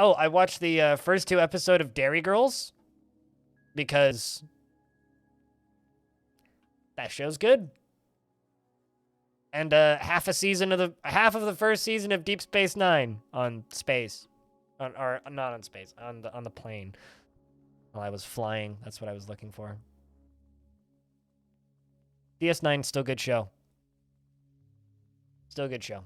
Oh, I watched the first 2 episodes of Dairy Girls because that show's good. And half of the first season of Deep Space Nine on space, or not on space, on the plane. While I was flying, that's what I was looking for. DS9 still good show. Still a good show.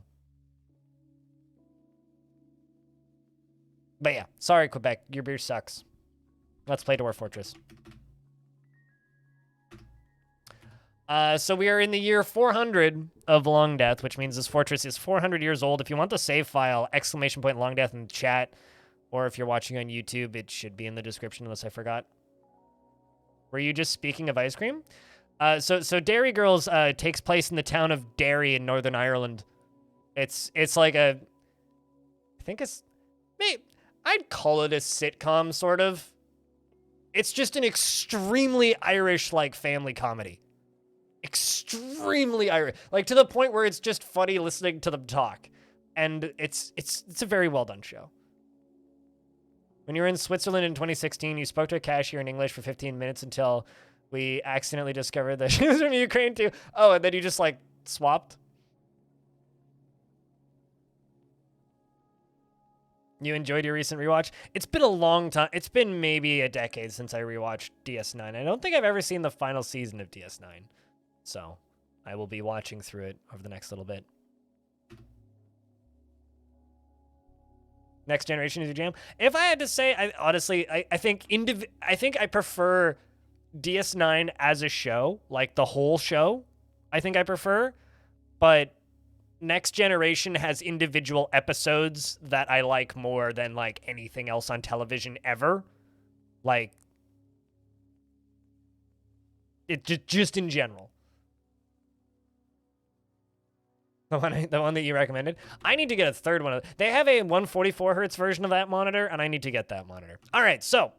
But yeah, sorry Quebec, your beer sucks. Let's play Dwarf Fortress. So we are in the year 400 of Longdeath, which means this fortress is 400 years old. If you want the save file, ! Longdeath in the chat, or if you're watching on YouTube, it should be in the description unless I forgot. Were you just speaking of ice cream? So Dairy Girls takes place in the town of Derry in Northern Ireland. It's like a, I think it's, maybe, I'd call it a sitcom, sort of. It's just an extremely Irish-like family comedy. Extremely Irish, like to the point where it's just funny listening to them talk, and it's a very well done show. When you were in Switzerland in 2016, you spoke to a cashier in English for 15 minutes until we accidentally discovered that she was from Ukraine too. Oh, and then you just like swapped. You enjoyed your recent rewatch? It's been a long time. It's been maybe a decade since I rewatched DS9. I don't think I've ever seen the final season of DS9. So I will be watching through it over the next little bit. Next Generation is a jam. If I had to say, I think I prefer DS9 as a show, like the whole show. I think I prefer, but Next Generation has individual episodes that I like more than like anything else on television ever. Like it just in general. The one that you recommended. I need to get a third one. They have a 144 hertz version of that monitor, and I need to get that monitor. All right, so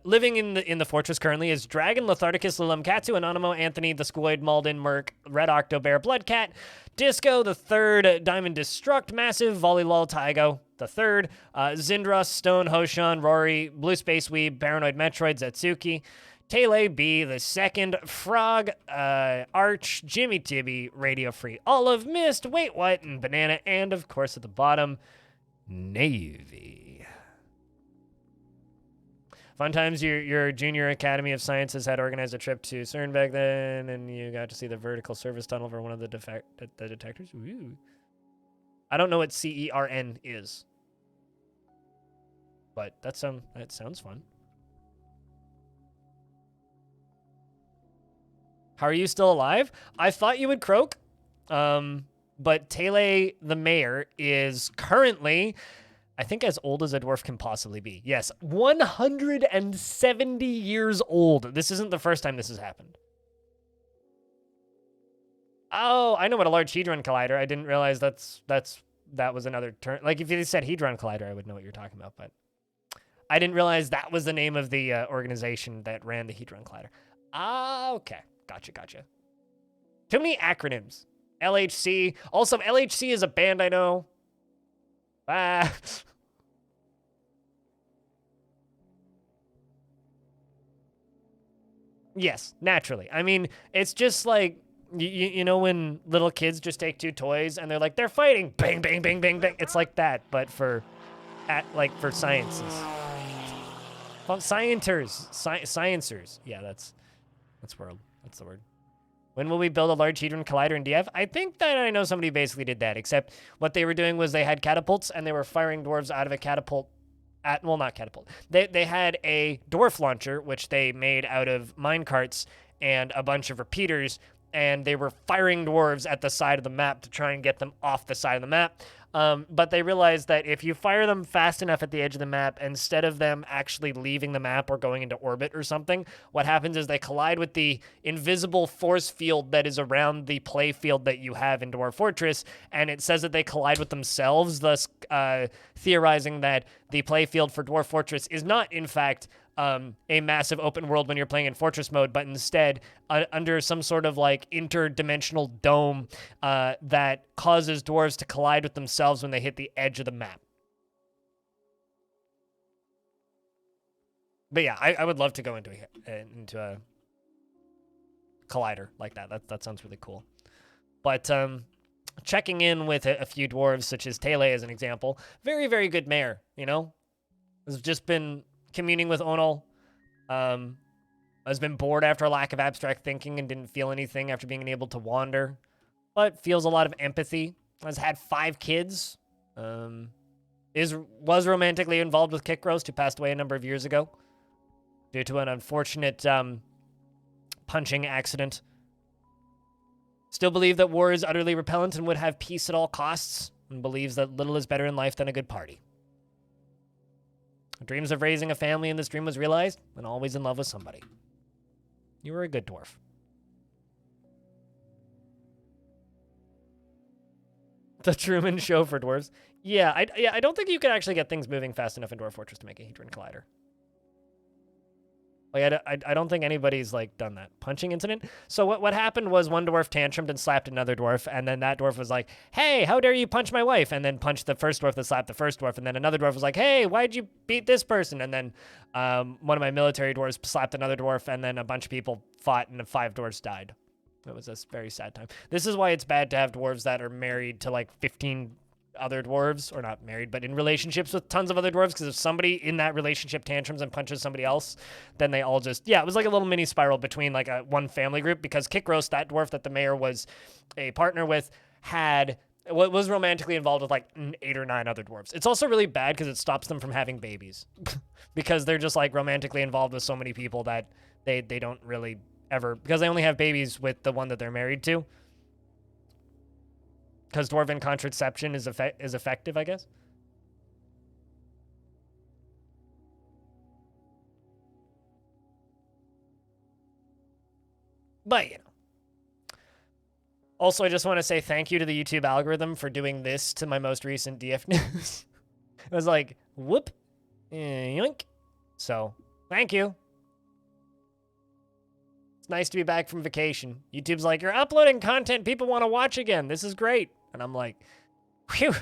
living in the fortress currently is Dragon, Letharticus, Lulem, Katsu, Anonymous, Anthony, the Squid, Malden, Merc, Red Octobear, Bloodcat, Disco, the third, Diamond Destruct, Massive, Volleylol, Tygo, the third, Zindros, Stone, Hoshan, Rory, Blue Space Weeb, Paranoid Metroid, Zatsuki, Tele B, the second, Frog, Arch, Jimmy Tibby, Radio Free Olive, Mist, Wait What, and Banana, and of course at the bottom, Navy. Fun times, your junior Academy of Sciences had organized a trip to CERN back then, and you got to see the vertical service tunnel for one of the detectors. Ooh. I don't know what CERN is, but that sounds fun. How are you still alive? I thought you would croak, but Tele, the mayor, is currently, I think, as old as a dwarf can possibly be. Yes, 170 years old. This isn't the first time this has happened. Oh, I know what a Large Hadron Collider. I didn't realize that was another term. Like, if you said Hadron Collider, I would know what you're talking about, but I didn't realize that was the name of the organization that ran the Hadron Collider. Ah, okay. Gotcha. Too many acronyms. LHC. Also, LHC is a band I know. Ah. Yes, naturally. I mean, it's just like, you know when little kids just take 2 toys and they're like, they're fighting. Bang, bang, bang, bang, bang. It's like that, but for sciences. Well, sciencers. Yeah, that's the word. When will we build a Large Hadron Collider in DF? I think that I know somebody basically did that, except what they were doing was they had catapults and they were firing dwarves out of a catapult not catapult. They had a dwarf launcher, which they made out of minecarts and a bunch of repeaters, and they were firing dwarves at the side of the map to try and get them off the side of the map. But they realized that if you fire them fast enough at the edge of the map, instead of them actually leaving the map or going into orbit or something, what happens is they collide with the invisible force field that is around the play field that you have in Dwarf Fortress, and it says that they collide with themselves, thus theorizing that the play field for Dwarf Fortress is not, in fact, a massive open world when you're playing in Fortress mode, but instead under some sort of like interdimensional dome that causes dwarves to collide with themselves themselves when they hit the edge of the map. But yeah, I would love to go into a collider like that. That sounds really cool. But checking in with a few dwarves, such as Tele as an example, very, very good mayor, you know? Has just been communing with Onal. Has been bored after a lack of abstract thinking and didn't feel anything after being able to wander, but feels a lot of empathy. Has had 5 kids. Was romantically involved with Kikros, who passed away a number of years ago due to an unfortunate punching accident. Still believe that war is utterly repellent and would have peace at all costs, and believes that little is better in life than a good party. Dreams of raising a family in this dream was realized, and always in love with somebody. You were a good dwarf. The Truman Show for dwarves. Yeah, I don't think you could actually get things moving fast enough in Dwarf Fortress to make a Hadron Collider. Like, I don't think anybody's, like, done that. Punching incident? So what happened was one dwarf tantrumed and slapped another dwarf, and then that dwarf was like, hey, how dare you punch my wife? And then punched the first dwarf that slapped the first dwarf, and then another dwarf was like, hey, why'd you beat this person? And then one of my military dwarves slapped another dwarf, and then a bunch of people fought, and 5 dwarves died. It was a very sad time. This is why it's bad to have dwarves that are married to, like, 15 other dwarves, or not married, but in relationships with tons of other dwarves, because if somebody in that relationship tantrums and punches somebody else, then they all just, yeah, it was like a little mini spiral between like one family group, because Kikros, that dwarf that the mayor was a partner with, was romantically involved with like 8 or 9 other dwarves. It's also really bad because it stops them from having babies because they're just like romantically involved with so many people that they don't really ever, because they only have babies with the one that they're married to. Because dwarven contraception is effective, I guess. But, you know. Also, I just want to say thank you to the YouTube algorithm for doing this to my most recent DF news. It was like, whoop, yoink. So, thank you. It's nice to be back from vacation. YouTube's like, you're uploading content people want to watch again. This is great. And I'm like, whew.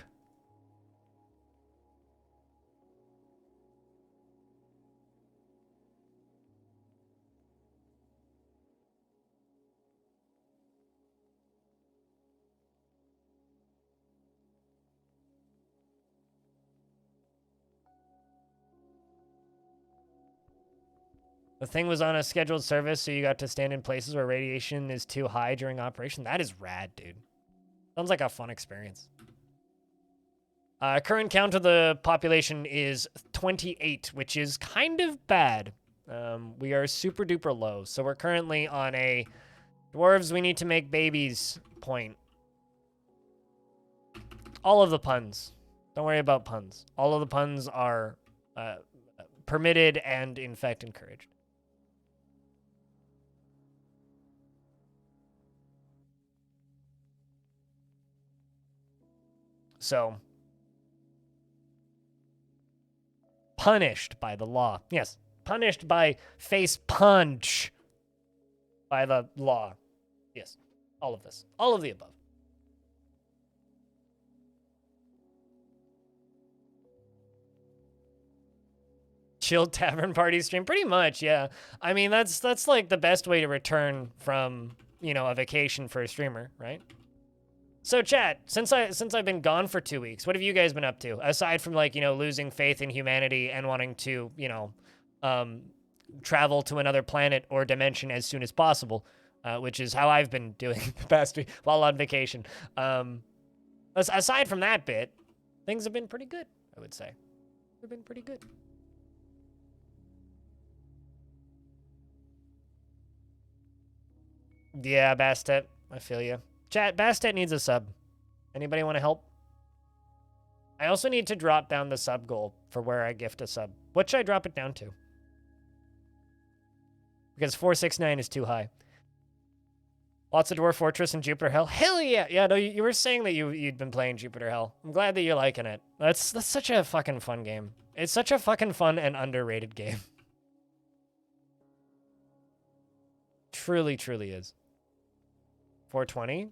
The thing was on a scheduled service, so you got to stand in places where radiation is too high during operation. That is rad, dude. Sounds like a fun experience. Current count of the population is 28, which is kind of bad. We are super duper low. So we're currently on a dwarves, we need to make babies point. All of the puns. Don't worry about puns. All of the puns are permitted and, in fact, encouraged. So, punished by the law. Yes, punished by face punch by the law. Yes, all of this. All of the above. Chilled tavern party stream? Pretty much, yeah. I mean, that's like the best way to return from, you know, a vacation for a streamer, right? So chat, since I've been gone for 2 weeks, what have you guys been up to? Aside from like, you know, losing faith in humanity and wanting to, you know, travel to another planet or dimension as soon as possible, which is how I've been doing the past week while on vacation. Aside from that bit, things have been pretty good, I would say. They've been pretty good. Yeah, Bastet, I feel you. Chat, Bastet needs a sub. Anybody want to help? I also need to drop down the sub goal for where I gift a sub. What should I drop it down to? Because 469 is too high. Lots of Dwarf Fortress and Jupiter Hell. Hell yeah! Yeah, no, you were saying that you'd been playing Jupiter Hell. I'm glad that you're liking it. That's such a fucking fun game. It's such a fucking fun and underrated game. Truly, truly is. 420?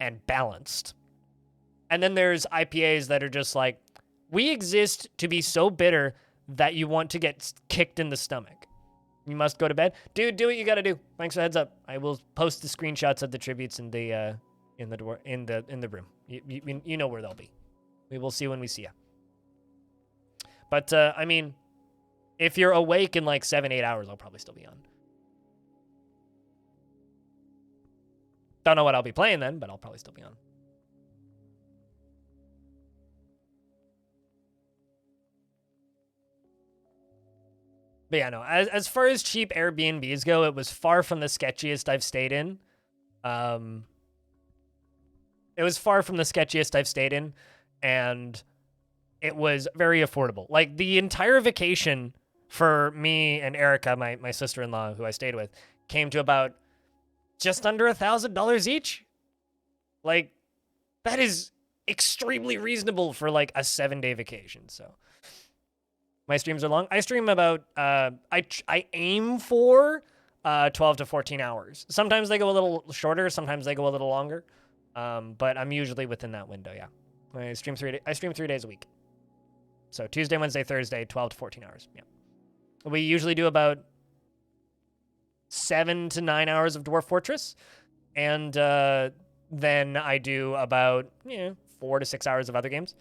and balanced. And then there's IPAs that are just like, we exist to be so bitter that you want to get kicked in the stomach. You must go to bed. Dude, do what you gotta do. Thanks for the heads up. I will post the screenshots of the tributes in the room. You know where they'll be. We will see when we see you. But I mean, if you're awake in like 7-8 hours, I'll probably still be on. Don't know what I'll be playing then, but I'll probably still be on. But yeah, no, as far as cheap Airbnbs go, it was far from the sketchiest I've stayed in. It was far from the sketchiest I've stayed in, and it was very affordable. Like, the entire vacation for me and Erica, my sister-in-law, who I stayed with, came to about just under $1,000 each. Like, that is extremely reasonable for, like, a 7-day vacation, so... My streams are long. I stream about, I aim for 12 to 14 hours. Sometimes they go a little shorter, sometimes they go a little longer. But I'm usually within that window, yeah. I stream 3 days a week. So Tuesday, Wednesday, Thursday, 12 to 14 hours, yeah. We usually do about 7 to 9 hours of Dwarf Fortress. And then I do about 4 to 6 hours of other games.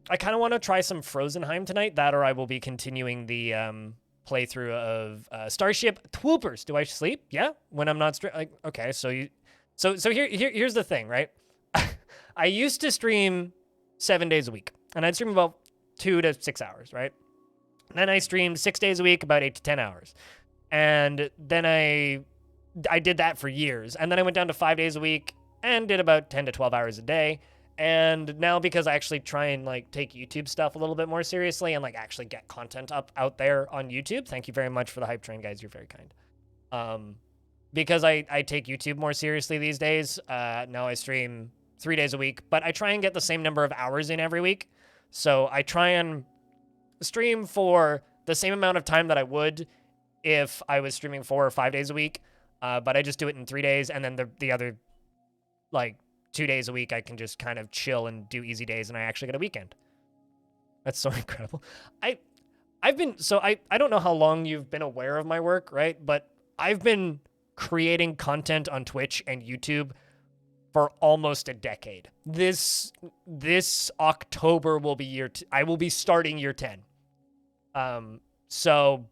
I kind of want to try some Frozenheim tonight. That or I will be continuing the playthrough of Starship Troopers. Do I sleep? Yeah, when I'm not like okay. So here's the thing, right? I used to stream 7 days a week, and I'd stream about 2 to 6 hours, right? And then I streamed 6 days a week, about 8 to 10 hours, and then I did that for years, and then I went down to 5 days a week and did about 10 to 12 hours a day. And now because I actually try and like take YouTube stuff a little bit more seriously and like actually get content out there on YouTube. Thank you very much for the hype train, guys. You're very kind. Because I take YouTube more seriously these days. Now I stream 3 days a week, but I try and get the same number of hours in every week. So I try and stream for the same amount of time that I would if I was streaming 4 or 5 days a week. But I just do it in 3 days, and then the other like 2 days a week, I can just kind of chill and do easy days, and I actually get a weekend. That's so incredible. I don't know how long you've been aware of my work, right? But I've been creating content on Twitch and YouTube for almost a decade. This October will be I will be starting year 10. So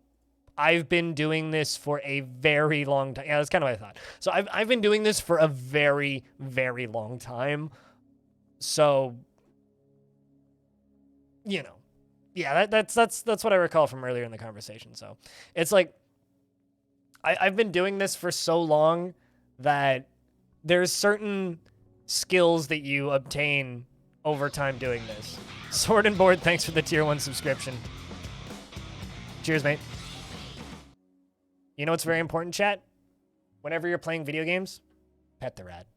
I've been doing this for a very long time. Yeah, that's kind of what I thought. So I've been doing this for a very, very long time. So, yeah, that's what I recall from earlier in the conversation. So it's like I've been doing this for so long that there's certain skills that you obtain over time doing this. Sword and Board, thanks for the tier 1 subscription. Cheers, mate. You know what's very important, chat? Whenever you're playing video games, pet the rat.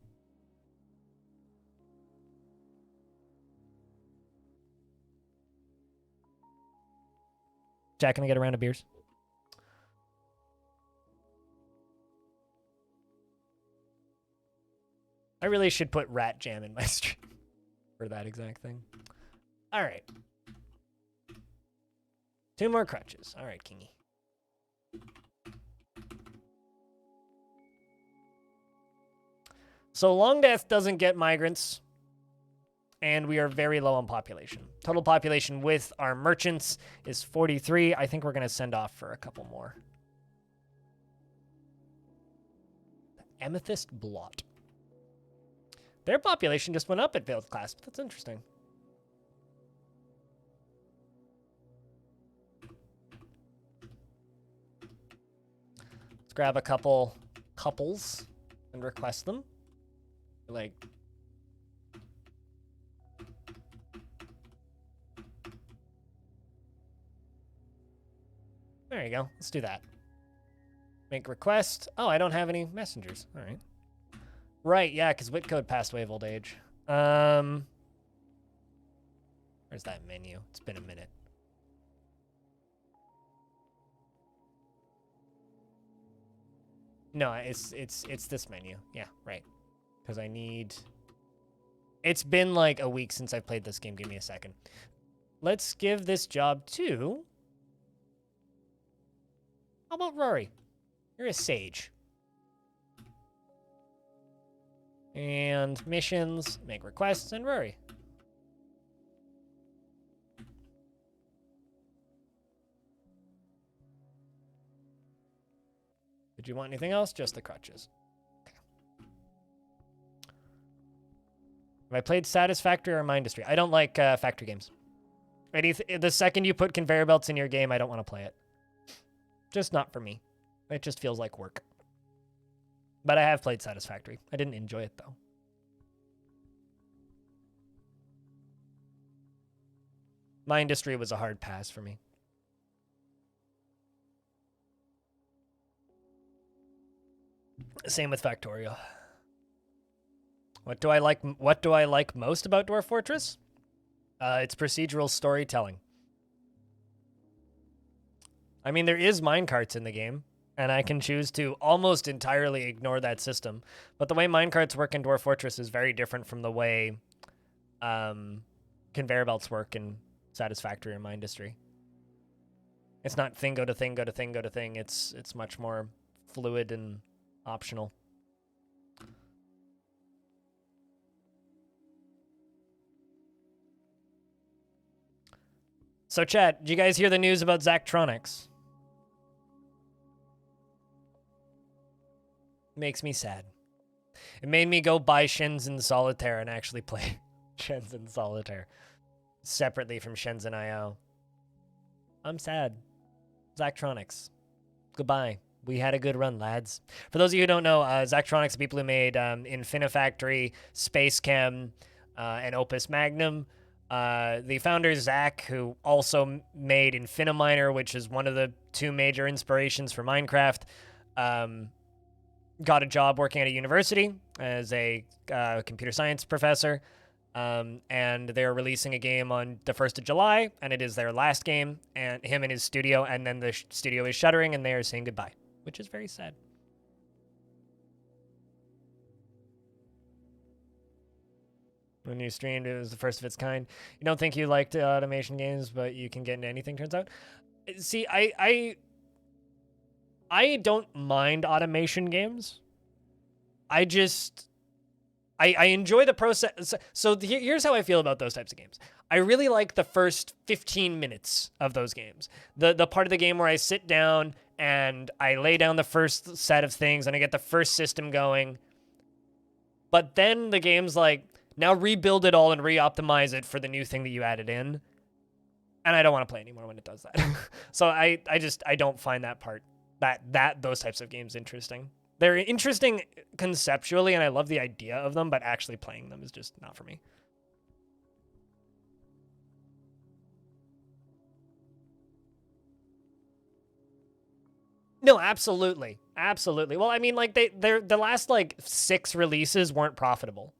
Jack, can I get a round of beers? I really should put rat jam in my stream for that exact thing. All right. 2 more crutches. All right, Kingy. So Longdeath doesn't get migrants, and we are very low on population. Total population with our merchants is 43. I think we're going to send off for a couple more. The Amethyst Blot. Their population just went up at Veiled Class, but that's interesting. Let's grab a couple couples and request them. Like, there you go. Let's do that. Make request. Oh, I don't have any messengers. All right. Right, yeah, because Whitcode passed away of old age. Where's that menu? It's been a minute. No, it's this menu. Yeah, right. Because I need... It's been like a week since I've played this game. Give me a second. Let's give this job to... How about Rory? You're a sage. And missions, make requests, and Rory. Did you want anything else? Just the crutches. Have I played Satisfactory or Mindustry? I don't like factory games. The second you put conveyor belts in your game, I don't want to play it. Just not for me. It just feels like work. But I have played Satisfactory. I didn't enjoy it, though. Mindustry was a hard pass for me. Same with Factorio. What do I like most about Dwarf Fortress? It's procedural storytelling. I mean, there is minecarts in the game, and I can choose to almost entirely ignore that system. But the way minecarts work in Dwarf Fortress is very different from the way conveyor belts work in Satisfactory or Mindustry. It's not thing, go to thing, go to thing, go to thing. It's much more fluid and optional. So, chat, did you guys hear the news about Zachtronics? Makes me sad. It made me go buy Shenzhen Solitaire and actually play Shenzhen Solitaire separately from Shenzhen IO. I'm sad. Zachtronics. Goodbye. We had a good run, lads. For those of you who don't know, Zachtronics, the people who made Infinifactory, Space Chem, and Opus Magnum. The founder, Zach, who also made Infiniminer, which is one of the two major inspirations for Minecraft, got a job working at a university as a computer science professor, and they're releasing a game on the 1st of July, and it is their last game, and him and his studio, and then the studio is shuttering, and they are saying goodbye, which is very sad. When you streamed, it was the first of its kind. You don't think you liked automation games, but you can get into anything, turns out. See, I don't mind automation games. I enjoy the process. So here's how I feel about those types of games. I really like the first 15 minutes of those games. The part of the game where I sit down and I lay down the first set of things and I get the first system going. But then the game's like, now rebuild it all and re-optimize it for the new thing that you added in. And I don't want to play anymore when it does that. So I don't find that part, those types of games interesting. They're interesting conceptually, and I love the idea of them, but actually playing them is just not for me. No, absolutely. Absolutely. Well, I mean, like, the last, like, 6 releases weren't profitable.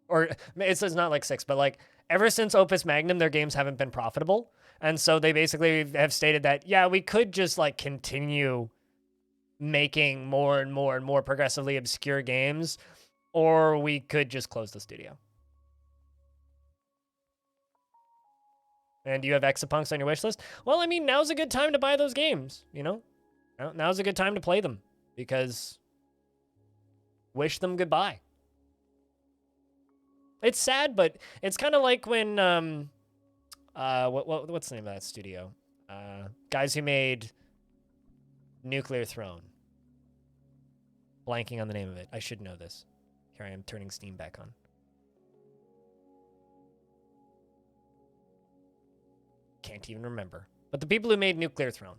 Or, it's not like 6, but, like, ever since Opus Magnum, their games haven't been profitable. And so they basically have stated that, yeah, we could just, like, continue making more and more and more progressively obscure games, or we could just close the studio. And do you have Exapunks on your wish list? Well, I mean, now's a good time to buy those games, you know? Now's a good time to play them, because wish them goodbye. It's sad, but it's kind of like when, what's the name of that studio? Guys who made Nuclear Throne. Blanking on the name of it. I should know this. Here I am turning Steam back on. Can't even remember. But the people who made Nuclear Throne,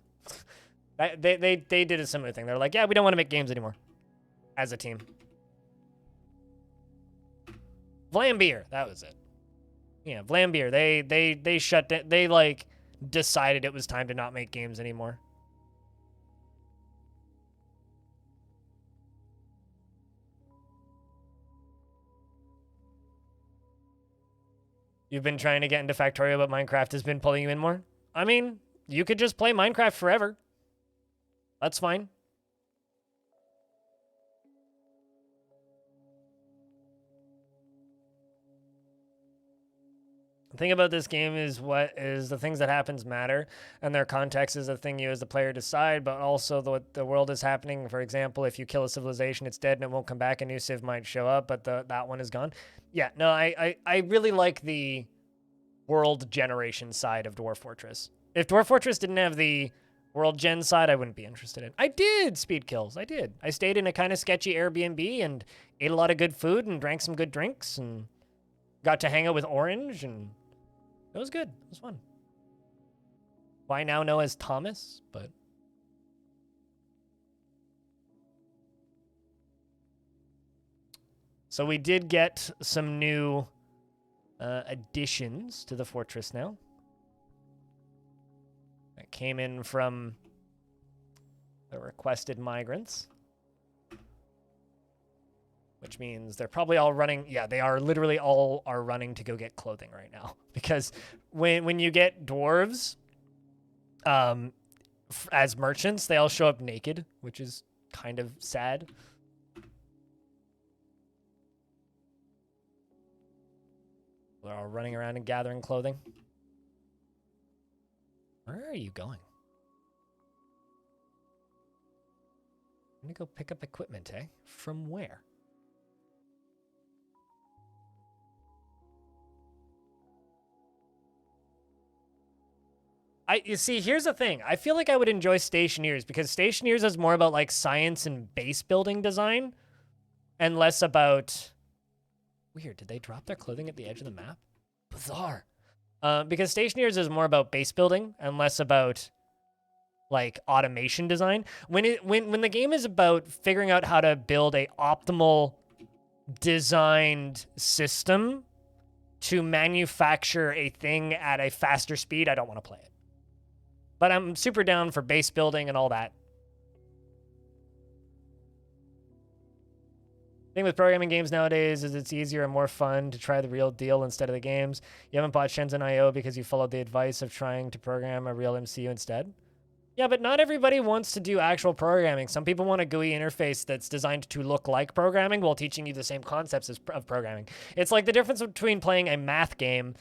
they did a similar thing. They're like, yeah, we don't want to make games anymore as a team. Vlambeer, that was it. Yeah, Vlambeer. They shut down. They like decided it was time to not make games anymore. You've been trying to get into Factorio, but Minecraft has been pulling you in more? I mean, you could just play Minecraft forever. That's fine. The thing about this game is the things that happens matter, and their context is the thing you as the player decide, but also what the world is happening. For example, if you kill a civilization, it's dead and it won't come back. A new civ might show up, but that one is gone. Yeah, no, I really like the world generation side of Dwarf Fortress. If Dwarf Fortress didn't have the world gen side, I wouldn't be interested in. I did speed kills. I did. I stayed in a kind of sketchy Airbnb and ate a lot of good food and drank some good drinks and got to hang out with Orange, and it was good. It was fun. Who I now know as Thomas, but so we did get some new additions to the fortress now. That came in from the requested migrants. Which means they're probably all running. Yeah, they are literally all are running to go get clothing right now. Because when you get dwarves as merchants, they all show up naked, which is kind of sad. They're all running around and gathering clothing. Where are you going? I'm gonna go pick up equipment, eh? From where? You see, here's the thing. I feel like I would enjoy Stationeers because Stationeers is more about like science and base building design and less about... Weird, did they drop their clothing at the edge of the map? Bizarre. Because Stationeers is more about base building and less about like automation design. When the game is about figuring out how to build a optimal designed system to manufacture a thing at a faster speed, I don't want to play it. But I'm super down for base building and all that. Thing with programming games nowadays is it's easier and more fun to try the real deal instead of the games. You haven't bought Shenzhen.io because you followed the advice of trying to program a real MCU instead. Yeah, but not everybody wants to do actual programming. Some people want a GUI interface that's designed to look like programming while teaching you the same concepts of programming. It's like the difference between playing a math game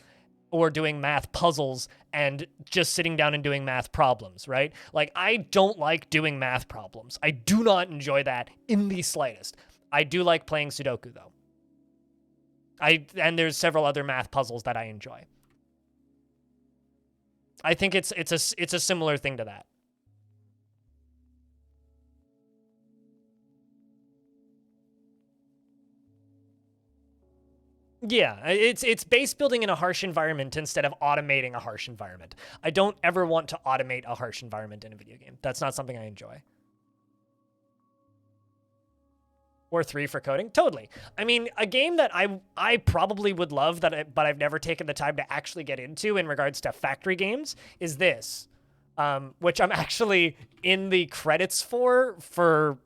or doing math puzzles and just sitting down and doing math problems, right? Like, I don't like doing math problems. I do not enjoy that in the slightest. I do like playing Sudoku, though. And there's several other math puzzles that I enjoy. I think it's a similar thing to that. Yeah, it's base building in a harsh environment instead of automating a harsh environment. I don't ever want to automate a harsh environment in a video game. That's not something I enjoy. Or 3 for coding? Totally. I mean, a game that I probably would love, but I've never taken the time to actually get into in regards to factory games is this, which I'm actually in the credits for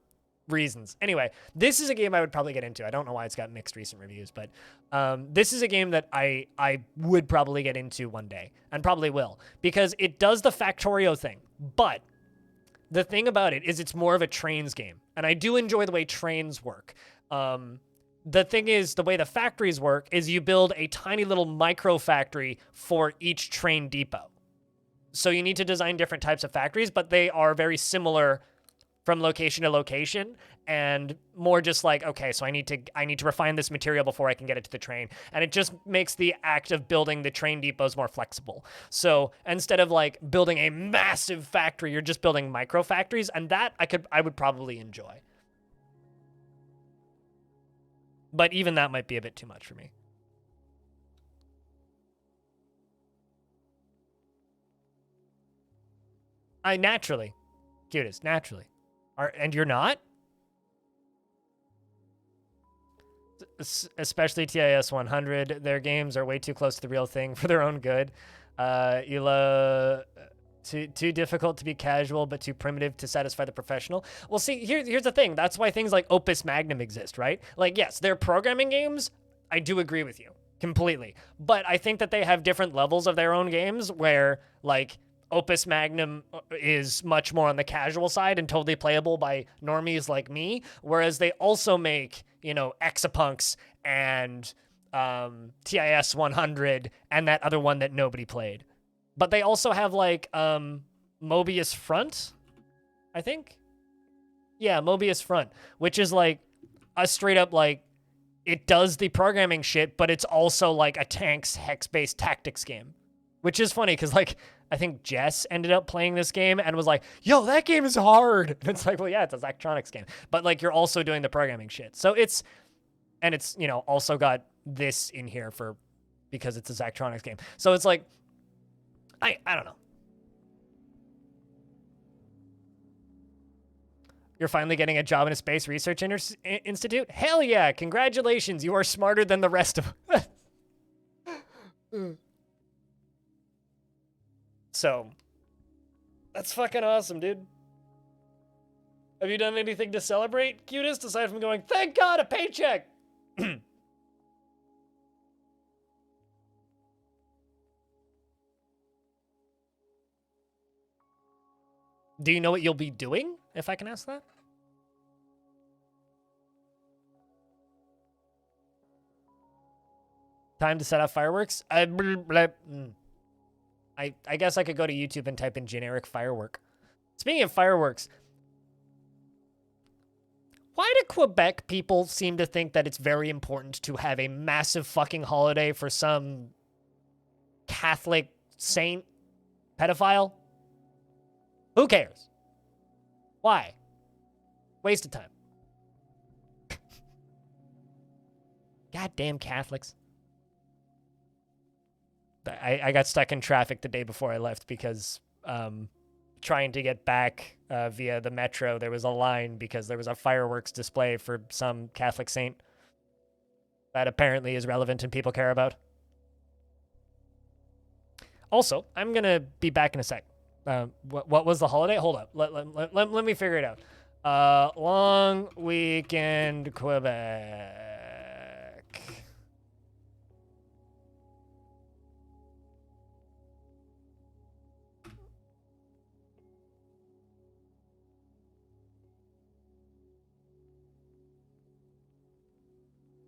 reasons. Anyway, this is a game I would probably get into. I don't know why it's got mixed recent reviews, but this is a game that I would probably get into one day, and probably will, because it does the Factorio thing, but the thing about it is it's more of a trains game, and I do enjoy the way trains work. The thing is, the way the factories work is you build a tiny little micro factory for each train depot. So you need to design different types of factories, but they are very similar from location to location, and more just like, okay, so I need to refine this material before I can get it to the train. And it just makes the act of building the train depots more flexible. So instead of like building a massive factory, you're just building micro factories, and that I would probably enjoy. But even that might be a bit too much for me. Naturally. Cutest, naturally. And you're not? Especially TIS 100. Their games are way too close to the real thing for their own good. Too difficult to be casual, but too primitive to satisfy the professional. Well, see, here's the thing. That's why things like Opus Magnum exist, right? Like, yes, they're programming games. I do agree with you completely. But I think that they have different levels of their own games where, like, Opus Magnum is much more on the casual side and totally playable by normies like me, whereas they also make, you know, Exapunks and TIS 100, and that other one that nobody played. But they also have like Mobius Front, I think. Yeah, Mobius Front, which is like a straight up like it does the programming shit, but it's also like a tanks hex-based tactics game, which is funny because like I think Jess ended up playing this game and was like, "Yo, that game is hard." And it's like, well, yeah, it's a Zachtronics game, but like you're also doing the programming shit. So it's you know also got this in here because it's a Zachtronics game. So it's like I don't know. You're finally getting a job in a space research institute? Hell yeah, congratulations. You are smarter than the rest of us. So, that's fucking awesome, dude. Have you done anything to celebrate, Cutest, aside from going, thank God, a paycheck? Do you know what you'll be doing, if I can ask that? Time to set off fireworks? I guess I could go to YouTube and type in generic firework. Speaking of fireworks, why do Quebec people seem to think that it's very important to have a massive fucking holiday for some Catholic saint pedophile? Who cares? Why? Waste of time. Goddamn Catholics. I got stuck in traffic the day before I left because trying to get back via the metro, there was a line because there was a fireworks display for some Catholic saint that apparently is relevant and people care about. Also, I'm going to be back in a sec. What was the holiday? Hold up. Let me figure it out. Long weekend Quebec.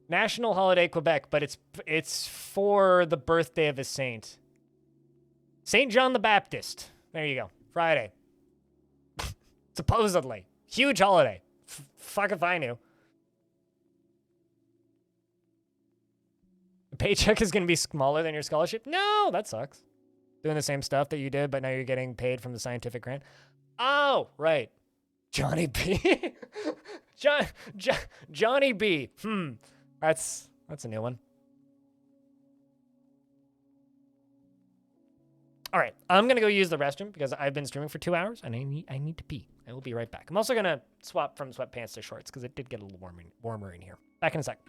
National holiday Quebec, but it's for the birthday of a saint. Saint John the Baptist. There you go. Friday. Supposedly. Huge holiday. Fuck if I knew. The paycheck is going to be smaller than your scholarship? No, that sucks. Doing the same stuff that you did, but now you're getting paid from the scientific grant. Oh, right. Johnny B. Johnny B. That's a new one. All right, I'm gonna go use the restroom because I've been streaming for 2 hours and I need to pee. I will be right back. I'm also gonna swap from sweatpants to shorts because it did get a little warmer in here. Back in a sec.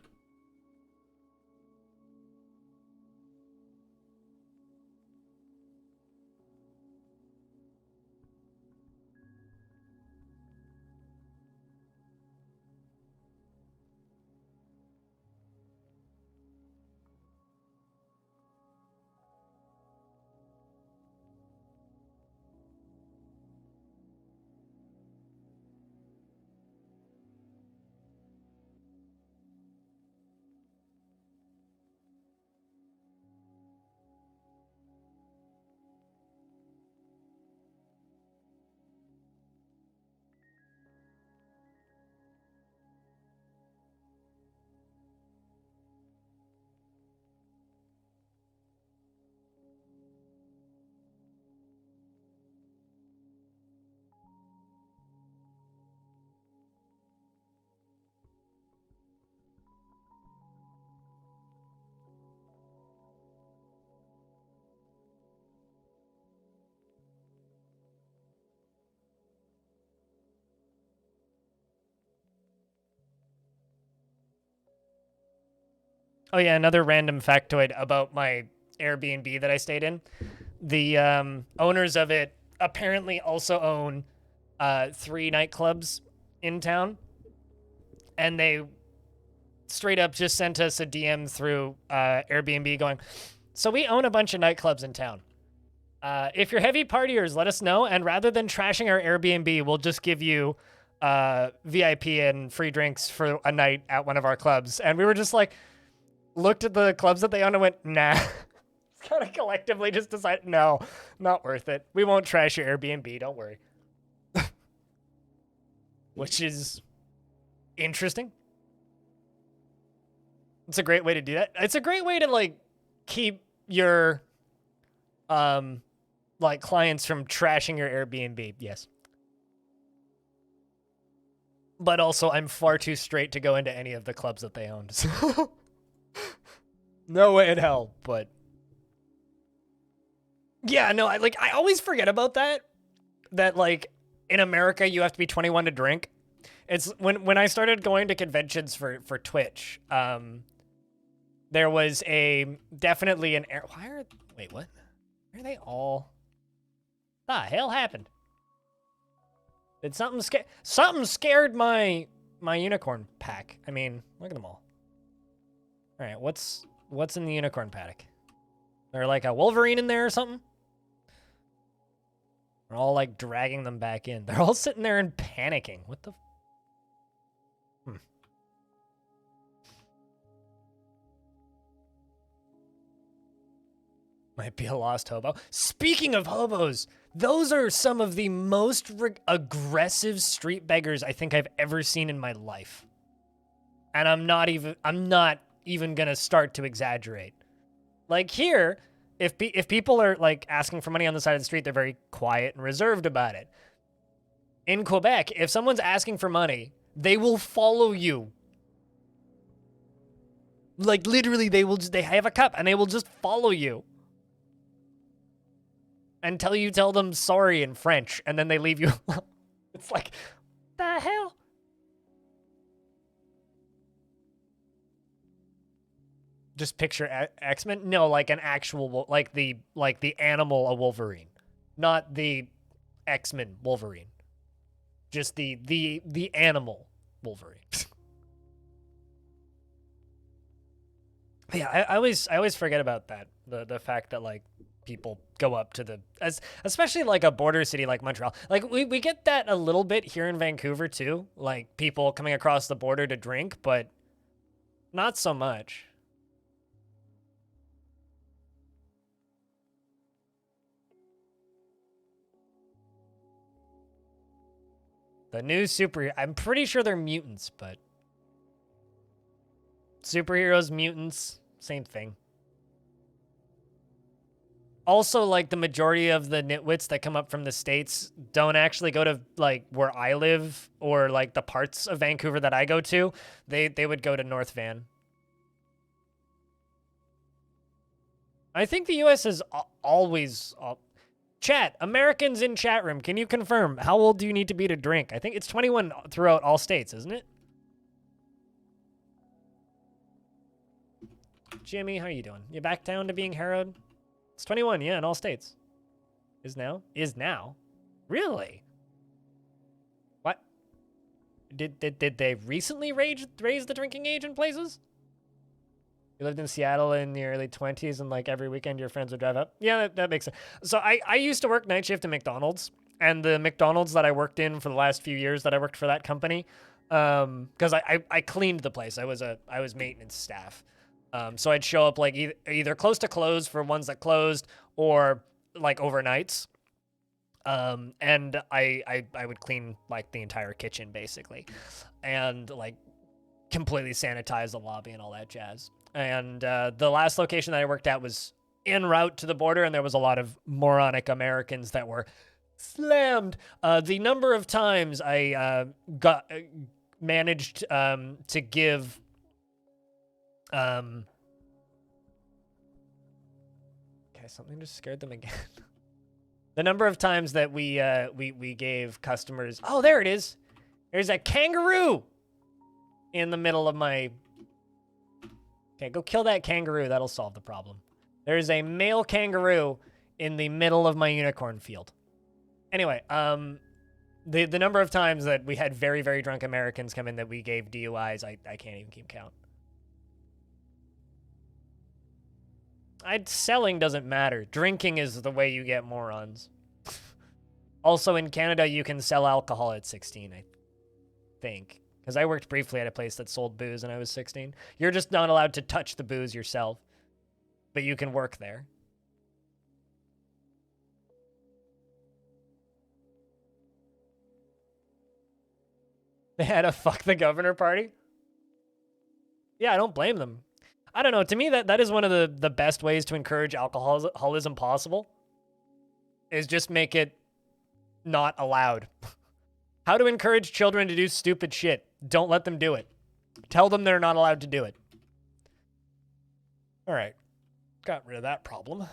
Oh yeah, another random factoid about my Airbnb that I stayed in. The owners of it apparently also own 3 nightclubs in town, and they straight up just sent us a DM through Airbnb going, so we own a bunch of nightclubs in town. If you're heavy partiers, let us know, and rather than trashing our Airbnb, we'll just give you VIP and free drinks for a night at one of our clubs. And we were just like, looked at the clubs that they own and went, nah. Kind of collectively just decided, no, not worth it. We won't trash your Airbnb, don't worry. Which is interesting. It's a great way to do that. It's a great way to like keep your like clients from trashing your Airbnb. Yes. But also I'm far too straight to go into any of the clubs that they owned. So no way in hell, but yeah, no, I always forget about that. That like in America you have to be 21 to drink. It's when I started going to conventions for Twitch, there was definitely an air. Wait, what? Why are they all? The hell happened? Did something scared my unicorn pack? I mean, look at them all. All right, what's in the unicorn paddock? They're like a Wolverine in there or something? We're all like dragging them back in. They're all sitting there and panicking. What the? Might be a lost hobo. Speaking of hobos, those are some of the most aggressive street beggars I think I've ever seen in my life. And I'm not even gonna start to exaggerate. Like here, if people are like asking for money on the side of the street, they're very quiet and reserved about it. In Quebec, if someone's asking for money, they will follow you. Like literally, they have a cup and they will just follow you. Until you tell them sorry in French, and then they leave you alone. It's like, the hell? Just picture X-Men? No, like an actual, like the animal, a Wolverine. Not the X-Men Wolverine. Just the animal Wolverine. Yeah, I always forget about that. The fact that like people go up to especially like a border city like Montreal. Like we get that a little bit here in Vancouver too, like people coming across the border to drink, but not so much. The new superhero, I'm pretty sure they're mutants, but superheroes, mutants, same thing. Also, like, the majority of the nitwits that come up from the States don't actually go to, like, where I live or, like, the parts of Vancouver that I go to. They would go to North Van. I think the U.S. is always... Chat, Americans in chat room, can you confirm? How old do you need to be to drink? I think it's 21 throughout all states, isn't it? Jimmy, how you doing? You back down to being harrowed? It's 21, yeah, in all states. Is now? Is now? Really? What? Did they recently raise the drinking age in places? You lived in Seattle in the early 20s and like every weekend your friends would drive up? Yeah, that makes sense. So I used to work night shift at McDonald's, and the McDonald's that I worked in for the last few years that I worked for that company, because I cleaned the place. I was maintenance staff. So I'd show up like either close to close for ones that closed or like overnights. And I would clean like the entire kitchen basically, and like completely sanitize the lobby and all that jazz. And the last location that I worked at was en route to the border, and there was a lot of moronic Americans that were slammed. The number of times I managed to give okay, something just scared them again. The number of times that we gave customers, oh, there it is. There's a kangaroo in the middle of my... Okay, go kill that kangaroo. That'll solve the problem. There's a male kangaroo in the middle of my unicorn field. Anyway, the number of times that we had very, very drunk Americans come in that we gave DUIs, I can't even keep count. Selling doesn't matter. Drinking is the way you get morons. Also, in Canada, you can sell alcohol at 16, I think. Because I worked briefly at a place that sold booze when I was 16. You're just not allowed to touch the booze yourself, but you can work there. They had a fuck the governor party? Yeah, I don't blame them. I don't know. To me, that is one of the best ways to encourage alcoholism possible. Is just make it not allowed. How to encourage children to do stupid shit. Don't let them do it. Tell them they're not allowed to do it. All right. Got rid of that problem. Well,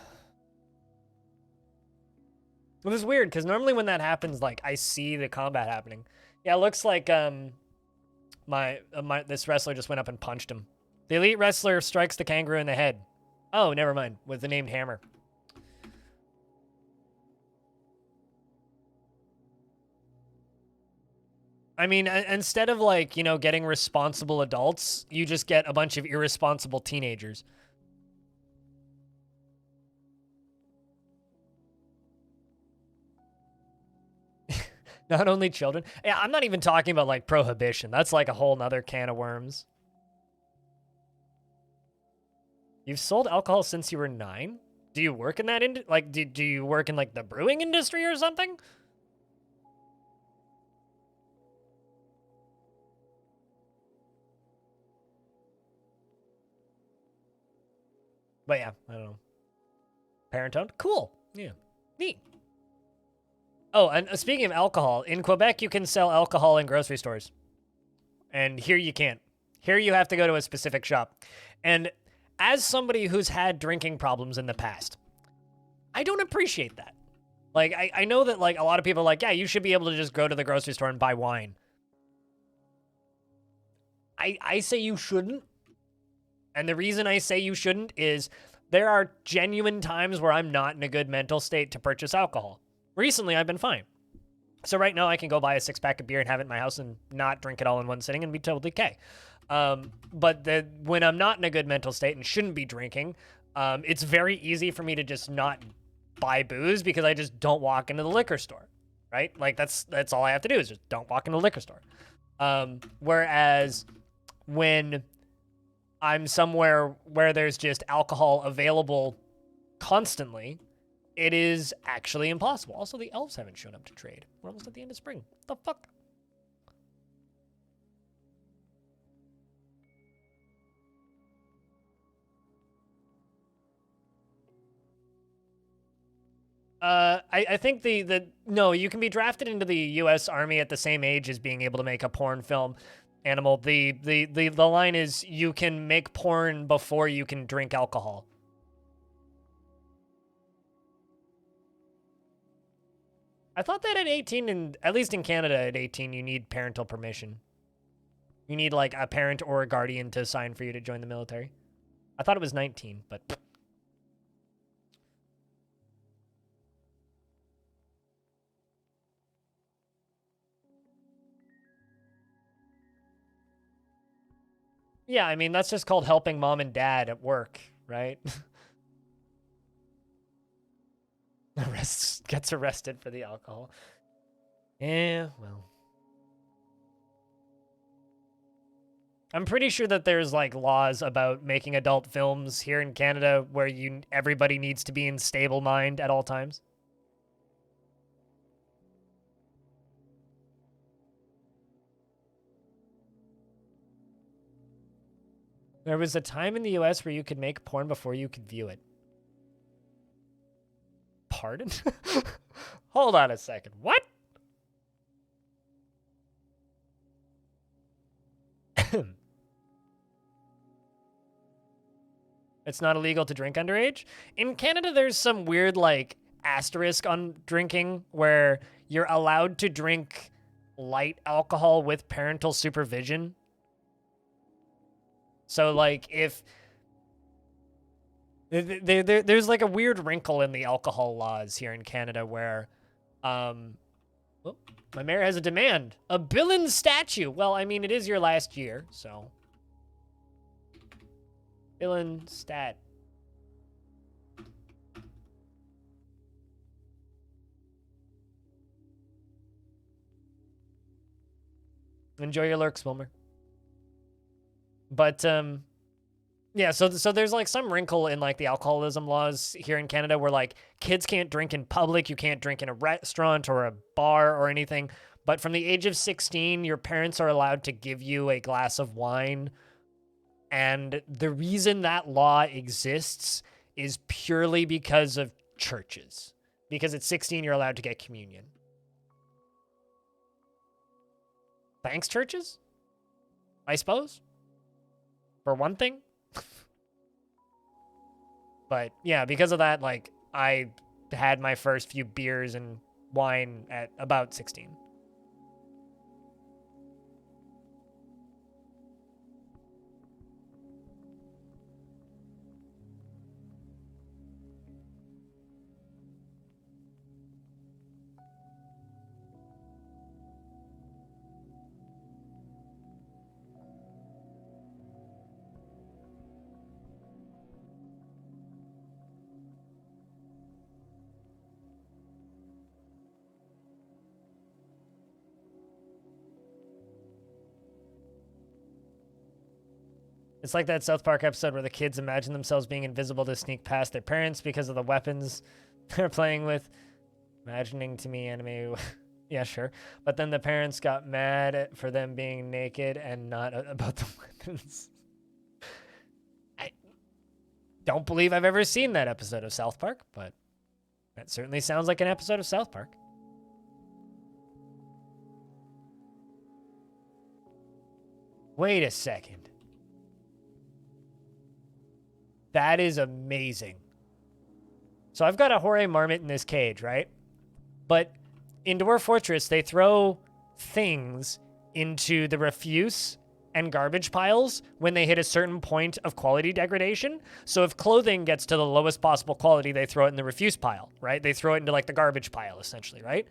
this is weird, because normally when that happens, like, I see the combat happening. Yeah, it looks like this wrestler just went up and punched him. The elite wrestler strikes the kangaroo in the head. Oh, never mind. With the named Hammer. I mean, instead of, like, you know, getting responsible adults, you just get a bunch of irresponsible teenagers. Not only children. Yeah, I'm not even talking about, like, prohibition. That's, like, a whole nother can of worms. You've sold alcohol since you were 9? Do you work in that do you work in, like, the brewing industry or something? But yeah, I don't know. Parent-owned? Cool. Yeah. Neat. Oh, and speaking of alcohol, in Quebec, you can sell alcohol in grocery stores. And here you can't. Here you have to go to a specific shop. And as somebody who's had drinking problems in the past, I don't appreciate that. Like, I know that, like, a lot of people are like, yeah, you should be able to just go to the grocery store and buy wine. I say you shouldn't. And the reason I say you shouldn't is there are genuine times where I'm not in a good mental state to purchase alcohol. Recently, I've been fine. So right now, I can go buy a 6-pack of beer and have it in my house and not drink it all in one sitting and be totally okay. But when I'm not in a good mental state and shouldn't be drinking, it's very easy for me to just not buy booze because I just don't walk into the liquor store, right? Like, that's all I have to do is just don't walk into the liquor store. Whereas when I'm somewhere where there's just alcohol available constantly, it is actually impossible. Also, the elves haven't shown up to trade. We're almost at the end of spring. What the fuck? I think no, you can be drafted into the U.S. Army at the same age as being able to make a porn film. Animal. The line is you can make porn before you can drink alcohol. I thought that at 18, and at least in Canada at 18, you need parental permission. You need, like, a parent or a guardian to sign for you to join the military. I thought it was 19, but... Yeah, I mean, that's just called helping mom and dad at work, right? Gets arrested for the alcohol. Yeah, well. I'm pretty sure that there's, like, laws about making adult films here in Canada where everybody needs to be in stable mind at all times. There was a time in the US where you could make porn before you could view it. Pardon? Hold on a second. What? It's not illegal to drink underage? In Canada, there's some weird, like, asterisk on drinking where you're allowed to drink light alcohol with parental supervision. So, like, if... There's, like, a weird wrinkle in the alcohol laws here in Canada where... Oh, my mayor has a demand. A Billin statue. Well, I mean, it is your last year, so... Billin stat. Enjoy your lurks, Wilmer. But yeah, so there's like some wrinkle in like the alcoholism laws here in Canada where like kids can't drink in public, you can't drink in a restaurant or a bar or anything. But from the age of 16, your parents are allowed to give you a glass of wine. And the reason that law exists is purely because of churches. Because at 16, you're allowed to get communion. Thanks, churches? I suppose. For one thing. But yeah, because of that, like, I had my first few beers and wine at about 16. It's like that South Park episode where the kids imagine themselves being invisible to sneak past their parents because of the weapons they're playing with. Imagining to me anime. Yeah, sure. But then the parents got mad for them being naked and not about the weapons. I don't believe I've ever seen that episode of South Park, but that certainly sounds like an episode of South Park. Wait a second. That is amazing. So I've got a Hore Marmot in this cage, right? But in Dwarf Fortress, they throw things into the refuse and garbage piles when they hit a certain point of quality degradation. So if clothing gets to the lowest possible quality, they throw it in the refuse pile, right? They throw it into like the garbage pile, essentially, right?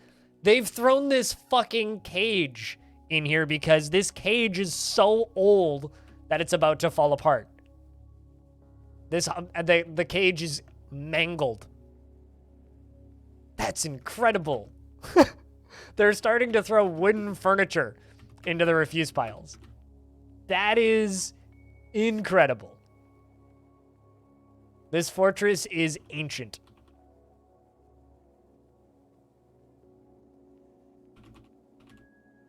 They've thrown this fucking cage in here because this cage is so old that it's about to fall apart. The cage is mangled. That's incredible. They're starting to throw wooden furniture into the refuse piles. That is incredible. This fortress is ancient.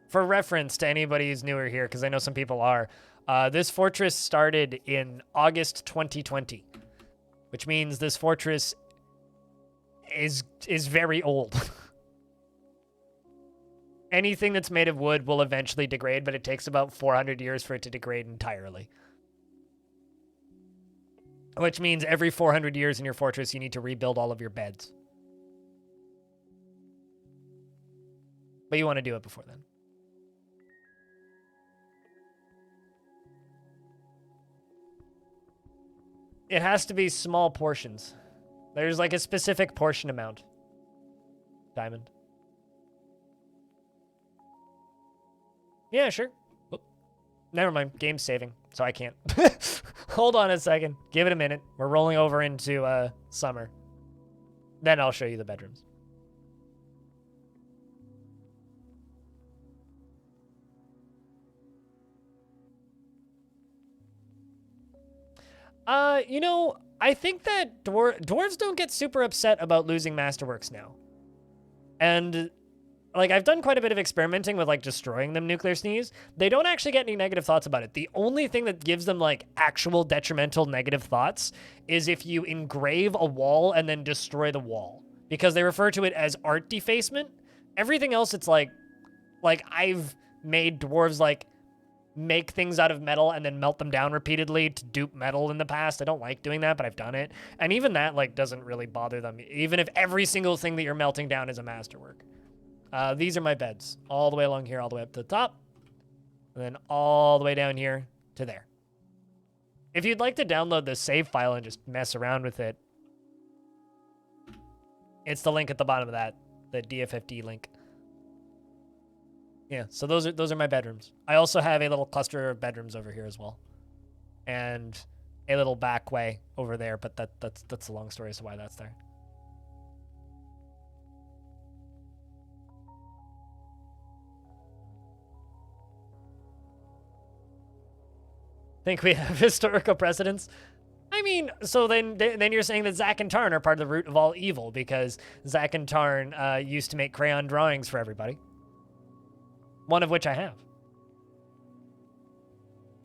For reference to anybody who's newer here, because I know some people are, this fortress started in August 2020, which means this fortress is very old. Anything that's made of wood will eventually degrade, but it takes about 400 years for it to degrade entirely. Which means every 400 years in your fortress, you need to rebuild all of your beds. But you want to do it before then. It has to be small portions. There's like a specific portion amount. Diamond. Yeah, sure. Oop. Never mind. Game's saving, so I can't. Hold on a second. Give it a minute. We're rolling over into summer. Then I'll show you the bedrooms. You know, I think that dwarves don't get super upset about losing masterworks now. And, like, I've done quite a bit of experimenting with, like, destroying them nuclear sneeze. They don't actually get any negative thoughts about it. The only thing that gives them, like, actual detrimental negative thoughts is if you engrave a wall and then destroy the wall. Because they refer to it as art defacement. Everything else, it's like I've made dwarves, like, make things out of metal and then melt them down repeatedly to dupe metal in the past. I don't like doing that, but I've done it. And even that, like, doesn't really bother them, even if every single thing that you're melting down is a masterwork. These are my beds, all the way along here, all the way up to the top, and then all the way down here to there. If you'd like to download the save file and just mess around with it, it's the link at the bottom of that, the DFFD link. Yeah, so those are my bedrooms. I also have a little cluster of bedrooms over here as well, and a little back way over there. But that's a long story as to why that's there. Think we have historical precedents? I mean, so then you're saying that Zach and Tarn are part of the root of all evil because Zach and Tarn used to make crayon drawings for everybody. One of which I have.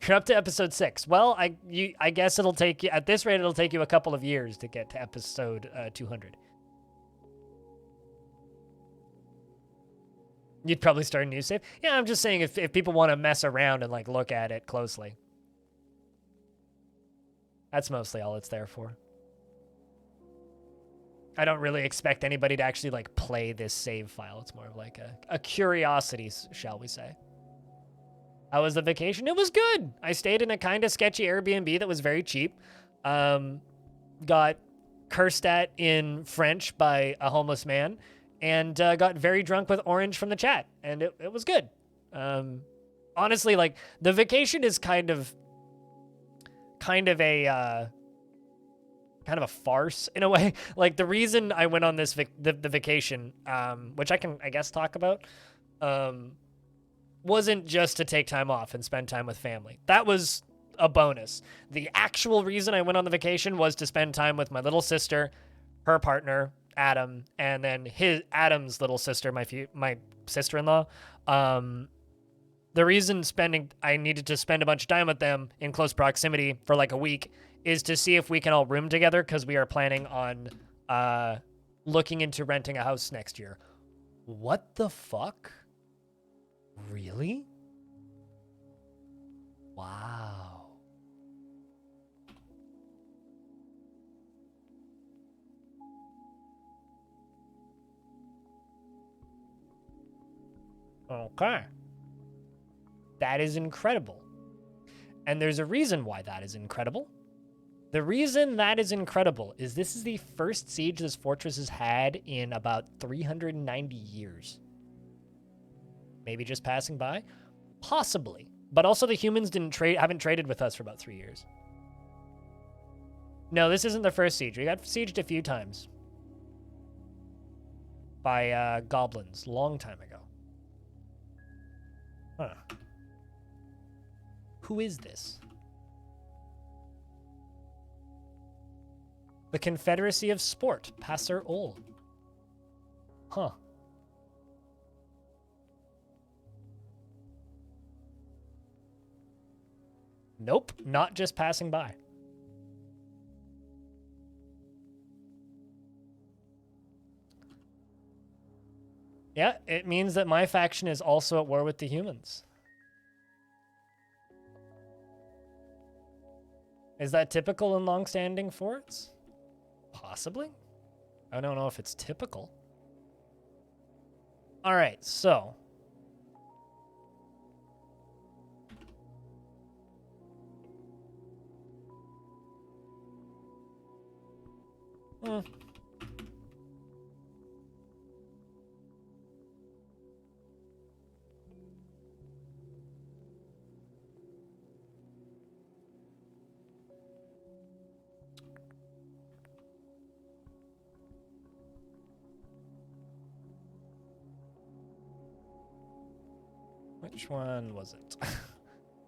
You're up to episode 6. Well, I guess it'll take you, at this rate, it'll take you a couple of years to get to episode 200. You'd probably start a new save. Yeah, I'm just saying if people want to mess around and like look at it closely. That's mostly all it's there for. I don't really expect anybody to actually like play this save file. It's more of like a curiosity, shall we say. How was the vacation? It was good. I stayed in a kind of sketchy Airbnb that was very cheap. Got cursed at in French by a homeless man and got very drunk with Orange from the chat. And it was good. Honestly, like the vacation is kind of a farce in a way. Like the reason I went on this the vacation, which I can I guess talk about, wasn't just to take time off and spend time with family. That was a bonus. The actual reason I went on the vacation was to spend time with my little sister, her partner Adam, and then Adam's little sister, my sister-in-law. The reason I needed to spend a bunch of time with them in close proximity for like a week is to see if we can all room together because we are planning on looking into renting a house next year. What the fuck? Really? Wow. Okay. That is incredible. And there's a reason why that is incredible. The reason that is incredible is this is the first siege this fortress has had in about 390 years. Maybe just passing by? Possibly. But also the humans haven't traded with us for about 3 years. No, this isn't the first siege. We got sieged a few times. By goblins, long time ago. Huh. Who is this? The Confederacy of Sport, Passer Ol. Huh. Nope, not just passing by. Yeah, it means that my faction is also at war with the humans. Is that typical in long-standing forts? Possibly. I don't know if it's typical. All right, so. Which one was it?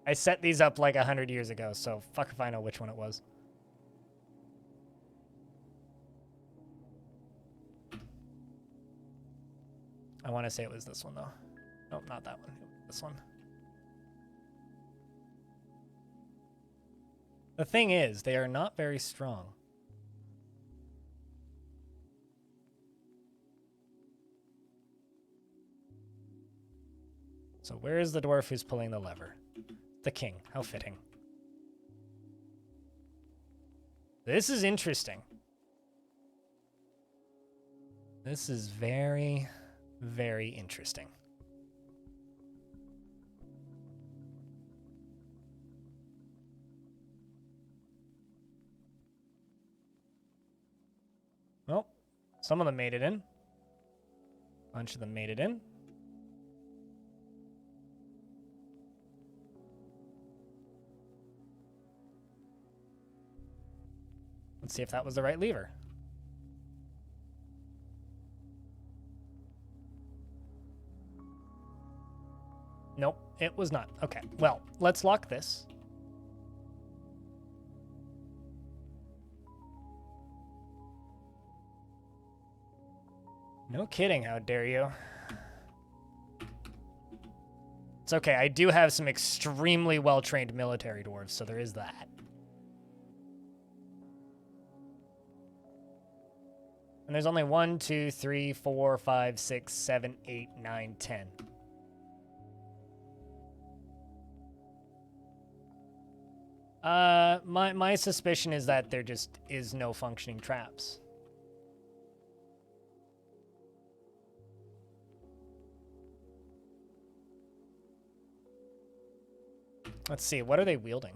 I set these up like 100 years ago, so fuck if I know which one it was. I want to say it was this one, though. Nope, not that one. This one. The thing is, they are not very strong. So where is the dwarf who's pulling the lever? The king. How fitting. This is interesting. This is very, very interesting. Well, some of them made it in. A bunch of them made it in. Let's see if that was the right lever. Nope, it was not. Okay, well, let's lock this. No kidding, how dare you. It's okay, I do have some extremely well-trained military dwarves, so there is that. And there's only 1, 2, 3, 4, 5, 6, 7, 8, 9, 10. My suspicion is that there just is no functioning traps. Let's see, what are they wielding?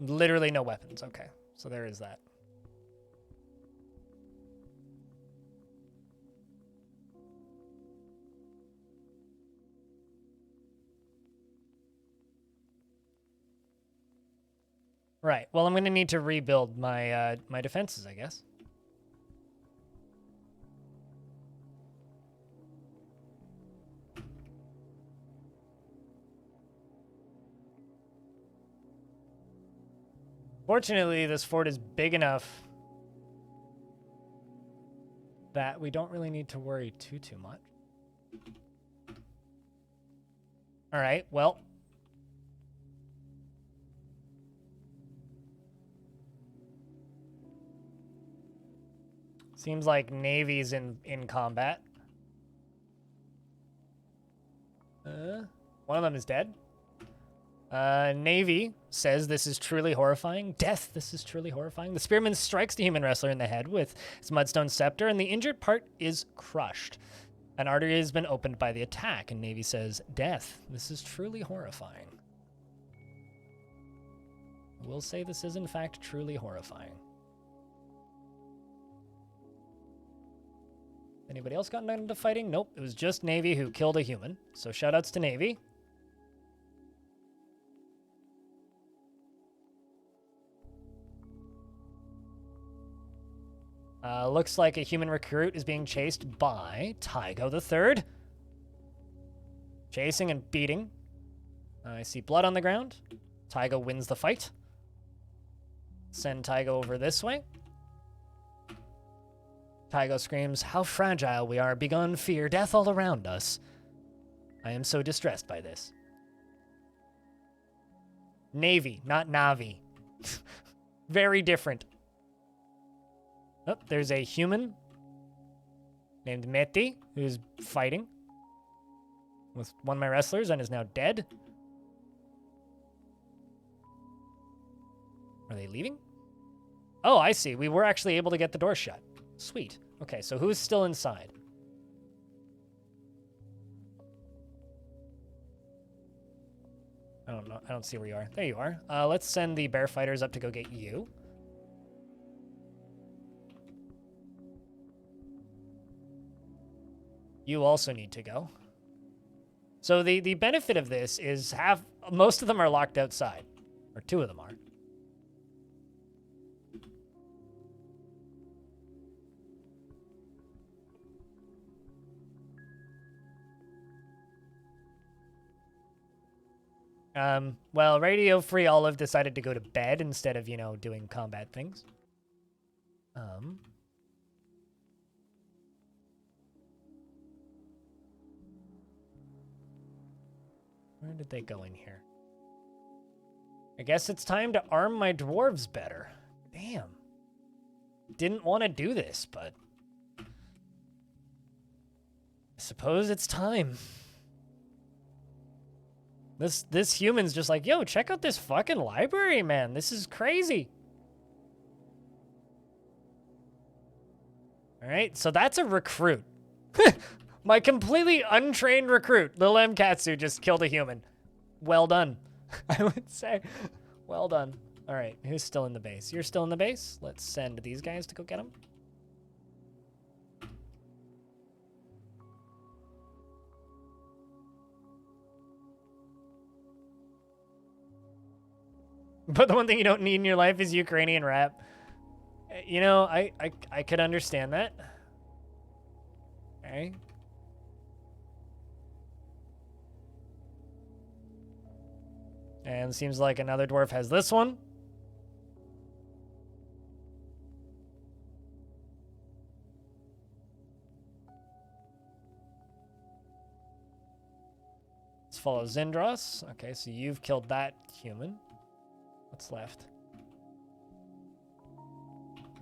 Literally no weapons, okay. So there is that. Right, well, I'm gonna need to rebuild my, my defenses, I guess. Fortunately, this fort is big enough that we don't really need to worry too much. All right, well. Seems like Navy's in combat. One of them is dead. Navy says this is truly horrifying. Death, this is truly horrifying. The spearman strikes the human wrestler in the head with his mudstone scepter, and the injured part is crushed. An artery has been opened by the attack, and Navy says, death, this is truly horrifying. We'll say this is, in fact, truly horrifying. Anybody else gotten into fighting? Nope, it was just Navy who killed a human. So shoutouts to Navy. Looks like a human recruit is being chased by Tygo III. Chasing and beating. I see blood on the ground. Tygo wins the fight. Send Tygo over this way. Tygo screams, how fragile we are, begun fear, death all around us. I am so distressed by this. Navy, not Navi. Very different. Oh, there's a human named Meti who's fighting with one of my wrestlers and is now dead. Are they leaving? Oh, I see. We were actually able to get the door shut. Sweet. Okay, so who's still inside? I don't know. I don't see where you are. There you are. Let's send the bear fighters up to go get you. You also need to go. So the benefit of this is most of them are locked outside. Or 2 of them are. Well, Radio Free Olive decided to go to bed instead of, you know, doing combat things. Where did they go in here? I guess it's time to arm my dwarves better. Damn. Didn't want to do this, but I suppose it's time. This human's just like, yo, check out this fucking library, man. This is crazy. All right, so that's a recruit. My completely untrained recruit, Lil M. Katsu, just killed a human. Well done, I would say. Well done. All right, who's still in the base? You're still in the base? Let's send these guys to go get him. But the one thing you don't need in your life is Ukrainian rap. You know, I could understand that. Okay. And seems like another dwarf has this one. follow Zindros. Okay, so you've killed that human. What's left?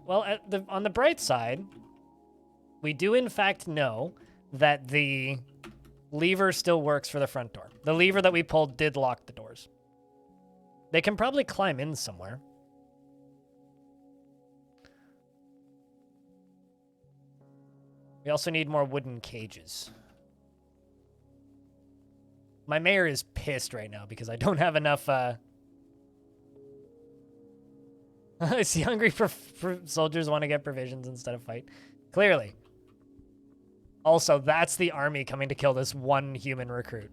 Well, on the bright side, we do in fact know that the lever still works for the front door. The lever that we pulled did lock the doors. They can probably climb in somewhere. We also need more wooden cages. My mayor is pissed right now because I don't have enough, Is he hungry for soldiers want to get provisions instead of fight? Clearly. Also, that's the army coming to kill this one human recruit.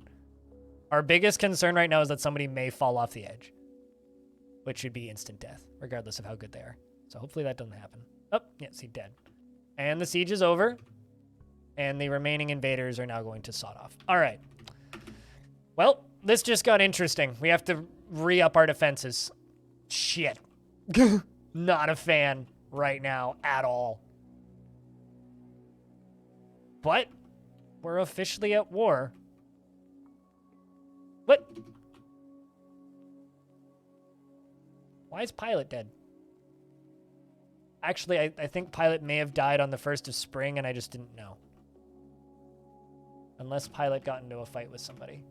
Our biggest concern right now is that somebody may fall off the edge, which should be instant death, regardless of how good they are. So hopefully that doesn't happen. Oh, yes, he's dead. And the siege is over, and the remaining invaders are now going to sod off. All right. Well, this just got interesting. We have to re-up our defenses. Shit. Not a fan right now at all. But we're officially at war. What? Why is Pilot dead? Actually, I think Pilot may have died on the 1st of spring and I just didn't know. Unless Pilot got into a fight with somebody.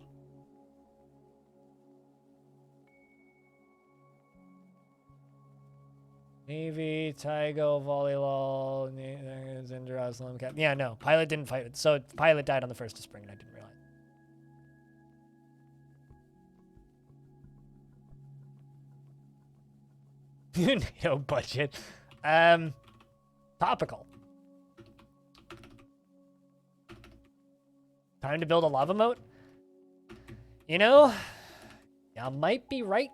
Navy, Tygo, Volleyball, Zindros, Limcat. Yeah, no. Pilot didn't fight. So Pilot died on the 1st of spring and I didn't realize. NATO budget. Topical. Time to build a lava moat? You know, I might be right.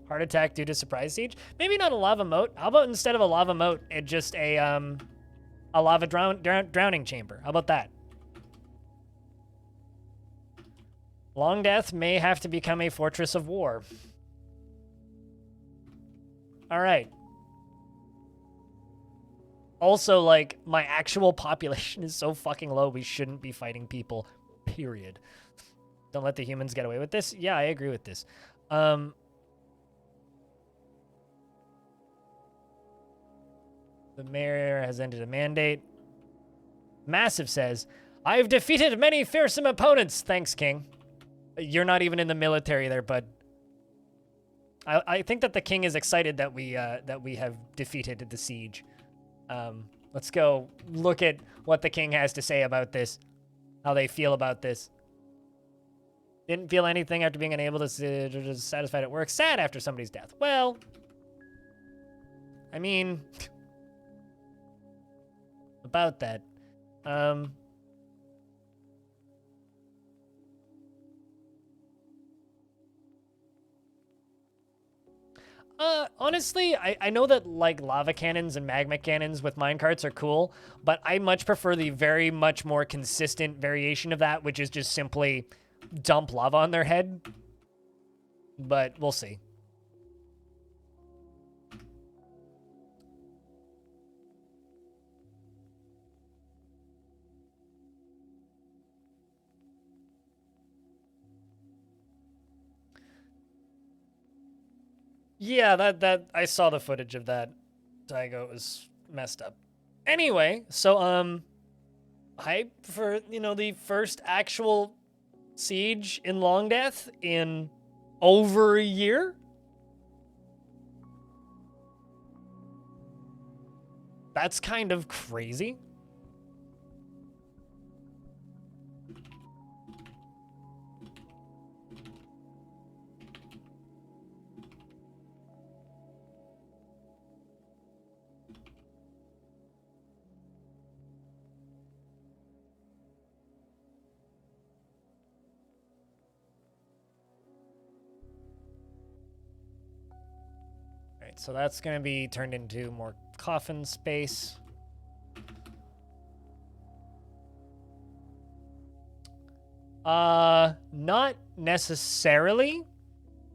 Heart attack due to surprise siege? Maybe not a lava moat. How about instead of a lava moat, it just a lava drowning chamber? How about that? Longdeath may have to become a fortress of war. All right. Also, like, my actual population is so fucking low, we shouldn't be fighting people, period. Don't let the humans get away with this? Yeah, I agree with this. The mayor has ended a mandate. Massive says, I've defeated many fearsome opponents. Thanks, King. You're not even in the military there, bud. I think that the king is excited that we have defeated the siege. Let's go look at what the king has to say about this, how they feel about this. Didn't feel anything after being unable to satisfied at work. Sad after somebody's death. Well, I mean, about that. Honestly, I know that, like, lava cannons and magma cannons with minecarts are cool, but I much prefer the very much more consistent variation of that, which is just simply dump lava on their head. But we'll see. Yeah, that I saw the footage of that. Daigo was messed up. Anyway, so hype for, you know, the first actual siege in Longdeath in over a year. That's kind of crazy. So that's going to be turned into more coffin space. Not necessarily.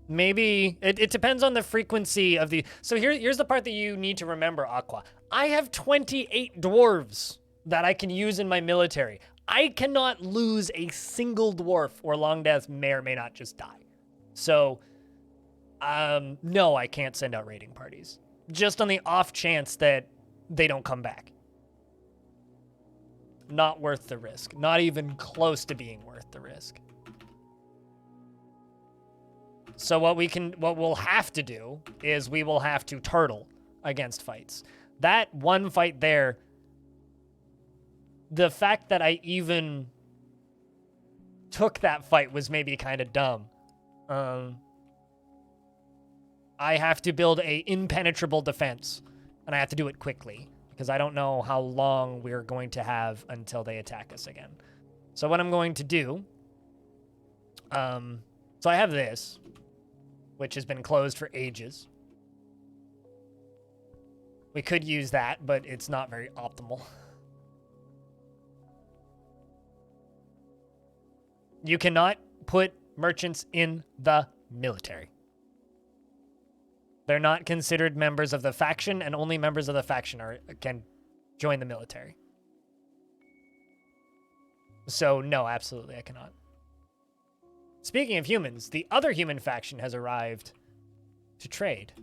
Maybe it depends on the frequency of the. So here's the part that you need to remember, Aqua. I have 28 dwarves that I can use in my military. I cannot lose a single dwarf, or Longdeath may or may not just die. So, no, I can't send out raiding parties. Just on the off chance that they don't come back. Not worth the risk. Not even close to being worth the risk. So what we'll have to do is we will have to turtle against fights. That one fight there, the fact that I even took that fight was maybe kind of dumb. I have to build a impenetrable defense, and I have to do it quickly because I don't know how long we're going to have until they attack us again. So what I'm going to do, so I have this, which has been closed for ages. We could use that, but it's not very optimal. You cannot put merchants in the military. They're not considered members of the faction, and only members of the faction can join the military. So, no, absolutely, I cannot. Speaking of humans, the other human faction has arrived to trade.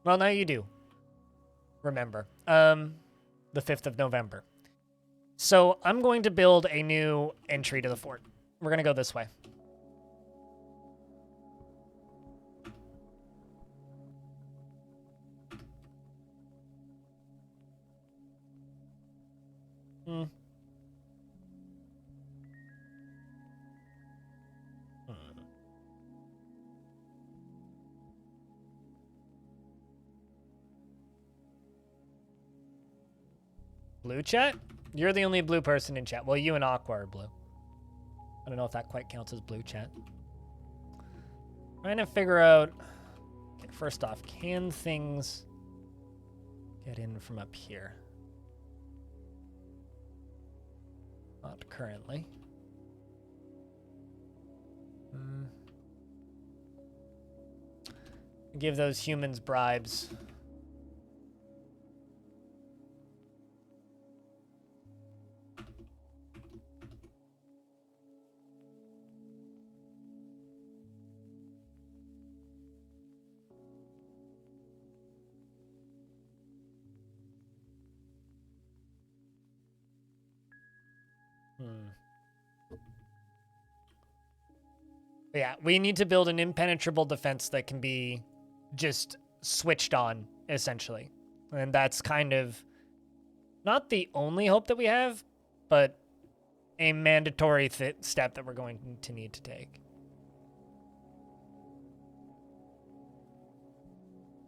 Well, now you do. Remember. The 5th of November. So I'm going to build a new entry to the fort. We're going to go this way. Blue chat? You're the only blue person in chat. Well, you and Aqua are blue. I don't know if that quite counts as blue chat. Trying to figure out... Okay, first off, can things get in from up here? Not currently. Give those humans bribes. Yeah, we need to build an impenetrable defense that can be just switched on, essentially. And that's kind of not the only hope that we have, but a mandatory step that we're going to need to take.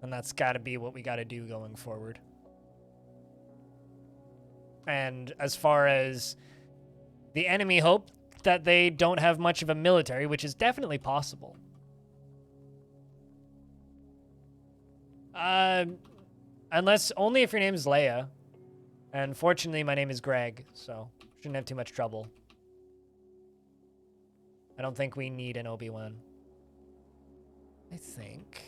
And that's got to be what we got to do going forward. And as far as the enemy hope that they don't have much of a military, which is definitely possible. Unless only if your name is Leia. And fortunately, my name is Greg, so shouldn't have too much trouble. I don't think we need an Obi-Wan. I think.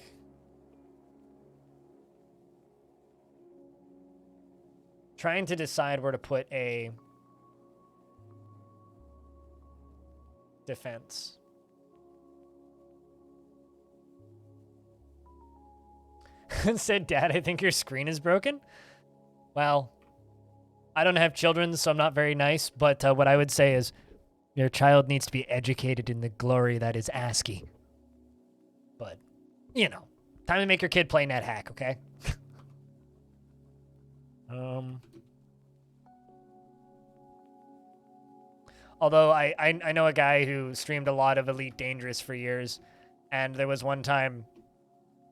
Trying to decide where to put a defense. Said, Dad, I think your screen is broken. Well, I don't have children, so I'm not very nice, but what I would say is your child needs to be educated in the glory that is ASCII. But, you know, time to make your kid play NetHack, okay? Although I know a guy who streamed a lot of Elite Dangerous for years, and there was one time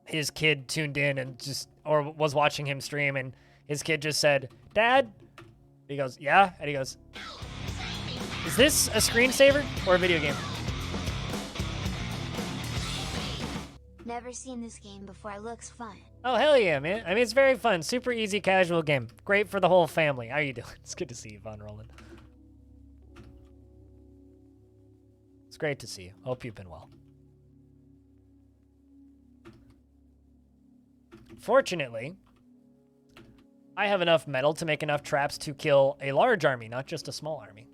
his kid tuned in and or was watching him stream, and his kid just said, Dad? He goes, yeah? And he goes, is this a screensaver or a video game? Never seen this game before. It looks fun. Oh, hell yeah, man. I mean, it's very fun. Super easy, casual game. Great for the whole family. How are you doing? It's good to see you, Von Roland. It's great to see you. Hope you've been well. Fortunately, I have enough metal to make enough traps to kill a large army, not just a small army.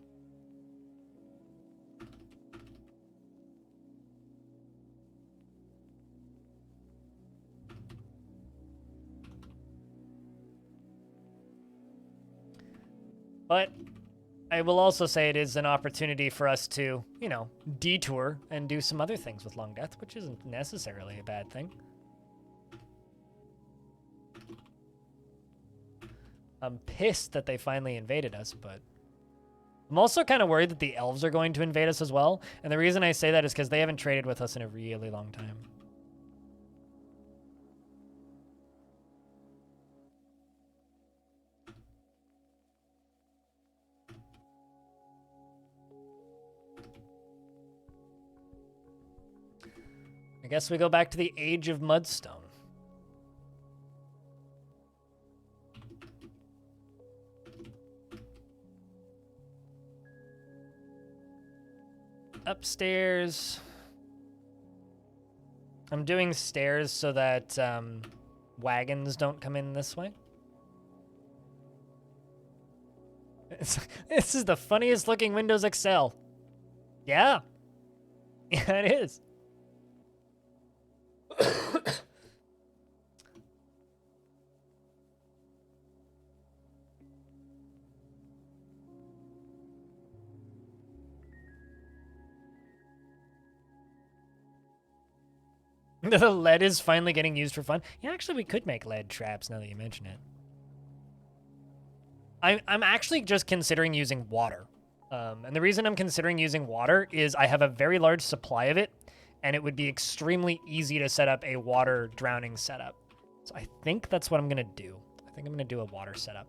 But I will also say it is an opportunity for us to, you know, detour and do some other things with Longdeath, which isn't necessarily a bad thing. I'm pissed that they finally invaded us, but I'm also kind of worried that the elves are going to invade us as well. And the reason I say that is because they haven't traded with us in a really long time. I guess we go back to the Age of Mudstone. Upstairs. I'm doing stairs so that wagons don't come in this way. This is the funniest looking Windows XL. Yeah. Yeah, it is. The lead is finally getting used for fun. Yeah, actually, we could make lead traps now that you mention it. I'm actually just considering using water. And the reason I'm considering using water is I have a very large supply of it, and it would be extremely easy to set up a water drowning setup. So I think that's what I'm going to do. I think I'm going to do a water setup.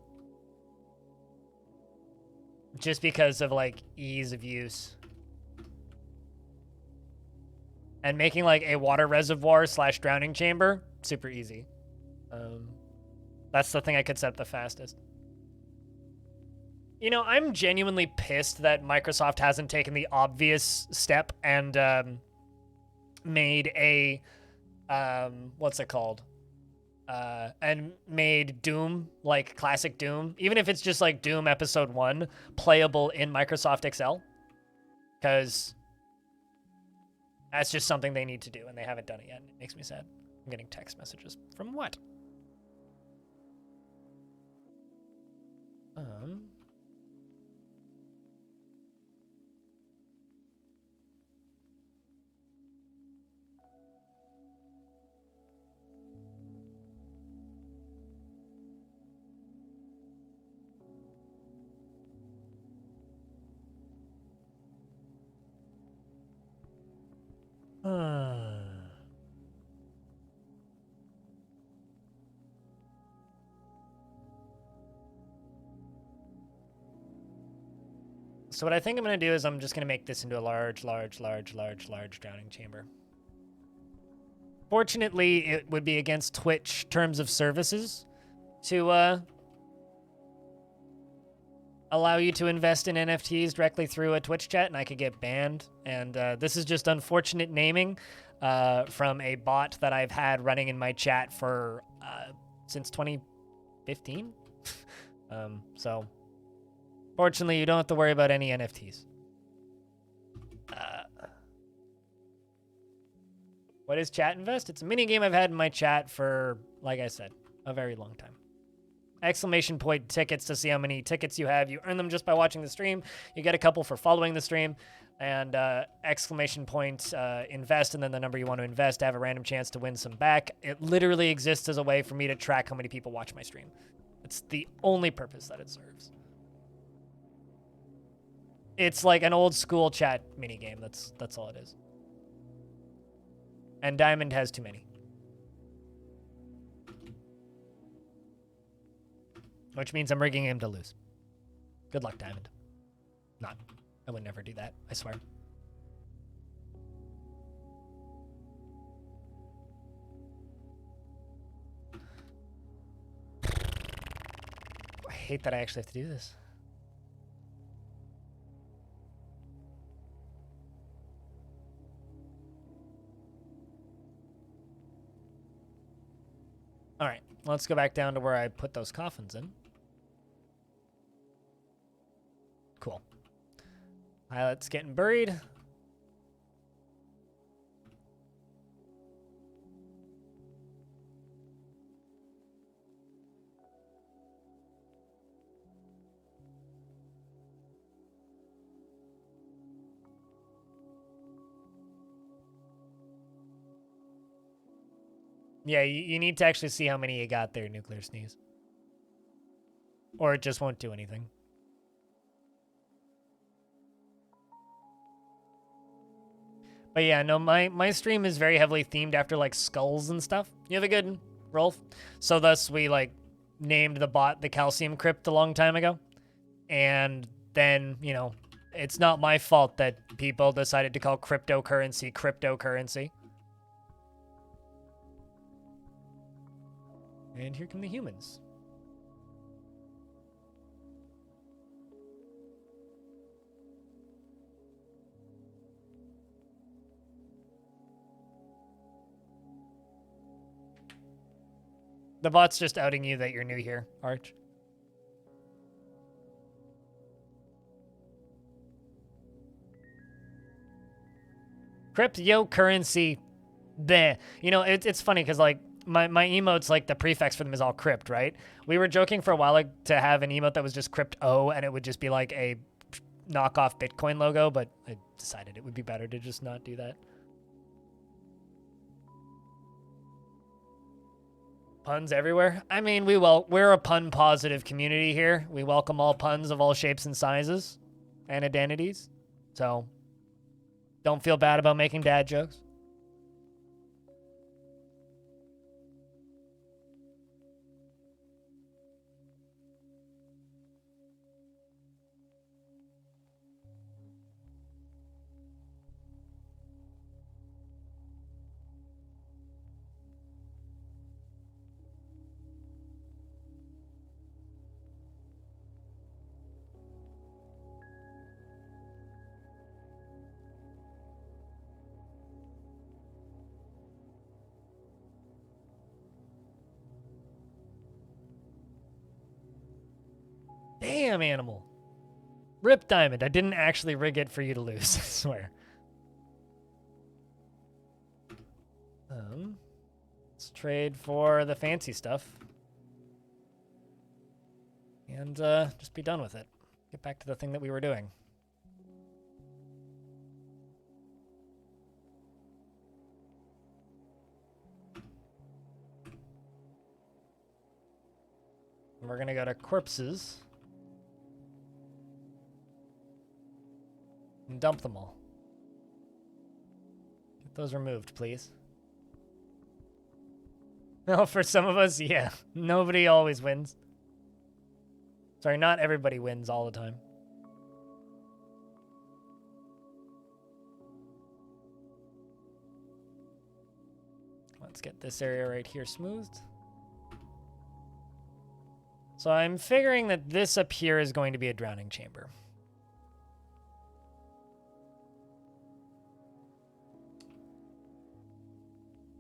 Just because of, like, ease of use. And making, like, a water reservoir / drowning chamber, super easy. That's the thing I could set up the fastest. You know, I'm genuinely pissed that Microsoft hasn't taken the obvious step and made a, what's it called? And made Doom, like classic Doom, even if it's just like Doom Episode 1, playable in Microsoft Excel. Because that's just something they need to do, and they haven't done it yet. It makes me sad. I'm getting text messages. From what? So what I think I'm going to do is I'm just going to make this into a large drowning chamber. Fortunately, it would be against Twitch terms of services to allow you to invest in NFTs directly through a Twitch chat, and I could get banned. And this is just unfortunate naming from a bot that I've had running in my chat for since 2015. So fortunately, you don't have to worry about any NFTs. What is Chat Invest? It's a mini game I've had in my chat for, like I said, a very long time. Exclamation point tickets to see how many tickets you have. You earn them just by watching the stream. You get a couple for following the stream. And exclamation point invest, and then the number you want to invest to have a random chance to win some back. It literally exists as a way for me to track how many people watch my stream. It's the only purpose that it serves. It's like an old school chat minigame. That's all it is. And Diamond has too many. Which means I'm rigging him to lose. Good luck, Diamond. Not. I would never do that, I swear. I hate that I actually have to do this. let's go back down to where I put those coffins in. Cool. Pilot's getting buried. Yeah, you need to actually see how many you got there, Nuclear Sneeze. Or it just won't do anything. But yeah, no, my stream is very heavily themed after, like, skulls and stuff. You have a good, Rolf? So thus, we, like, named the bot the Calcium Crypt a long time ago. And then, you know, it's not my fault that people decided to call cryptocurrency cryptocurrency. And here come the humans. The bot's just outing you that you're new here, Arch. Cryptocurrency. Bleh. You know, it's funny because, like, my emotes, like, the prefix for them is all crypt, right? We were joking for a while, like, to have an emote that was just crypto, and it would just be like a knockoff Bitcoin logo, but I decided it would be better to just not do that. Puns everywhere? I mean, we're a pun-positive community here. We welcome all puns of all shapes and sizes and identities. So, don't feel bad about making dad jokes. Damn, animal. Rip Diamond. I didn't actually rig it for you to lose, I swear. Let's trade for the fancy stuff. And just be done with it. Get back to the thing that we were doing. And we're gonna go to corpses. And dump them all. Get those removed, please. No, for some of us, yeah. Nobody always wins. Sorry, not everybody wins all the time. Let's get this area right here smoothed. So I'm figuring that this up here is going to be a drowning chamber.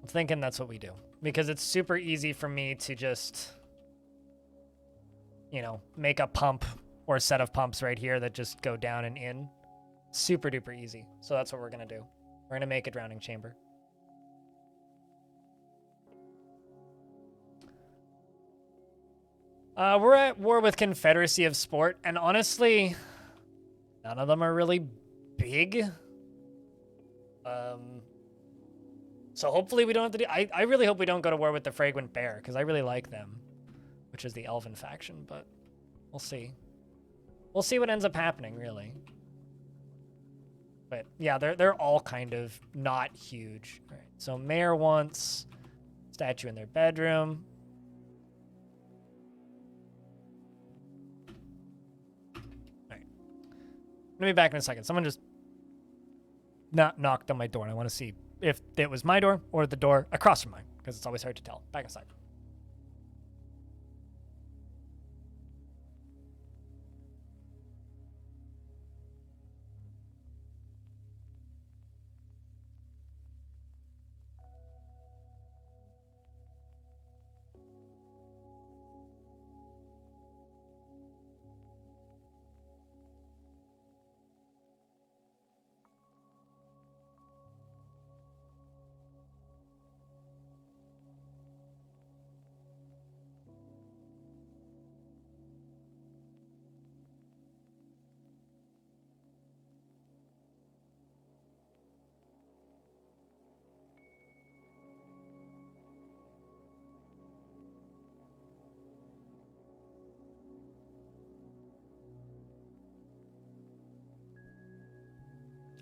I'm thinking that's what we do. Because it's super easy for me to just, you know, make a pump or a set of pumps right here that just go down and in. Super duper easy. So that's what we're going to do. We're going to make a drowning chamber. We're at war with Confederacy of Sport, and honestly, none of them are really big. So hopefully we don't have to do... I really hope we don't go to war with the Fragrant Bear, because I really like them, which is the Elven faction, but we'll see. We'll see what ends up happening, really. But yeah, they're all kind of not huge. All right, so Mayor wants statue in their bedroom. All right. I'm gonna be back in a second. Someone just knocked on my door, and I want to see if it was my door or the door across from mine, because it's always hard to tell. Back inside.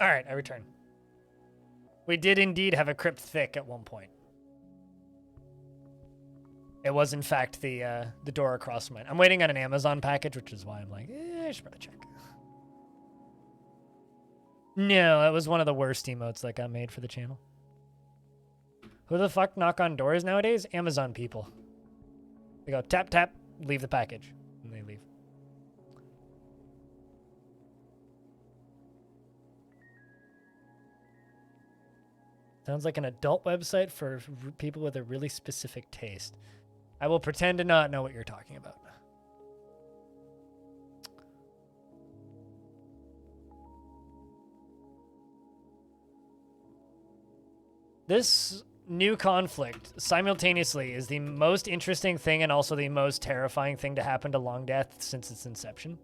All right, I return. We did indeed have a crypt thick at one point. It was, in fact, the door across from mine. I'm waiting on an Amazon package, which is why I'm like, I should probably check. No, it was one of the worst emotes that got made for the channel. Who the fuck knock on doors nowadays? Amazon people. They go tap, tap, leave the package. And they leave. Sounds like an adult website for people with a really specific taste. I will pretend to not know what you're talking about. This new conflict simultaneously is the most interesting thing and also the most terrifying thing to happen to Longdeath since its inception.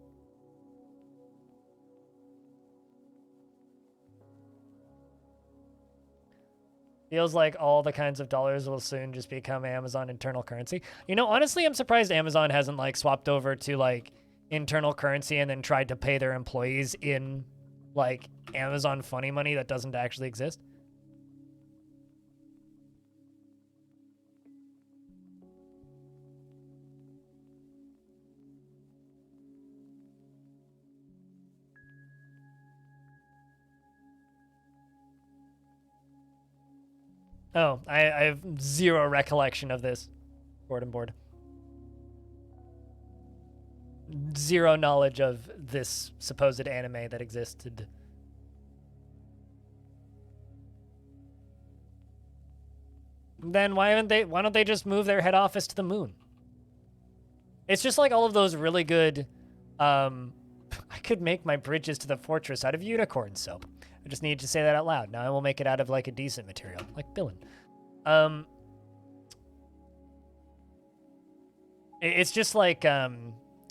Feels like all the kinds of dollars will soon just become Amazon internal currency. You know, honestly, I'm surprised Amazon hasn't like swapped over to like internal currency and then tried to pay their employees in like Amazon funny money that doesn't actually exist. Oh, I have zero recollection of this. Board and board. Zero knowledge of this supposed anime that existed. Then why don't they just move their head office to the moon? It's just like all of those really good, I could make my bridges to the fortress out of unicorn soap. I just need to say that out loud. Now I will make it out of like a decent material, like Billin. It's just like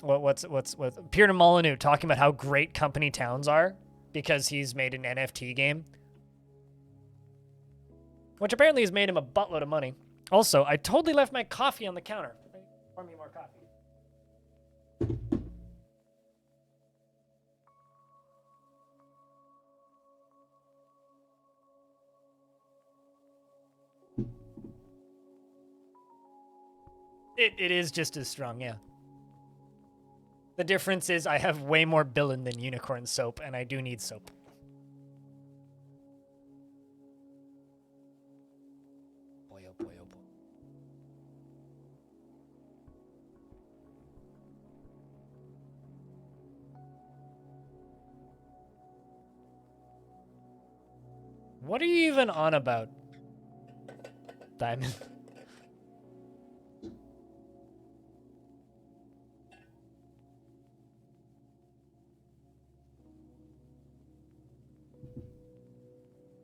what's Pierre Molyneux talking about how great company towns are because he's made an NFT game, which apparently has made him a buttload of money. Also, I totally left my coffee on the counter. Pour me more coffee. It is just as strong, yeah. The difference is I have way more Billin than unicorn soap, and I do need soap. Boy, oh boy, oh boy. What are you even on about, Diamond?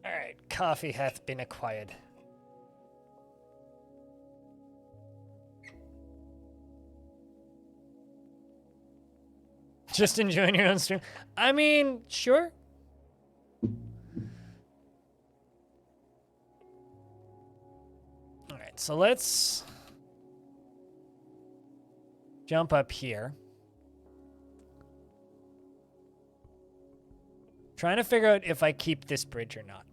Alright, coffee hath been acquired. Just enjoying your own stream? I mean, sure. Alright, so let's jump up here. Trying to figure out if I keep this bridge or not.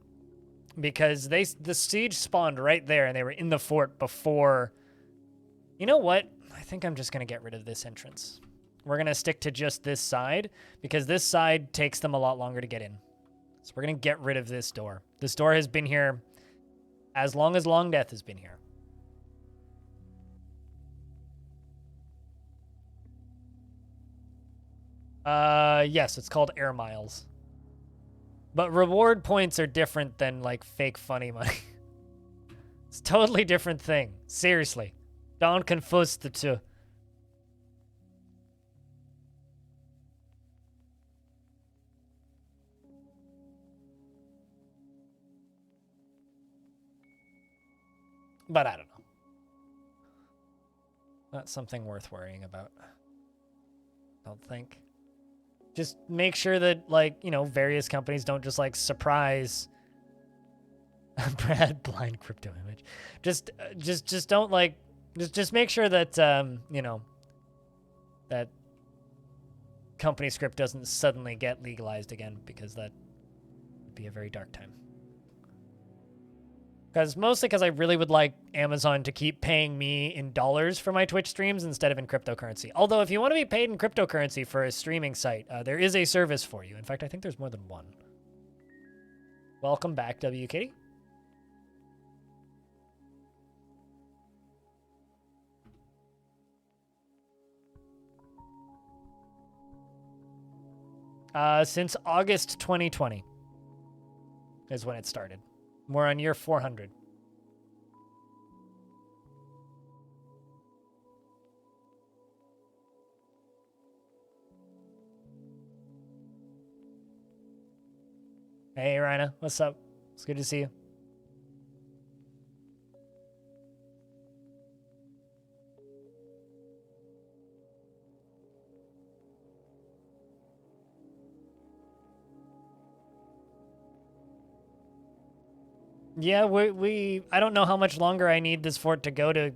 Because the siege spawned right there and they were in the fort before. You know what? I think I'm just going to get rid of this entrance. We're going to stick to just this side because this side takes them a lot longer to get in. So we're going to get rid of this door. This door has been here as long as Longdeath has been here. Yes, it's called Air Miles. But reward points are different than, like, fake funny money. It's a totally different thing. Seriously. Don't confuse the two. But I don't know. Not something worth worrying about. Don't think. Just make sure that, like, you know, various companies don't just, like, surprise Brad blind crypto image. Just don't, like, just make sure that, you know, that company script doesn't suddenly get legalized again, because that It'd be a very dark time. Mostly because I really would like Amazon to keep paying me in dollars for my Twitch streams instead of in cryptocurrency. Although if you want to be paid in cryptocurrency for a streaming site, there is a service for you. In fact, I think there's more than one. Welcome back, W. Kitty. Since August 2020 is when it started. We're on year 400. Hey, Rhina, what's up? It's good to see you. Yeah, I don't know how much longer I need this fort to go to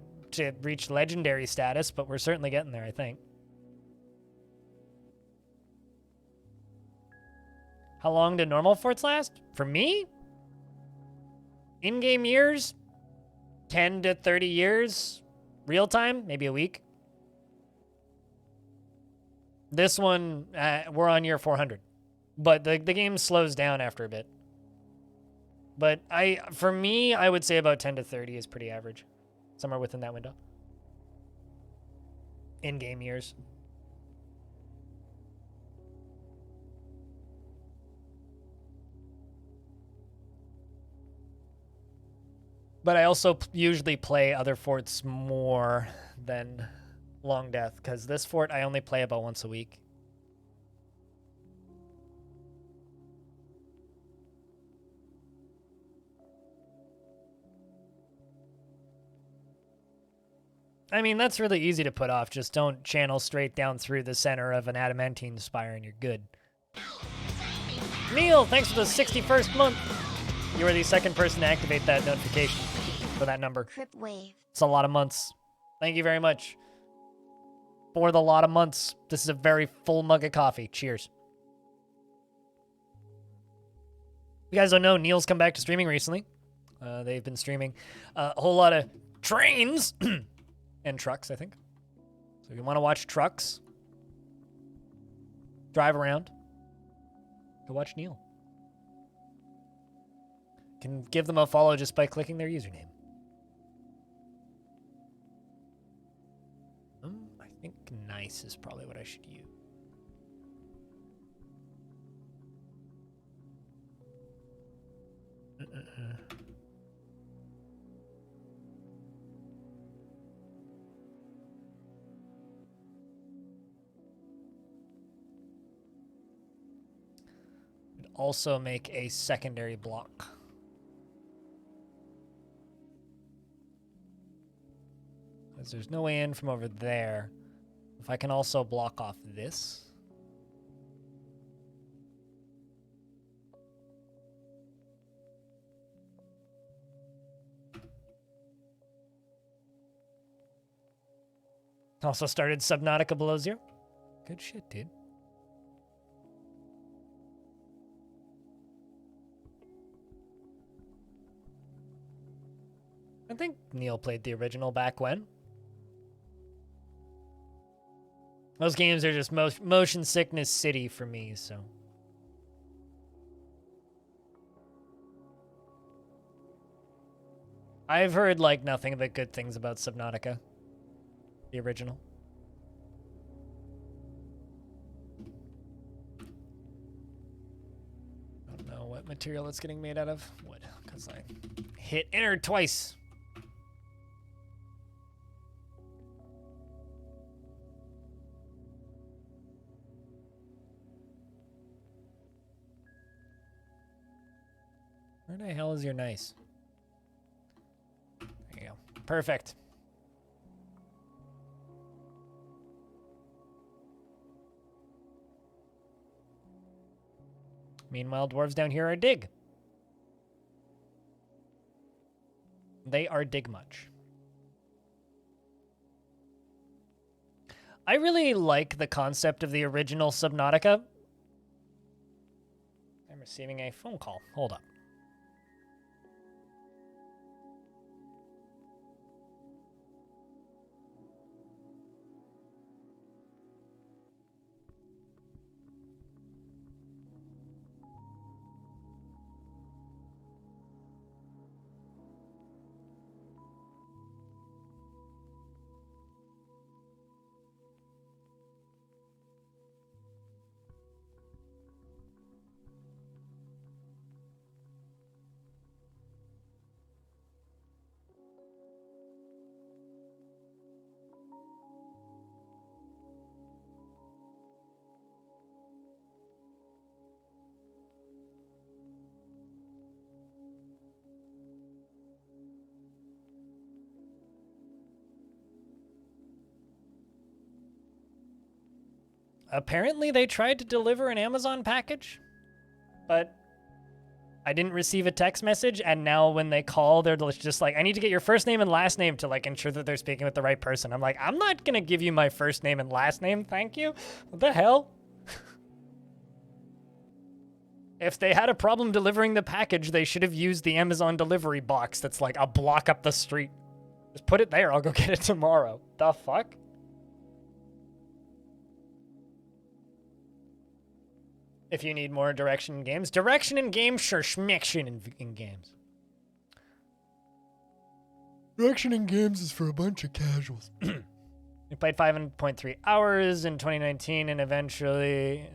reach legendary status, but we're certainly getting there, I think. How long do normal forts last? For me? In-game years? 10 to 30 years. Real time? Maybe a week. This one, we're on year 400. But the game slows down after a bit. But for me, I would say about 10 to 30 is pretty average. Somewhere within that window. In-game years. But I also usually play other forts more than Longdeath, because this fort I only play about once a week. I mean, that's really easy to put off. Just don't channel straight down through the center of an adamantine spire and you're good. Neil, thanks for the 61st month. You are the second person to activate that notification for that number. Trip wave. It's a lot of months. Thank you very much for the lot of months. This is a very full mug of coffee. Cheers. You guys don't know, Neil's come back to streaming recently. They've been streaming a whole lot of trains and trucks, I think. So if you want to watch trucks, drive around, go watch Neil. You can give them a follow just by clicking their username. I think nice is probably what I should use. Also make a secondary block. Because there's no way in from over there. If I can also block off this. Also started Subnautica below zero. Good shit, dude. I think Neil played the original back when. Those games are just motion sickness city for me, so. I've heard, like, nothing but good things about Subnautica. The original. I don't know what material it's getting made out of. Wood, because I hit enter twice. Where the hell is your nice? There you go. Perfect. Meanwhile, dwarves down here are dig. They are dig much. I really like the concept of the original Subnautica. receiving a phone call. Hold up. Apparently they tried to deliver an Amazon package, but I didn't receive a text message, and now when they call, they're just like, I need to get your first name and last name to like ensure that they're speaking with the right person. I'm like, I'm not gonna give you my first name and last name, thank you. What the hell? If they had a problem delivering the package, they should have used the Amazon delivery box that's like a block up the street. Just put it there, I'll go get it tomorrow. The fuck? If you need more direction in games. Direction in games, sure, schmection in games. Direction in games is for a bunch of casuals. We played 5.3 hours in 2019, and eventually,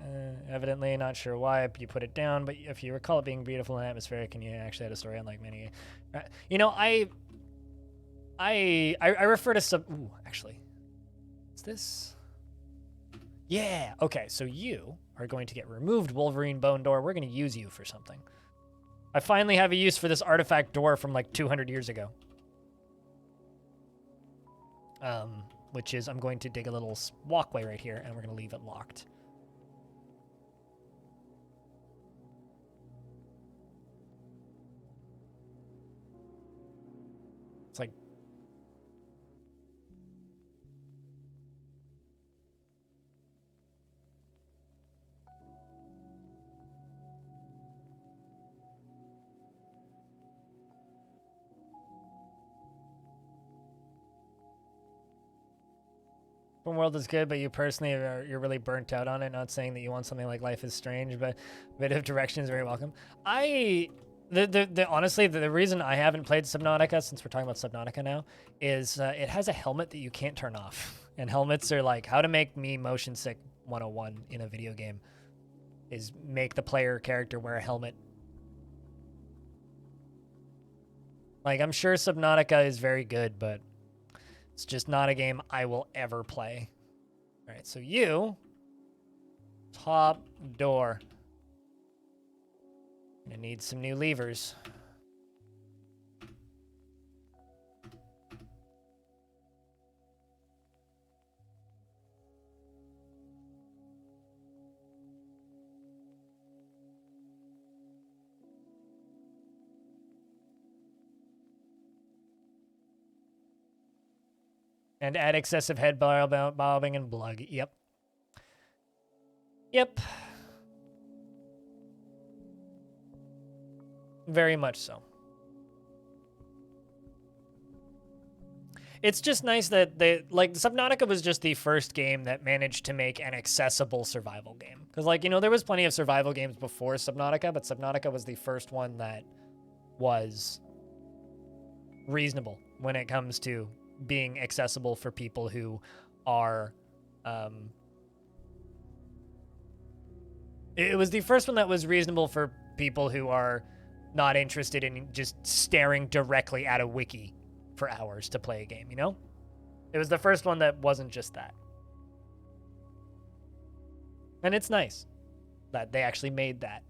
evidently, not sure why you put it down, but if you recall it being beautiful and atmospheric, and you actually had a story unlike many. You know, I refer to some. Ooh, actually, is this? Yeah. Okay, so you are going to get removed, Wolverine Bone Door. We're going to use you for something. I finally have a use for this artifact door from like 200 years ago. Which is I'm going to dig a little walkway right here, and we're going to leave it locked. It's like... Open world is good, but you personally you're really burnt out on it. Not saying that you want something like Life is Strange, but a bit of direction is very welcome. Honestly, the reason I haven't played Subnautica, since we're talking about Subnautica now, is it has a helmet that you can't turn off. And helmets are like, how to make me motion sick 101 in a video game is make the player character wear a helmet. Like, I'm sure Subnautica is very good, but it's just not a game I will ever play. All right, so you, top door. Gonna need some new levers. And add excessive head bobbing and blug. Yep. Yep. Very much so. It's just nice that they, like, Subnautica was just the first game that managed to make an accessible survival game. Because, like, you know, there was plenty of survival games before Subnautica, but Subnautica was the first one that was reasonable when it comes to being accessible for people who are, it was the first one that was reasonable for people who are not interested in just staring directly at a wiki for hours to play a game, you know? It was the first one that wasn't just that. And it's nice that they actually made that.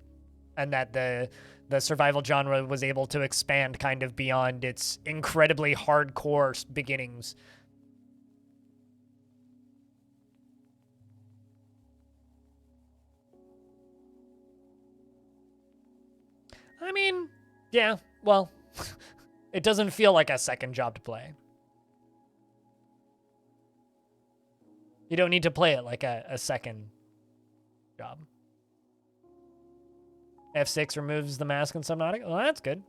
And that the survival genre was able to expand kind of beyond its incredibly hardcore beginnings. I mean, yeah, well, it doesn't feel like a second job to play. You don't need to play it like a second job. F6 removes the mask on Subnautica. Well, that's good.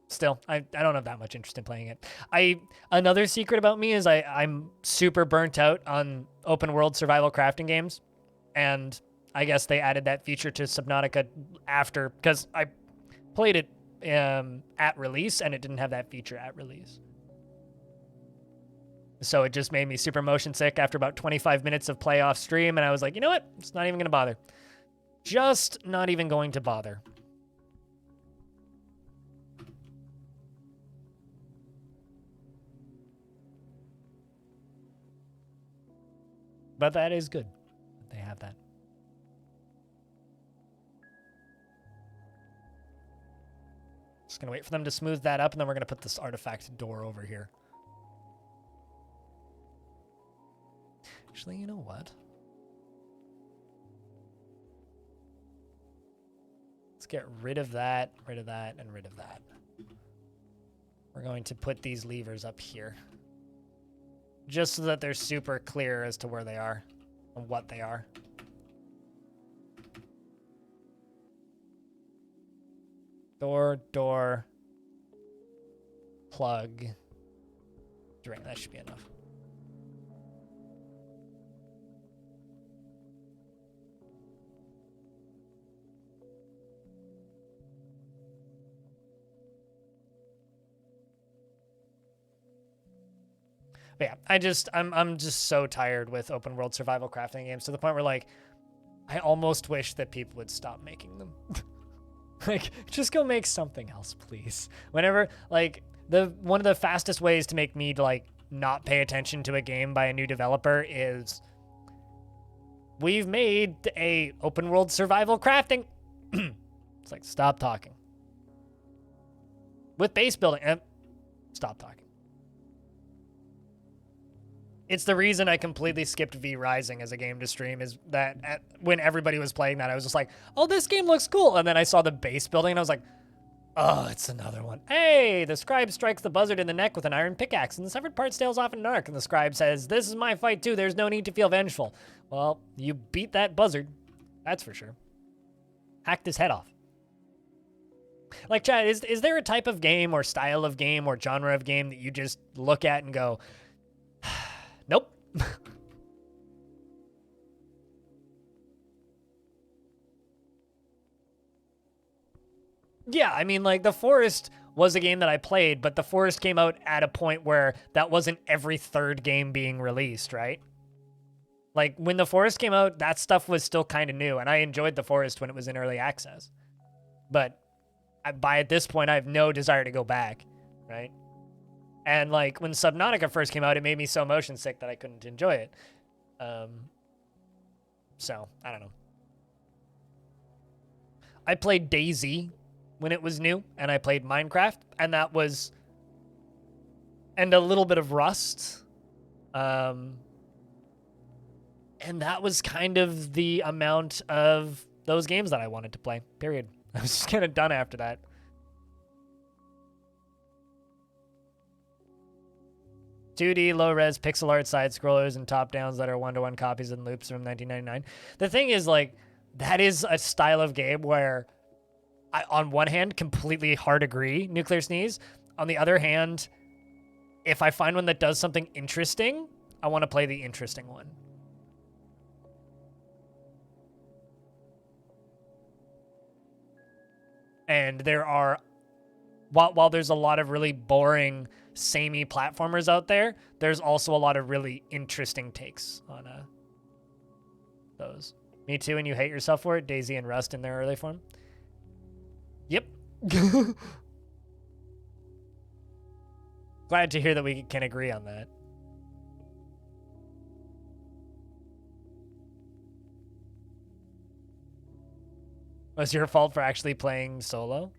Still, I don't have that much interest in playing it. Another secret about me is I'm super burnt out on open world survival crafting games, and I guess they added that feature to Subnautica after, because I played it at release and it didn't have that feature at release. So it just made me super motion sick after about 25 minutes of play off stream, and I was like, you know what? It's not even gonna bother. Just not even going to bother. But that is good. They have that. Just gonna wait for them to smooth that up, and then we're gonna put this artifact door over here. Actually, you know what? Let's get rid of that, and rid of that. We're going to put these levers up here, just so that they're super clear as to where they are and what they are. Door, plug, drain. That should be enough. But yeah, I'm just so tired with open world survival crafting games to the point where, like, I almost wish that people would stop making them. Like, just go make something else, please. Whenever, like, one of the fastest ways to make me, like, not pay attention to a game by a new developer is, we've made a open world survival crafting. It's like, stop talking. With base building, stop talking. It's the reason I completely skipped V Rising as a game to stream, is that when everybody was playing that, I was just like, oh, this game looks cool. And then I saw the base building and I was like, oh, it's another one. Hey, the scribe strikes the buzzard in the neck with an iron pickaxe and the severed part sails off in an arc. And the scribe says, this is my fight too. There's no need to feel vengeful. Well, you beat that buzzard. That's for sure. Hacked his head off. Like, Chad, is there a type of game or style of game or genre of game that you just look at and go, nope. Yeah, I mean, like, The Forest was a game that I played, but The Forest came out at a point where that wasn't every third game being released, right? Like, when The Forest came out, that stuff was still kind of new, and I enjoyed The Forest when it was in early access. But by at this point, I have no desire to go back, right? And, like, when Subnautica first came out, it made me so motion sick that I couldn't enjoy it. So, I don't know. I played DayZ when it was new, and I played Minecraft, and that was... and a little bit of Rust. And that was kind of the amount of those games that I wanted to play, period. I was just kind of done after that. ...2D, low-res, pixel art side-scrollers and top-downs that are one-to-one copies and loops from 1999. The thing is, like, that is a style of game where I, on one hand, completely hard agree, Nuclear Sneeze. On the other hand, if I find one that does something interesting, I want to play the interesting one. And there are... While there's a lot of really boring, samey platformers out there, there's also a lot of really interesting takes on those. Me too, and you hate yourself for it? DayZ and Rust in their early form? Yep. Glad to hear that we can agree on that. Was your fault for actually playing solo?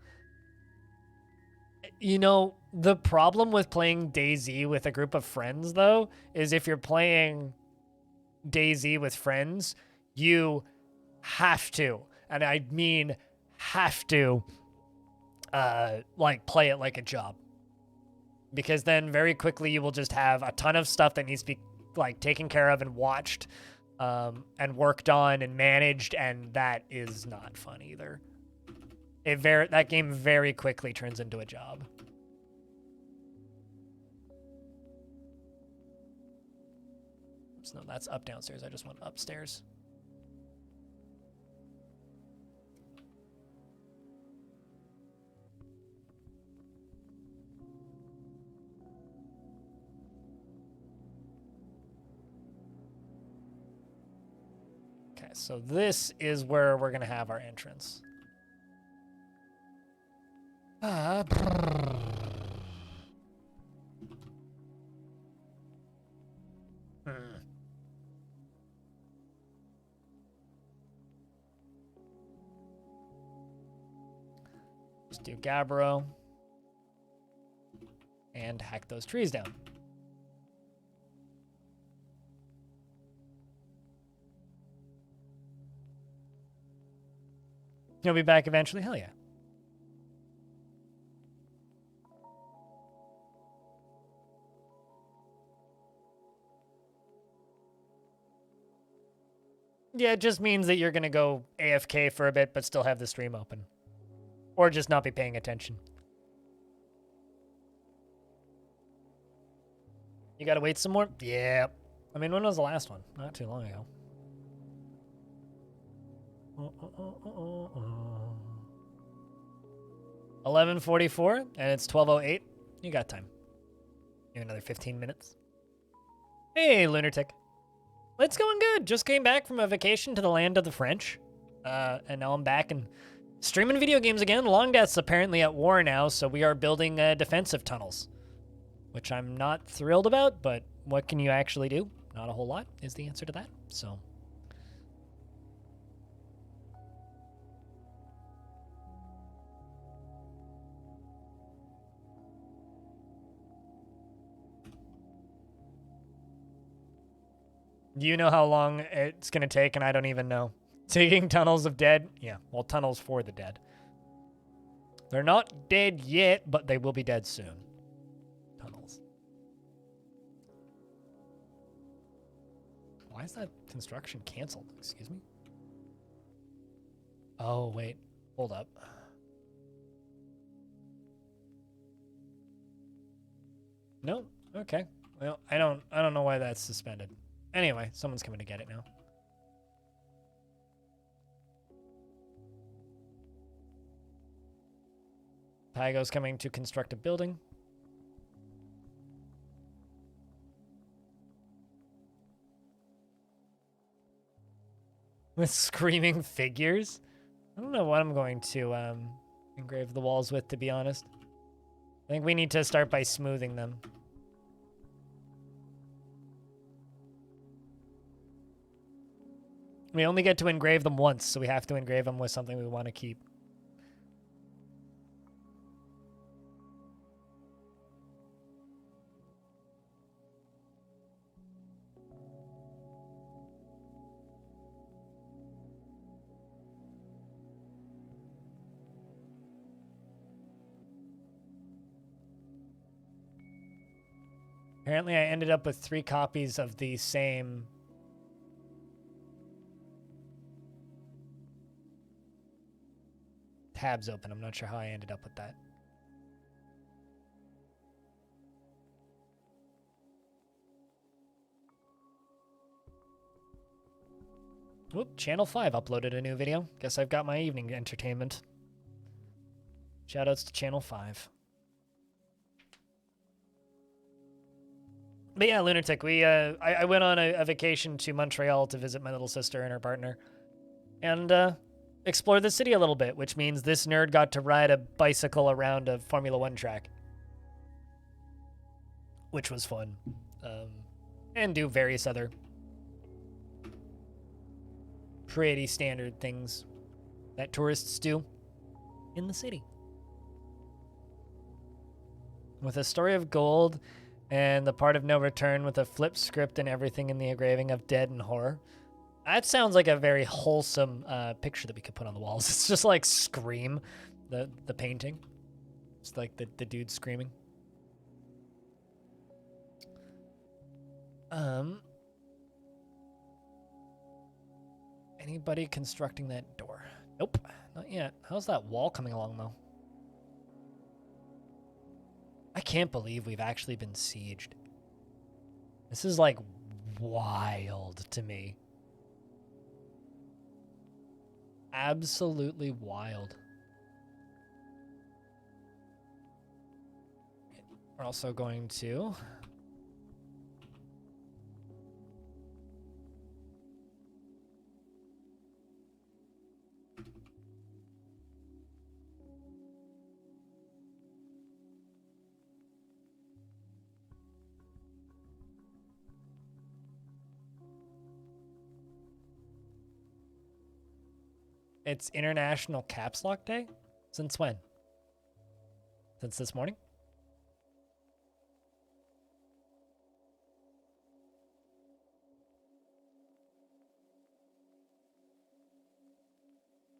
You know, the problem with playing DayZ with a group of friends, though, is if you're playing DayZ with friends, you have to, and I mean have to, like, play it like a job. Because then very quickly you will just have a ton of stuff that needs to be, like, taken care of and watched, and worked on and managed, and that is not fun either. that game very quickly turns into a job. Oops, no, that's up downstairs. I just went upstairs. Okay, so this is where we're gonna have our entrance. Let's do Gabbro and hack those trees down. You'll be back eventually? Hell yeah. Yeah, it just means that you're going to go AFK for a bit, but still have the stream open. Or just not be paying attention. You got to wait some more? Yeah. I mean, when was the last one? Not too long ago. 11:44, and it's 12:08. You got time. You have another 15 minutes. Hey, Lunatic. It's going good. Just came back from a vacation to the land of the French. And now I'm back and streaming video games again. Longdeath's apparently at war now, so we are building defensive tunnels. Which I'm not thrilled about, but what can you actually do? Not a whole lot is the answer to that, so... Do you know how long it's going to take? And I don't even know. Digging tunnels of dead? Yeah, well, tunnels for the dead. They're not dead yet, but they will be dead soon. Tunnels. Why is that construction canceled? Excuse me? Oh, wait. Hold up. No? Okay. Well, I don't know why that's suspended. Anyway, someone's coming to get it now. Tygo's coming to construct a building. With screaming figures? I don't know what I'm going to engrave the walls with, to be honest. I think we need to start by smoothing them. We only get to engrave them once, so we have to engrave them with something we want to keep. Apparently I ended up with 3 copies of the same... tabs open. I'm not sure how I ended up with that. Whoop, Channel 5 uploaded a new video. Guess I've got my evening entertainment. Shoutouts to Channel 5. But yeah, Lunatic, I went on a vacation to Montreal to visit my little sister and her partner. And, explore the city a little bit, which means this nerd got to ride a bicycle around a Formula 1 track. Which was fun. And do various other pretty standard things that tourists do in the city. With a story of gold and the part of no return with a flip script and everything in the engraving of dead and horror. That sounds like a very wholesome picture that we could put on the walls. It's just like Scream, the painting. It's like the dude screaming. Anybody constructing that door? Nope, not yet. How's that wall coming along, though? I can't believe we've actually been sieged. This is, like, wild to me. Absolutely wild. We're also going to... It's International Caps Lock Day? Since when? Since this morning?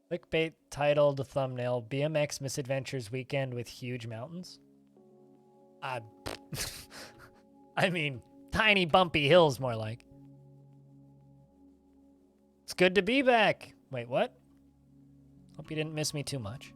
Clickbait titled thumbnail, BMX Misadventures Weekend with Huge Mountains. I mean, tiny bumpy hills more like. It's good to be back. Wait, what? Hope you didn't miss me too much.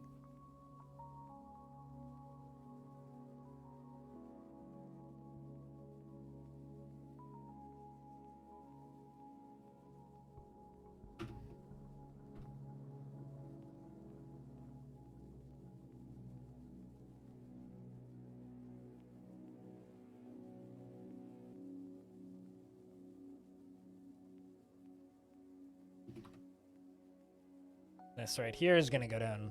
This right here is going to go down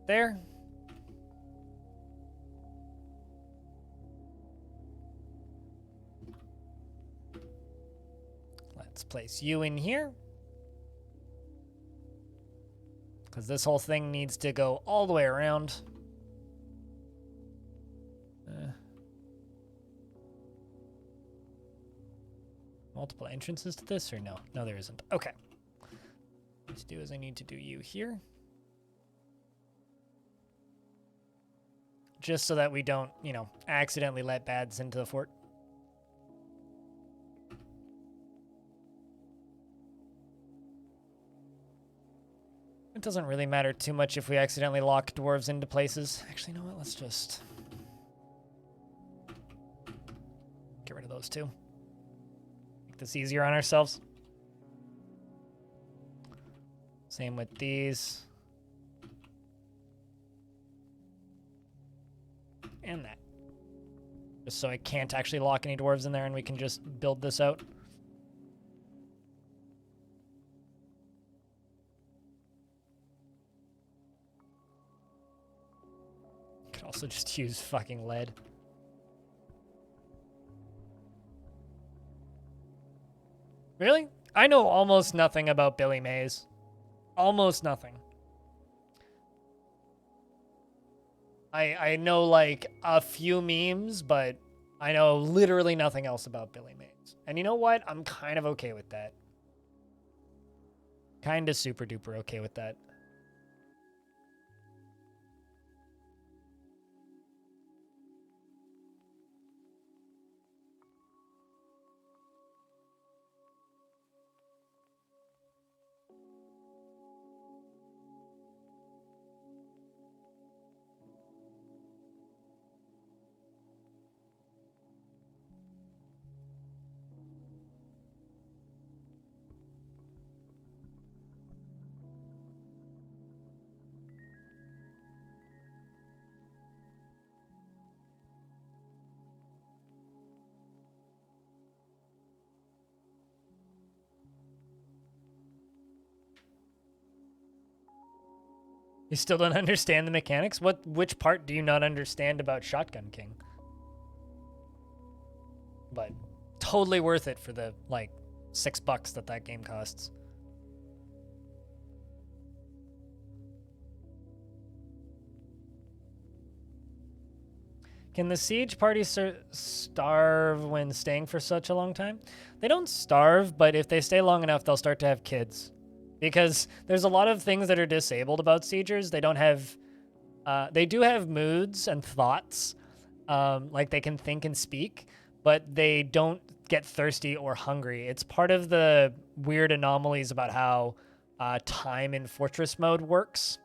there. Let's place you in here. Because this whole thing needs to go all the way around. Multiple entrances to this, or no? No, there isn't. Okay. What to do is I need to do you here. Just so that we don't, you know, accidentally let bads into the fort. It doesn't really matter too much if we accidentally lock dwarves into places. Actually, you know what? Let's just get rid of those two. Make this easier on ourselves. Same with these. And that. Just so I can't actually lock any dwarves in there and we can just build this out. Could also just use fucking lead. Really? I know almost nothing about Billy Mays. Almost nothing. I know like a few memes, but I know literally nothing else about Billy Mays. And you know what? I'm kind of okay with that. Kind of super duper okay with that. You still don't understand the mechanics? Which part do you not understand about Shotgun King? But totally worth it for the, like, $6 that game costs. Can the siege party starve when staying for such a long time? They don't starve, but if they stay long enough, they'll start to have kids. Because there's a lot of things that are disabled about siegers. They don't have, they do have moods and thoughts, like they can think and speak, but they don't get thirsty or hungry. It's part of the weird anomalies about how time in Fortress mode works.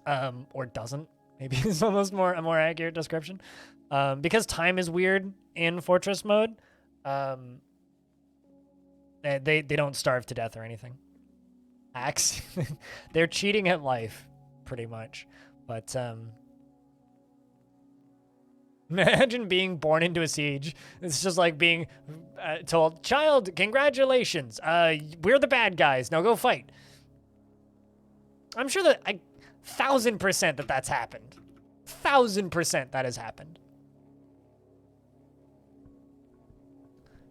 Or doesn't. Maybe it's almost a more accurate description. Because time is weird in Fortress mode, they don't starve to death or anything. Axe. They're cheating at life, pretty much. But imagine being born into a siege. It's just like being told, child, congratulations. We're the bad guys. Now go fight. I'm sure that 1000% that's happened. 1000% that has happened.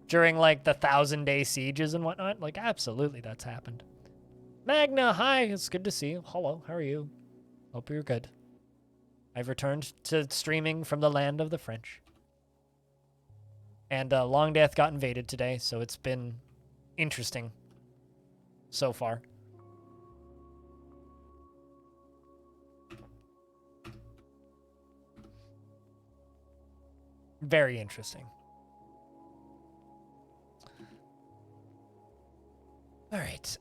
During like the 1000-day sieges and whatnot. Like, absolutely that's happened. Magna, hi. It's good to see you. Hello, how are you? Hope you're good. I've returned to streaming from the land of the French. And Longdeath got invaded today, so it's been interesting so far. Very interesting. All right.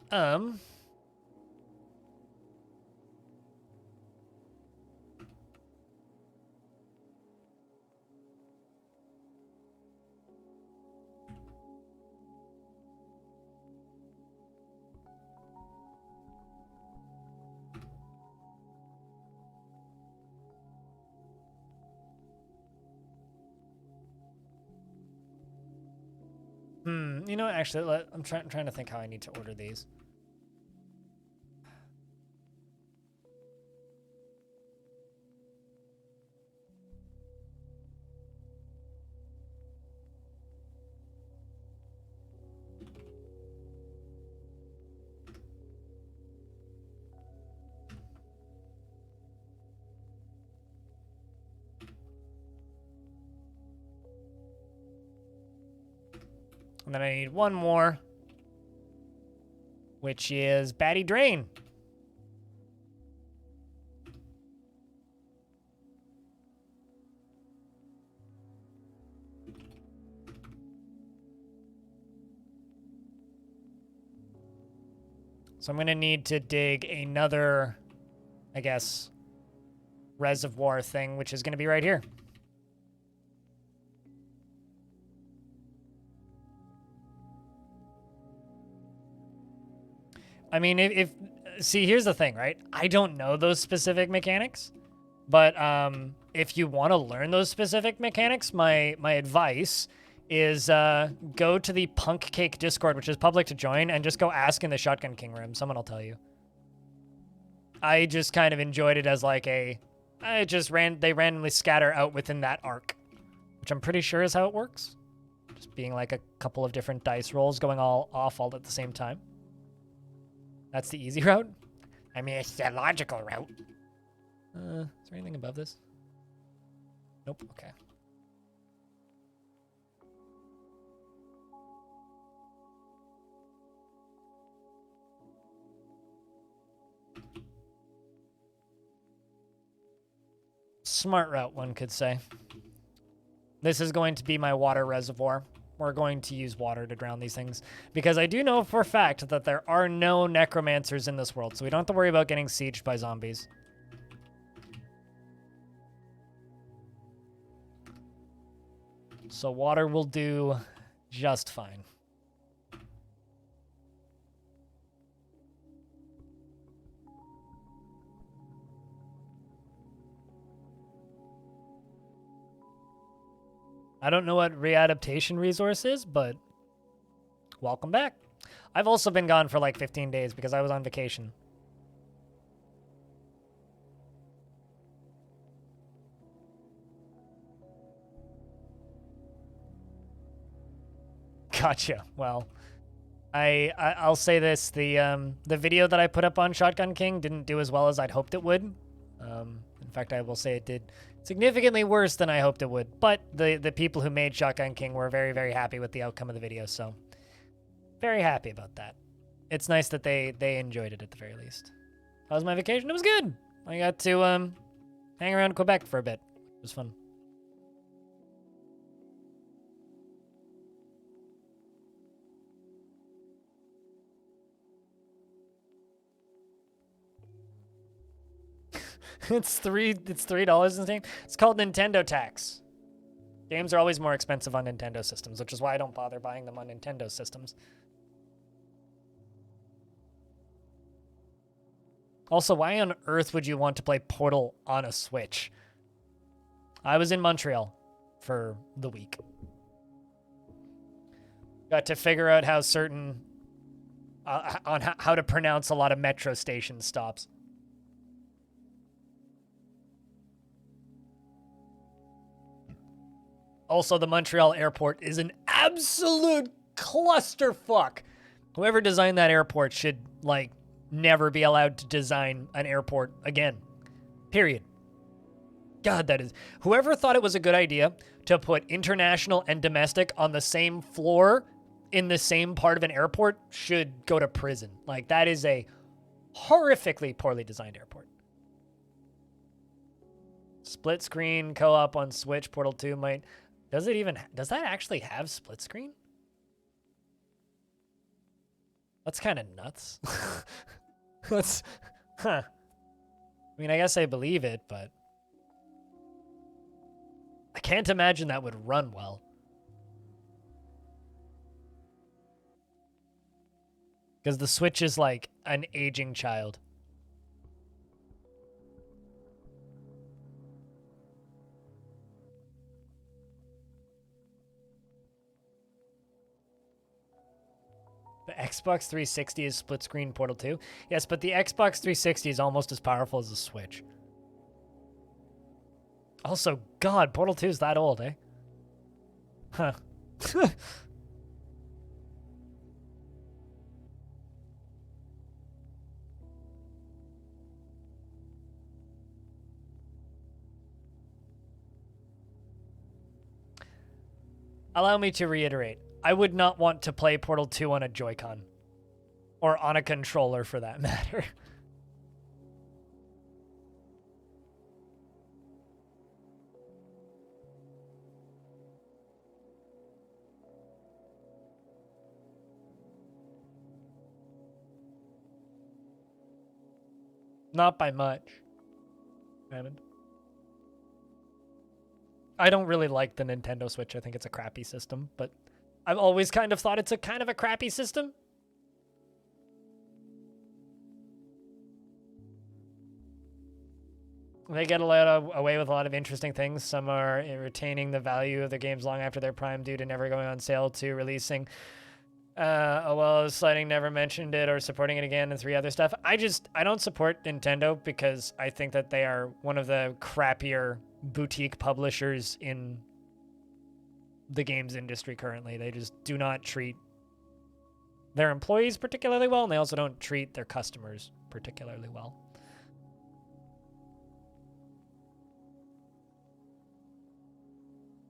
You know, actually, I'm trying to think how I need to order these. And then I need one more, which is Batty Drain. So I'm going to need to dig another, I guess, reservoir thing, which is going to be right here. I mean, see, here's the thing, right? I don't know those specific mechanics, but if you want to learn those specific mechanics, my advice is go to the Punk Cake Discord, which is public to join, and just go ask in the Shotgun King room. Someone will tell you. I just kind of enjoyed it as like they randomly scatter out within that arc, which I'm pretty sure is how it works. Just being like a couple of different dice rolls going all at the same time. That's the easy route? I mean, it's the logical route. Is there anything above this? Nope, okay. Smart route, one could say. This is going to be my water reservoir. We're going to use water to drown these things. Because I do know for a fact that there are no necromancers in this world, so we don't have to worry about getting sieged by zombies. So water will do just fine. I don't know what readaptation resource is, but welcome back. I've also been gone for like 15 days because I was on vacation. Gotcha. Well, I'll say this: the video that I put up on Shotgun King didn't do as well as I'd hoped it would. In fact, I will say it did significantly worse than I hoped it would. But the people who made Shotgun King were very, very happy with the outcome of the video, so very happy about that. It's nice that they enjoyed it at the very least. How was my vacation? It was good. I got to hang around Quebec for a bit. It was fun. It's $3 in Steam. It's called Nintendo tax. Games are always more expensive on Nintendo systems, which is why I don't bother buying them on Nintendo systems. Also, why on earth would you want to play Portal on a Switch? I was in Montreal for the week. Got to figure out how certain on how to pronounce a lot of metro station stops. Also, the Montreal airport is an absolute clusterfuck. Whoever designed that airport should, like, never be allowed to design an airport again. Period. God, that is... Whoever thought it was a good idea to put international and domestic on the same floor in the same part of an airport should go to prison. Like, that is a horrifically poorly designed airport. Split screen co-op on Switch. Portal 2 might... Does that actually have split screen? That's kind of nuts. That's... Huh. I mean, I guess I believe it, but... I can't imagine that would run well. Because the Switch is like an aging child. The Xbox 360 is split screen Portal 2. Yes, but the Xbox 360 is almost as powerful as the Switch. Also, God, Portal 2 is that old, eh? Huh. Allow me to reiterate. I would not want to play Portal 2 on a Joy-Con. Or on a controller, for that matter. Not by much. Hammond. I don't really like the Nintendo Switch. I think it's a crappy system, but I've always kind of thought it's a kind of a crappy system. They get away with a lot of interesting things. Some are retaining the value of their games long after their prime due to never going on sale to releasing sliding never mentioned it or supporting it again and 3 other stuff. I don't support Nintendo because I think that they are one of the crappier boutique publishers in the games industry currently. They just do not treat their employees particularly well, and they also don't treat their customers particularly well.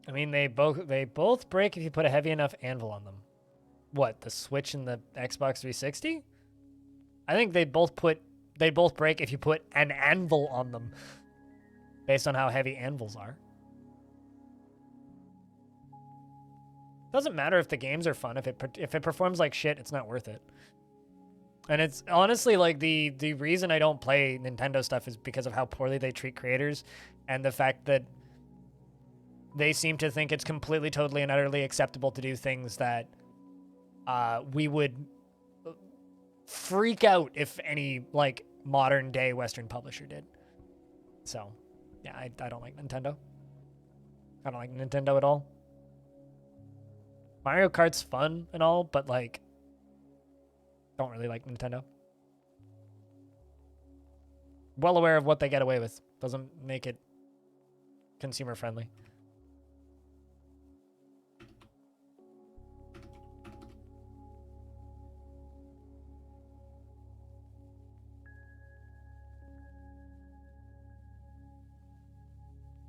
I mean, they both break if you put a heavy enough anvil on them. What, the Switch and the Xbox 360? I think they both break if you put an anvil on them, based on how heavy anvils are. Doesn't matter if the games are fun. If it performs like shit, it's not worth it. And it's honestly like the reason I don't play Nintendo stuff is because of how poorly they treat creators and the fact that they seem to think it's completely, totally, and utterly acceptable to do things that we would freak out if any, like, modern-day Western publisher did. So, yeah, I don't like Nintendo. I don't like Nintendo at all. Mario Kart's fun and all, but, like, don't really like Nintendo. Well aware of what they get away with. Doesn't make it consumer-friendly.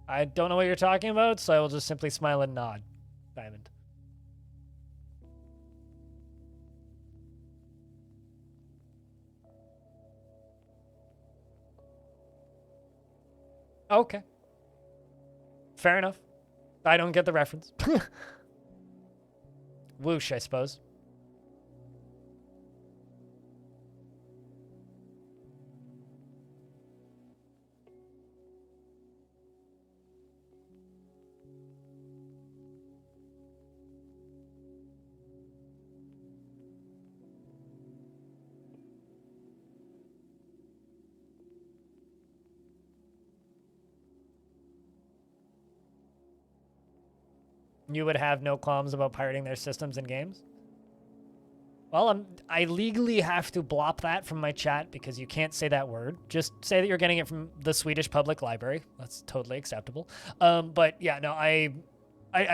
I don't know what you're talking about, so I will just simply smile and nod. Diamond. Okay. Fair enough. I don't get the reference. Whoosh, I suppose. You would have no qualms about pirating their systems and games? Well, I legally have to blop that from my chat because you can't say that word. Just say that you're getting it from the Swedish Public Library. That's totally acceptable. But yeah, no, I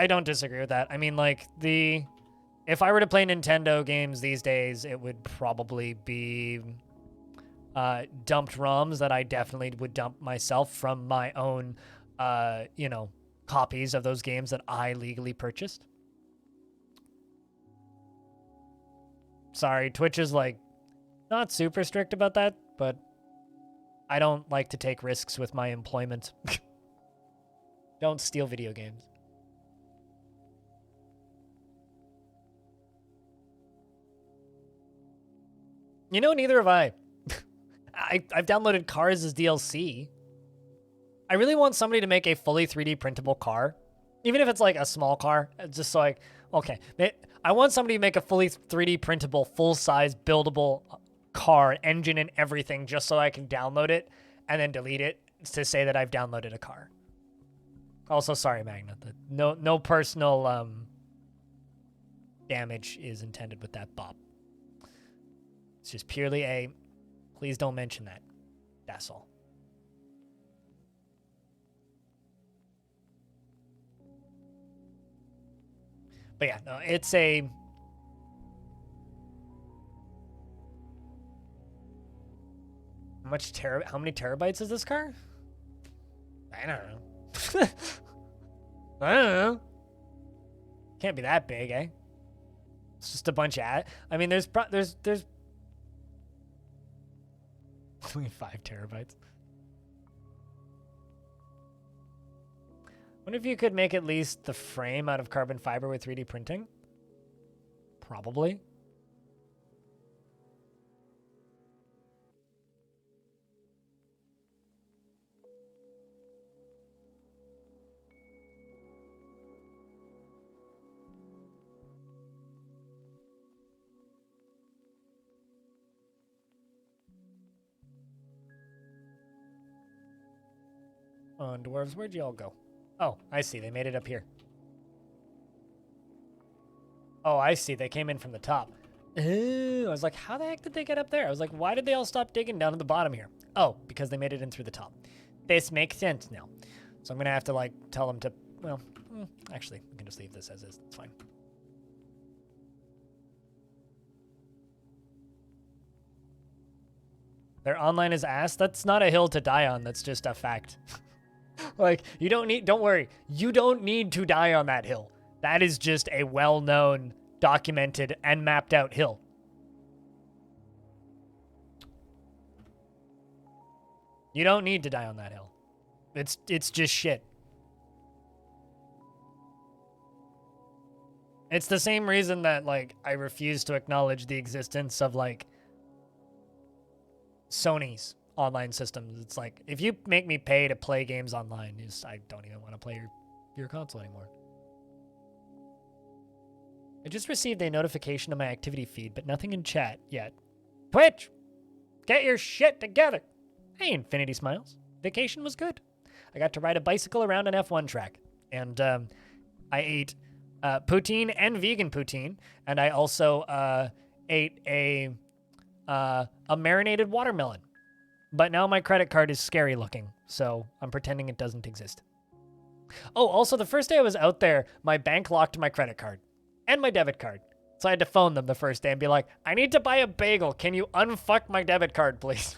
don't disagree with that. I mean, like, if I were to play Nintendo games these days, it would probably be dumped ROMs that I definitely would dump myself from my own, you know, copies of those games that I legally purchased. Sorry, Twitch is, like, not super strict about that, but I don't like to take risks with my employment. Don't steal video games. You know, neither have I. I've downloaded cars as DLC. I really want somebody to make a fully 3D printable car, even if it's like a small car, just so okay. I want somebody to make a fully 3D printable, full-size, buildable car, engine and everything, just so I can download it and then delete it to say that I've downloaded a car. Also, sorry, Magna. No personal damage is intended with that bop. It's just purely a, please don't mention that. That's all. But yeah, no, it's a... How many terabytes is this car? I don't know. I don't know. Can't be that big, eh? It's just a bunch of I mean, there's only 5 terabytes. Wonder if you could make at least the frame out of carbon fiber with 3D printing? Probably. On dwarves, where'd you all go? Oh, I see. They made it up here. Oh, I see. They came in from the top. Ooh, I was like, how the heck did they get up there? I was like, why did they all stop digging down to the bottom here? Oh, because they made it in through the top. This makes sense now. So I'm going to have to, like, tell them to, well, actually, we can just leave this as is. It's fine. Their online is ass. That's not a hill to die on. That's just a fact. Like, don't worry. You don't need to die on that hill. That is just a well-known, documented, and mapped out hill. You don't need to die on that hill. It's just shit. It's the same reason that, like, I refuse to acknowledge the existence of, like, Sony's online systems. It's like, if you make me pay to play games online, I don't even want to play your console anymore. I just received a notification on my activity feed, but nothing in chat yet. Twitch! Get your shit together! Hey, Infinity Smiles. Vacation was good. I got to ride a bicycle around an F1 track. And I ate poutine and vegan poutine. And I also ate a marinated watermelon. But now my credit card is scary looking, so I'm pretending it doesn't exist. Oh, also, the first day I was out there, my bank locked my credit card and my debit card. So I had to phone them the first day and be like, I need to buy a bagel. Can you unfuck my debit card, please?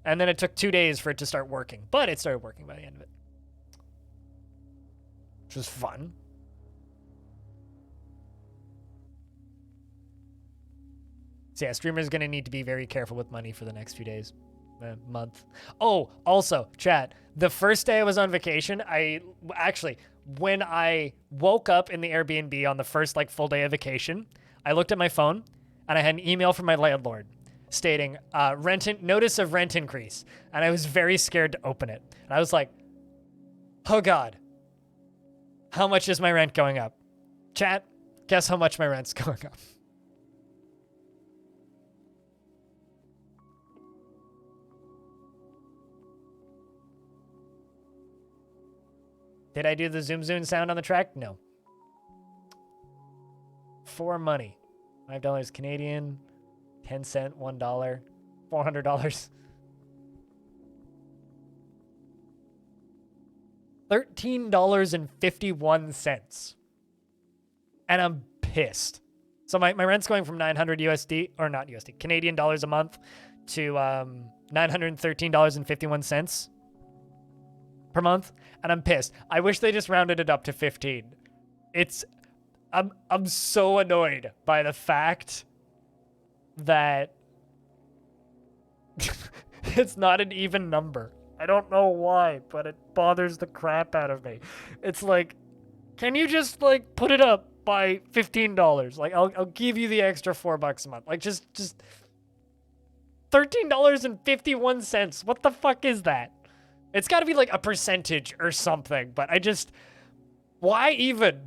And then it took 2 days for it to start working, but it started working by the end of it. Which was fun. So yeah, streamers going to need to be very careful with money for the next few days, month. Oh, also, chat, the first day I was on vacation, when I woke up in the Airbnb on the first like full day of vacation, I looked at my phone and I had an email from my landlord stating notice of rent increase. And I was very scared to open it. And I was like, oh God, how much is my rent going up? Chat, guess how much my rent's going up? Did I do the zoom zoom sound on the track? No. For money. $5 Canadian, 10 cent, $1, $400. $13.51. And I'm pissed. So my rent's going from 900 USD, or not USD, Canadian dollars a month to $913.51 per month, and I'm pissed. I wish they just rounded it up to 15. I'm so annoyed by the fact that it's not an even number. I don't know why, but it bothers the crap out of me. It's like, can you just like put it up by $15? Like I'll give you the extra $4 a month. Like just $13.51. What the fuck is that? It's got to be like a percentage or something, but why even?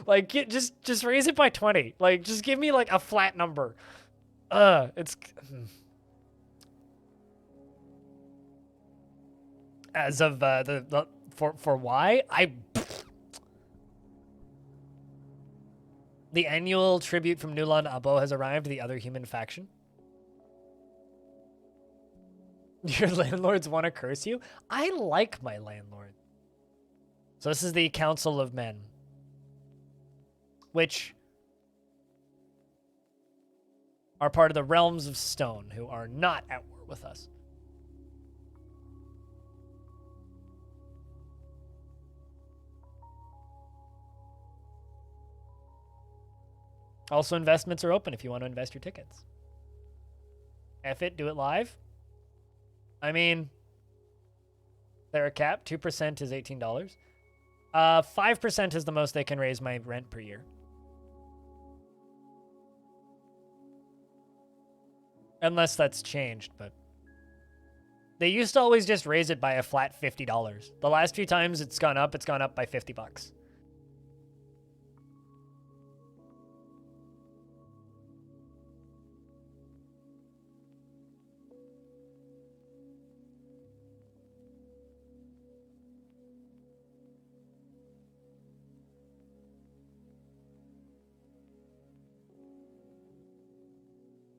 Like just raise it by 20. Like just give me like a flat number. It's as of for why the annual tribute from Nulan Abo has arrived. The other human faction. Your landlords want to curse you? I like my landlord. So this is the Council of Men, which are part of the Realms of Stone, who are not at war with us. Also, investments are open if you want to invest your tickets. F it, do it live. I mean, they're a cap. 2% is $18. 5% is the most they can raise my rent per year. Unless that's changed, but they used to always just raise it by a flat $50. The last few times it's gone up by $50.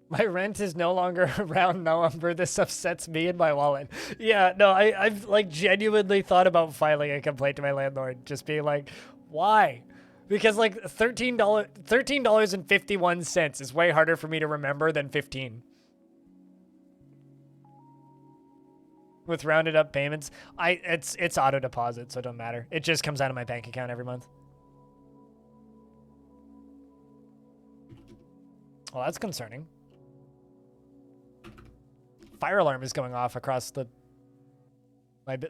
My rent is no longer a round number. This upsets me and my wallet. Yeah, no, I've like genuinely thought about filing a complaint to my landlord, just being like, why? Because like $13.51 is way harder for me to remember than 15. With rounded up payments, it's auto deposit, so it don't matter. It just comes out of my bank account every month. Well, that's concerning. Fire alarm is going off across the...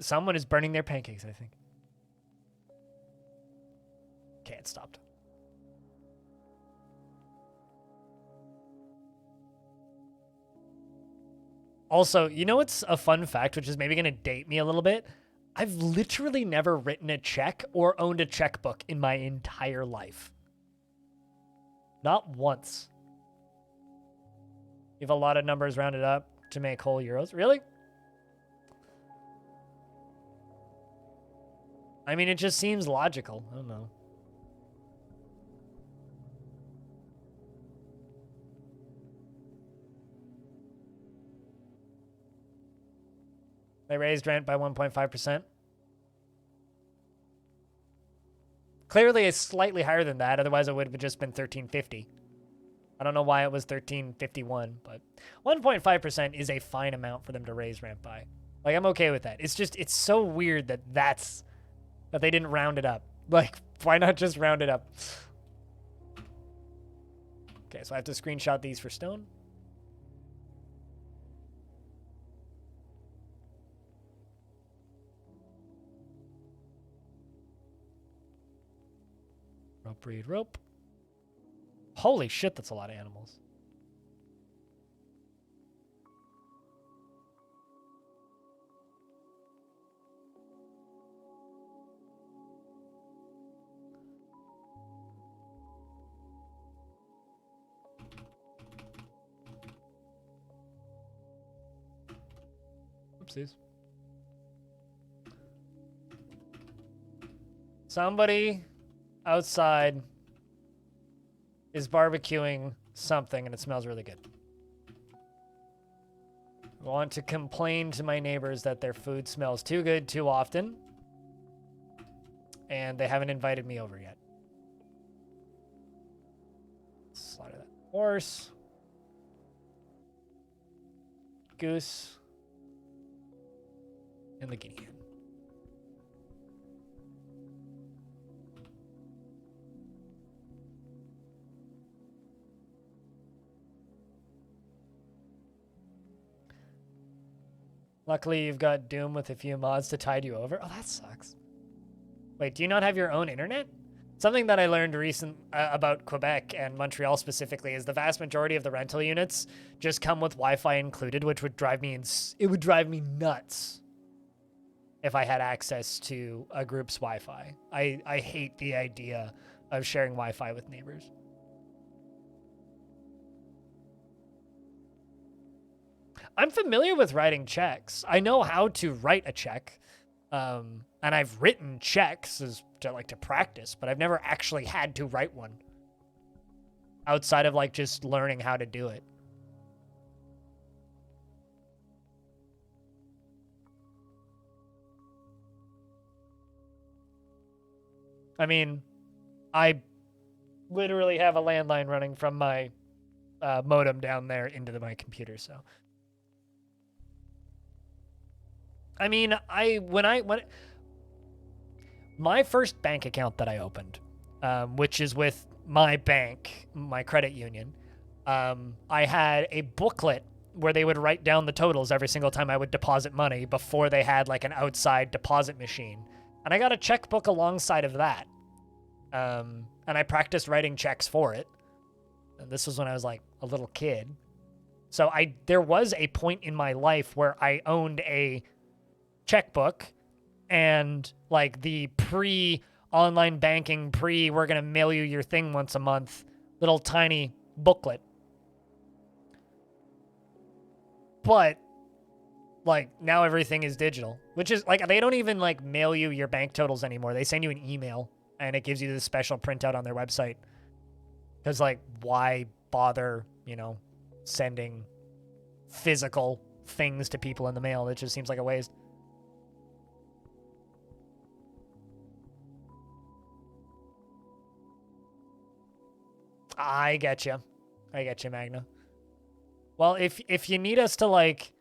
Someone is burning their pancakes, I think. Okay, it stopped. Also, you know what's a fun fact, which is maybe going to date me a little bit? I've literally never written a check or owned a checkbook in my entire life. Not once. You have a lot of numbers rounded up to make whole euros. Really? I mean, it just seems logical. I don't know. They raised rent by 1.5%. Clearly, it's slightly higher than that. Otherwise, it would have just been $13.50. I don't know why it was $13.51, but 1.5% is a fine amount for them to raise rent by. Like, I'm okay with that. It's just, it's so weird that that they didn't round it up. Like, why not just round it up? Okay, so I have to screenshot these for stone. Rope breed rope. Holy shit, that's a lot of animals. Oopsies. Somebody outside is barbecuing something and it smells really good. I want to complain to my neighbors that their food smells too good too often. And they haven't invited me over yet. Slaughter that horse. Goose. And the guinea hen. Luckily, you've got Doom with a few mods to tide you over. Oh, that sucks. Wait, do you not have your own internet? Something that I learned about Quebec and Montreal specifically is the vast majority of the rental units just come with Wi-Fi included, which would drive me it would drive me nuts if I had access to a group's Wi-Fi. I hate the idea of sharing Wi-Fi with neighbors. I'm familiar with writing checks. I know how to write a check. And I've written checks to practice, but I've never actually had to write one outside of like just learning how to do it. I mean, I literally have a landline running from my modem down there into my computer, so. I mean, when my first bank account that I opened, which is with my bank, my credit union, I had a booklet where they would write down the totals every single time I would deposit money before they had like an outside deposit machine. And I got a checkbook alongside of that. And I practiced writing checks for it. And this was when I was like a little kid. So there was a point in my life where I owned a checkbook and like the pre-online banking, we're going to mail you your thing once a month, little tiny booklet. But like now everything is digital, which is like, they don't even like mail you your bank totals anymore. They send you an email and it gives you this special printout on their website. Because like, why bother, sending physical things to people in the mail? It just seems like a waste. I get you, Magna. Well, if you need us to like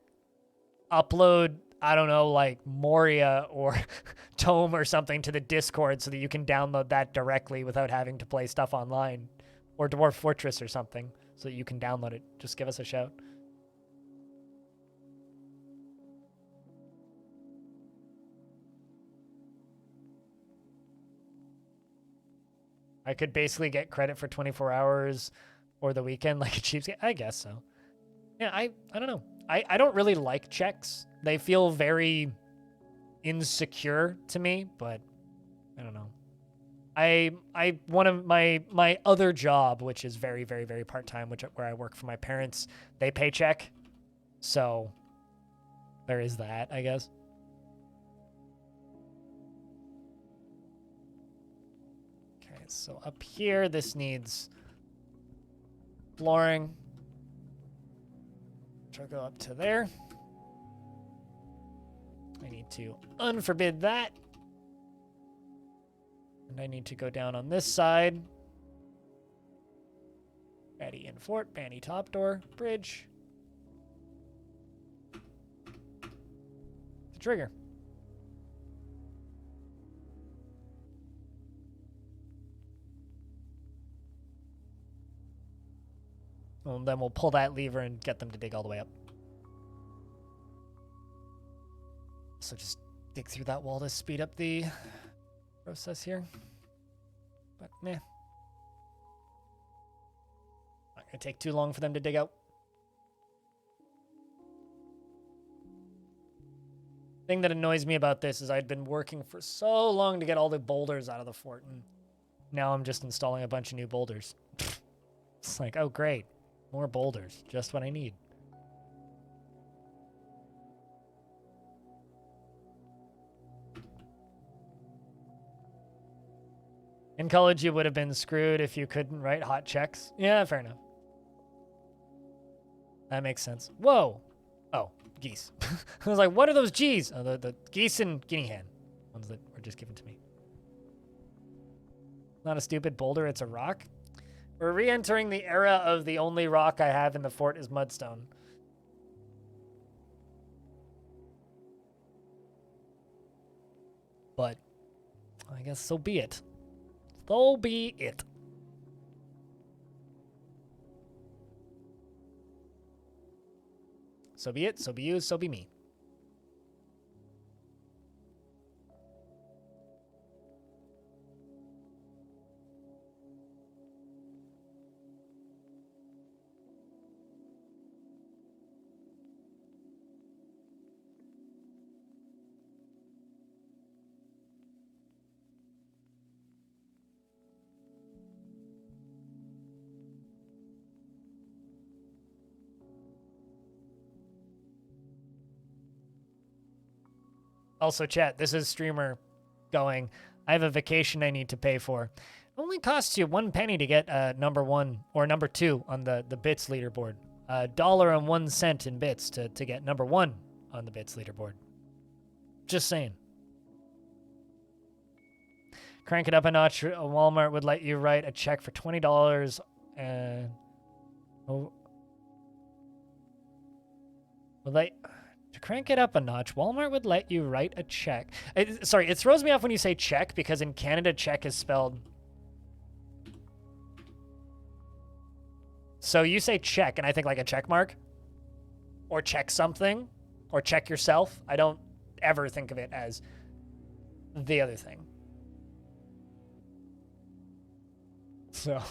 upload, I don't know, like Moria or Tome or something to the Discord so that you can download that directly without having to play stuff online, or Dwarf Fortress or something so that you can download it, just give us a shout. I could basically get credit for 24 hours or the weekend like a cheapskate. I guess so. Yeah, I don't know. I don't really like checks. They feel very insecure to me, but I don't know. One of my other job, which is very, very, very part-time, where I work for my parents, they pay check. So there is that, I guess. So up here, this needs flooring. Which I'll go up to there. I need to unforbid that. And I need to go down on this side. Batty in fort, Banny top door, bridge. The trigger. And then we'll pull that lever and get them to dig all the way up. So just dig through that wall to speed up the process here. But meh. Not gonna take too long for them to dig out. Thing that annoys me about this is I'd been working for so long to get all the boulders out of the fort, and now I'm just installing a bunch of new boulders. It's like, oh great. More boulders, just what I need. In college, you would have been screwed if you couldn't write hot checks. Yeah, fair enough. That makes sense. Whoa. Oh, geese. I was like, what are those G's? Oh, the geese and guinea hen. Ones that were just given to me. Not a stupid boulder, it's a rock. We're re-entering the era of the only rock I have in the fort is mudstone. But I guess so be it. So be it. So be it, so be you, so be me. Also, chat, this is streamer going. I have a vacation I need to pay for. It only costs you 1 penny to get number 1 or number 2 on the bits leaderboard. $1.01 in bits to get number 1 on the bits leaderboard. Just saying. Crank it up a notch. Walmart would let you write a check for $20 and... Oh. To crank it up a notch, Walmart would let you write a check. Sorry, it throws me off when you say check because in Canada, check is spelled. So you say check, and I think like a check mark, or check something, or check yourself. I don't ever think of it as the other thing. So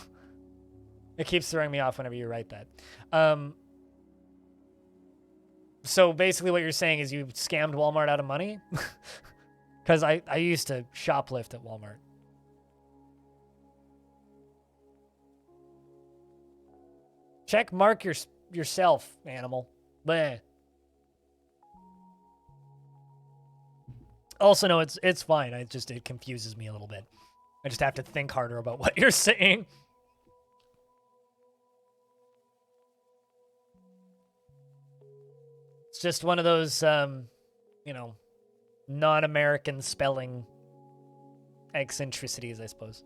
it keeps throwing me off whenever you write that. So basically what you're saying is you scammed Walmart out of money? Because I used to shoplift at Walmart. Check mark yourself, animal. Bleh. Also, no, it's fine. It confuses me a little bit. I just have to think harder about what you're saying. It's just one of those, you know, non-American spelling eccentricities, I suppose.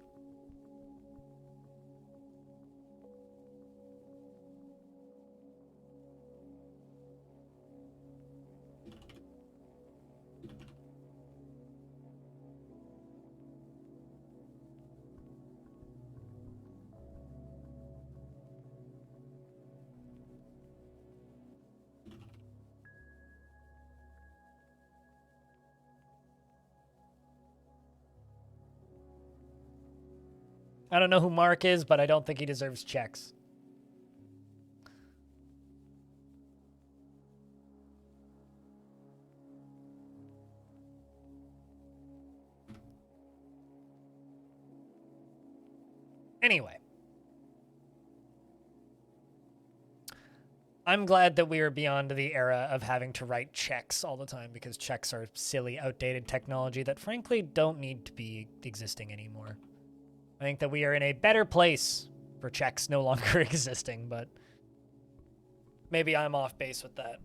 I don't know who Mark is, but I don't think he deserves checks. Anyway. I'm glad that we are beyond the era of having to write checks all the time because checks are silly, outdated technology that frankly don't need to be existing anymore. I think that we are in a better place for checks no longer existing, but maybe I'm off base with that.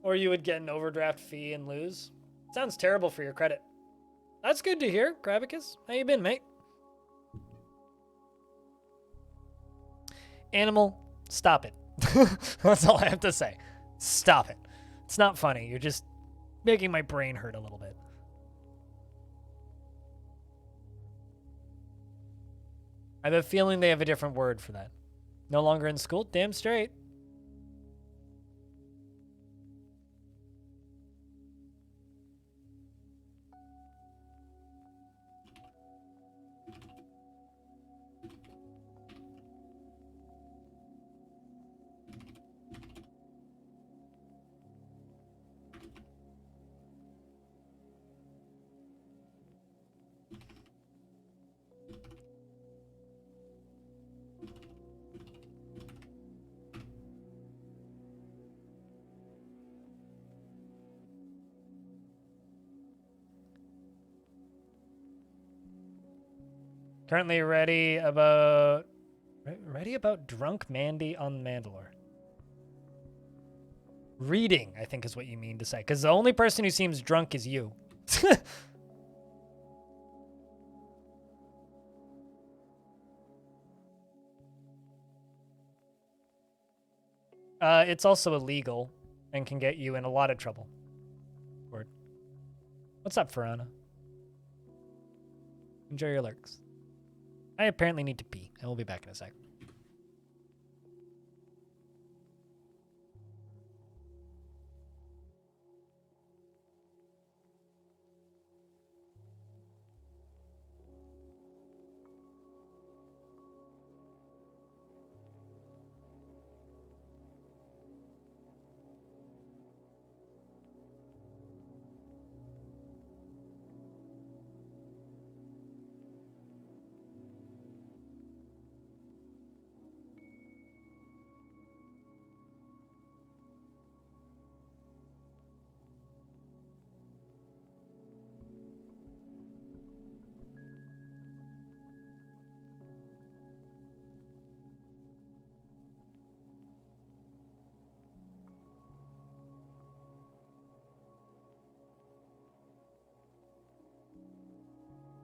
Or you would get an overdraft fee and lose. Sounds terrible for your credit. That's good to hear, Krabicus. How you been, mate? Animal, stop it. That's all I have to say. Stop it. It's not funny. You're just making my brain hurt a little bit. I have a feeling they have a different word for that. No longer in school? Damn straight. Currently ready about drunk Mandy on Mandalore. Reading, I think is what you mean to say, because the only person who seems drunk is you. It's also illegal and can get you in a lot of trouble. Word. What's up, Farana? Enjoy your lurks. I apparently need to pee, and we'll be back in a sec.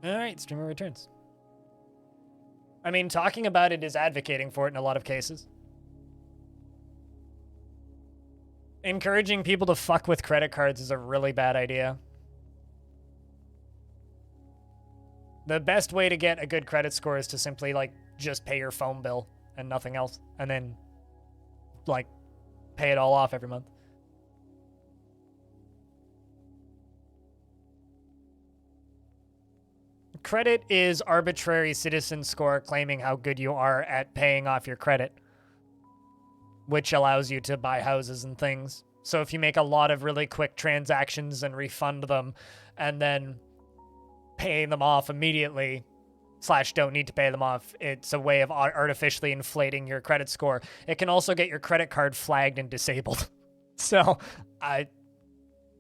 All right, streamer returns. I mean, talking about it is advocating for it in a lot of cases. Encouraging people to fuck with credit cards is a really bad idea. The best way to get a good credit score is to simply, like, just pay your phone bill and nothing else. And then, like, pay it all off every month. Credit is arbitrary citizen score claiming how good you are at paying off your credit, which allows you to buy houses and things. So if you make a lot of really quick transactions and refund them and then paying them off immediately / don't need to pay them off, it's a way of artificially inflating your credit score. It can also get your credit card flagged and disabled. So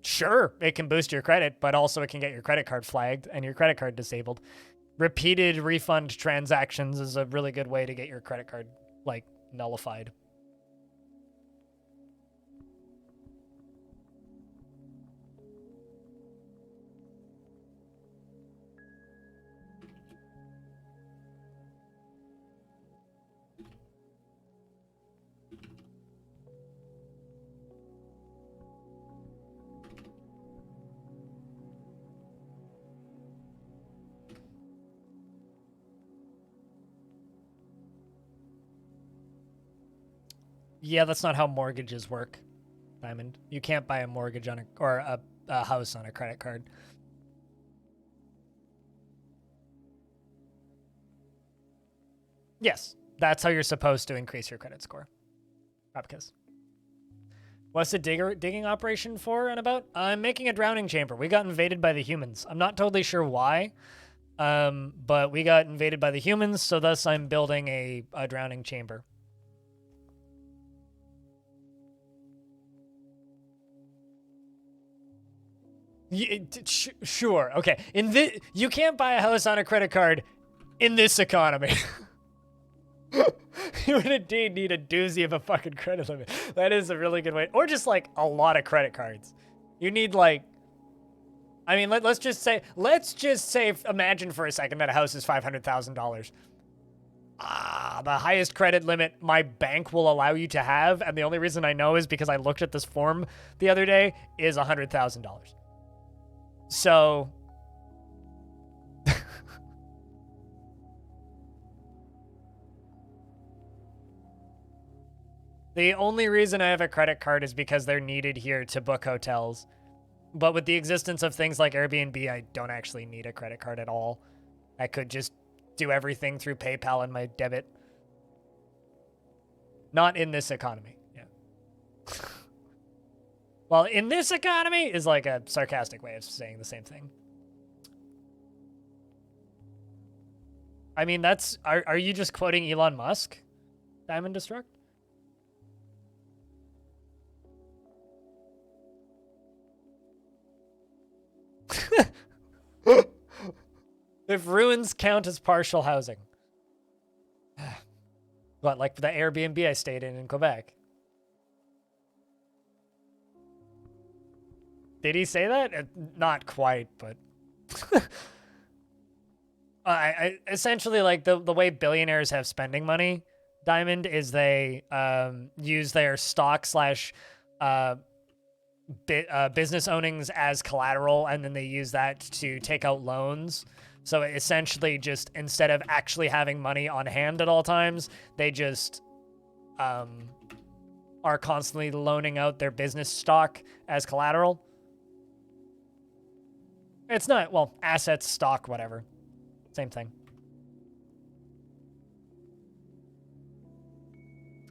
sure, it can boost your credit, but also it can get your credit card flagged and your credit card disabled. Repeated refund transactions is a really good way to get your credit card, like, nullified. Yeah, that's not how mortgages work, Diamond. You can't buy a mortgage on a house on a credit card. Yes, that's how you're supposed to increase your credit score. Rapkis. What's the digging operation for and about? I'm making a drowning chamber. We got invaded by the humans. I'm not totally sure why, but we got invaded by the humans, so thus I'm building a drowning chamber. Sure. Okay. You can't buy a house on a credit card in this economy. You would indeed need a doozy of a fucking credit limit. That is a really good way. Or just, like, a lot of credit cards. You need, like... I mean, let's just say, imagine for a second that a house is $500,000. The highest credit limit my bank will allow you to have, and the only reason I know is because I looked at this form the other day, is $100,000. So... The only reason I have a credit card is because they're needed here to book hotels. But with the existence of things like Airbnb, I don't actually need a credit card at all. I could just do everything through PayPal and my debit. Not in this economy. Yeah. Well, in this economy is like a sarcastic way of saying the same thing. I mean, are you just quoting Elon Musk? Diamond Destruct? If ruins count as partial housing. What, like the Airbnb I stayed in Quebec? Did he say that? Not quite, but I essentially, like, the way billionaires have spending money, Diamond, is they use their stock slash business ownings as collateral, and then they use that to take out loans. So essentially, just instead of actually having money on hand at all times, they just are constantly loaning out their business stock as collateral. It's not, well, assets, stock, whatever. Same thing.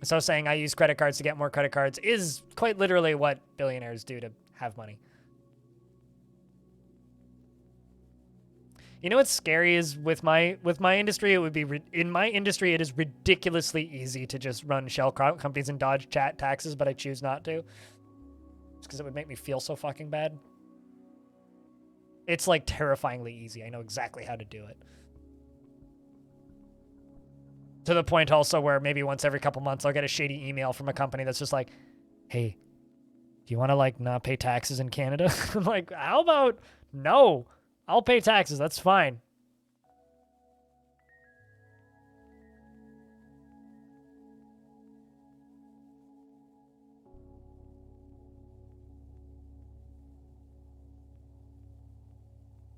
So saying I use credit cards to get more credit cards is quite literally what billionaires do to have money. You know what's scary is with my industry, it would be in my industry it is ridiculously easy to just run shell companies and dodge chat taxes, but I choose not to. Just because it would make me feel so fucking bad. It's like terrifyingly easy. I know exactly how to do it. To the point also where maybe once every couple months I'll get a shady email from a company that's just like, hey, do you want to like not pay taxes in Canada? I'm like, how about no? I'll pay taxes. That's fine.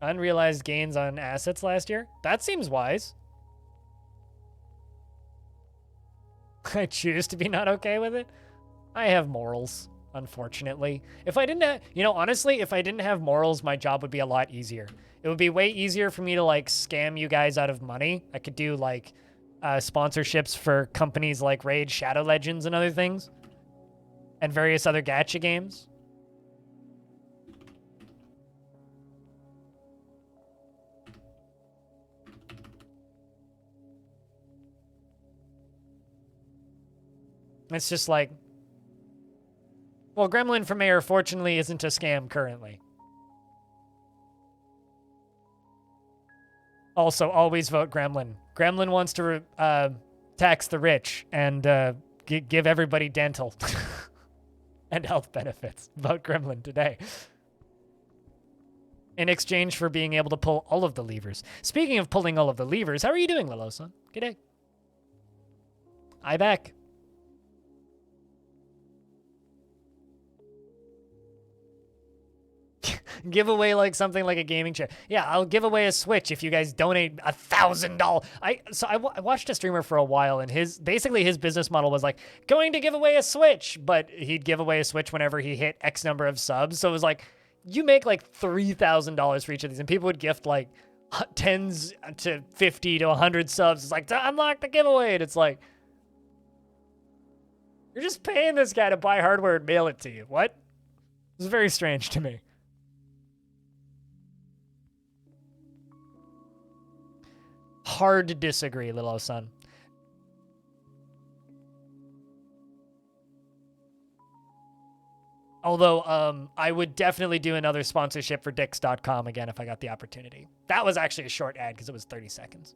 Unrealized gains on assets last year? That seems wise. I choose to be not okay with it. I have morals, unfortunately. If I didn't have, you know, honestly, if I didn't have morals, my job would be a lot easier. It would be way easier for me to like scam you guys out of money. I could do like sponsorships for companies like Raid, Shadow Legends, and other things. And various other gacha games. It's just like, well, Gremlin for mayor fortunately isn't a scam currently. Also, always vote Gremlin. Gremlin wants to tax the rich and give everybody dental and health benefits. Vote Gremlin today. In exchange for being able to pull all of the levers. Speaking of pulling all of the levers, how are you doing, Lilosan? G'day. I back. Give away like something like a gaming chair. Yeah, I'll give away a Switch if you guys donate $1,000. I watched a streamer for a while, and his business model was like going to give away a Switch, but he'd give away a Switch whenever he hit X number of subs. So it was like you make like $3,000 for each of these, and people would gift like tens to 50 to 100 subs. It's like to unlock the giveaway, and it's like you're just paying this guy to buy hardware and mail it to you. What? It's very strange to me. Hard to disagree, little son. Although, I would definitely do another sponsorship for Dix.com again if I got the opportunity. That was actually a short ad because it was 30 seconds.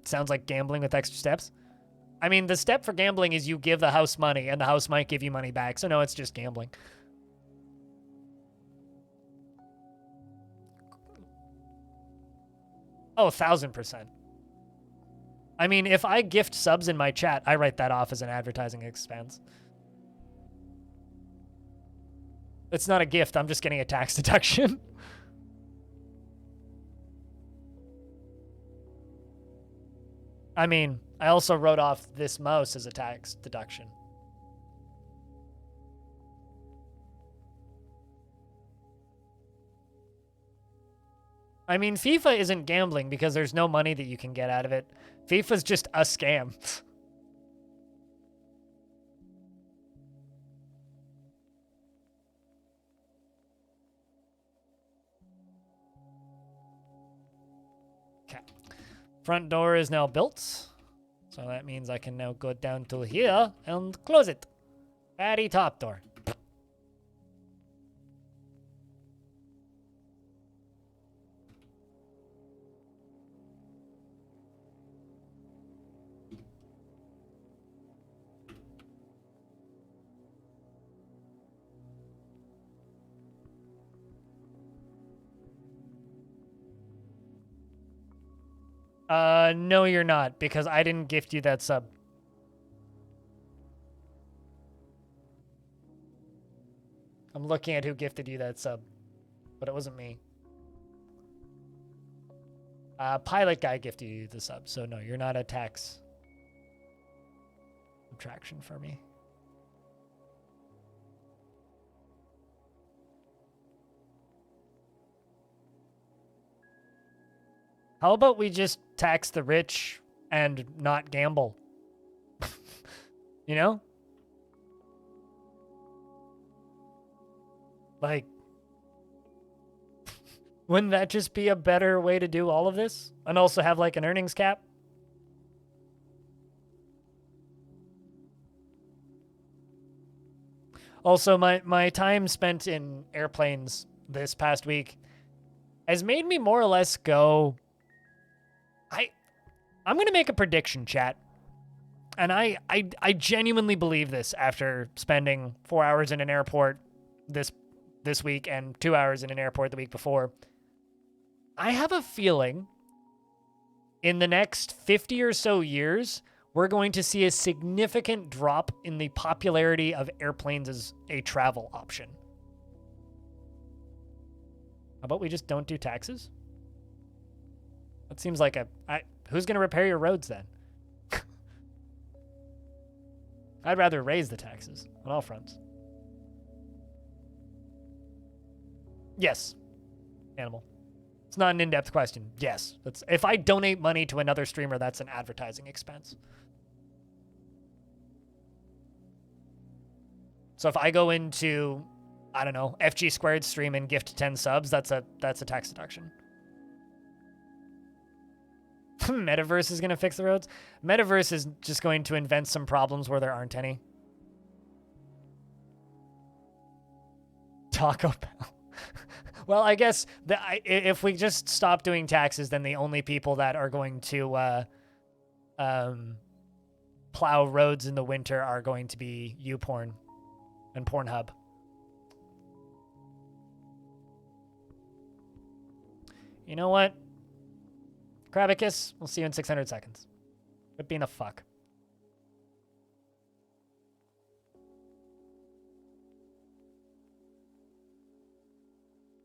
Sounds like gambling with extra steps. I mean, the step for gambling is you give the house money and the house might give you money back. So no, it's just gambling. Oh, 1,000%. I mean, if I gift subs in my chat, I write that off as an advertising expense. It's not a gift. I'm just getting a tax deduction. I mean, I also wrote off this mouse as a tax deduction. I mean, FIFA isn't gambling because there's no money that you can get out of it. FIFA's just a scam. Okay. Front door is now built. So that means I can now go down to here and close it. Fatty top door. No, you're not, because I didn't gift you that sub. I'm looking at who gifted you that sub, but it wasn't me. Pilot guy gifted you the sub, so no, you're not a tax subtraction for me. How about we just tax the rich and not gamble? You know? Like, wouldn't that just be a better way to do all of this? And also have like an earnings cap? Also, my time spent in airplanes this past week has made me more or less go, I'm going to make a prediction, chat. And I genuinely believe this after spending 4 hours in an airport this week and 2 hours in an airport the week before. I have a feeling in the next 50 or so years, we're going to see a significant drop in the popularity of airplanes as a travel option. How about we just don't do taxes? That seems like who's going to repair your roads then? I'd rather raise the taxes on all fronts. Yes. Animal. It's not an in-depth question. Yes. If I donate money to another streamer, that's an advertising expense. So if I go into, I don't know, FG Squared stream and gift 10 subs, that's a tax deduction. Metaverse is going to fix the roads. Metaverse is just going to invent some problems where there aren't any. Taco Bell. Well, I guess if we just stop doing taxes, then the only people that are going to plow roads in the winter are going to be YouPorn and Pornhub. You know what? Krabicus, we'll see you in 600 seconds. Quit being a fuck.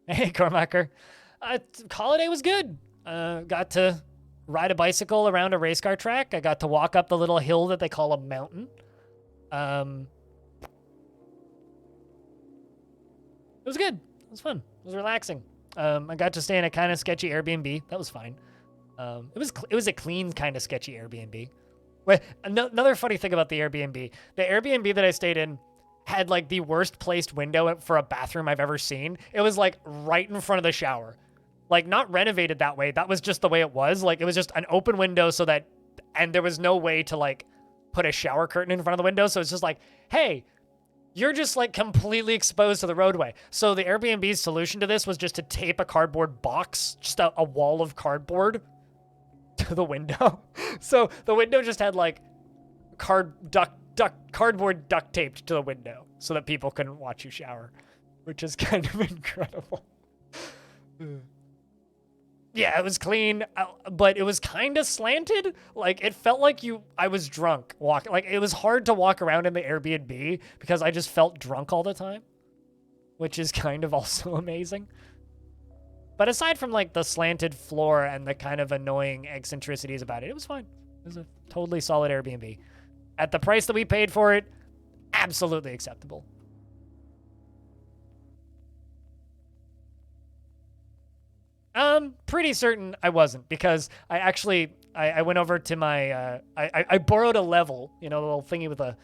Hey, Cormacker. Holiday was good. Got to ride a bicycle around a race car track. I got to walk up the little hill that they call a mountain. It was good. It was fun. It was relaxing. I got to stay in a kind of sketchy Airbnb. That was fine. It was a clean kind of sketchy Airbnb. Wait, another funny thing about the Airbnb that I stayed in had like the worst placed window for a bathroom I've ever seen. It was like right in front of the shower. Like not renovated that way. That was just the way it was. Like it was just an open window and there was no way to like put a shower curtain in front of the window. So it's just like, hey, you're just like completely exposed to the roadway. So the Airbnb's solution to this was just to tape a cardboard box, just a wall of cardboard to the window. So the window just had like cardboard duct taped to the window so that people couldn't watch you shower, which is kind of incredible. Yeah, it was clean, but it was kind of slanted. Like it felt like I was drunk walking. Like it was hard to walk around in the Airbnb because I just felt drunk all the time, which is kind of also amazing. But aside from like the slanted floor and the kind of annoying eccentricities about it, it was fine. It was a totally solid Airbnb. At the price that we paid for it, absolutely acceptable. Pretty certain I wasn't, because I went over to my, I borrowed a level, you know, the little thingy with a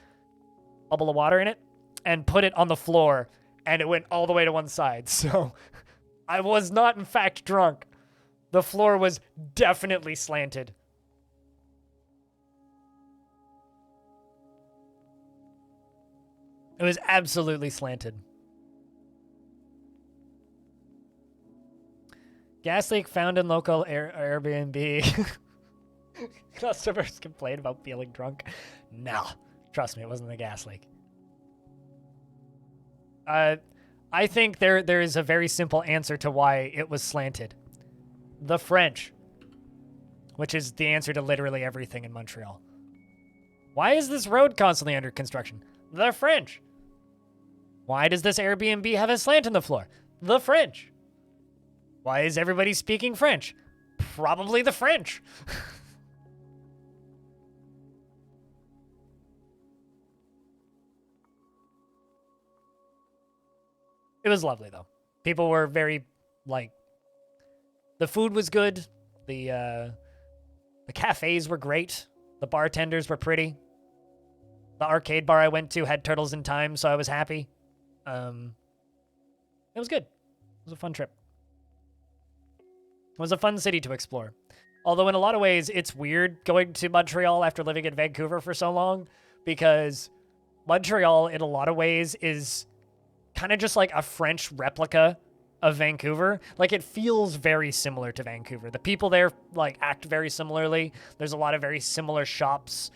bubble of water in it, and put it on the floor, and it went all the way to one side. So I was not, in fact, drunk. The floor was definitely slanted. It was absolutely slanted. Gas leak found in local Airbnb. Customers complained about feeling drunk. No, trust me, it wasn't a gas leak. I think there is a very simple answer to why it was slanted. The French. which is the answer to literally everything in Montreal. Why is this road constantly under construction? The French. Why does this Airbnb have a slant in the floor? The French. Why is everybody speaking French? Probably the French. It was lovely, though. People were very, like, the food was good. The cafes were great. The bartenders were pretty. The arcade bar I went to had Turtles in Time, so I was happy. It was good. It was a fun trip. It was a fun city to explore. Although in a lot of ways, it's weird going to Montreal after living in Vancouver for so long, because Montreal, in a lot of ways, is kind of just like a French replica of Vancouver. Like, it feels very similar to Vancouver. The people there, like, act very similarly. There's a lot of very similar shops,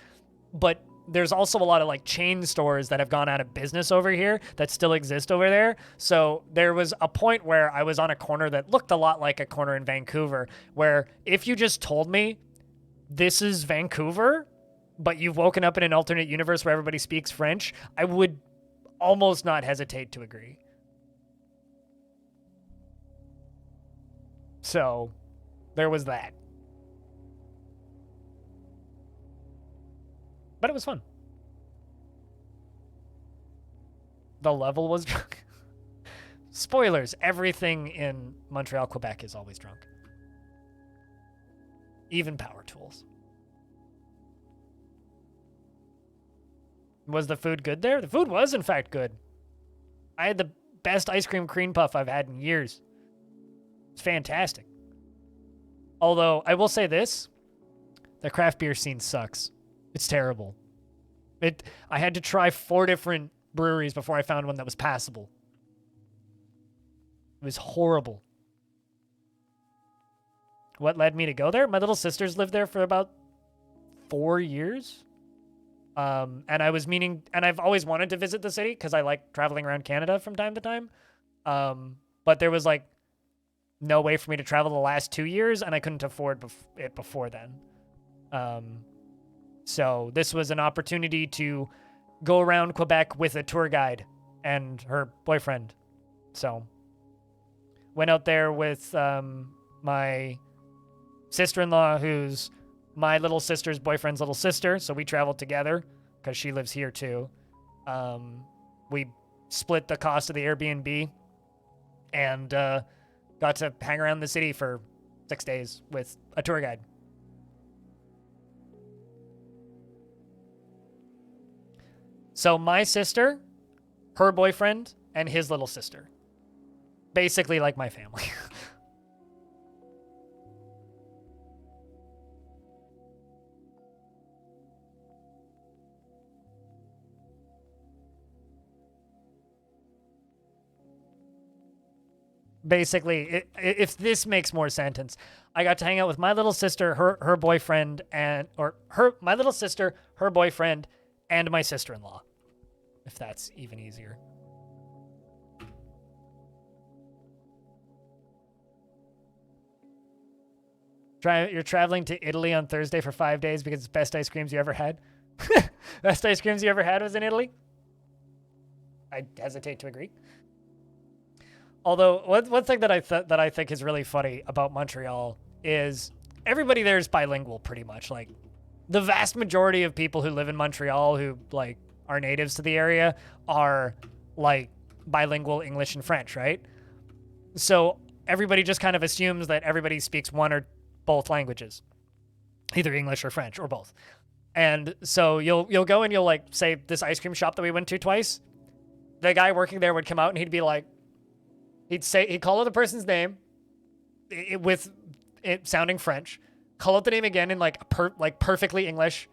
but there's also a lot of, like, chain stores that have gone out of business over here that still exist over there. So there was a point where I was on a corner that looked a lot like a corner in Vancouver, where if you just told me this is Vancouver, but you've woken up in an alternate universe where everybody speaks French, I would almost not hesitate to agree. So there was that. But it was fun. The level was drunk. Spoilers, everything in Montreal, Quebec is always drunk. Even power tools. Was the food good there? The food was, in fact, good. I had the best ice cream puff I've had in years. It's fantastic. Although, I will say this. The craft beer scene sucks. It's terrible. I had to try 4 different breweries before I found one that was passable. It was horrible. What led me to go there? My little sisters lived there for about 4 years. And I've always wanted to visit the city because I like traveling around Canada from time to time. But there was like no way for me to travel the last 2 years, and I couldn't afford it before then. So this was an opportunity to go around Quebec with a tour guide and her boyfriend. So went out there with my sister-in-law, who's my little sister's boyfriend's little sister. So we traveled together because she lives here too. We split the cost of the Airbnb and got to hang around the city for 6 days with a tour guide. So my sister, her boyfriend, and his little sister. Basically like my family. Basically, if this makes more sense, I got to hang out with my little sister, her boyfriend, my little sister, her boyfriend, and my sister-in-law, if that's even easier. You're traveling to Italy on Thursday for 5 days because it's best ice creams you ever had? Best ice creams you ever had was in Italy? I hesitate to agree. Although, one thing that I think is really funny about Montreal is everybody there is bilingual pretty much. Like, the vast majority of people who live in Montreal who, like, are natives to the area are, like, bilingual English and French, right? So everybody just kind of assumes that everybody speaks one or both languages, either English or French or both. And so you'll go and you'll, like, say this ice cream shop that we went to twice. The guy working there would come out and he'd be like, he'd call out the person's name with it sounding French, call out the name again in like perfectly English,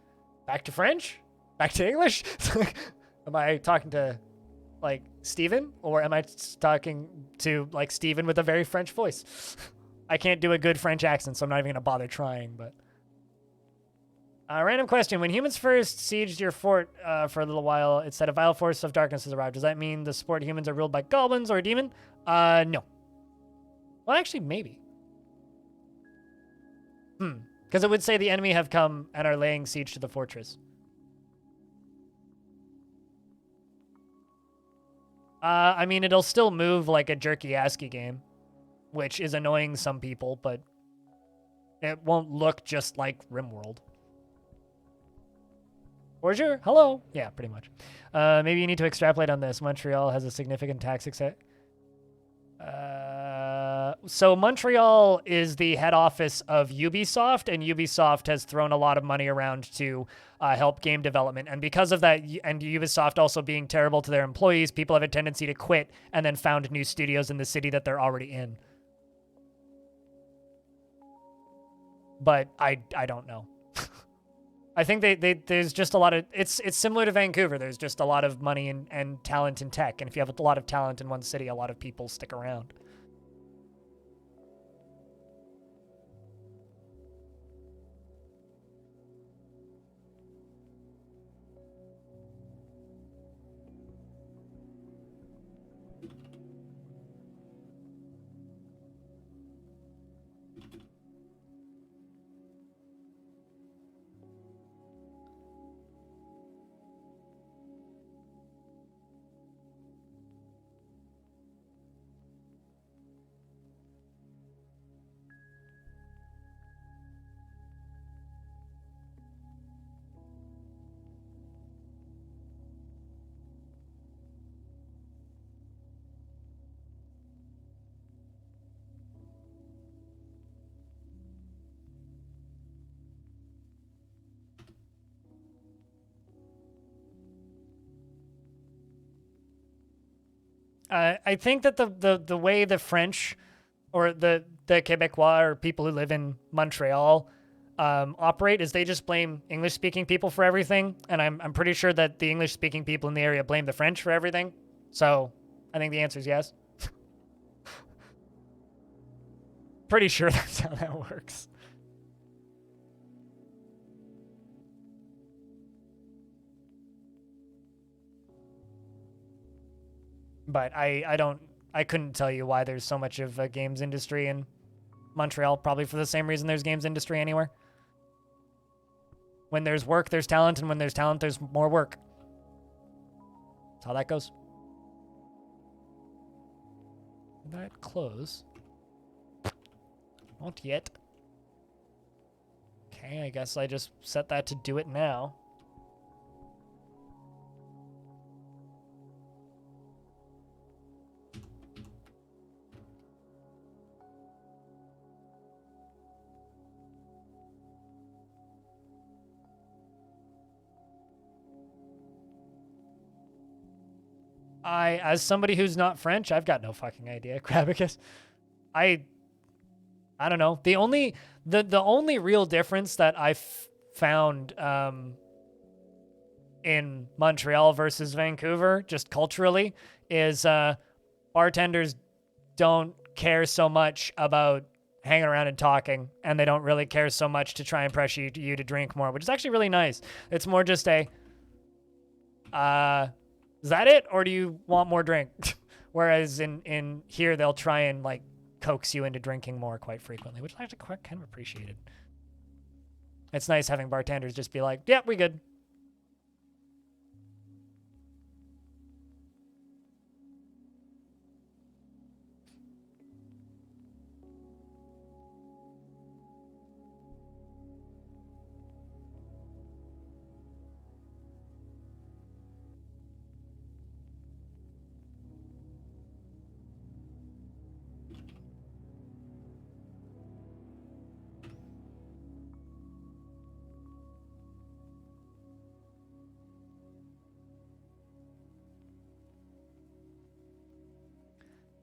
back to French, back to English. Am I talking to like Steven, or am I talking to like Steven with a very French voice? I can't do a good French accent, so I'm not even gonna bother trying. But random question: when humans first sieged your fort for a little while, it said a vile force of darkness has arrived. Does that mean the support humans are ruled by goblins or a demon? No. Well, actually, maybe. Because it would say the enemy have come and are laying siege to the fortress. I mean, it'll still move like a jerky-ASCII game, which is annoying some people, but it won't look just like RimWorld. Bonjour, hello. Yeah, pretty much. Maybe you need to extrapolate on this. Montreal has a significant tax so Montreal is the head office of Ubisoft, and Ubisoft has thrown a lot of money around to help game development. And because of that, and Ubisoft also being terrible to their employees, people have a tendency to quit and then found new studios in the city that they're already in. But I don't know. I think there's just a lot of, it's similar to Vancouver. There's just a lot of money and talent in tech. And if you have a lot of talent in one city, a lot of people stick around. I think that the way the French or the Quebecois or people who live in Montreal operate is they just blame English-speaking people for everything, and I'm pretty sure that the English-speaking people in the area blame the French for everything. So I think the answer is yes. Pretty sure that's how that works. But I couldn't tell you why there's so much of a games industry in Montreal. Probably for the same reason there's games industry anywhere. When there's work, there's talent, and when there's talent, there's more work. That's how that goes. Did that close? Not yet. Okay, I guess I just set that to do it now. As somebody who's not French, I've got no fucking idea, Crabicus. I don't know. The only real difference that I found in Montreal versus Vancouver, just culturally, is bartenders don't care so much about hanging around and talking, and they don't really care so much to try and pressure you to drink more, which is actually really nice. It's more just a, is that it, or do you want more drink? Whereas in here, they'll try and like coax you into drinking more quite frequently, which I actually quite kind of appreciated. It's nice having bartenders just be like, "Yeah, we good."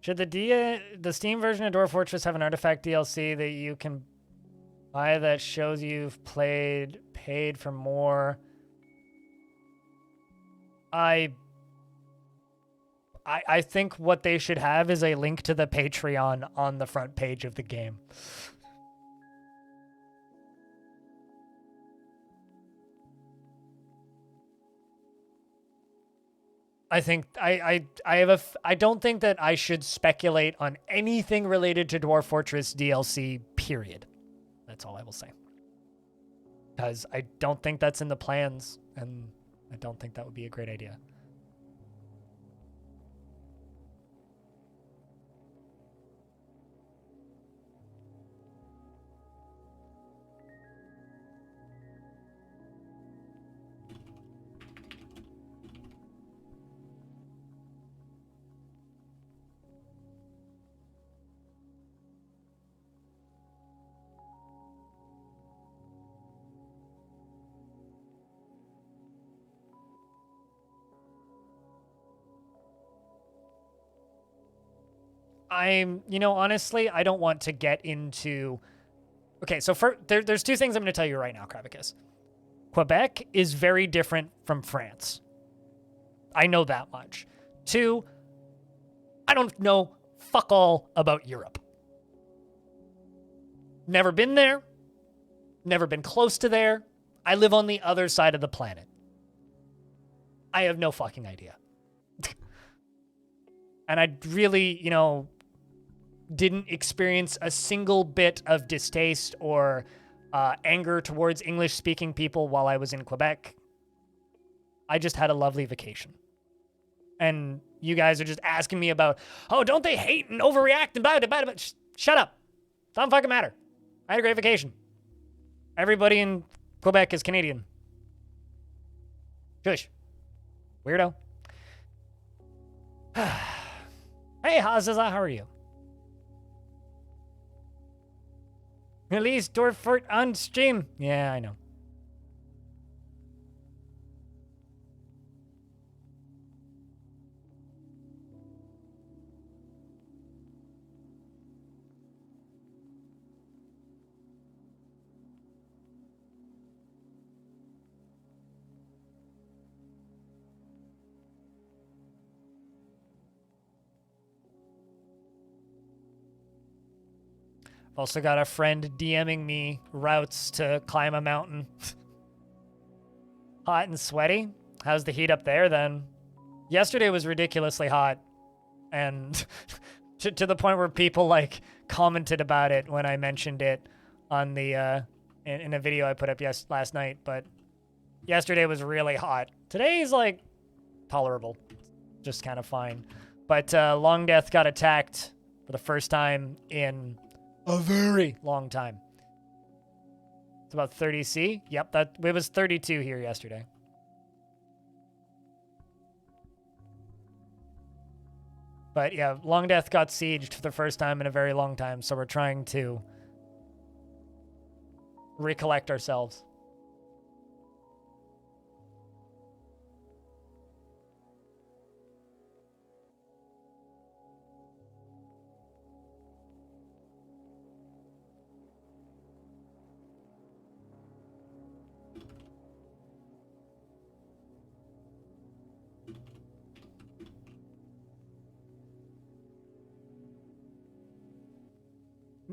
Should the Steam version of Dwarf Fortress have an artifact DLC that you can buy that shows you've paid for more? I think what they should have is a link to the Patreon on the front page of the game. I think I don't think that I should speculate on anything related to Dwarf Fortress DLC, period. That's all I will say. because I don't think that's in the plans, and I don't think that would be a great idea. Honestly, I don't want to get into... Okay, so there's two things I'm going to tell you right now, Kravicus. Quebec is very different from France. I know that much. Two, I don't know fuck all about Europe. Never been there. Never been close to there. I live on the other side of the planet. I have no fucking idea. And I really, didn't experience a single bit of distaste or anger towards English-speaking people while I was in Quebec. I just had a lovely vacation. And you guys are just asking me about, oh, don't they hate and overreact and blah, blah, blah, blah. Shut up. Doesn't fucking matter. I had a great vacation. Everybody in Quebec is Canadian. Shush. Weirdo. Hey, Hazaza, how are you? Release Dwarf Fort on stream. Yeah, I know. Also got a friend DMing me routes to climb a mountain. Hot and sweaty? How's the heat up there then? Yesterday was ridiculously hot. And to the point where people like commented about it when I mentioned it on the in a video I put up last night, but yesterday was really hot. Today's like tolerable. Just kind of fine. But Longdeath got attacked for the first time in a very long time. It's about 30 C. Yep, it was 32 here yesterday. But yeah, Longdeath got sieged for the first time in a very long time, so we're trying to recollect ourselves.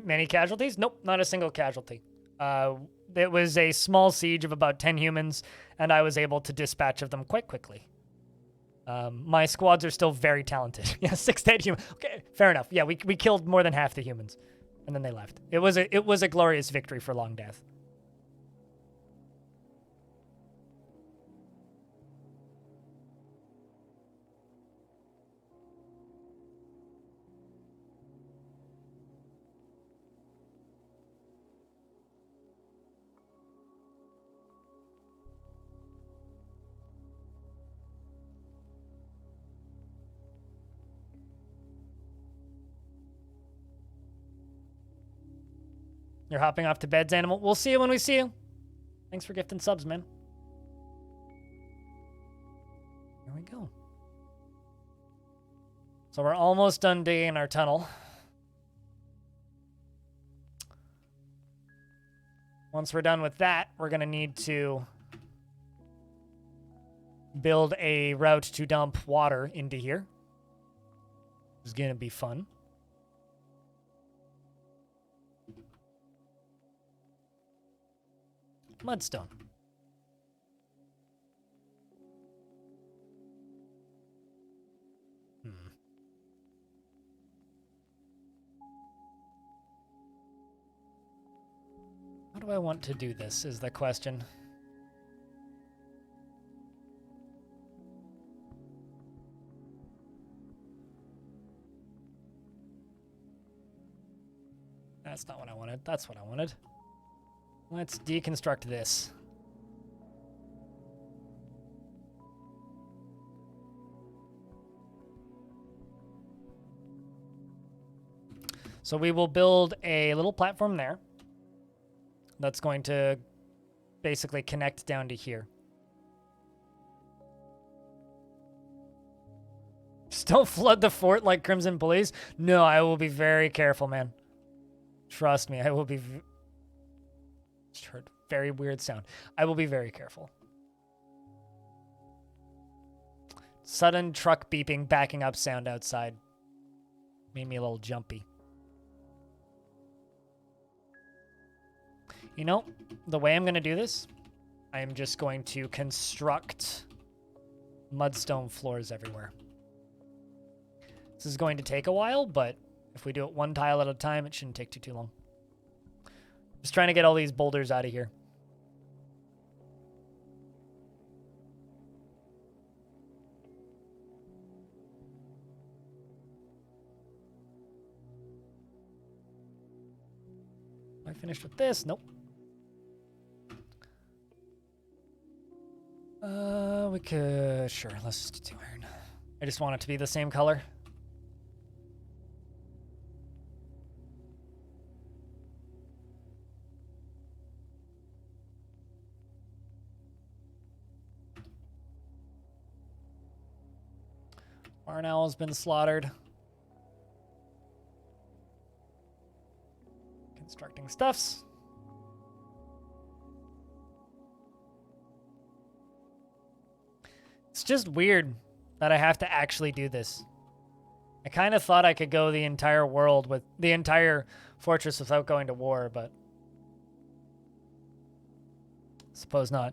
Many casualties? Nope, not a single casualty. It was a small siege of about 10 humans, and I was able to dispatch of them quite quickly. My squads are still very talented. Yeah, 6 dead humans. Okay, fair enough. Yeah, we killed more than half the humans, and then they left. It was a glorious victory for Longdeath. You're hopping off to beds, Animal. We'll see you when we see you. Thanks for gifting subs, man. There we go. So we're almost done digging our tunnel. Once we're done with that, we're going to need to build a route to dump water into here. It's going to be fun. Mudstone. How do I want to do this is the question. That's not what I wanted. That's what I wanted. Let's deconstruct this. So we will build a little platform there that's going to basically connect down to here. Just don't flood the fort like Crimson Police. No, I will be very careful, man. Trust me, I will be... Just heard a very weird sound. I will be very careful. Sudden truck beeping, backing up sound outside. Made me a little jumpy. You know, the way I'm going to do this, I am just going to construct mudstone floors everywhere. This is going to take a while, but if we do it one tile at a time, it shouldn't take too long. Just trying to get all these boulders out of here. Am I finished with this? Nope. We could... Sure, let's just do iron. I just want it to be the same color. Barn owl's been slaughtered. Constructing stuffs. It's just weird that I have to actually do this. I kind of thought I could go the entire world with the entire fortress without going to war, but suppose not.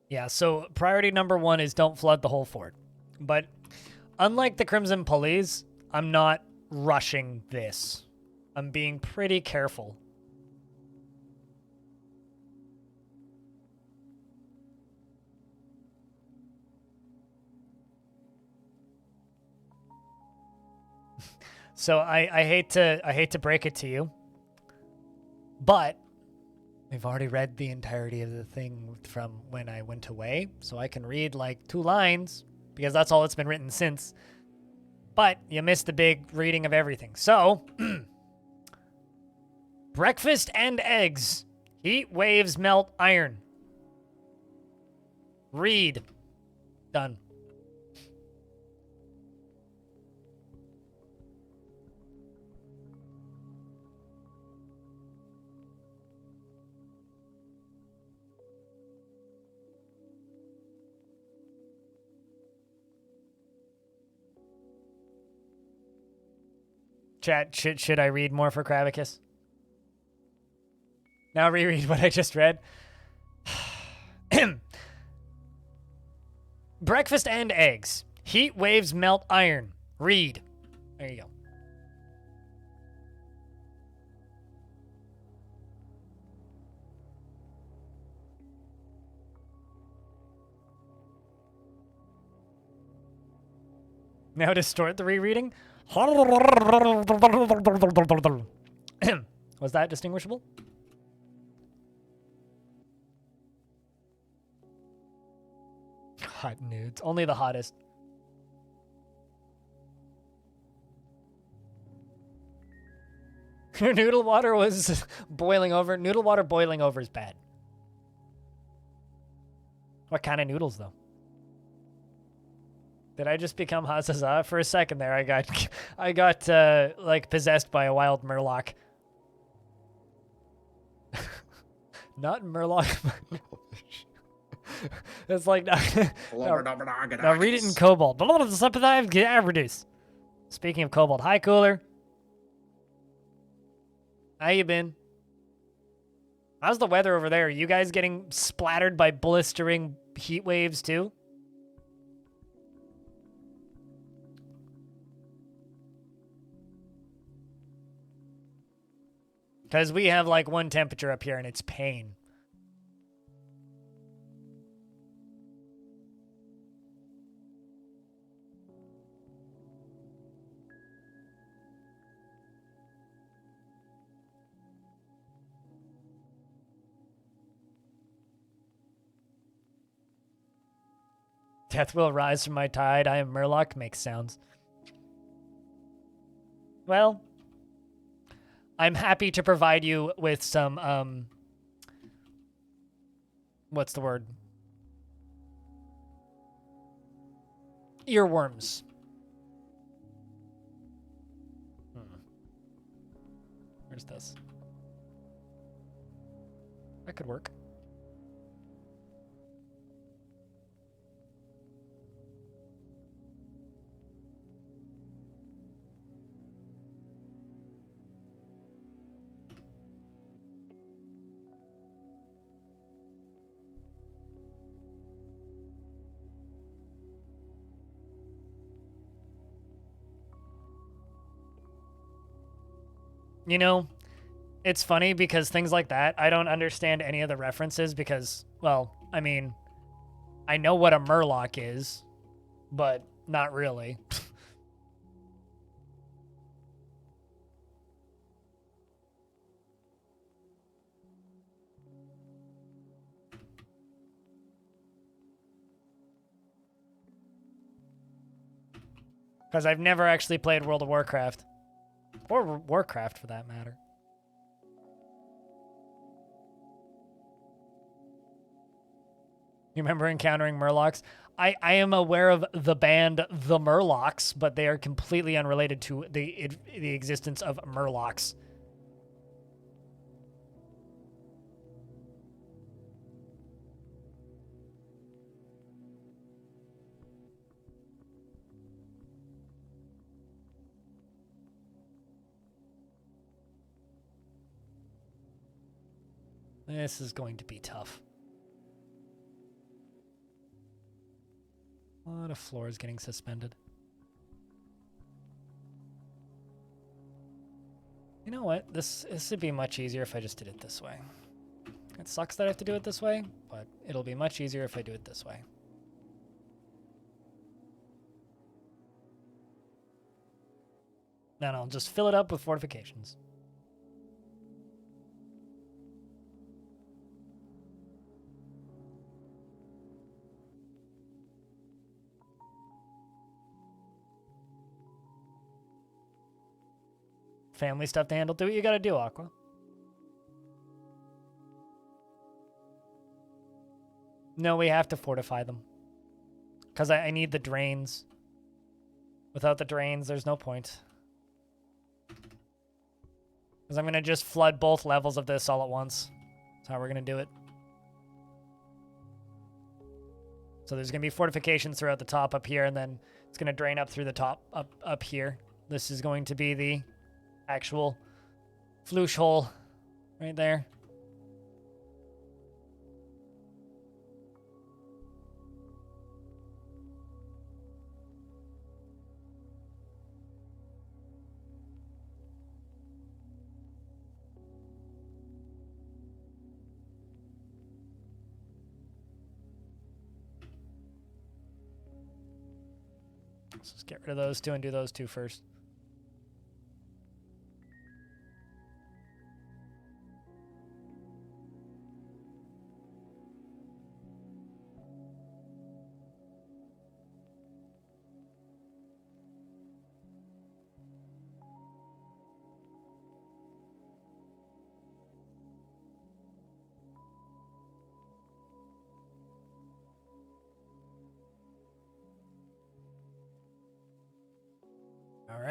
Yeah, so priority number 1 is don't flood the whole fort. But unlike the Crimson Police, I'm not rushing this. I'm being pretty careful. So I hate to break it to you, but we've already read the entirety of the thing from when I went away, so I can read like 2 lines, because that's all that's been written since. But you missed the big reading of everything. So, breakfast and eggs. Heat waves melt iron. Read. Done. Chat, should I read more for Kravicus? Now reread what I just read. Breakfast and eggs. Heat waves melt iron. Read. There you go. Now distort the rereading. Was that distinguishable? Hot nudes. Only the hottest. Noodle water was boiling over. Noodle water boiling over is bad. What kind of noodles, though? Did I just become Hazaza? For a second there, I got like possessed by a wild murloc. Not murloc. It's like now read it in Kobold. Speaking of Kobold, hi Cooler. How you been? How's the weather over there? Are you guys getting splattered by blistering heat waves too? Because we have like one temperature up here and it's pain. Death will rise from my tide. I am Murloc. Makes sounds. Well, I'm happy to provide you with some, what's the word? Earworms. Where's this? That could work. You know, it's funny because things like that, I don't understand any of the references because, well, I mean, I know what a murloc is, but not really. Because I've never actually played World of Warcraft. Or Warcraft, for that matter. You remember encountering Murlocs? I am aware of the band The Murlocs, but they are completely unrelated to the existence of Murlocs. This is going to be tough. A lot of floors getting suspended. You know what? This would be much easier if I just did it this way. It sucks that I have to do it this way, but it'll be much easier if I do it this way. Then I'll just fill it up with fortifications. Family stuff to handle. Do what you gotta do, Aqua. No, we have to fortify them. Because I need the drains. Without the drains, there's no point. Because I'm going to just flood both levels of this all at once. That's how we're going to do it. So there's going to be fortifications throughout the top up here, and then it's going to drain up through the top up here. This is going to be the actual floosh hole right there. Let's just get rid of those two and do those two first.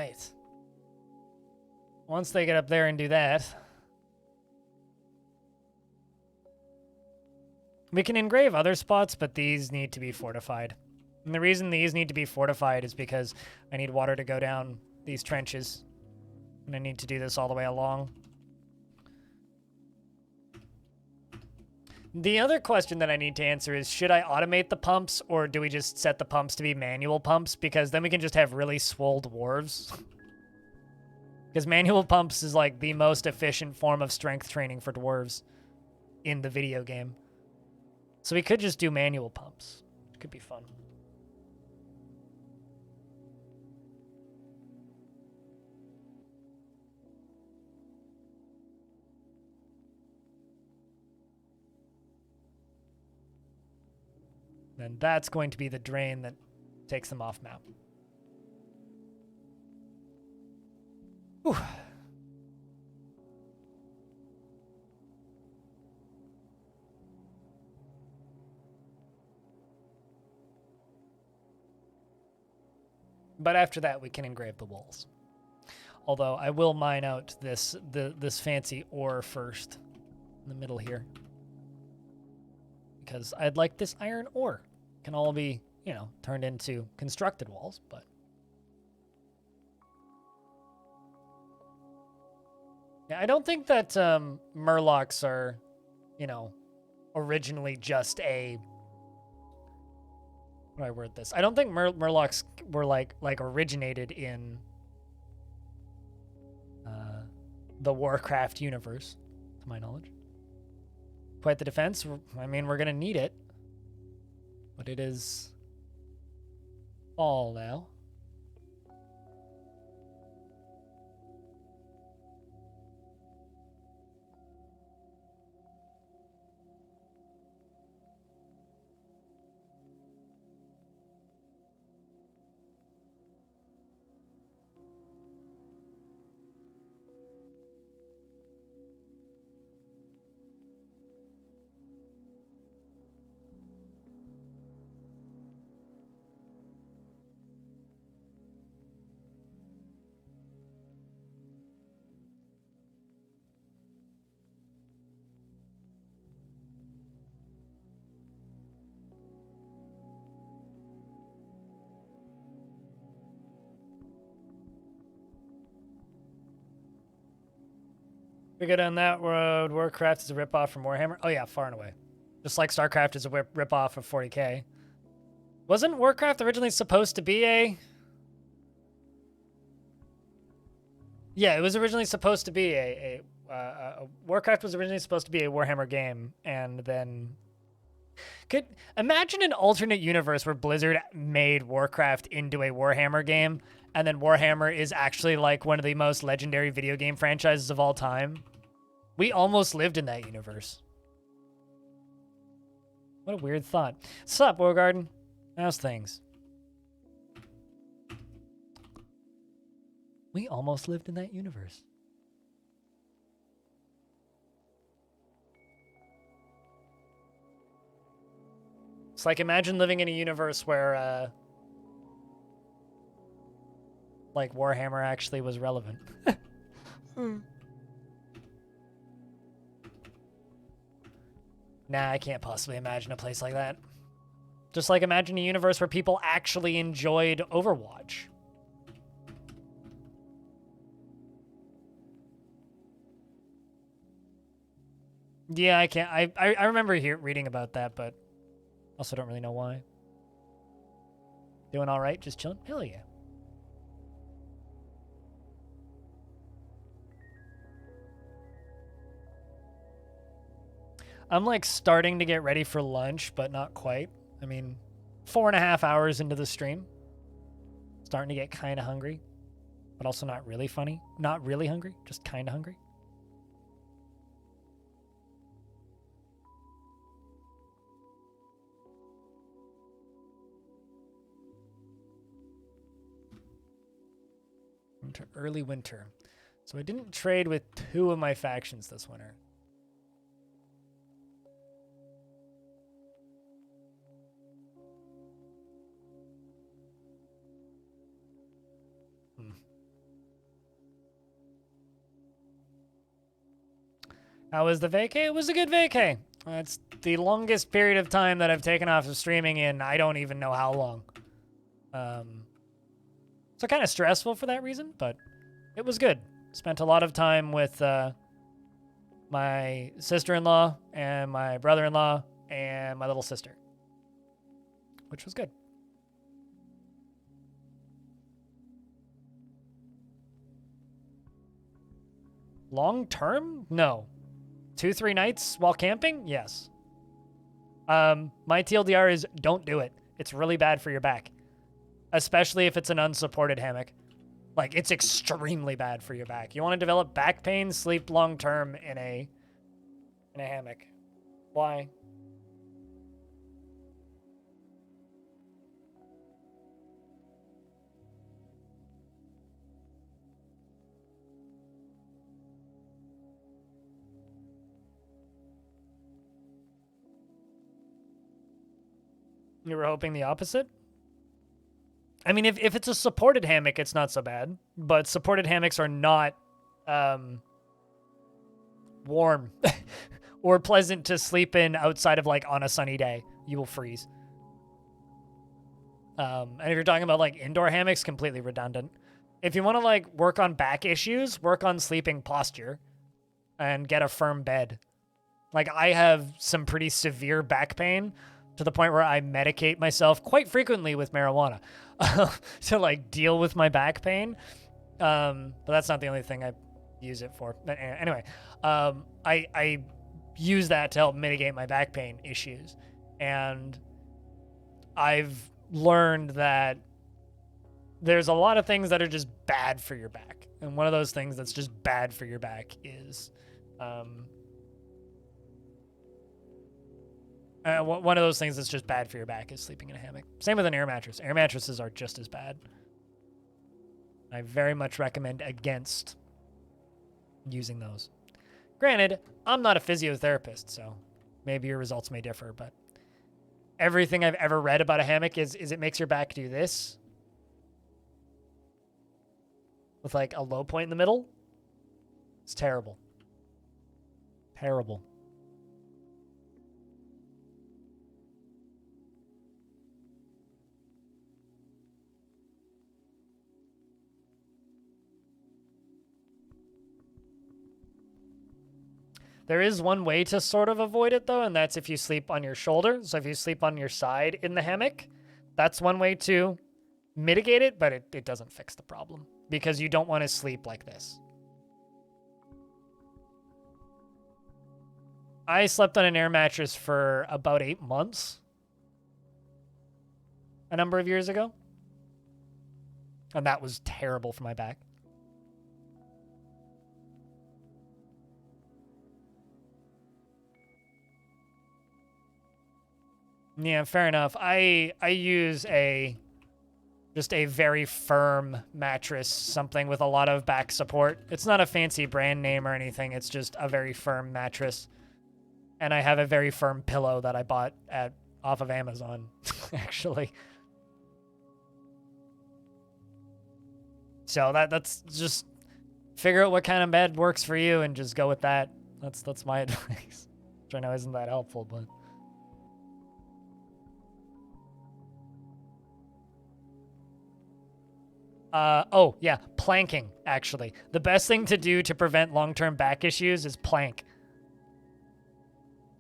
right. Once they get up there and do that, we can engrave other spots, but these need to be fortified. And the reason these need to be fortified is because I need water to go down these trenches. And I need to do this all the way along. The other question that I need to answer is, should I automate the pumps, or do we just set the pumps to be manual pumps? Because then we can just have really swole dwarves. Because manual pumps is like the most efficient form of strength training for dwarves in the video game. So we could just do manual pumps. It could be fun. Then that's going to be the drain that takes them off map. Whew. But after that, we can engrave the walls. Although I will mine out this fancy ore first in the middle here, because I'd like this iron ore. It can all be, you know, turned into constructed walls, but yeah, I don't think that murlocs are, you know, originally just a. How do I word this? I don't think murlocs were like originated in the Warcraft universe, to my knowledge. Quite the defense. I mean, we're gonna need it, but it is fall now. We go down that road. Warcraft is a ripoff from Warhammer. Oh yeah, far and away. Just like StarCraft is a ripoff of 40K. Wasn't Warcraft originally supposed to be a... Yeah, it was originally supposed to be Warcraft was originally supposed to be a Warhammer game, and then... Could imagine an alternate universe where Blizzard made Warcraft into a Warhammer game, and then Warhammer is actually like one of the most legendary video game franchises of all time. We almost lived in that universe. What a weird thought. Sup, Wargarden? How's things? We almost lived in that universe. It's like, imagine living in a universe where, like, Warhammer actually was relevant. Nah, I can't possibly imagine a place like that. Just like, imagine a universe where people actually enjoyed Overwatch. Yeah, I can't. I remember reading about that, but also don't really know why. Doing all right? Just chilling? Hell yeah. I'm like starting to get ready for lunch, but not quite. I mean, 4.5 hours into the stream. Starting to get kind of hungry, but also not really funny. Not really hungry, just kind of hungry. Winter, early winter. So I didn't trade with 2 of my factions this winter. How was the vacay? It was a good vacay. It's the longest period of time that I've taken off of streaming in I don't even know how long. So kind of stressful for that reason, but it was good. Spent a lot of time with my sister-in-law and my brother-in-law and my little sister, which was good. Long term? No. 2-3 nights while camping? Yes. My TLDR is don't do it. It's really bad for your back, especially if it's an unsupported hammock. Like, it's extremely bad for your back. You want to develop back pain, sleep long term in a hammock. Why? You were hoping the opposite? I mean, if it's a supported hammock, it's not so bad. But supported hammocks are not warm or pleasant to sleep in outside of, like, on a sunny day. You will freeze. And if you're talking about, like, indoor hammocks, completely redundant. If you want to, like, work on back issues, work on sleeping posture and get a firm bed. Like, I have some pretty severe back pain to the point where I medicate myself quite frequently with marijuana to, like, deal with my back pain. But that's not the only thing I use it for. But anyway, I use that to help mitigate my back pain issues. And I've learned that there's a lot of things that are just bad for your back. And one of those things that's just bad for your back is one of those things that's just bad for your back is sleeping in a hammock. Same with an air mattress. Air mattresses are just as bad. I very much recommend against using those. Granted, I'm not a physiotherapist, so maybe your results may differ, but everything I've ever read about a hammock is it makes your back do this with, like, a low point in the middle. It's terrible. Terrible. There is one way to sort of avoid it, though, and that's if you sleep on your shoulder. So if you sleep on your side in the hammock, that's one way to mitigate it, but it doesn't fix the problem because you don't want to sleep like this. I slept on an air mattress for about 8 months a number of years ago, and that was terrible for my back. Yeah, fair enough. I use just a very firm mattress, something with a lot of back support. It's not a fancy brand name or anything. It's just a very firm mattress. And I have a very firm pillow that I bought off of Amazon, actually. So that's just figure out what kind of bed works for you and just go with that. That's my advice. Which I know isn't that helpful, but oh, yeah, planking, actually. The best thing to do to prevent long-term back issues is plank.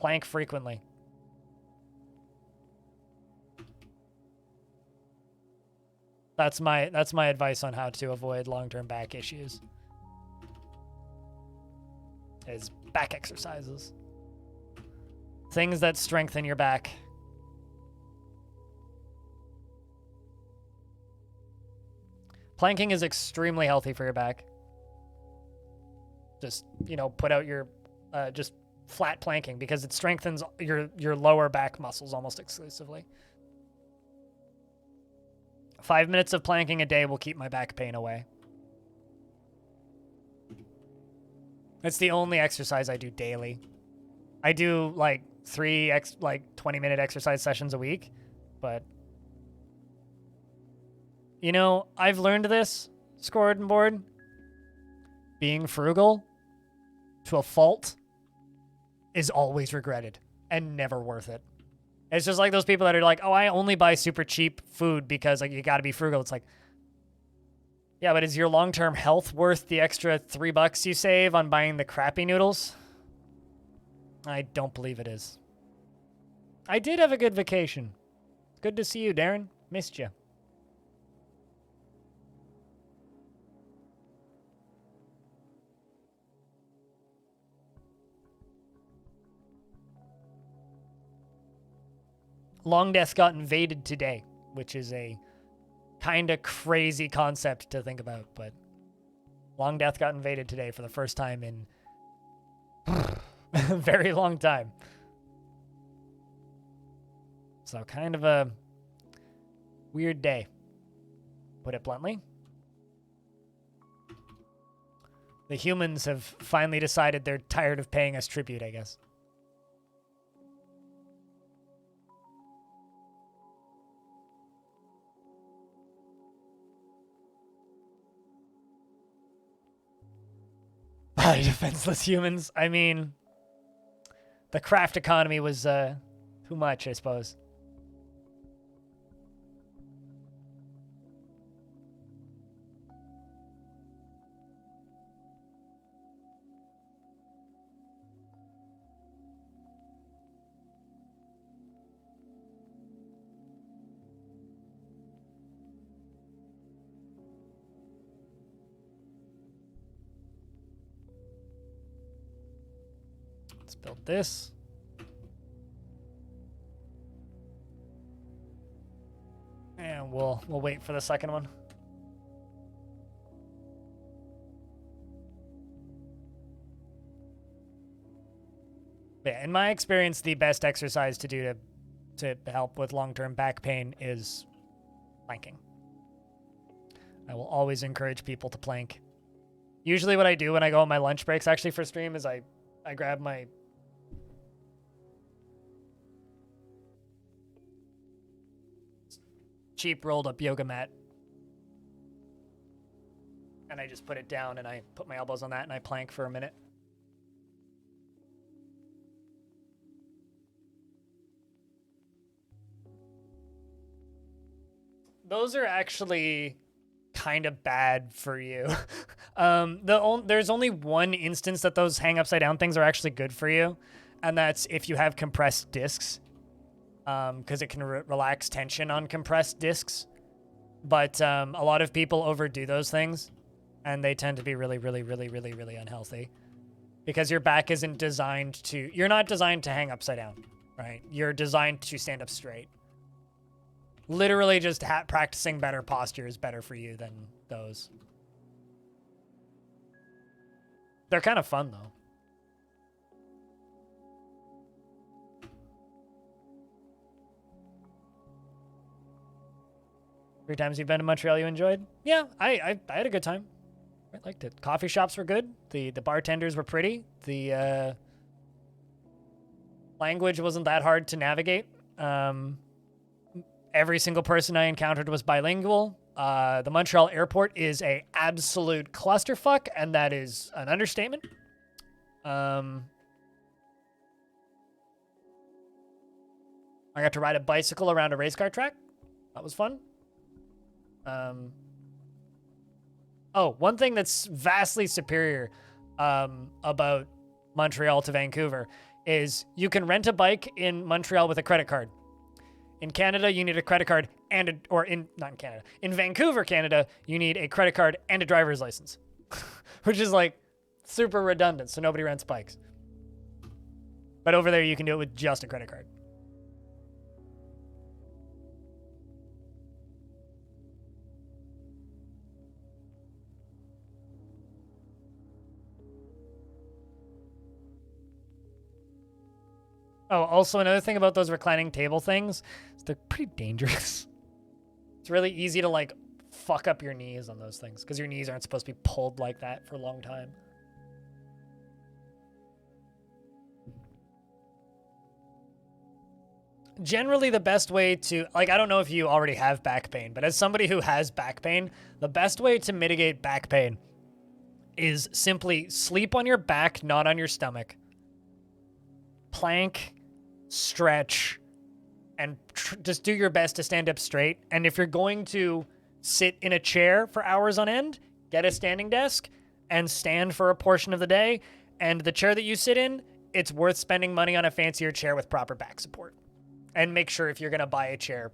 Plank frequently. That's my advice on how to avoid long-term back issues. Is back exercises. Things that strengthen your back. Planking is extremely healthy for your back. Just, put out your, just flat planking because it strengthens your lower back muscles almost exclusively. 5 minutes of planking a day will keep my back pain away. It's the only exercise I do daily. I do like 20-minute exercise sessions a week, but I've learned this, Scored and Board. Being frugal to a fault is always regretted and never worth it. It's just like those people that are like, oh, I only buy super cheap food because like you got to be frugal. It's like, yeah, but is your long-term health worth the extra $3 you save on buying the crappy noodles? I don't believe it is. I did have a good vacation. Good to see you, Darren. Missed you. Longdeath got invaded today, which is a kind of crazy concept to think about, but Longdeath got invaded today for the first time in a very long time. So kind of a weird day, put it bluntly. The humans have finally decided they're tired of paying us tribute, I guess. Defenseless humans. I mean, the craft economy was too much, I suppose. Let's build this. And we'll wait for the second one. Yeah, in my experience, the best exercise to do to help with long-term back pain is planking. I will always encourage people to plank. Usually what I do when I go on my lunch breaks actually for stream is I grab my cheap rolled up yoga mat and I just put it down and I put my elbows on that and I plank for a minute. Those are actually kind of bad for you. There's only one instance that those hang upside down things are actually good for you, and that's if you have compressed discs, because it can relax tension on compressed discs. But a lot of people overdo those things, and they tend to be really, really, really, really, really unhealthy, because your back isn't designed to. You're not designed to hang upside down, right? You're designed to stand up straight. Literally just practicing better posture is better for you than those. They're kind of fun, though. Three times you've been to Montreal you enjoyed? Yeah, I had a good time. I liked it. Coffee shops were good. The bartenders were pretty. The language wasn't that hard to navigate. Every single person I encountered was bilingual. The Montreal airport is a absolute clusterfuck, and that is an understatement. I got to ride a bicycle around a race car track. That was fun. Oh, one thing that's vastly superior about Montreal to Vancouver is you can rent a bike in Montreal with a credit card. In Canada, you need a credit card in Vancouver, Canada, you need a credit card and a driver's license, which is like super redundant, so nobody rents bikes. But over there, you can do it with just a credit card. Oh, also another thing about those reclining table things is they're pretty dangerous. It's really easy to like fuck up your knees on those things because your knees aren't supposed to be pulled like that for a long time. Generally, the best way to, like, I don't know if you already have back pain, but as somebody who has back pain, the best way to mitigate back pain is simply sleep on your back, not on your stomach. plank, stretch, and just do your best to stand up straight. And if you're going to sit in a chair for hours on end, get a standing desk and stand for a portion of the day. And the chair that you sit in, it's worth spending money on a fancier chair with proper back support. And make sure if you're going to buy a chair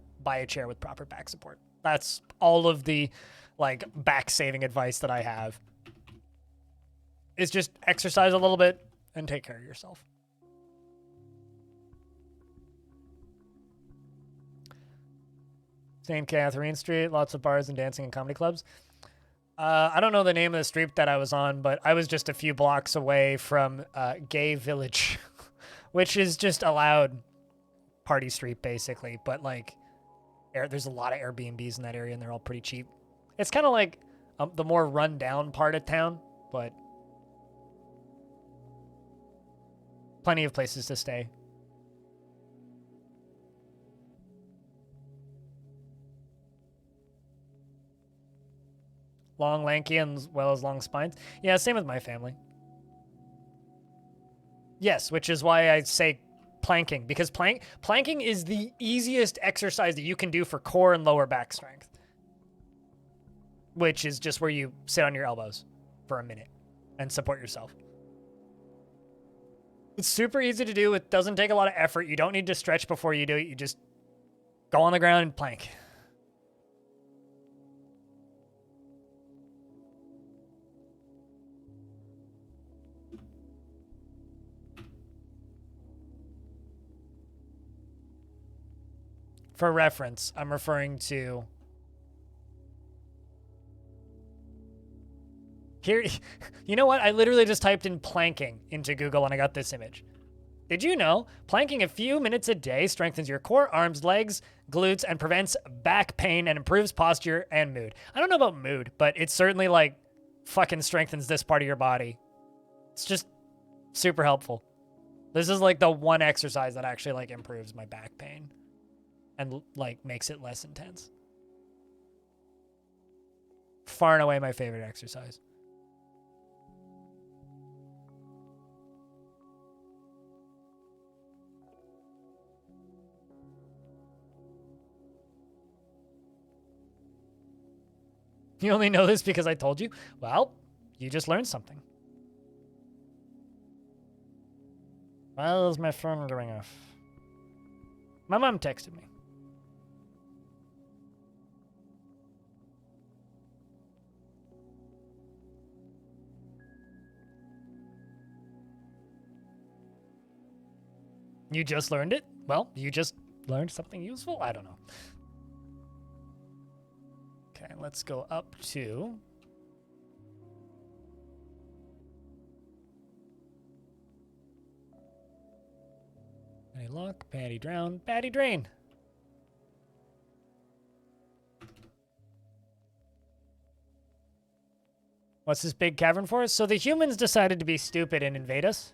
with proper back support. That's all of the like back saving advice that I have. Is just exercise a little bit and take care of yourself. St. Catherine Street, lots of bars and dancing and comedy clubs. I don't know the name of the street that I was on, but I was just a few blocks away from Gay Village, which is just a loud party street, basically. But, like, there's a lot of Airbnbs in that area, and they're all pretty cheap. It's kind of like the more run-down part of town, but plenty of places to stay. Long, lanky, and as well as long spines. Yeah, same with my family. Yes, which is why I say planking, because planking is the easiest exercise that you can do for core and lower back strength, which is just where you sit on your elbows for a minute and support yourself. It's super easy to do. It doesn't take a lot of effort. You don't need to stretch before you do it. You just go on the ground and plank. For reference, I'm referring to here. You know what? I literally just typed in planking into Google and I got this image. Did you know planking a few minutes a day strengthens your core, arms, legs, glutes, and prevents back pain and improves posture and mood? I don't know about mood, but it certainly like fucking strengthens this part of your body. It's just super helpful. This is like the one exercise that actually like improves my back pain and like makes it less intense. Far and away my favorite exercise. You only know this because I told you? Well, you just learned something. Why is my phone going off? My mom texted me. You just learned it? Well, you just learned something useful? I don't know. Okay, let's go up to... Patty lock, patty drown, patty drain. What's this big cavern for? So the humans decided to be stupid and invade us.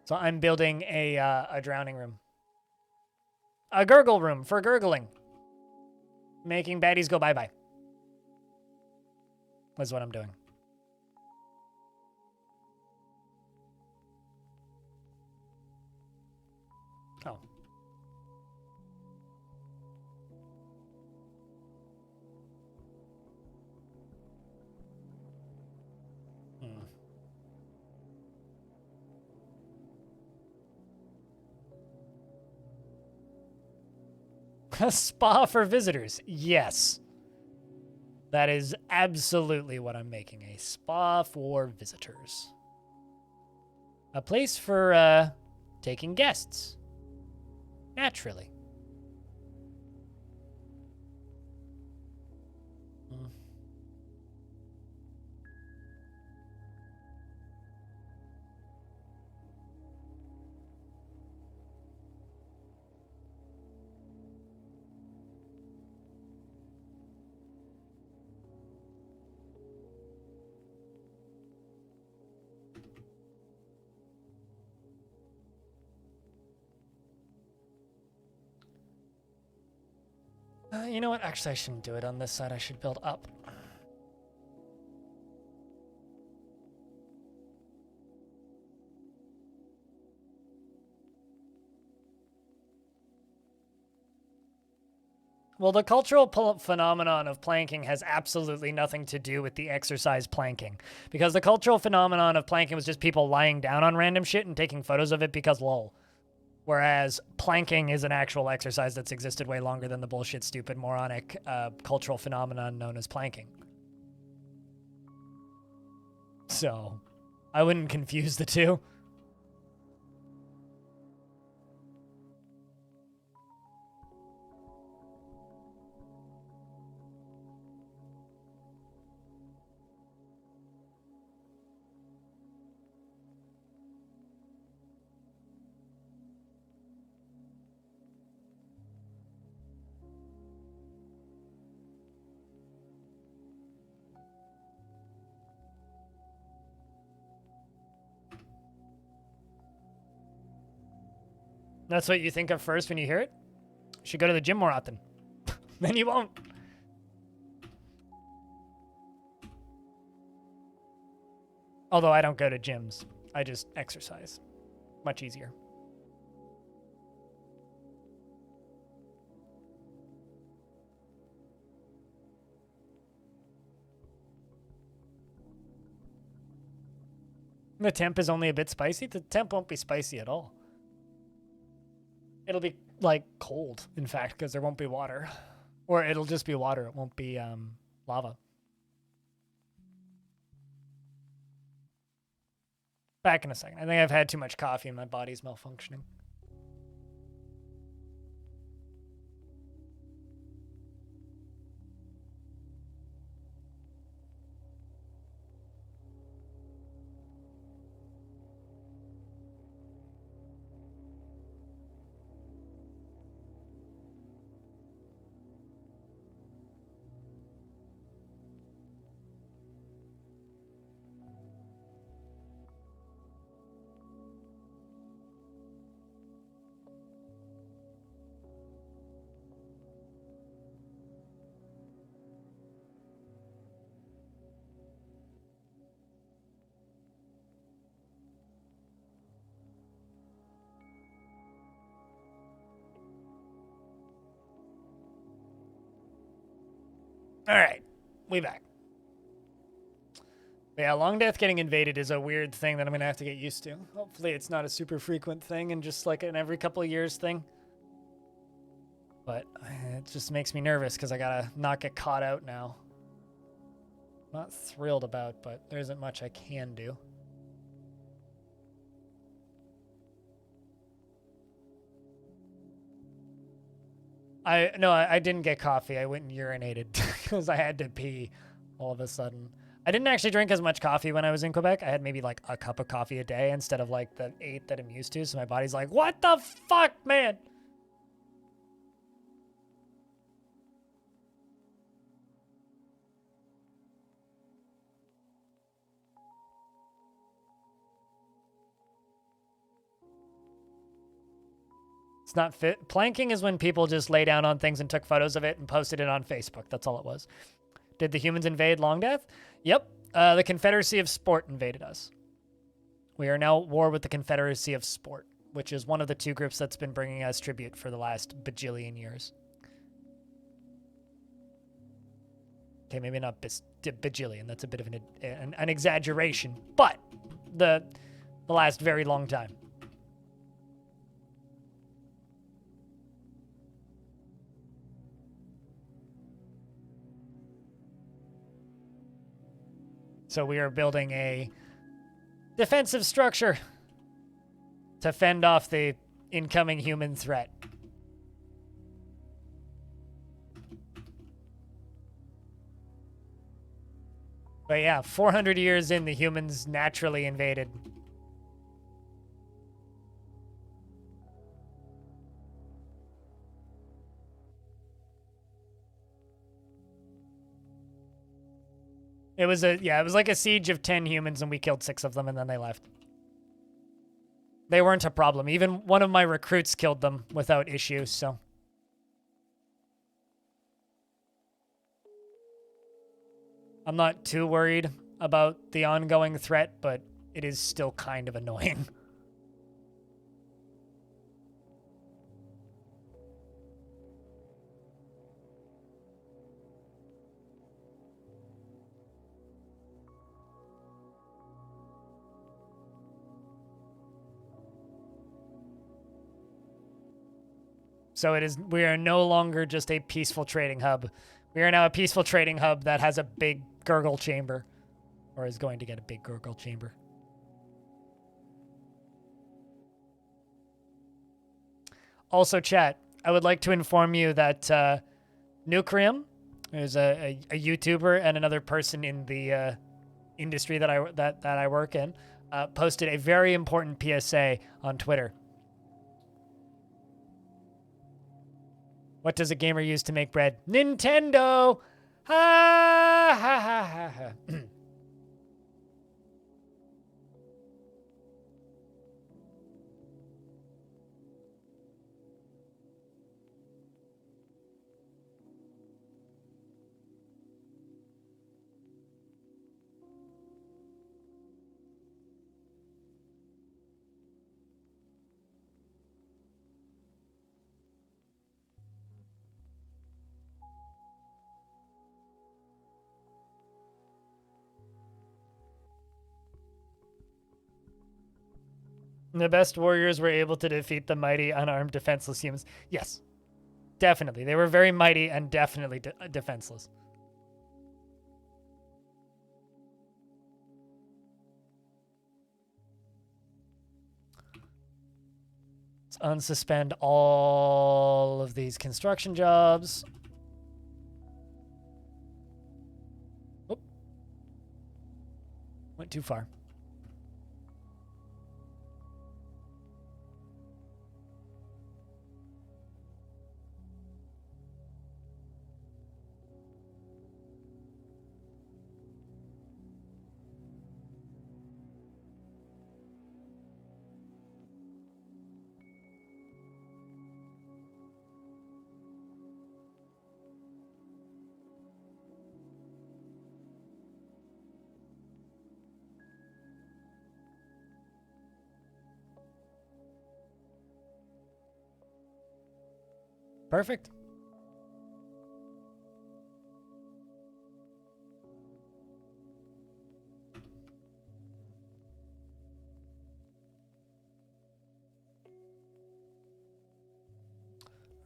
So I'm building a drowning room. A gurgle room for gurgling. Making baddies go bye-bye. That's what I'm doing. Oh. A spa for visitors. Yes. That is absolutely what I'm making. A spa for visitors. A place for taking guests. Naturally. You know what? Actually, I shouldn't do it on this side. I should build up. Well, the cultural phenomenon of planking has absolutely nothing to do with the exercise planking. Because the cultural phenomenon of planking was just people lying down on random shit and taking photos of it because lol. Whereas planking is an actual exercise that's existed way longer than the bullshit, stupid, moronic cultural phenomenon known as planking. So, I wouldn't confuse the two. That's what you think of first when you hear it? You should go to the gym more often. Then you won't. Although I don't go to gyms. I just exercise. Much easier. The temp is only a bit spicy? The temp won't be spicy at all. It'll be, like, cold, in fact, because there won't be water. Or it'll just be water. It won't be lava. Back in a second. I think I've had too much coffee and my body's malfunctioning. All right, we back. But yeah, Longdeath getting invaded is a weird thing that I'm going to have to get used to. Hopefully it's not a super frequent thing and just like an every couple of years thing. But it just makes me nervous because I got to not get caught out now. Not thrilled about, but there isn't much I can do. I didn't get coffee. I went and urinated because I had to pee all of a sudden. I didn't actually drink as much coffee when I was in Quebec. I had maybe like a cup of coffee a day instead of like the 8 that I'm used to. So my body's like, what the fuck, man? It's not fit. Planking is when people just lay down on things and took photos of it and posted it on Facebook. That's all it was. Did the humans invade Longdeath? Yep. The Confederacy of Sport invaded us. We are now at war with the Confederacy of Sport, which is one of the two groups that's been bringing us tribute for the last bajillion years. Okay, maybe not bajillion. That's a bit of an exaggeration, but the last very long time. So we are building a defensive structure to fend off the incoming human threat. But yeah, 400 years in, the humans naturally invaded. It was like a siege of 10 humans and we killed 6 of them and then they left. They weren't a problem. Even one of my recruits killed them without issue, so. I'm not too worried about the ongoing threat, but it is still kind of annoying. So we are no longer just a peaceful trading hub. We are now a peaceful trading hub that has a big gurgle chamber, or is going to get a big gurgle chamber. Also, chat, I would like to inform you that Nucrium is a YouTuber and another person in the industry that I work in, posted a very important PSA on Twitter. What does a gamer use to make bread? Nintendo! Ha ha ha ha ha. The best warriors were able to defeat the mighty, unarmed, defenseless humans. Yes, definitely. They were very mighty and definitely defenseless. Let's unsuspend all of these construction jobs. Oop. Went too far. Perfect.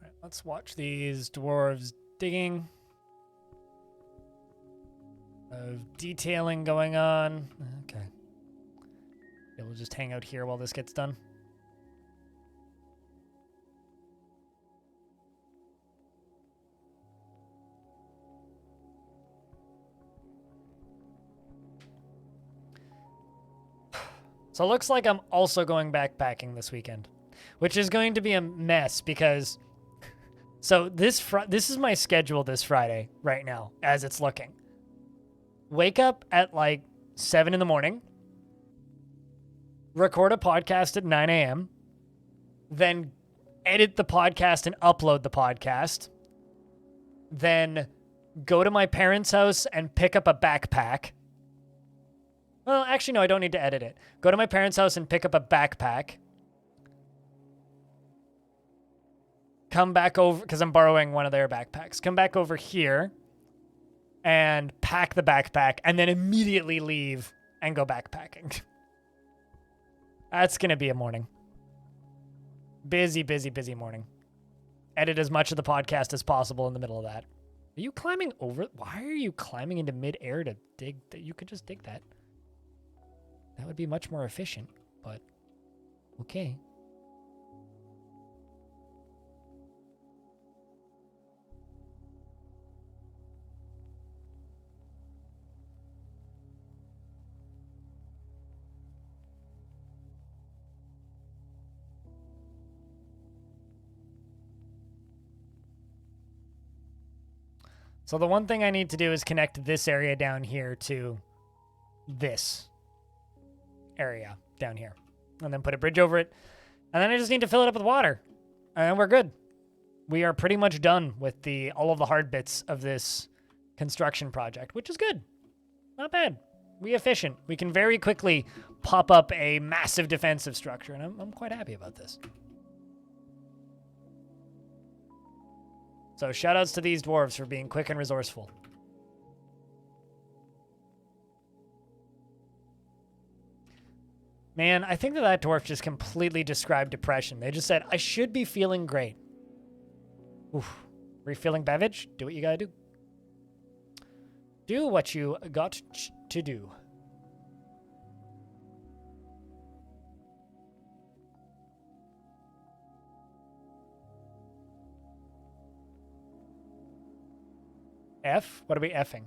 All right, let's watch these dwarves digging. Detailing going on. Okay. Yeah, we'll just hang out here while this gets done. So it looks like I'm also going backpacking this weekend, which is going to be a mess because, so this is my schedule this Friday right now as it's looking. Wake up at like 7 in the morning, record a podcast at 9 a.m., then edit the podcast and upload the podcast, then go to my parents' house and pick up a backpack. Well, actually, no, I don't need to edit it. Go to my parents' house and pick up a backpack. Come back over, because I'm borrowing one of their backpacks. Come back over here and pack the backpack and then immediately leave and go backpacking. That's going to be a morning. Busy, busy, busy morning. Edit as much of the podcast as possible in the middle of that. Are you climbing over? Why are you climbing into midair to dig? You could just dig that. That would be much more efficient, but okay. So the one thing I need to do is connect this area down here to this area down here, and then put a bridge over it, and then I just need to fill it up with water, and we're good. We are pretty much done with all of the hard bits of this construction project, which is good. Not bad. We efficient. We can very quickly pop up a massive defensive structure, and I'm quite happy about this. So shoutouts to these dwarves for being quick and resourceful. Man, I think that dwarf just completely described depression. They just said, I should be feeling great. Oof. Refilling beverage? Do what you gotta do. Do what you got to do. F? What are we effing?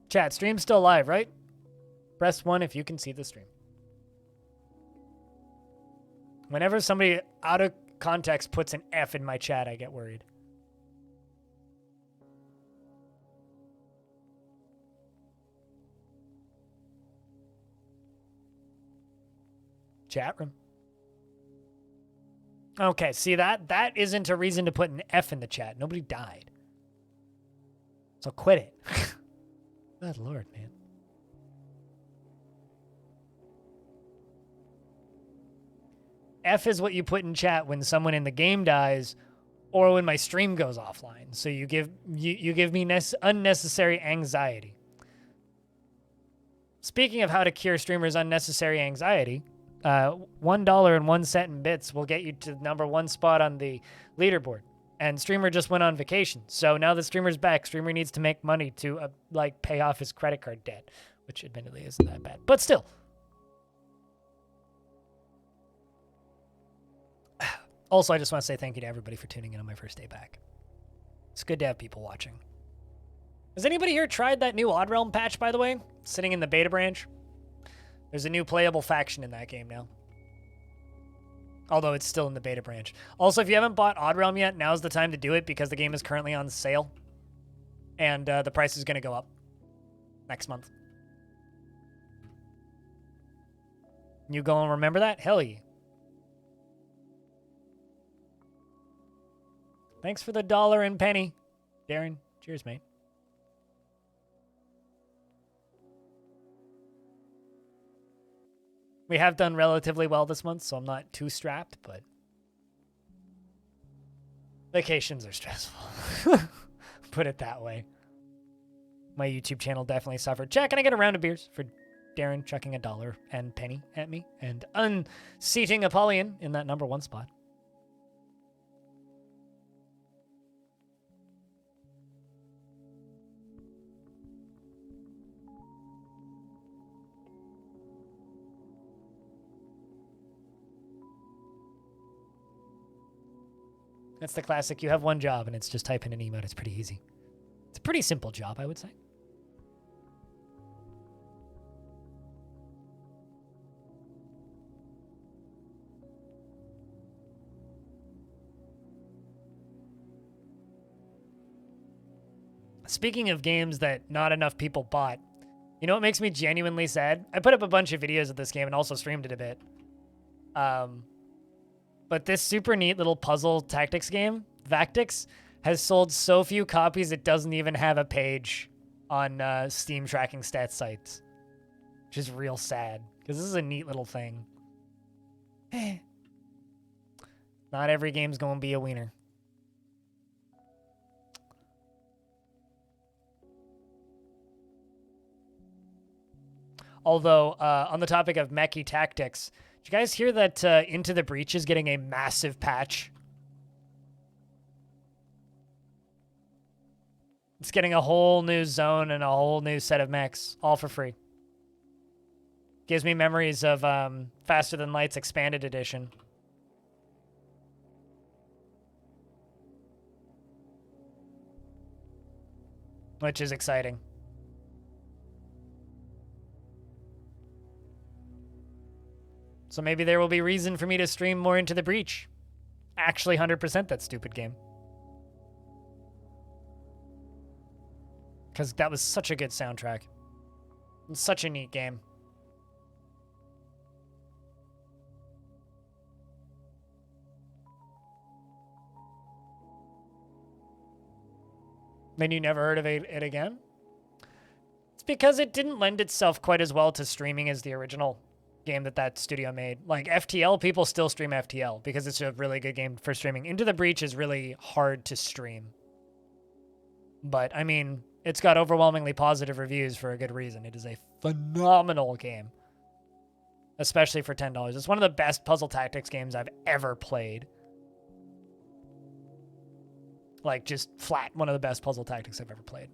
Chat, stream's still live, right? Press 1 if you can see the stream. Whenever somebody out of context puts an F in my chat, I get worried. Chat room. Okay, see that? That isn't a reason to put an F in the chat. Nobody died. So quit it. Good Lord, man. F is what you put in chat when someone in the game dies or when my stream goes offline. So you give me unnecessary anxiety. Speaking of how to cure streamers' unnecessary anxiety, $1.01 in bits will get you to the #1 spot on the leaderboard. And streamer just went on vacation. So now the streamer's back. Streamer needs to make money to pay off his credit card debt, which admittedly isn't that bad, but still. Also, I just want to say thank you to everybody for tuning in on my first day back. It's good to have people watching. Has anybody here tried that new Odd Realm patch, by the way? Sitting in the beta branch? There's a new playable faction in that game now. Although it's still in the beta branch. Also, if you haven't bought Odd Realm yet, now's the time to do it because the game is currently on sale. And the price is going to go up next month. You go and remember that? Hell yeah. Thanks for the dollar and penny, Darren. Cheers, mate. We have done relatively well this month, so I'm not too strapped, but vacations are stressful. Put it that way. My YouTube channel definitely suffered. Chat, can I get a round of beers for Darren chucking a dollar and penny at me and unseating Apollyon in that #1 spot? That's the classic. You have one job, and it's just type in an emote. It's pretty easy. It's a pretty simple job, I would say. Speaking of games that not enough people bought, you know what makes me genuinely sad? I put up a bunch of videos of this game and also streamed it a bit. But this super neat little puzzle tactics game, Vactix, has sold so few copies it doesn't even have a page on Steam tracking stats sites, which is real sad because this is a neat little thing. Not every game's going to be a wiener. Although, on the topic of mechy tactics, did you guys hear that Into the Breach is getting a massive patch? It's getting a whole new zone and a whole new set of mechs, all for free. Gives me memories of Faster Than Light's Expanded Edition. Which is exciting. So maybe there will be reason for me to stream more Into the Breach. Actually 100% that stupid game. Because that was such a good soundtrack. And such a neat game. Then you never heard of it again? It's because it didn't lend itself quite as well to streaming as the original game that studio made. Like FTL, people still stream FTL because it's a really good game for streaming. Into the Breach is really hard to stream. But, I mean, it's got overwhelmingly positive reviews for a good reason. It is a phenomenal game. Especially for $10. It's one of the best puzzle tactics games I've ever played. Like, just flat, one of the best puzzle tactics I've ever played.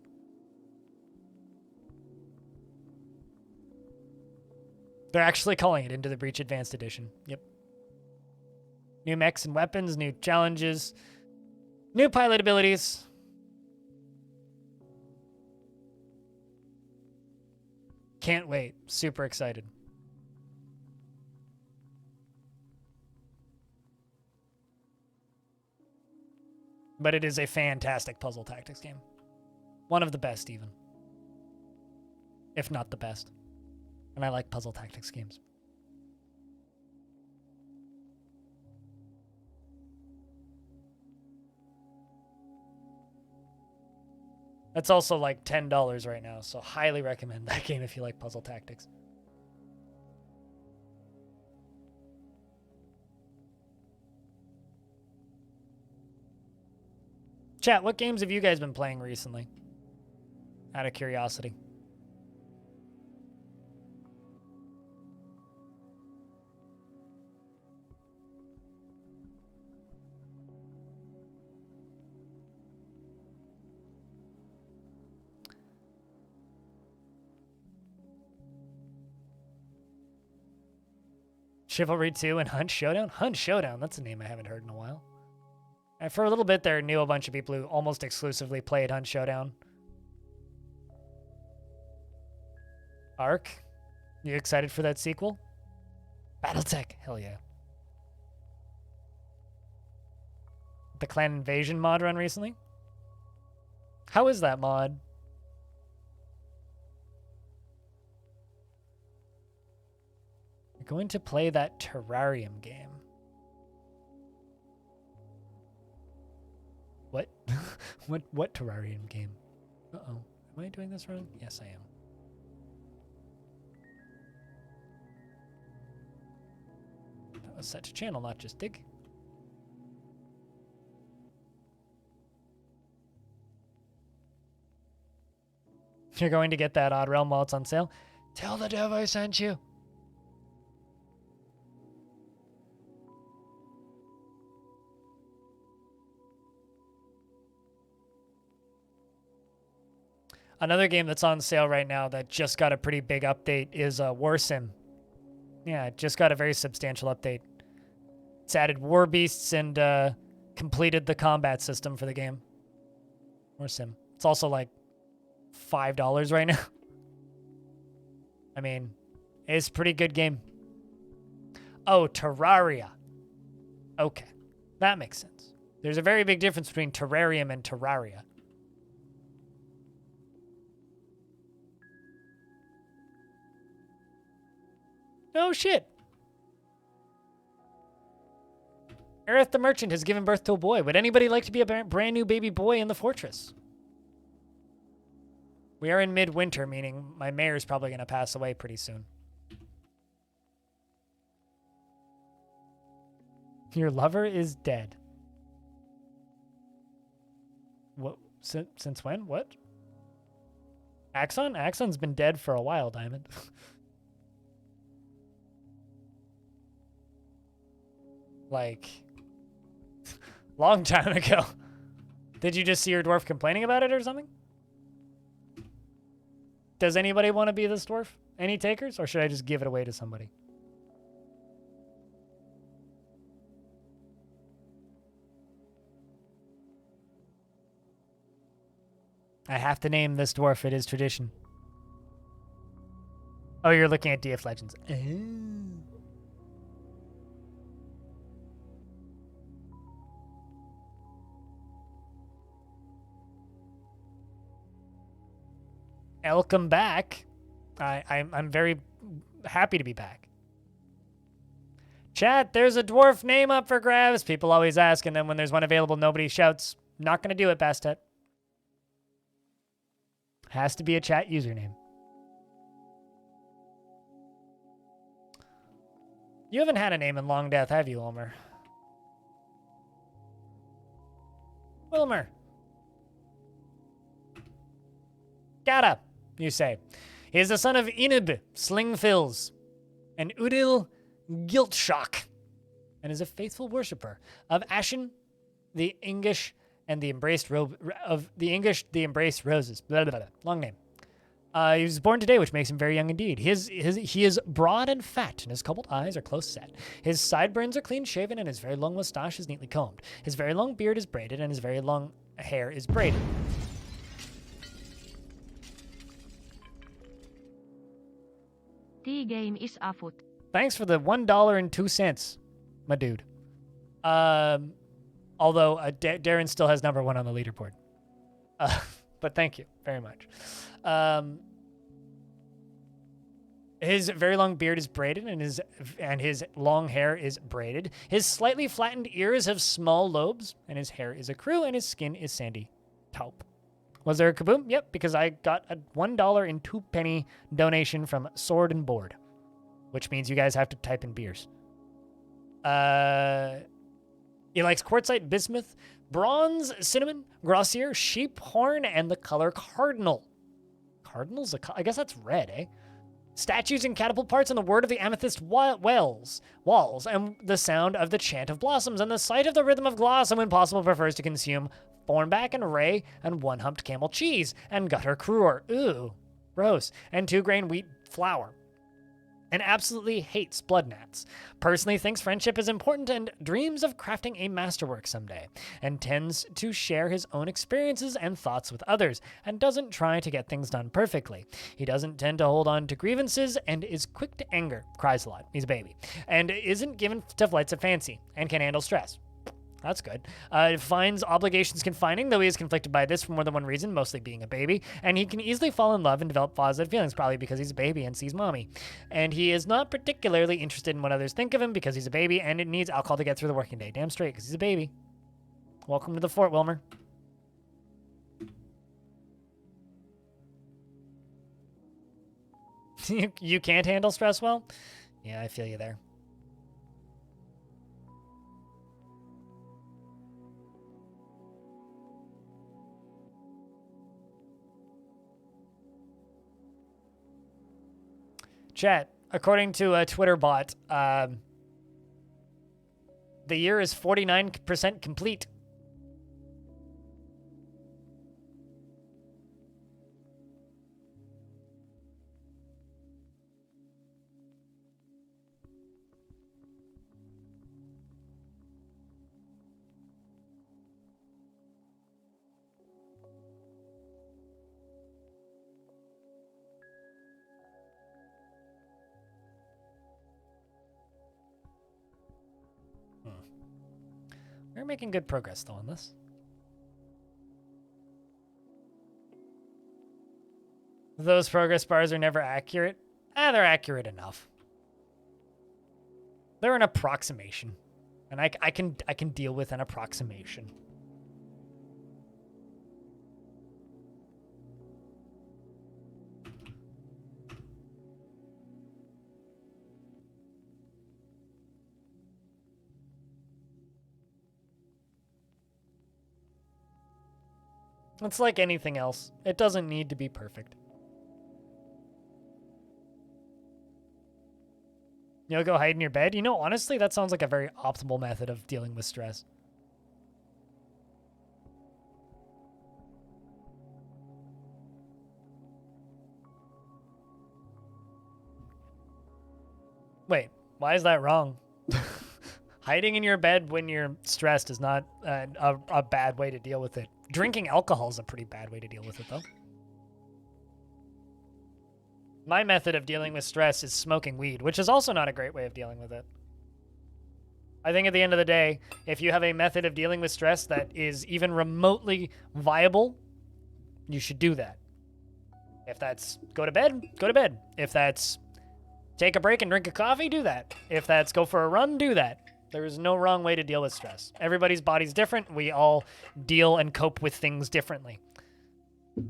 They're actually calling it Into the Breach Advanced Edition. Yep. New mechs and weapons, new challenges, new pilot abilities. Can't wait. Super excited. But it is a fantastic puzzle tactics game. One of the best, even. If not the best. And I like puzzle tactics games. That's also like $10 right now, so highly recommend that game if you like puzzle tactics. Chat, what games have you guys been playing recently? Out of curiosity. Chivalry 2 and Hunt Showdown? Hunt Showdown, that's a name I haven't heard in a while. And for a little bit there, knew a bunch of people who almost exclusively played Hunt Showdown. Ark? You excited for that sequel? Battletech, hell yeah. The Clan Invasion mod run recently? How is that mod? You're going to play that Terrarium game. What? What Terrarium game? Uh-oh. Am I doing this wrong? Yes, I am. That was set to channel, not just dig. You're going to get that Odd Realm while it's on sale? Tell the dev I sent you. Another game that's on sale right now that just got a pretty big update is War Sim. Yeah, it just got a very substantial update. It's added war beasts and completed the combat system for the game. War Sim. It's also like $5 right now. I mean, it's a pretty good game. Oh, Terraria. Okay, that makes sense. There's a very big difference between Terrarium and Terraria. Oh, shit. Aerith the Merchant has given birth to a boy. Would anybody like to be a brand new baby boy in the fortress? We are in midwinter, meaning my mayor's probably going to pass away pretty soon. Your lover is dead. What? Since when? What? Axon? Axon's been dead for a while, Diamond. Like, long time ago. Did you just see your dwarf complaining about it or something? Does anybody want to be this dwarf? Any takers? Or should I just give it away to somebody? I have to name this dwarf. It is tradition. Oh, you're looking at DF Legends. Welcome back. I'm very happy to be back. Chat, there's a dwarf name up for grabs. People always ask, and then when there's one available, nobody shouts. Not going to do it, Bastet. Has to be a chat username. You haven't had a name in Longdeath, have you, Wilmer? Wilmer. Gotta, you say. He is the son of Inib Slingfills and Udil Giltshock, and is a faithful worshipper of Ashen, the English and the embraced robe of the English, the embraced roses. Blah, blah, blah. Long name. He was born today, which makes him very young indeed. He is broad and fat, and his coupled eyes are close set. His sideburns are clean shaven, and his very long mustache is neatly combed. His very long beard is braided, and his very long hair is braided. T-game is afoot. Thanks for the $1.02, my dude. Although Darren still has number 1 on the leaderboard. But thank you very much. His very long beard is braided, and his long hair is braided. His slightly flattened ears have small lobes, and his hair is ecru, and his skin is sandy taupe. Was there a kaboom? Yep, because I got a $1.02 donation from Sword and Board, which means you guys have to type in beers. He likes quartzite, bismuth, bronze, cinnamon, grossier, sheep horn, and the color cardinal. Cardinal's I guess that's red, eh? Statues and catapult parts, and the word of the amethyst walls, and the sound of the chant of blossoms, and the sight of the rhythm of gloss, and when possible prefers to consume thornback and ray, and one-humped camel cheese, and gutter cruer, ooh, gross, and 2-grain wheat flour. And absolutely hates blood gnats. Personally thinks friendship is important and dreams of crafting a masterwork someday, and tends to share his own experiences and thoughts with others, and doesn't try to get things done perfectly. He doesn't tend to hold on to grievances, and is quick to anger, cries a lot, he's a baby, and isn't given to flights of fancy, and can handle stress. That's good. Finds obligations confining, though he is conflicted by this for more than one reason, mostly being a baby. And he can easily fall in love and develop positive feelings, probably because he's a baby and sees mommy. And he is not particularly interested in what others think of him because he's a baby and it needs alcohol to get through the working day. Damn straight, because he's a baby. Welcome to the fort, Wilmer. You can't handle stress well? Yeah, I feel you there. Chat, according to a Twitter bot, the year is 49% complete. We're making good progress, though, on this. Those progress bars are never accurate. They're accurate enough. They're an approximation. And I can deal with an approximation. It's like anything else. It doesn't need to be perfect. You'll go hide in your bed? You know, honestly, that sounds like a very optimal method of dealing with stress. Wait, why is that wrong? Hiding in your bed when you're stressed is not a bad way to deal with it. Drinking alcohol is a pretty bad way to deal with it, though. My method of dealing with stress is smoking weed, which is also not a great way of dealing with it. I think at the end of the day, if you have a method of dealing with stress that is even remotely viable, you should do that. If that's go to bed, go to bed. If that's take a break and drink a coffee, do that. If that's go for a run, do that. There is no wrong way to deal with stress. Everybody's body's different. We all deal and cope with things differently.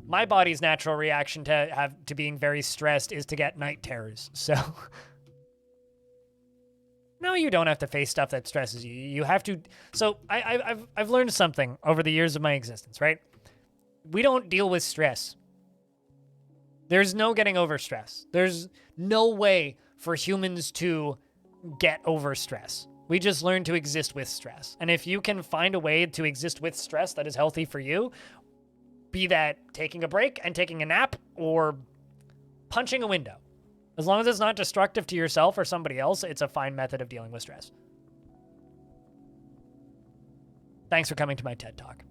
My body's natural reaction to being very stressed is to get night terrors. So no, you don't have to face stuff that stresses you. You have to. So I've learned something over the years of my existence, right? We don't deal with stress. There's no getting over stress. There's no way for humans to get over stress. We just learn to exist with stress. And if you can find a way to exist with stress that is healthy for you, be that taking a break and taking a nap or punching a window, as long as it's not destructive to yourself or somebody else, it's a fine method of dealing with stress. Thanks for coming to my TED Talk.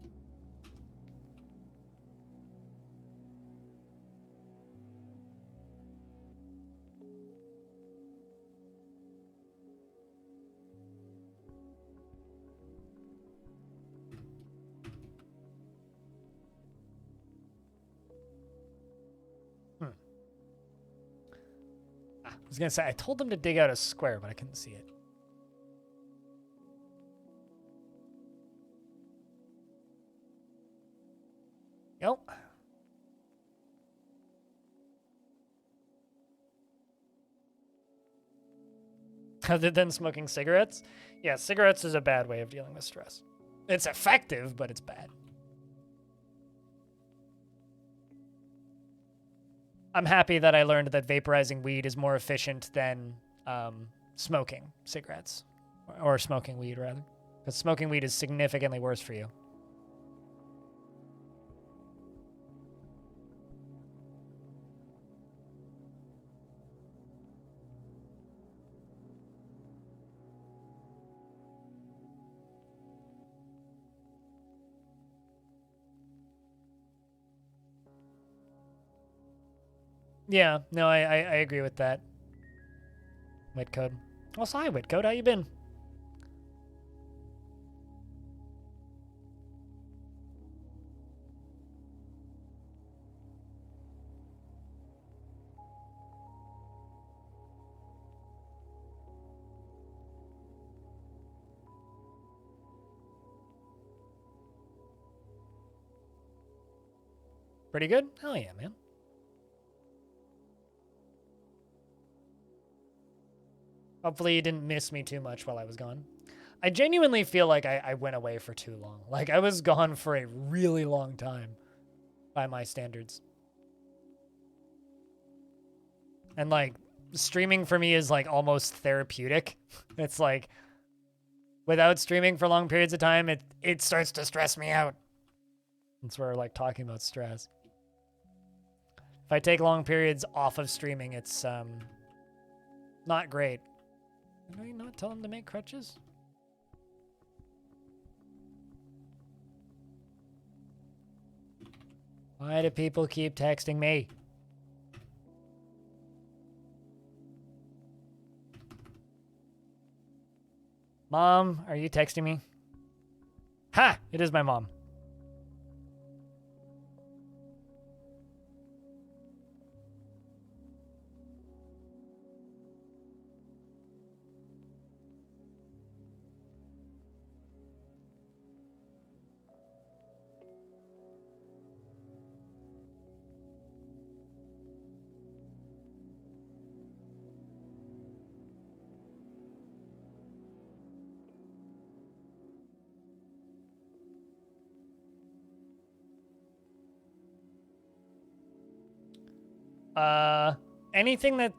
I was going to say, I told them to dig out a square, but I couldn't see it. Yep. Other than smoking cigarettes? Yeah, cigarettes is a bad way of dealing with stress. It's effective, but it's bad. I'm happy that I learned that vaporizing weed is more efficient than smoking cigarettes. Or smoking weed, rather. Because smoking weed is significantly worse for you. Yeah, no, I agree with that. Whitcode. Also, hi, Whitcode. How you been? Pretty good? Hell yeah, man. Hopefully you didn't miss me too much while I was gone. I genuinely feel like I went away for too long. Like, I was gone for a really long time by my standards. And, like, streaming for me is, like, almost therapeutic. It's like, without streaming for long periods of time, it starts to stress me out. That's where we're, like, talking about stress. If I take long periods off of streaming, it's, not great. Did I not tell him to make crutches? Why do people keep texting me? Mom, are you texting me? Ha! It is my mom.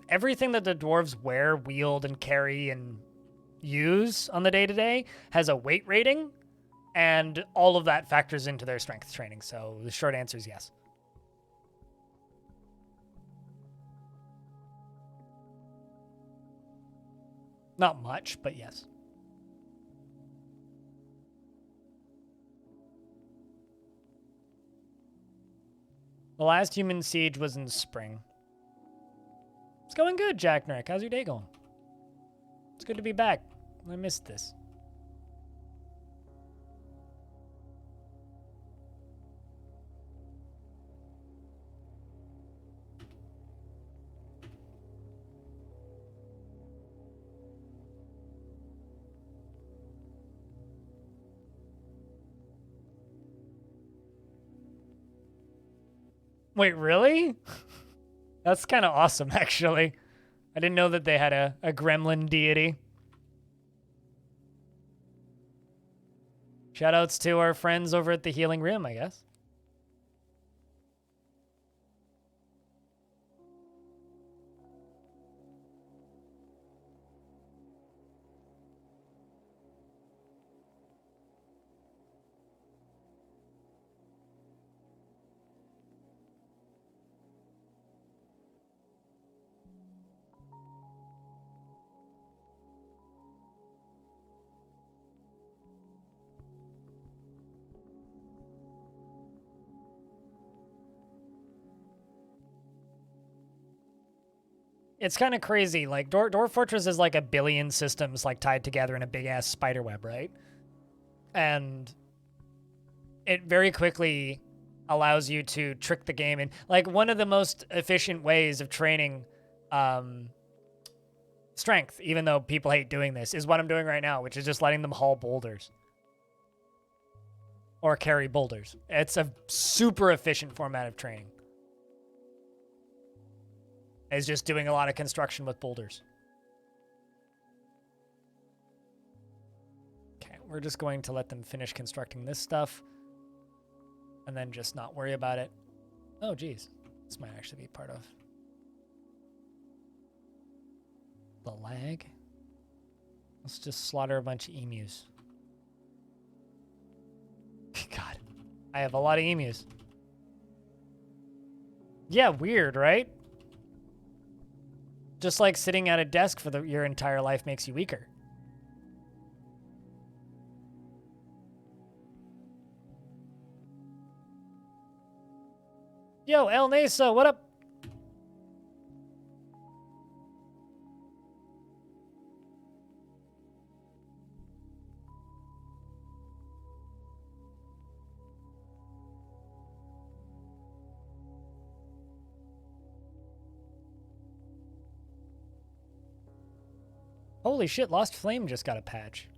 Everything that the dwarves wear, wield, and carry and use on the day-to-day has a weight rating, and all of that factors into their strength training. So the short answer is yes. Not much, but yes. The last human siege was in spring. It's going good, Jack Nurk. How's your day going? It's good to be back. I missed this. Wait, really? That's kind of awesome, actually. I didn't know that they had a gremlin deity. Shoutouts to our friends over at the Healing Rim, I guess. It's kind of crazy. Like, Dwarf Fortress is like a billion systems, like, tied together in a big-ass spider web, right? And it very quickly allows you to trick the game. And, like, one of the most efficient ways of training strength, even though people hate doing this, is what I'm doing right now, which is just letting them haul boulders. Or carry boulders. It's a super efficient format of training. Is just doing a lot of construction with boulders. Okay, we're just going to let them finish constructing this stuff. And then just not worry about it. Oh, geez. This might actually be part of the lag. Let's just slaughter a bunch of emus. God, I have a lot of emus. Yeah, weird, right? Just like sitting at a desk for your entire life makes you weaker. Yo, El Nesa, what up? Holy shit, Lost Flame just got a patch.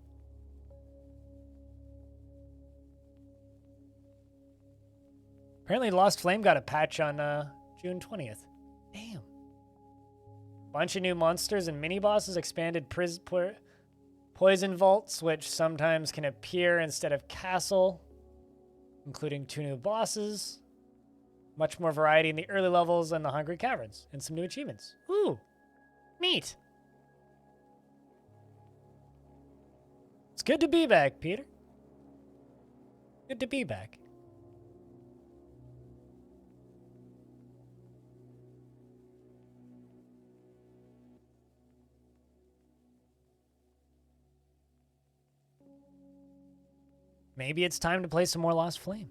Apparently Lost Flame got a patch on June 20th. Damn. Bunch of new monsters and mini-bosses, expanded poison vaults, which sometimes can appear instead of castle, including 2 new bosses. Much more variety in the early levels and the Hungry Caverns, and some new achievements. Ooh, neat. It's good to be back, Peter. Good to be back. Maybe it's time to play some more Lost Flame.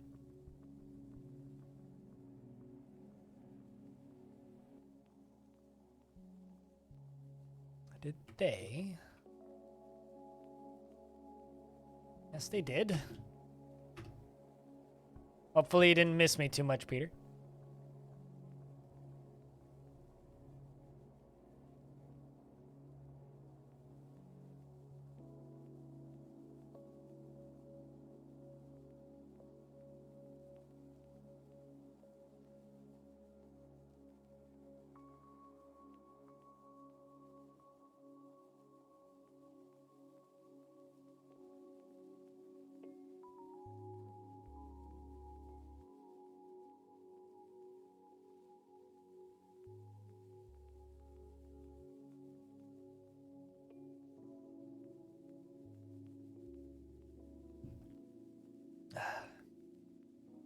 Did they? Yes, they did. Hopefully you didn't miss me too much, Peter.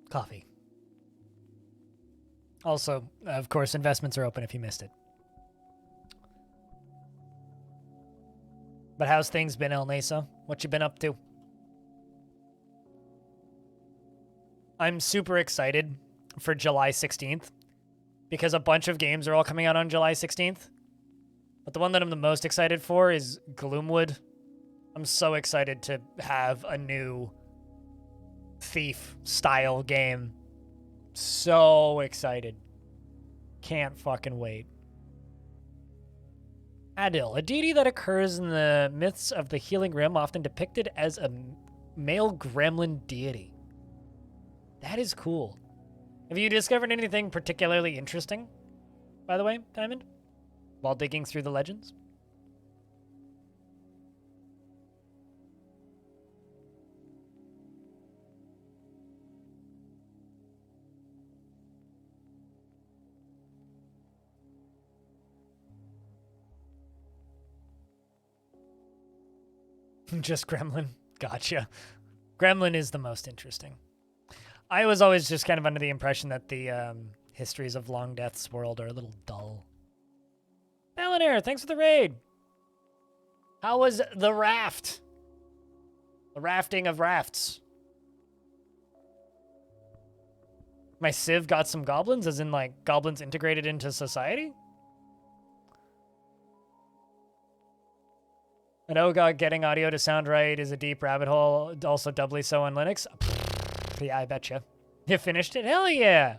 Coffee. Also, of course, investments are open if you missed it. But how's things been, El Nesa? What you been up to? I'm super excited for July 16th because a bunch of games are all coming out on July 16th. But the one that I'm the most excited for is Gloomwood. I'm so excited to have a new Thief-style game. So excited. Can't fucking wait. Adil, a deity that occurs in the myths of the Healing Rim, often depicted as a male gremlin deity. That is cool. Have you discovered anything particularly interesting, by the way, Diamond, while digging through the legends? Just Gremlin. Gotcha. Gremlin is the most interesting. I was always just kind of under the impression that the histories of Longdeath's world are a little dull. Balinair, thanks for the raid. How was the raft? The rafting of rafts. My Civ got some goblins, as in, like, goblins integrated into society? And oh god, getting audio to sound right is a deep rabbit hole, also doubly so on Linux. Yeah, I betcha. You finished it? Hell yeah!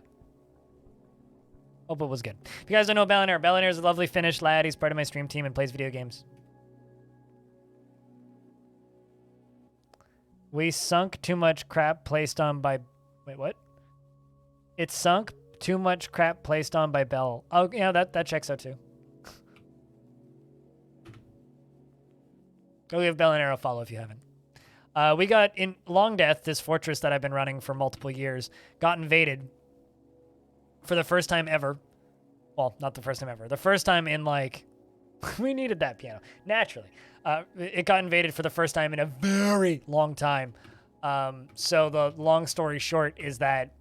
Hope it was good. If you guys don't know Ballinair is a lovely Finnish lad. He's part of my stream team and plays video games. We sunk too much crap placed on by... Wait, what? It sunk too much crap placed on by Bell. Oh, yeah, that checks out too. Go give Ballinair a follow if you haven't. We got in Longdeath, this fortress that I've been running for multiple years, got invaded for the first time ever. Well, not the first time ever. The first time in like, we needed that piano. Naturally. It got invaded for the first time in a very long time. So the long story short is that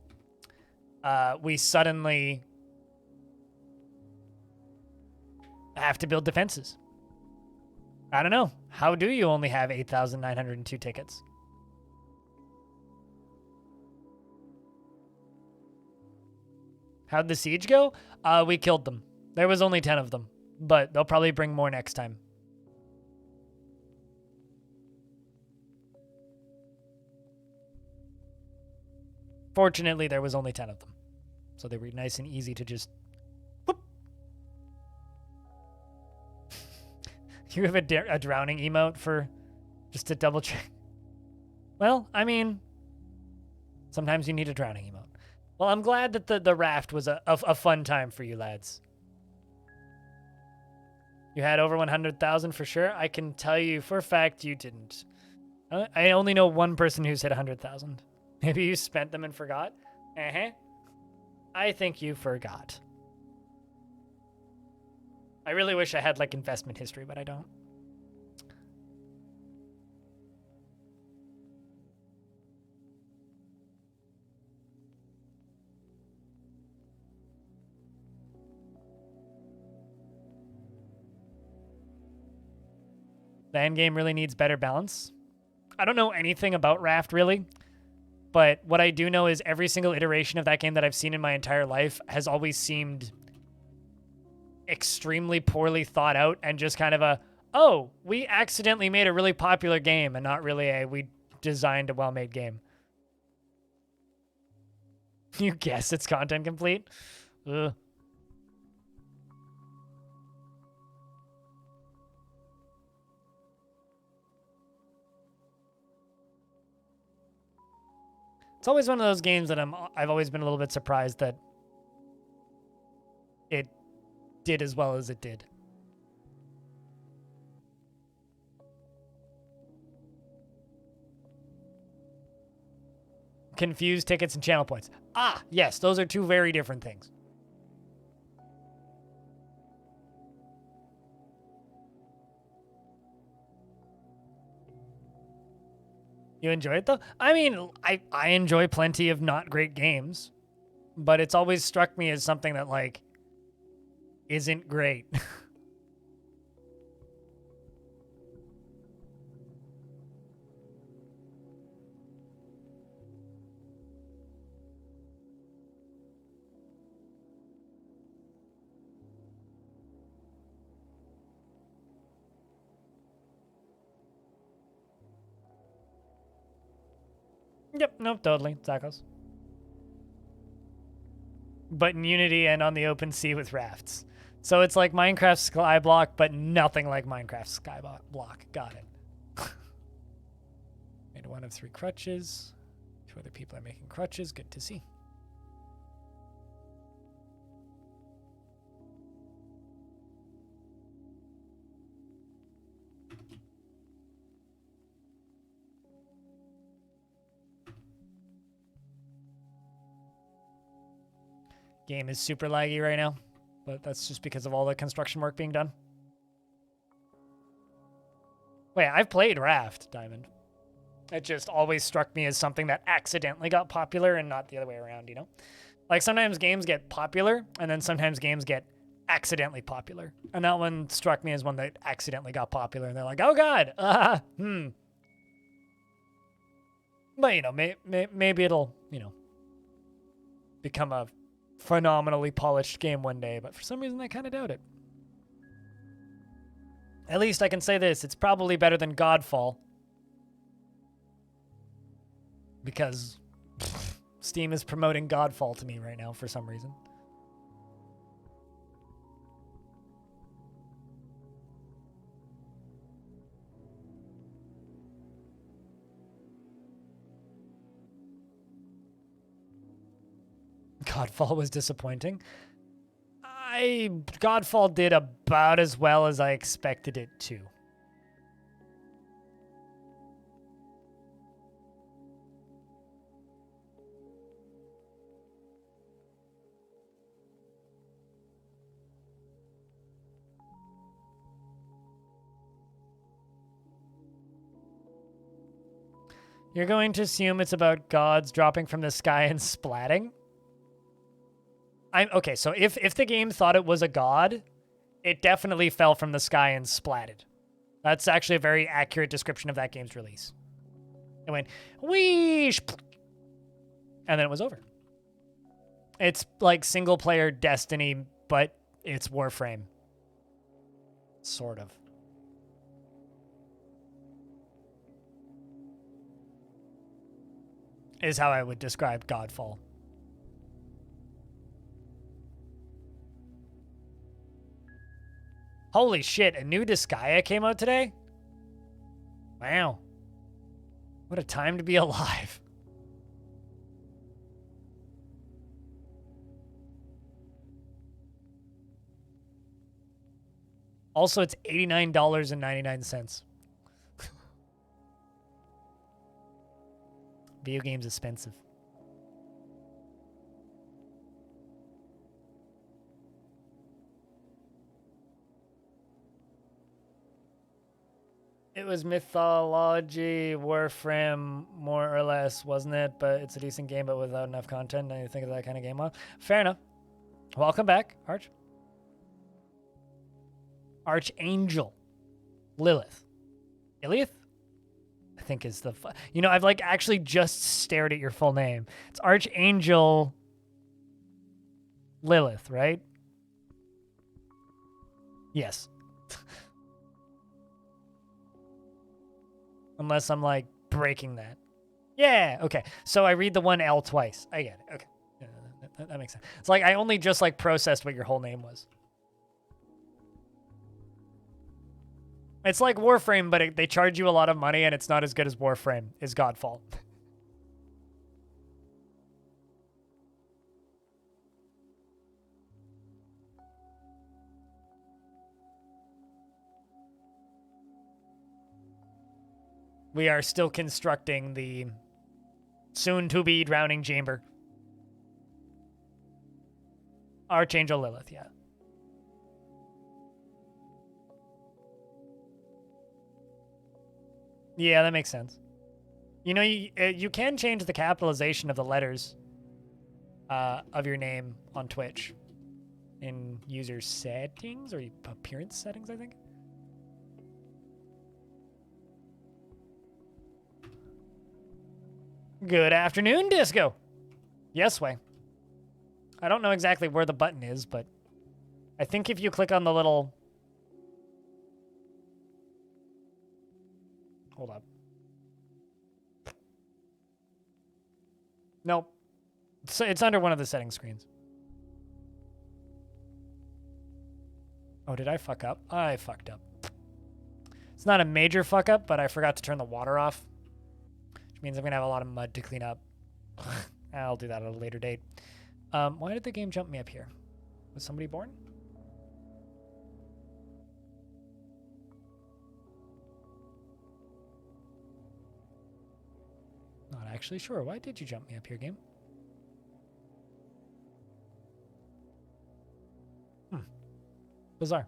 we suddenly have to build defenses. I don't know. How do you only have 8,902 tickets? How'd the siege go? We killed them. There was only 10 of them, but they'll probably bring more next time. Fortunately, there was only 10 of them, so they were nice and easy to just... Whoop. You have a drowning emote for just to double check? Well, I mean, sometimes you need a drowning emote. Well, I'm glad that the raft was a fun time for you lads. You had over 100,000 for sure. I can tell you for a fact you didn't. I only know one person who's hit 100,000. Maybe you spent them and forgot? Uh-huh. I think you forgot. I really wish I had, like, investment history, but I don't. The end game really needs better balance. I don't know anything about Raft, really. But what I do know is every single iteration of that game that I've seen in my entire life has always seemed extremely poorly thought out and just kind of a, oh, we accidentally made a really popular game and not really a, we designed a well-made game. You guess it's content complete? Ugh. It's always one of those games that I've always been a little bit surprised that it did as well as it did. Confused tickets and channel points. Ah, yes, those are two very different things. You enjoy it, though? I mean, I enjoy plenty of not great games, but it's always struck me as something that, like, isn't great. Yep, nope, totally. Tacos. But in Unity and on the open sea with rafts. So it's like Minecraft Skyblock, but nothing like Minecraft Skyblock. Got it. Made one of 3 crutches. 2 other people are making crutches. Good to see. Game is super laggy right now, but that's just because of all the construction work being done. Wait, I've played Raft, Diamond. It just always struck me as something that accidentally got popular and not the other way around, you know? Like sometimes games get popular and then sometimes games get accidentally popular. And that one struck me as one that accidentally got popular and they're like, oh God, But, you know, maybe it'll, you know, become a phenomenally polished game one day, but for some reason I kind of doubt it. At least I can say this, it's probably better than Godfall. Because Steam is promoting Godfall to me right now for some reason. Godfall was disappointing. Godfall did about as well as I expected it to. You're going to assume it's about gods dropping from the sky and splatting? Okay, so if the game thought it was a god, it definitely fell from the sky and splatted. That's actually a very accurate description of that game's release. It went, whoosh, and then it was over. It's like single-player Destiny, but it's Warframe. Sort of. Is how I would describe Godfall. Holy shit, a new Disgaea came out today? Wow. What a time to be alive. Also, it's $89.99. Video games expensive. It was mythology, Warframe, more or less, wasn't it? But it's a decent game, but without enough content. I think of that kind of game. Well, fair enough. Welcome back, Arch. Archangel. Lilith. Iliath? I think is the... You know, I've like actually just stared at your full name. It's Archangel Lilith, right? Yes. Unless I'm like breaking that. Yeah, okay. So I read the one L twice. I get it. Okay. That makes sense. It's like I only just like processed what your whole name was. It's like Warframe, but they charge you a lot of money and it's not as good as Warframe, is Godfall. We are still constructing the soon-to-be drowning chamber. Archangel Lilith, yeah. Yeah, that makes sense. You know, you can change the capitalization of the letters of your name on Twitch in user settings or appearance settings, I think. Good afternoon, Disco. Yes, way. I don't know exactly where the button is, but I think if you click on the little... Hold up. Nope. It's under one of the settings screens. Oh, did I fuck up? I fucked up. It's not a major fuck up, but I forgot to turn the water off. Which means I'm going to have a lot of mud to clean up. I'll do that at a later date. Why did the game jump me up here? Was somebody born? Not actually sure. Why did you jump me up here, game? Bizarre.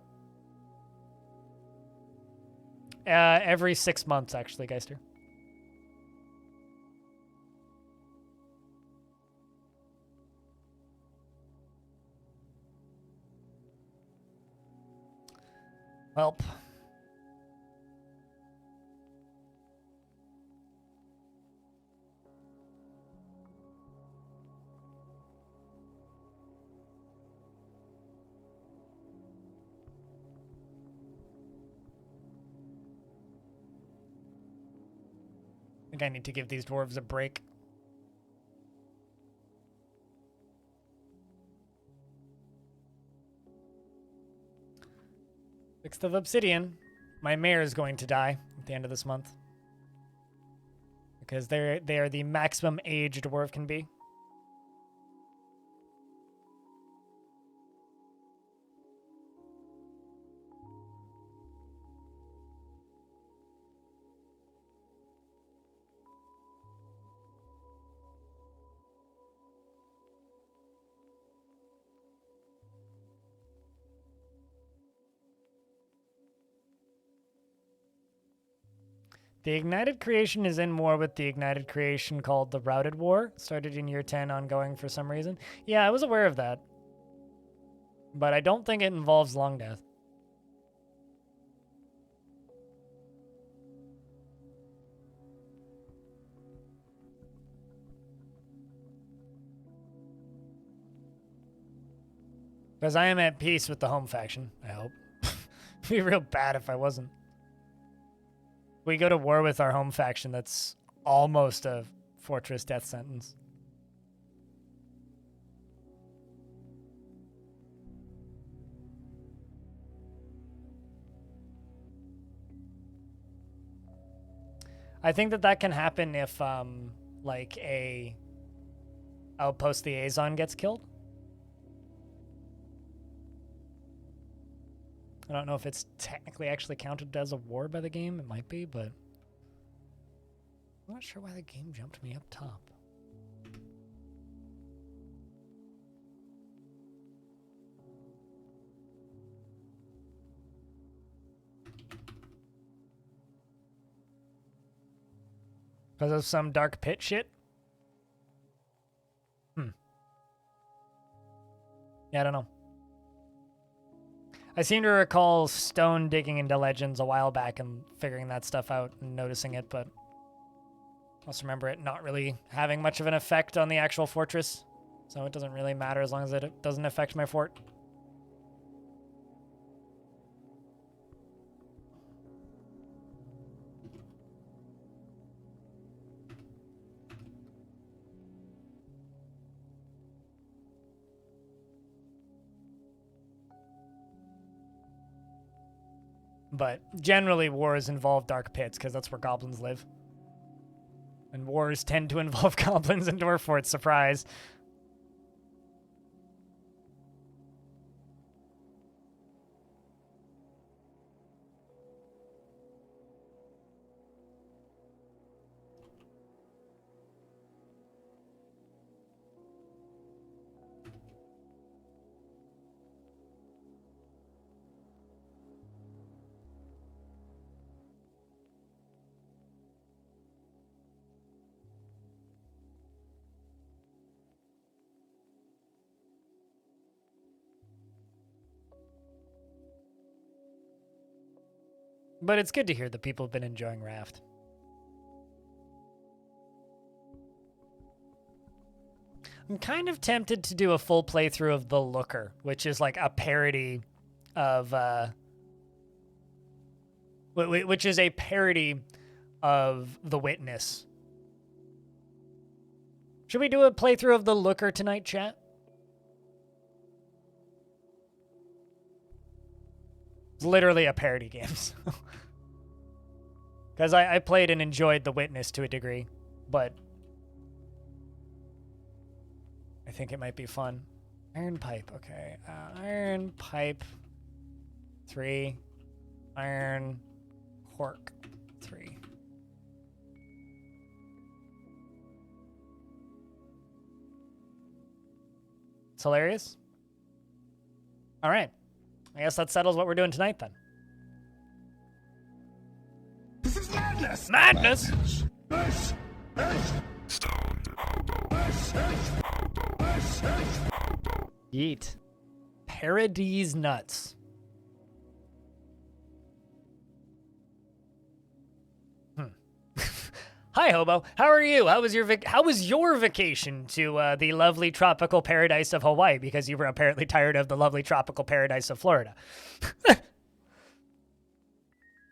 Every 6 months, actually, Geister. Welp. think I need to give these dwarves a break. 6th of Obsidian. My mare is going to die at the end of this month. Because they are the maximum age a dwarf can be. The Ignited Creation is in war with the Ignited Creation called the Routed War. Started in year 10, ongoing for some reason. Yeah, I was aware of that. But I don't think it involves Longdeath. Because I am at peace with the home faction, I hope. It'd be real bad if I wasn't. We go to war with our home faction, that's almost a fortress death sentence. I think that can happen if, like, a outpost liaison gets killed. I don't know if it's technically actually counted as a war by the game. It might be, but I'm not sure why the game jumped me up top. Because of some dark pit shit? Yeah, I don't know. I seem to recall Stone digging into Legends a while back and figuring that stuff out and noticing it, but I also remember it not really having much of an effect on the actual fortress, so it doesn't really matter as long as it doesn't affect my fort. But generally, wars involve dark pits, because that's where goblins live. And wars tend to involve goblins and dwarf forts, surprise. But it's good to hear that people have been enjoying Raft. I'm kind of tempted to do a full playthrough of The Looker, which is like a parody of, which is a parody of The Witness. Should we do a playthrough of The Looker tonight, chat? It's literally a parody game. Because I played and enjoyed The Witness to a degree, but I think it might be fun. Iron pipe, okay. Iron pipe, 3. Iron cork, 3. It's hilarious. All right. I guess that settles what we're doing tonight then. This is madness! Madness! This is Stone Yeet. Paradise nuts. Hi, Hobo. How are you? How was your vacation to the lovely tropical paradise of Hawaii? Because you were apparently tired of the lovely tropical paradise of Florida.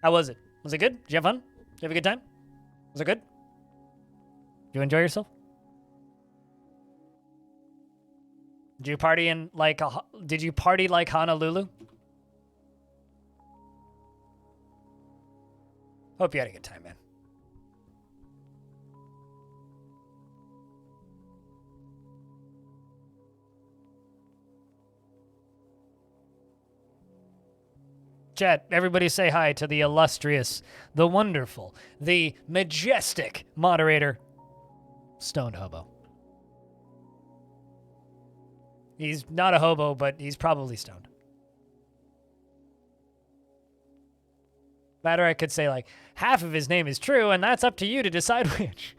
How was it? Was it good? Did you have fun? Did you have a good time? Was it good? you enjoy yourself? Did you party in like did you party like Honolulu? Hope you had a good time, man. Chat, everybody say hi to the illustrious, the wonderful, the majestic moderator, Stoned Hobo. He's not a hobo, but he's probably stoned. Better I could say, like, half of his name is true, and that's up to you to decide which.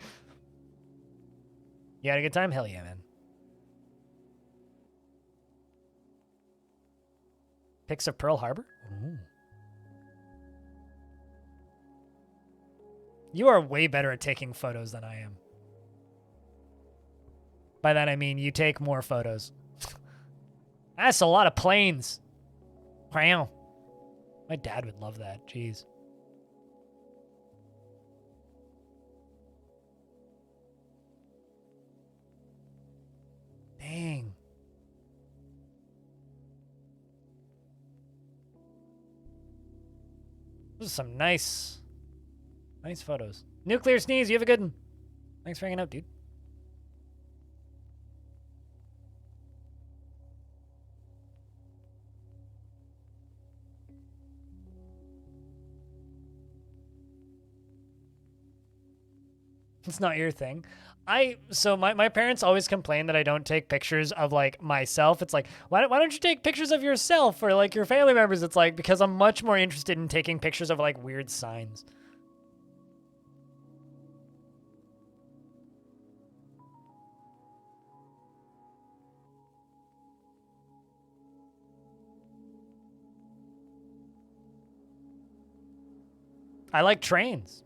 You had a good time? Hell yeah, man. Pics of Pearl Harbor? Ooh. You are way better at taking photos than I am. By that I mean you take more photos. That's a lot of planes. Wow. My dad would love that. Jeez. Dang. Those are some nice photos. Nuclear Sneeze, you have a good one. Thanks for hanging out, dude. It's not your thing. So my parents always complain that I don't take pictures of like myself. It's like, why don't you take pictures of yourself or like your family members? It's like, because I'm much more interested in taking pictures of like weird signs. I like trains.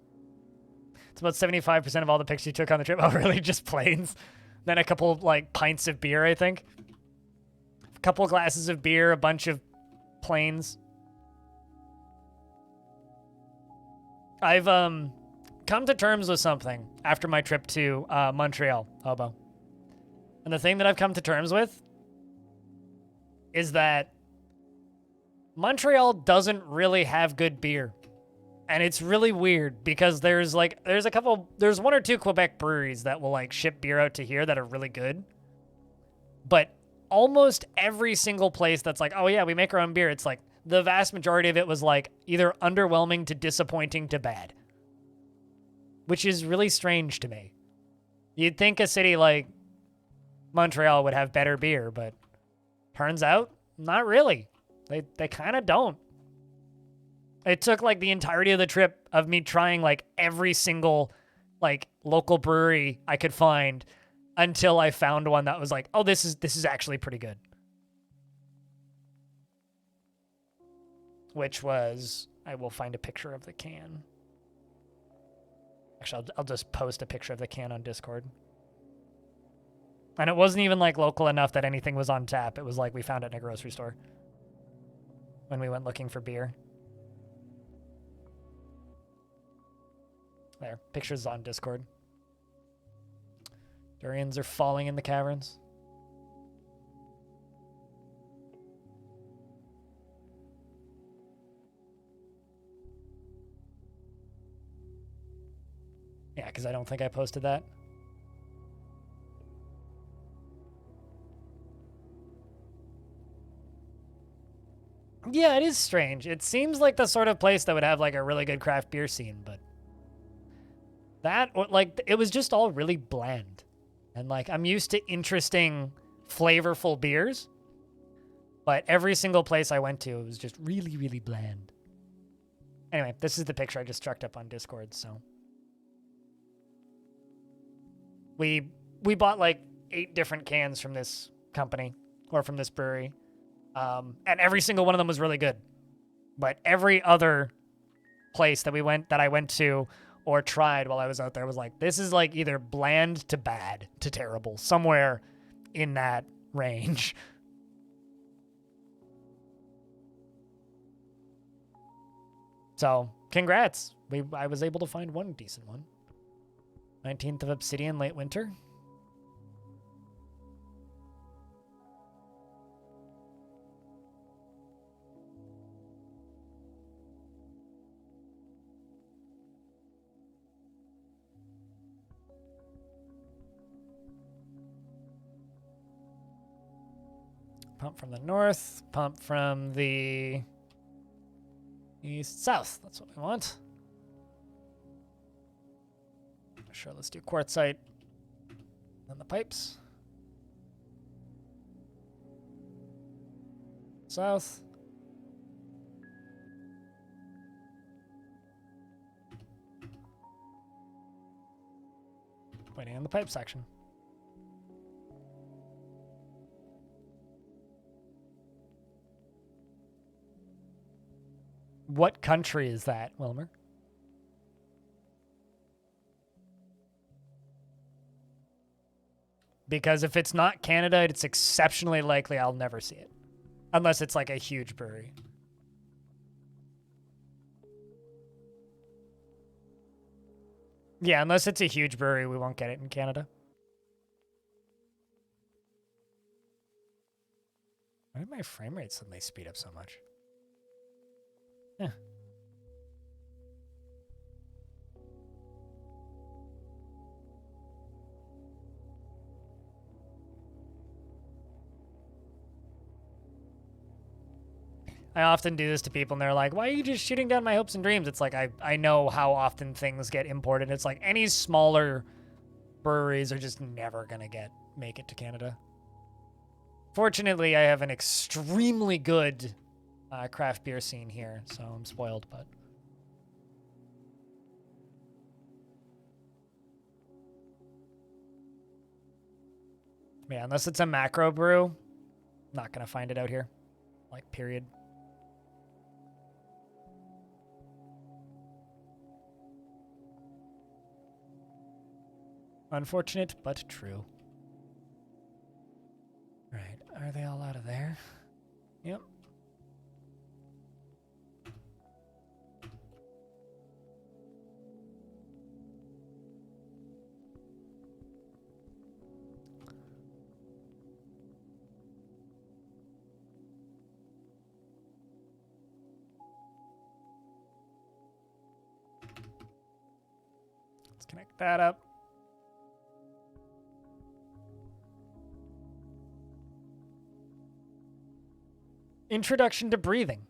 It's about 75% of all the pictures you took on the trip. Oh, really? Just planes? Then a couple of, like, pints of beer, I think. A couple glasses of beer, a bunch of planes. I've come to terms with something after my trip to Montreal, Hobo. And the thing that I've come to terms with is that Montreal doesn't really have good beer. And it's really weird because there's one or two Quebec breweries that will like ship beer out to here that are really good. But almost every single place that's like, oh yeah, we make our own beer, it's like the vast majority of it was like either underwhelming to disappointing to bad. Which is really strange to me. You'd think a city like Montreal would have better beer, but turns out not really. They kind of don't. It took like the entirety of the trip of me trying like every single like local brewery I could find until I found one that was like, oh, this is actually pretty good. Which was, I will find a picture of the can. Actually, I'll just post a picture of the can on Discord. And it wasn't even like local enough that anything was on tap. It was like we found it in a grocery store when we went looking for beer. There, pictures on Discord. Durians are falling in the caverns. Yeah, because I don't think I posted that. Yeah, it is strange. It seems like the sort of place that would have like a really good craft beer scene, but that, or like, it was just all really bland. And like, I'm used to interesting, flavorful beers, but every single place I went to, it was just really, really bland. Anyway, this is the picture I just chucked up on Discord, so. We bought like 8 different cans from this company, or from this brewery. And every single one of them was really good. But every other place that I went to or tried while I was out there was like, this is like either bland to bad to terrible, somewhere in that range. So, congrats. I was able to find one decent one. 19th of Obsidian, late winter. Pump from the north, pump from the east, south. That's what we want. Sure, let's do quartzite. Then the pipes. South. Waiting on the pipe section. What country is that, Wilmer? Because if it's not Canada, it's exceptionally likely I'll never see it. Unless it's like a huge brewery. Yeah, unless it's a huge brewery, we won't get it in Canada. Why did my frame rate suddenly speed up so much? Yeah. I often do this to people and they're like, why are you just shooting down my hopes and dreams? It's like, I know how often things get imported. It's like any smaller breweries are just never going to make it to Canada. Fortunately, I have an extremely good craft beer scene here, so I'm spoiled, but. Yeah, unless it's a macro brew, not going to find it out here. Like, period. Unfortunate, but true. Right, are they all out of there? Yep. Let's connect that up. Introduction to breathing.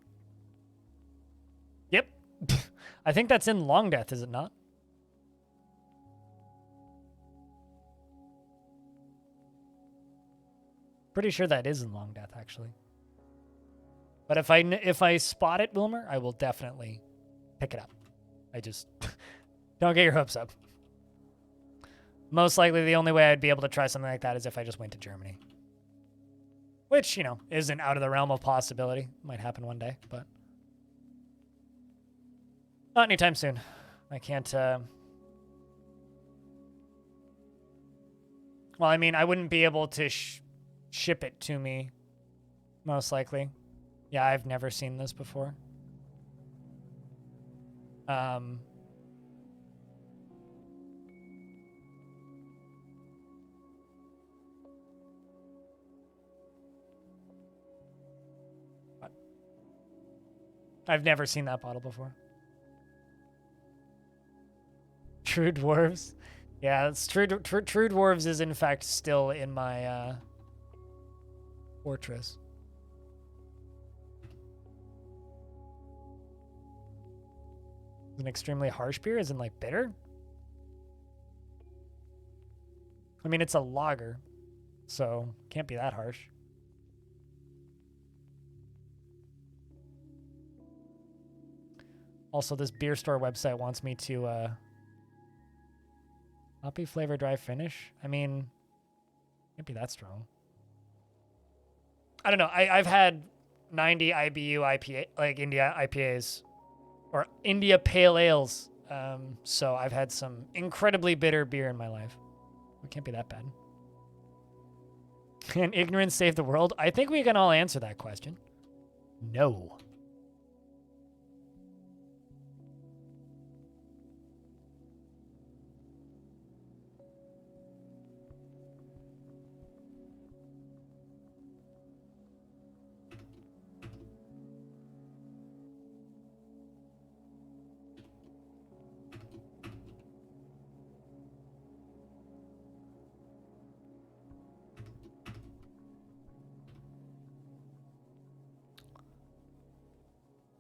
Yep. I think that's in Longdeath, is it not? Pretty sure that is in Longdeath, actually. But if I spot it, Wilmer, I will definitely pick it up. I just don't get your hopes up. Most likely the only way I'd be able to try something like that is if I just went to Germany. Which, you know, isn't out of the realm of possibility. Might happen one day, but not anytime soon. I can't, well, I mean, I wouldn't be able to ship it to me, most likely. Yeah, I've never seen this before. I've never seen that bottle before. True Dwarves. Yeah, it's True Dwarves is in fact still in my fortress. It's an extremely harsh beer, isn't like bitter. I mean, it's a lager, so can't be that harsh. Also, this beer store website wants me to hoppy flavor dry finish. I mean, can't be that strong. I don't know. I've had 90 IBU IPA, like India IPAs or India Pale Ales. So I've had some incredibly bitter beer in my life. It can't be that bad. Can ignorance save the world? I think we can all answer that question. No.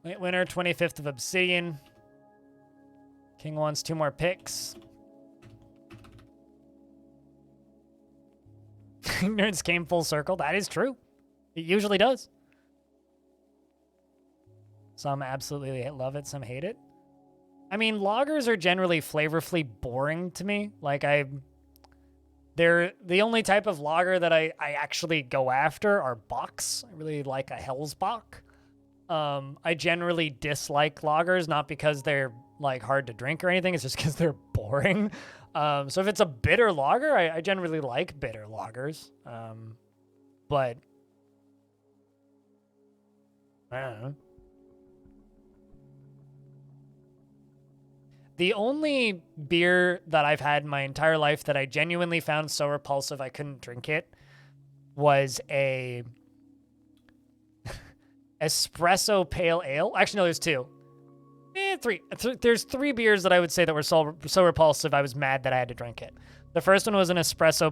Late winter, 25th of obsidian. King wants 2 more picks. Ignorance came full circle. That is true. It usually does. Some absolutely love it, some hate it. I mean, lagers are generally flavorfully boring to me. Like, they're the only type of lager that I actually go after are bocks. I really like a Hell's Bock. I generally dislike lagers, not because they're like hard to drink or anything. It's just because they're boring. So if it's a bitter lager, I generally like bitter lagers. But I don't know. The only beer that I've had in my entire life that I genuinely found so repulsive I couldn't drink it was a espresso pale ale. Actually, no, there's 2. Three. There's 3 beers that I would say that were so repulsive I was mad that I had to drink it. The first one was an espresso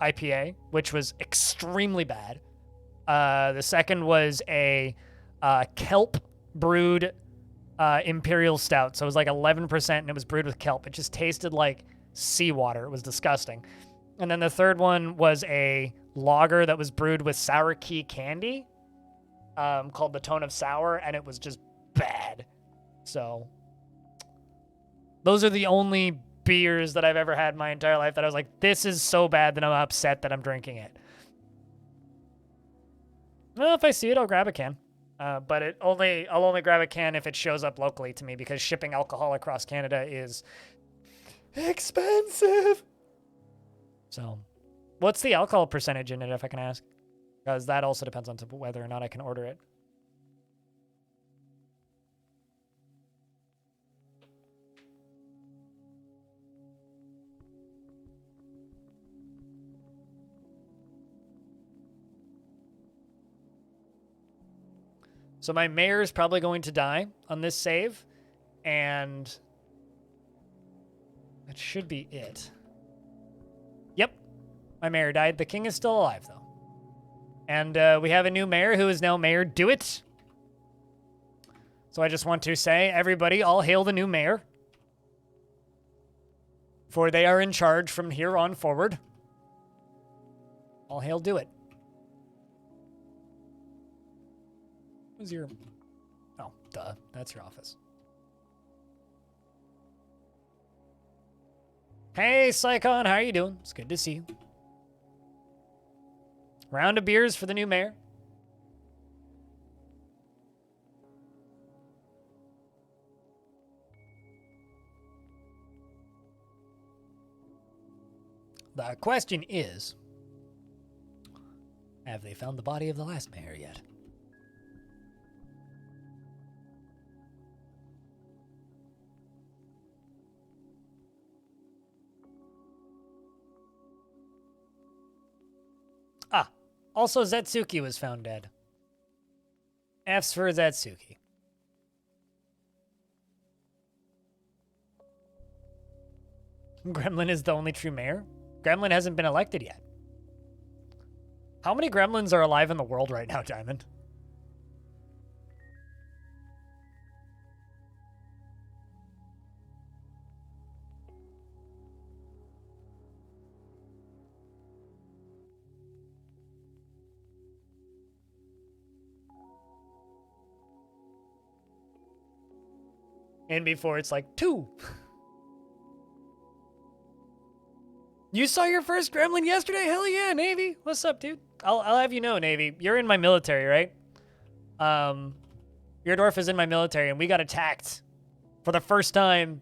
IPA, which was extremely bad. The second was a kelp brewed imperial stout. So it was like 11% and it was brewed with kelp. It just tasted like seawater. It was disgusting. And then the third one was a lager that was brewed with sour key candy, called the Tone of Sour, and it was just bad. So those are the only beers that I've ever had in my entire life that I was like, this is so bad that I'm upset that I'm drinking it. Well, if I see it, I'll grab a can. But I'll only grab a can if it shows up locally to me, because shipping alcohol across Canada is expensive. So, what's the alcohol percentage in it, if I can ask? Because that also depends on whether or not I can order it. So my mayor is probably going to die on this save, and that should be it. Yep, my mayor died. The king is still alive, though. And we have a new mayor who is now Mayor Do-It. So I just want to say, everybody, all hail the new mayor. For they are in charge from here on forward. All hail Do-It. What's your... Oh, duh. That's your office. Hey, Psychon, how are you doing? It's good to see you. Round of beers for the new mayor. The question is, have they found the body of the last mayor yet? Ah, also Zetsuki was found dead. F's for Zetsuki. Gremlin is the only true mayor? Gremlin hasn't been elected yet. How many gremlins are alive in the world right now, Diamond? And before it's like 2. You saw your first gremlin yesterday? Hell yeah, Navy. What's up, dude? I'll have you know, Navy, you're in my military, right? Your dwarf is in my military, and we got attacked for the first time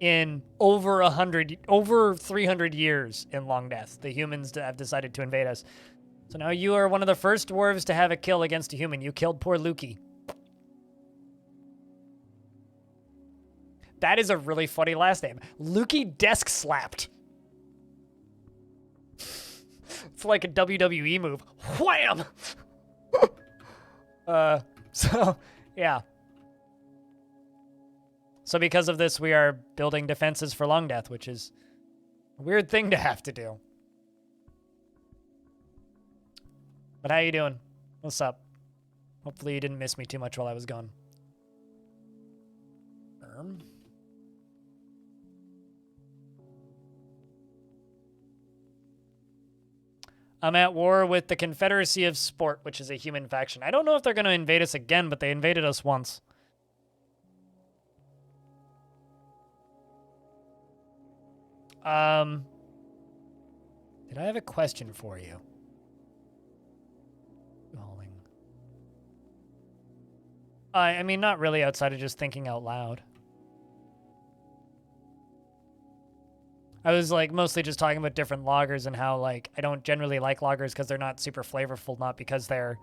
in over 300 years in Longdeath. The humans have decided to invade us. So now you are one of the first dwarves to have a kill against a human. You killed poor Lukey. That is a really funny last name. Lukey desk slapped. It's like a WWE move. Wham! So, yeah. So because of this, we are building defenses for Longdeath, which is a weird thing to have to do. But how you doing? What's up? Hopefully you didn't miss me too much while I was gone. I'm at war with the Confederacy of Sport, which is a human faction. I don't know if they're going to invade us again, but they invaded us once. Did I have a question for you? I mean, not really outside of just thinking out loud. I was, like, mostly just talking about different lagers and how, like, I don't generally like lagers because they're not super flavorful, not because they're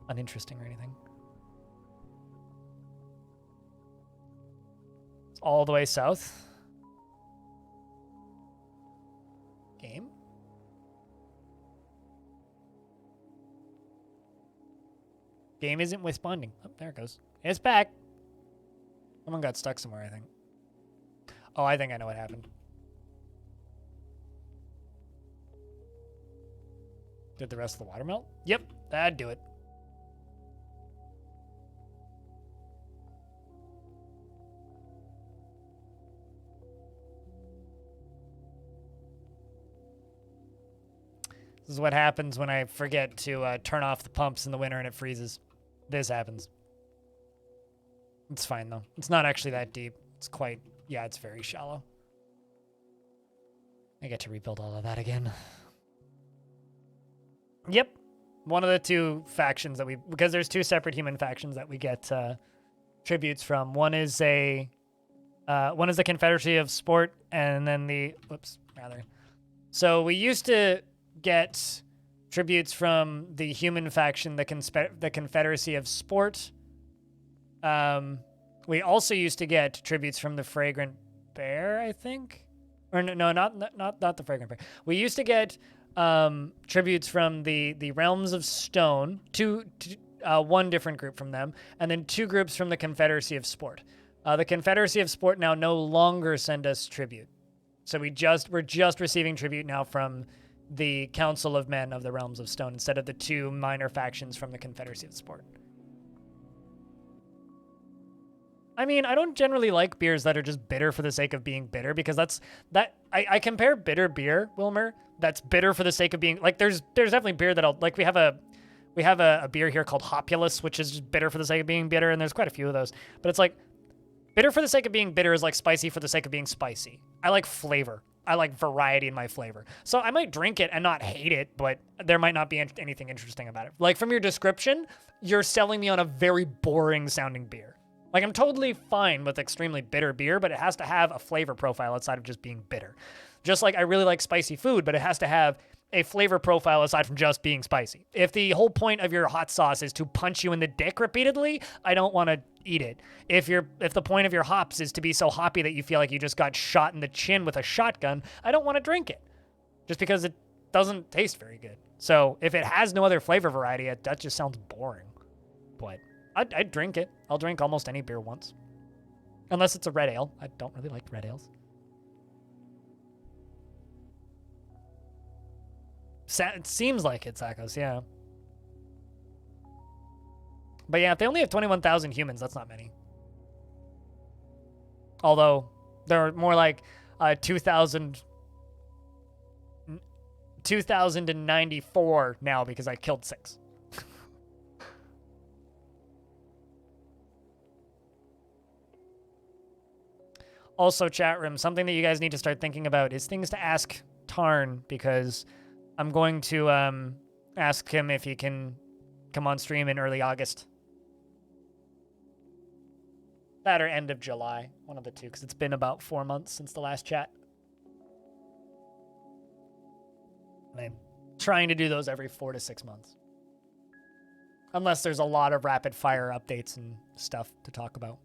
uninteresting or anything. It's all the way south. Game? Game isn't responding. Oh, there it goes. It's back. Someone got stuck somewhere, I think. Oh, I think I know what happened. Did the rest of the water melt? Yep, that'd do it. This is what happens when I forget to turn off the pumps in the winter and it freezes. This happens. It's fine, though. It's not actually that deep. It's quite... Yeah, it's very shallow. I get to rebuild all of that again. Yep. One of the two factions that we... Because there's two separate human factions that we get tributes from. One is the Confederacy of Sport, and then the... Whoops, rather. So we used to get tributes from the human faction, the Confederacy of Sport. We also used to get tributes from the Fragrant Bear, I think. Or no, not the Fragrant Bear. We used to get tributes from the Realms of Stone, one different group from them, and then two groups from the Confederacy of Sport. The Confederacy of Sport now no longer send us tribute. So we're just receiving tribute now from the Council of Men of the Realms of Stone instead of the two minor factions from the Confederacy of Sport. I mean, I don't generally like beers that are just bitter for the sake of being bitter, because I compare bitter beer, Wilmer, that's bitter for the sake of being, like, there's definitely beer that'll, like, we have a beer here called Hopulous, which is just bitter for the sake of being bitter, and there's quite a few of those. But it's like, bitter for the sake of being bitter is like spicy for the sake of being spicy. I like flavor. I like variety in my flavor. So I might drink it and not hate it, but there might not be anything interesting about it. Like, from your description, you're selling me on a very boring sounding beer. Like, I'm totally fine with extremely bitter beer, but it has to have a flavor profile outside of just being bitter. Just like I really like spicy food, but it has to have a flavor profile aside from just being spicy. If the whole point of your hot sauce is to punch you in the dick repeatedly, I don't want to eat it. If the point of your hops is to be so hoppy that you feel like you just got shot in the chin with a shotgun, I don't want to drink it. Just because it doesn't taste very good. So if it has no other flavor variety, that just sounds boring. But I'd drink it. I'll drink almost any beer once. Unless it's a red ale. I don't really like red ales. It seems like it, Sakos, yeah. But yeah, if they only have 21,000 humans, that's not many. Although, there are more like 2,094 now because I killed 6. Also, chat room, something that you guys need to start thinking about is things to ask Tarn, because I'm going to ask him if he can come on stream in early August. That or end of July, one of the two, because it's been about 4 months since the last chat. And I'm trying to do those every 4 to 6 months. Unless there's a lot of rapid fire updates and stuff to talk about.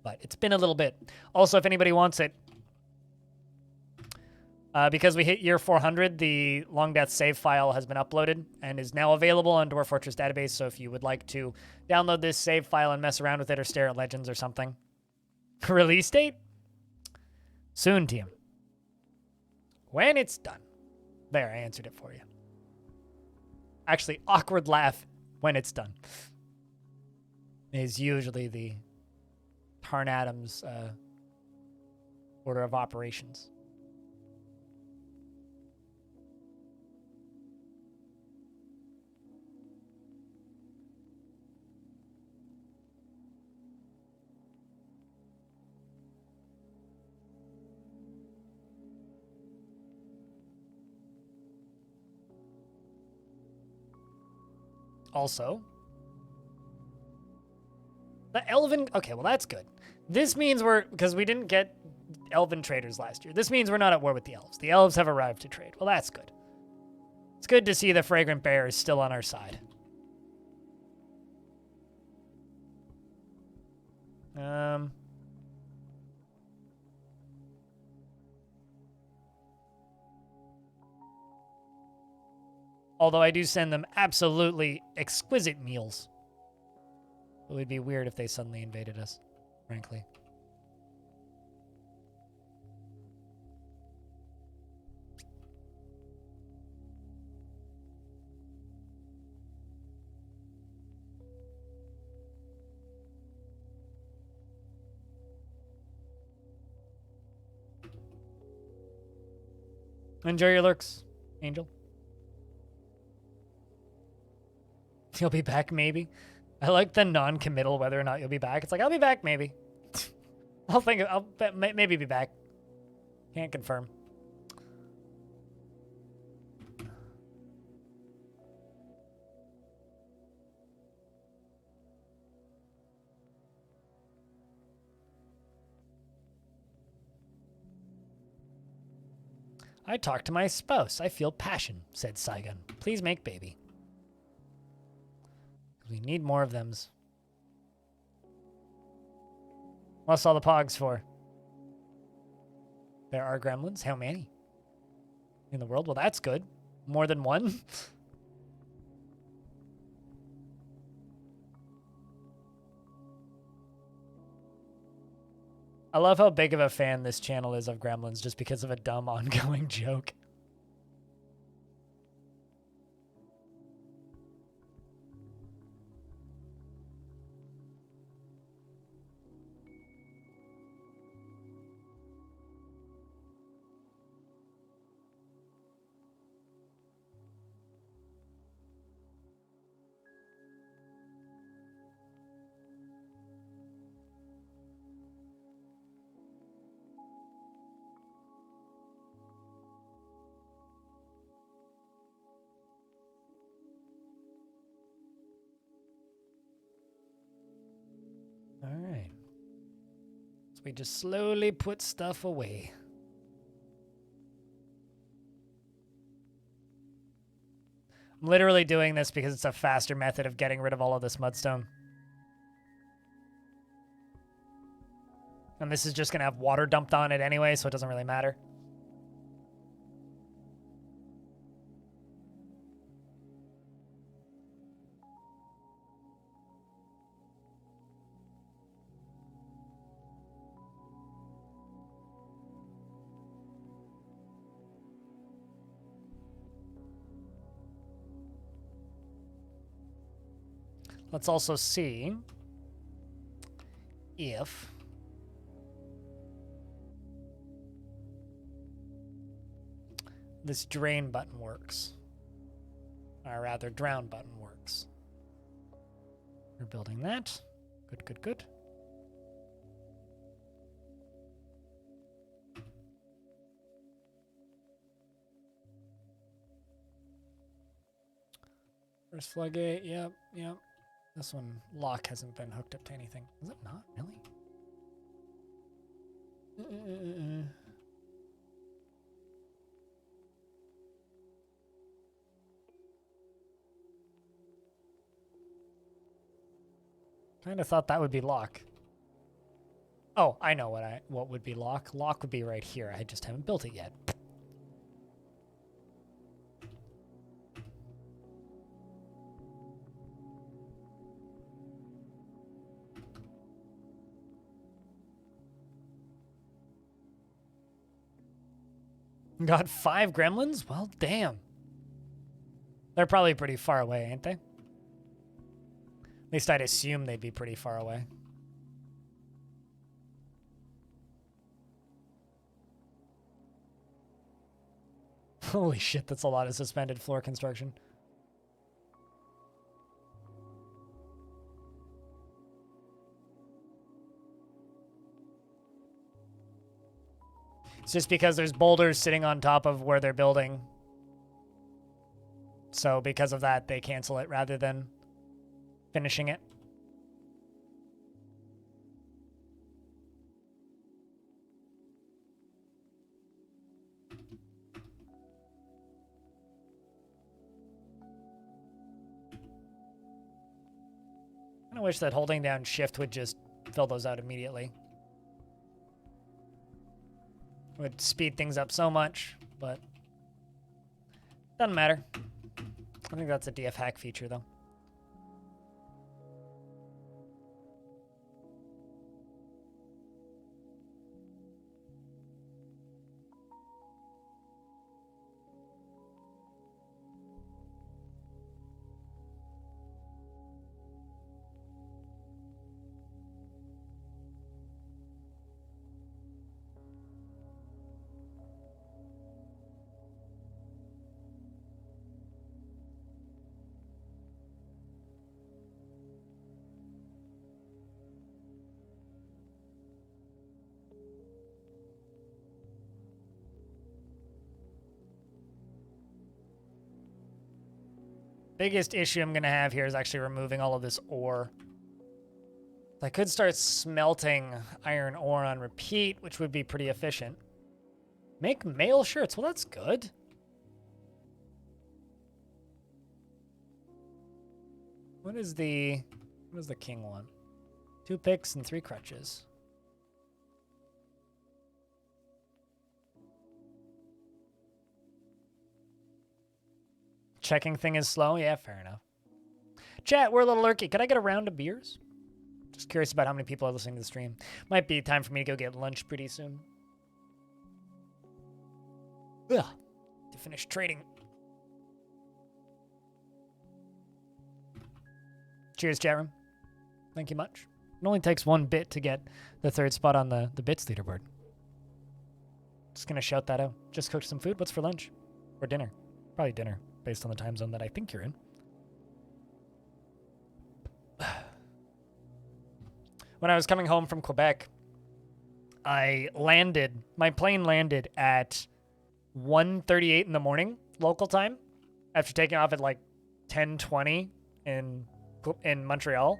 But it's been a little bit. Also, if anybody wants it, because we hit year 400, the Longdeath save file has been uploaded and is now available on Dwarf Fortress database. So if you would like to download this save file and mess around with it or stare at legends or something. Release date? Soon, TM. When it's done. There, I answered it for you. Actually, awkward laugh when it's done is usually the Tarn Adams order of operations. Also, the Elven... Okay, well, that's good. This means because we didn't get Elven traders last year. This means we're not at war with the Elves. The Elves have arrived to trade. Well, that's good. It's good to see the Fragrant Bear is still on our side. Although I do send them absolutely exquisite meals. It would be weird if they suddenly invaded us, frankly. Enjoy your lurks, Angel. You'll be back, maybe. I like the non-committal whether or not you'll be back. It's like, I'll be back, maybe. I'll maybe be back. Can't confirm. I talked to my spouse. I feel passion, said Saigon. Please make baby. We need more of thems. What's all the pogs for? There are gremlins. How many? In the world? Well, that's good. More than one? I love how big of a fan this channel is of gremlins just because of a dumb ongoing joke. All right. So we just slowly put stuff away. I'm literally doing this because it's a faster method of getting rid of all of this mudstone. And this is just going to have water dumped on it anyway, so it doesn't really matter. Let's also see if this drain button works. Or rather, drown button works. We're building that. Good, good, good. First floodgate, yep, yep. This one, lock hasn't been hooked up to anything. Is it not? Really? Kind of thought that would be lock. Oh, I know what would be lock. Lock would be right here. I just haven't built it yet. Got 5 gremlins? Well, damn. They're probably pretty far away, ain't they? At least I'd assume they'd be pretty far away. Holy shit, that's a lot of suspended floor construction. It's just because there's boulders sitting on top of where they're building. So because of that, they cancel it rather than finishing it. I wish that holding down shift would just fill those out immediately. It would speed things up so much, but doesn't matter. I think that's a DF hack feature, though. Biggest issue I'm going to have here is actually removing all of this ore. I could start smelting iron ore on repeat, which would be pretty efficient. Make mail shirts. Well, that's good. What does the king want? 2 picks and 3 crutches. Checking thing is slow? Yeah, fair enough. Chat, we're a little lurky. Could I get a round of beers? Just curious about how many people are listening to the stream. Might be time for me to go get lunch pretty soon. Ugh. To finish trading. Cheers, chat room. Thank you much. It only takes 1 bit to get the 3rd spot on the bits leaderboard. Just gonna shout that out. Just cooked some food. What's for lunch? Or dinner? Probably dinner, based on the time zone that I think you're in. When I was coming home from Quebec, my plane landed at 1:38 in the morning, local time, after taking off at like 10:20 in Montreal.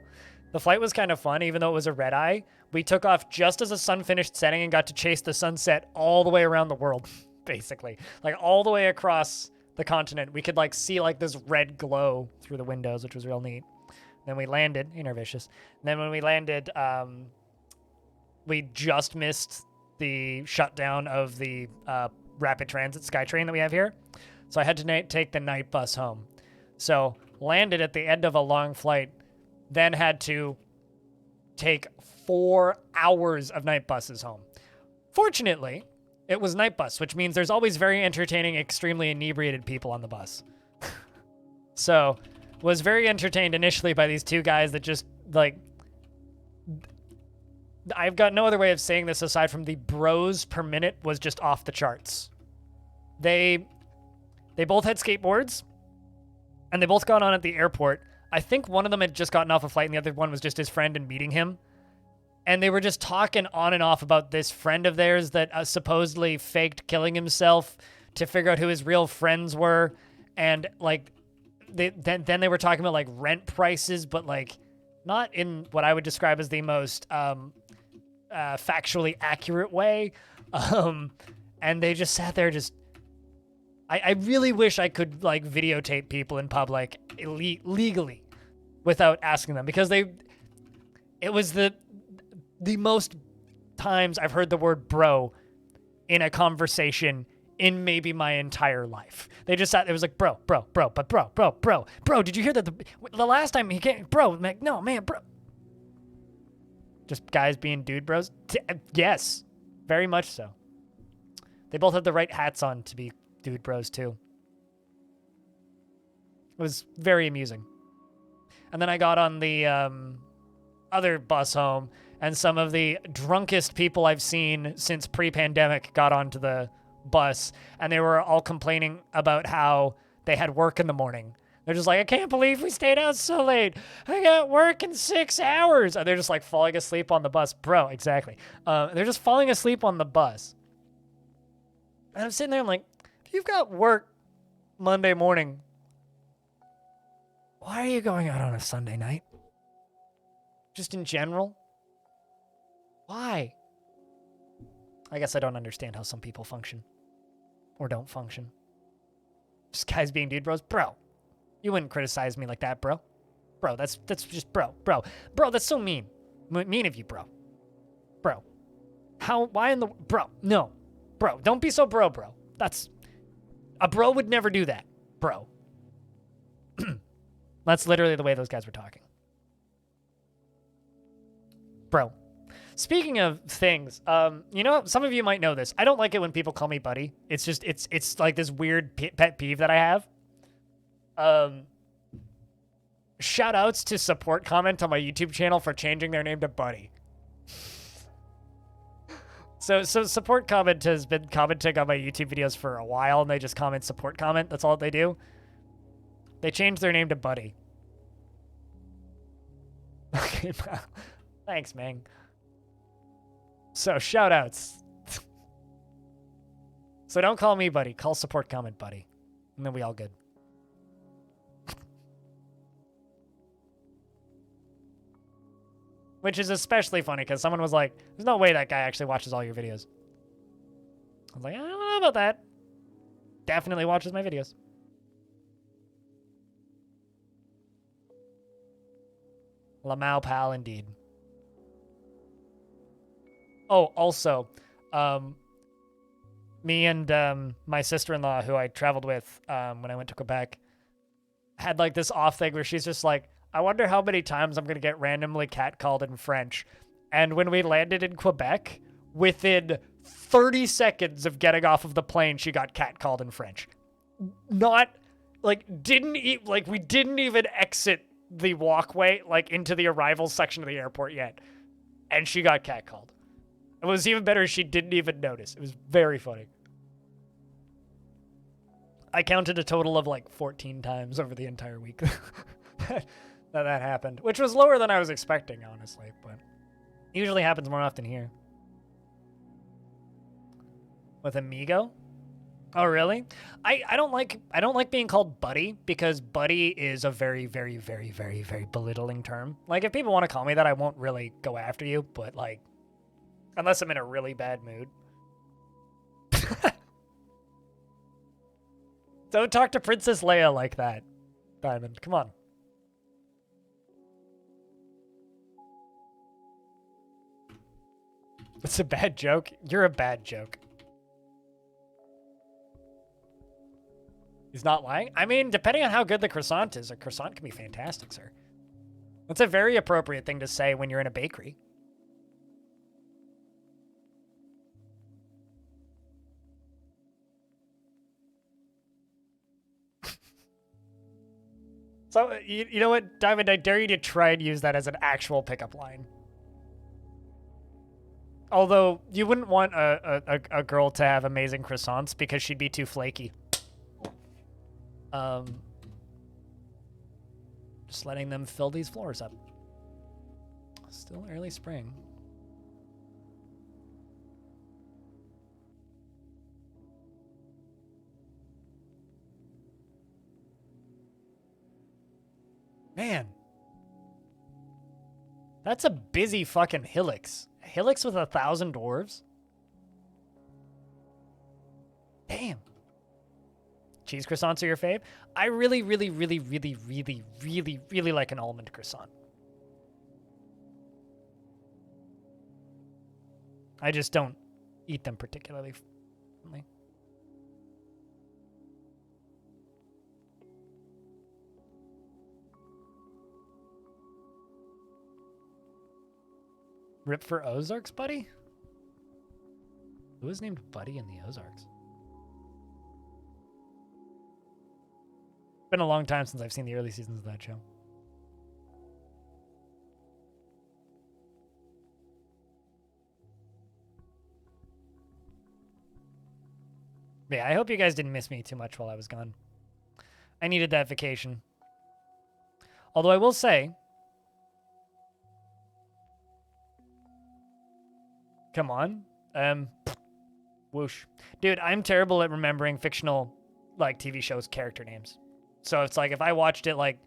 The flight was kind of fun, even though it was a red eye. We took off just as the sun finished setting and got to chase the sunset all the way around the world, basically. Like all the way across the continent. We could like see like this red glow through the windows, which was real neat. Then we landed, Vicious. And then when we landed, we just missed the shutdown of the rapid transit SkyTrain that we have here. So I had to take the night bus home. So landed at the end of a long flight, then had to take 4 hours of night buses home. Fortunately, it was night bus, which means there's always very entertaining, extremely inebriated people on the bus. So was very entertained initially by these 2 guys that just, like, I've got no other way of saying this aside from the bros per minute was just off the charts. They both had skateboards, and they both got on at the airport. I think one of them had just gotten off a flight, and the other one was just his friend and meeting him. And they were just talking on and off about this friend of theirs that supposedly faked killing himself to figure out who his real friends were. And, like, then they were talking about, like, rent prices, but, like, not in what I would describe as the most factually accurate way. And they just sat there just... I really wish I could, like, videotape people in public legally without asking them. Because it was the most times I've heard the word bro in a conversation in maybe my entire life. They just sat, it was like, bro, did you hear that the last time he came, bro, like, no, man, bro. Just guys being dude bros? Yes, very much so. They both had the right hats on to be dude bros too. It was very amusing. And then I got on the other bus home, and some of the drunkest people I've seen since pre-pandemic got onto the bus, and they were all complaining about how they had work in the morning. They're just like, I can't believe we stayed out so late. I got work in 6 hours. And they're just like falling asleep on the bus. Bro, exactly. They're just falling asleep on the bus. And I'm sitting there, I'm like, if you've got work Monday morning, why are you going out on a Sunday night? Just in general? Why? I guess I don't understand how some people function. Or don't function. Just guys being dude bros. Bro, you wouldn't criticize me like that, bro. Bro, that's just bro. Bro, that's so mean. Mean of you, bro. Bro. Why in the... Bro, no. Bro, don't be so bro. That's... A bro would never do that. Bro. That's literally the way those guys were talking. Bro. Speaking of things, you know, some of you might know this. I don't like it when people call me buddy. It's just, it's like this weird pet peeve that I have. Shout outs to support comment on my YouTube channel for changing their name to buddy. So support comment has been commenting on my YouTube videos for a while, and they just comment support comment. That's all they do. They changed their name to buddy. Okay, thanks, man. So, shout-outs. So don't call me buddy. Call support comment buddy. And then we all good. Which is especially funny because someone was like, there's no way that guy actually watches all your videos. I was like, I don't know about that. Definitely watches my videos. Lamau pal indeed. Oh, also, me and my sister-in-law, who I traveled with when I went to Quebec, had like this off thing where she's just like, I wonder how many times I'm going to get randomly catcalled in French. And when we landed in Quebec, within 30 seconds of getting off of the plane, she got catcalled in French. Not, like, we didn't even exit the walkway, like, into the arrivals section of the airport yet. And she got catcalled. It was even better, she didn't even notice. It was very funny. I counted a total of, like, 14 times over the entire week that happened, which was lower than I was expecting, honestly, but usually happens more often here. With Amigo? Oh, really? I don't like being called buddy, because buddy is a very, very, very, very, very belittling term. Like, if people want to call me that, I won't really go after you, but, like, unless I'm in a really bad mood. Don't talk to Princess Leia like that, Diamond. Come on. It's a bad joke. You're a bad joke. He's not lying? I mean, depending on how good the croissant is, a croissant can be fantastic, sir. That's a very appropriate thing to say when you're in a bakery. So, you know what, Diamond, I dare you to try and use that as an actual pickup line. Although, you wouldn't want a girl to have amazing croissants because she'd be too flaky. Just letting them fill these floors up. Still early spring. Man. That's a busy fucking Hillix. Hillix with 1,000 dwarves? Damn. Cheese croissants are your fave? I really, really, really, really, really, really, really like an almond croissant. I just don't eat them particularly frequently. Rip for Ozarks, buddy? Who was named Buddy in the Ozarks? Been a long time since I've seen the early seasons of that show. But yeah, I hope you guys didn't miss me too much while I was gone. I needed that vacation. Although I will say, come on. Whoosh. Dude, I'm terrible at remembering fictional, like, TV shows' character names. So it's like, if I watched it, like,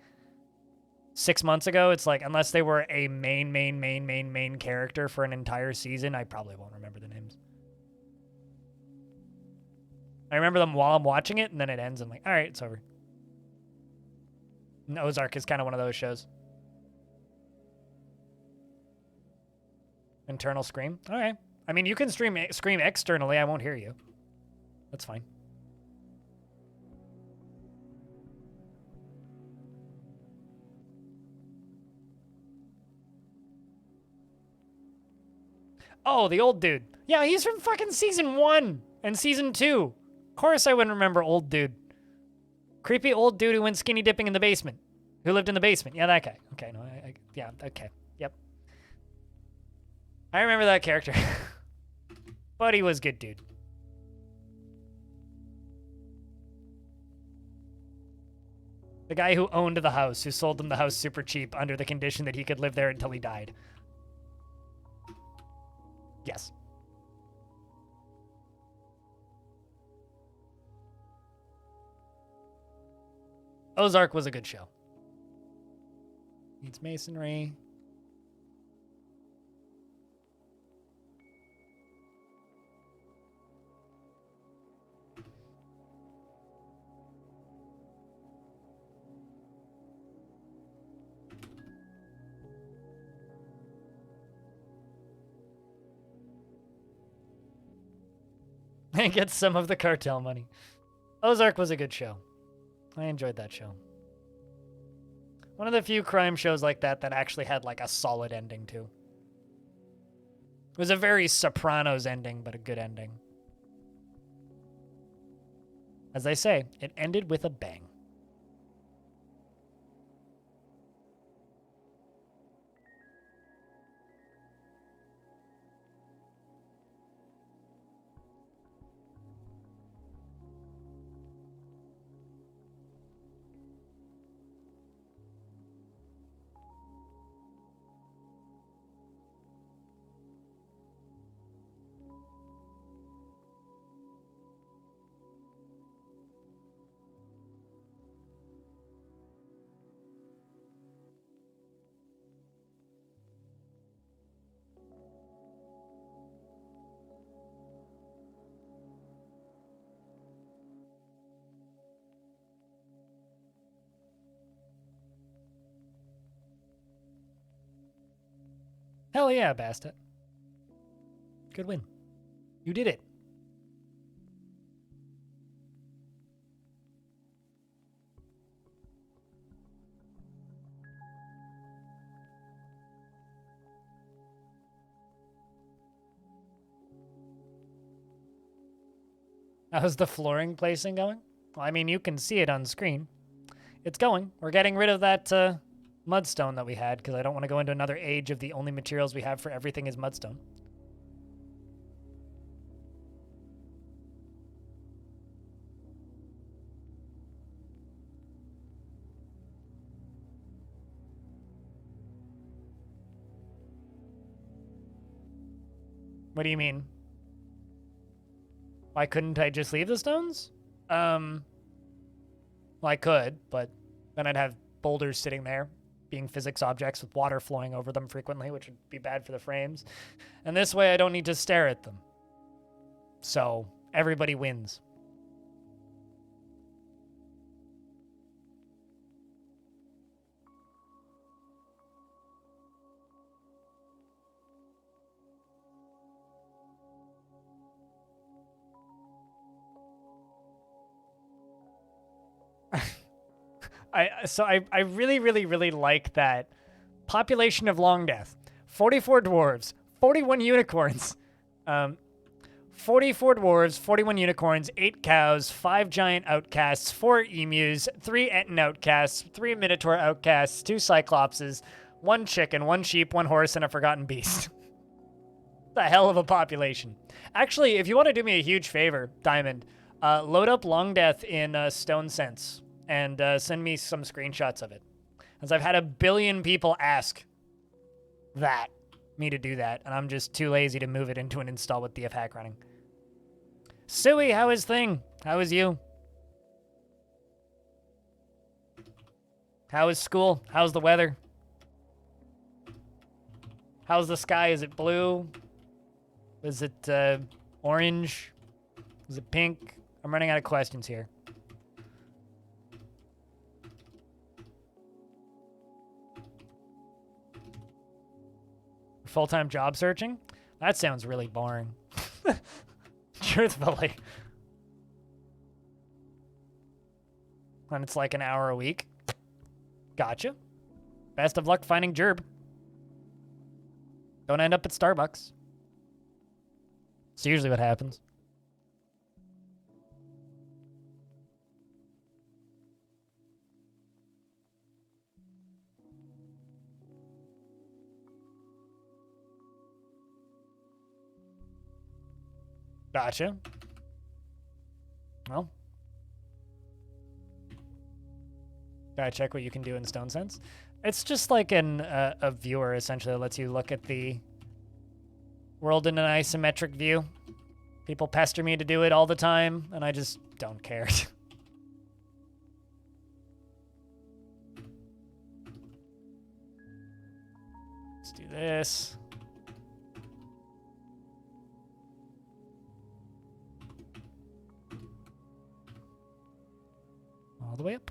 6 months ago, it's like, unless they were a main character for an entire season, I probably won't remember the names. I remember them while I'm watching it, and then it ends. I'm like, all right, it's over. And Ozark is kind of one of those shows. Internal scream? All right. I mean, you can scream externally. I won't hear you. That's fine. Oh, the old dude. Yeah, he's from fucking season 1 and season 2. Of course I wouldn't remember old dude. Creepy old dude who went skinny dipping in the basement. Who lived in the basement. Yeah, that guy. Okay, no, yeah, okay. Yep. I remember that character. But he was good, dude. The guy who owned the house, who sold them the house super cheap under the condition that he could live there until he died. Yes. Ozark was a good show. Needs masonry. And get some of the cartel money. Ozark was a good show. I enjoyed that show. One of the few crime shows like that that actually had like a solid ending too. It was a very Sopranos ending, but a good ending. As they say, it ended with a bang. Hell yeah, Bastet. Good win. You did it. How's the flooring placing going? Well, I mean, you can see it on screen. It's going. We're getting rid of that mudstone that we had, because I don't want to go into another age of the only materials we have for everything is mudstone. What do you mean? Why couldn't I just leave the stones? Well, I could, but then I'd have boulders sitting there, being physics objects with water flowing over them frequently, which would be bad for the frames. And this way I don't need to stare at them. So everybody wins. I really like that population of Longdeath. 44 dwarves, 41 unicorns, 44 dwarves, 41 unicorns, 8 cows, 5 giant outcasts, 4 emus, 3 Etten outcasts, 3 minotaur outcasts, 2 cyclopses, 1 chicken, 1 sheep, 1 horse, and a forgotten beast. The hell of a population. Actually, if you want to do me a huge favor, Diamond, load up Longdeath in Stone Sense and send me some screenshots of it. As I've had a billion people ask me to do that, and I'm just too lazy to move it into an install with DF hack running. Suey, how is thing? How is you? How is school? How's the weather? How's the sky? Is it blue? Is it orange? Is it pink? I'm running out of questions here. Full-time job searching? That sounds really boring. Truthfully. And it's like an hour a week. Gotcha. Best of luck finding Gerb. Don't end up at Starbucks. It's usually what happens. Gotcha. Well. Gotta check what you can do in Stone Sense. It's just like a viewer, essentially, that lets you look at the world in an isometric view. People pester me to do it all the time, and I just don't care. Let's do this. All the way up.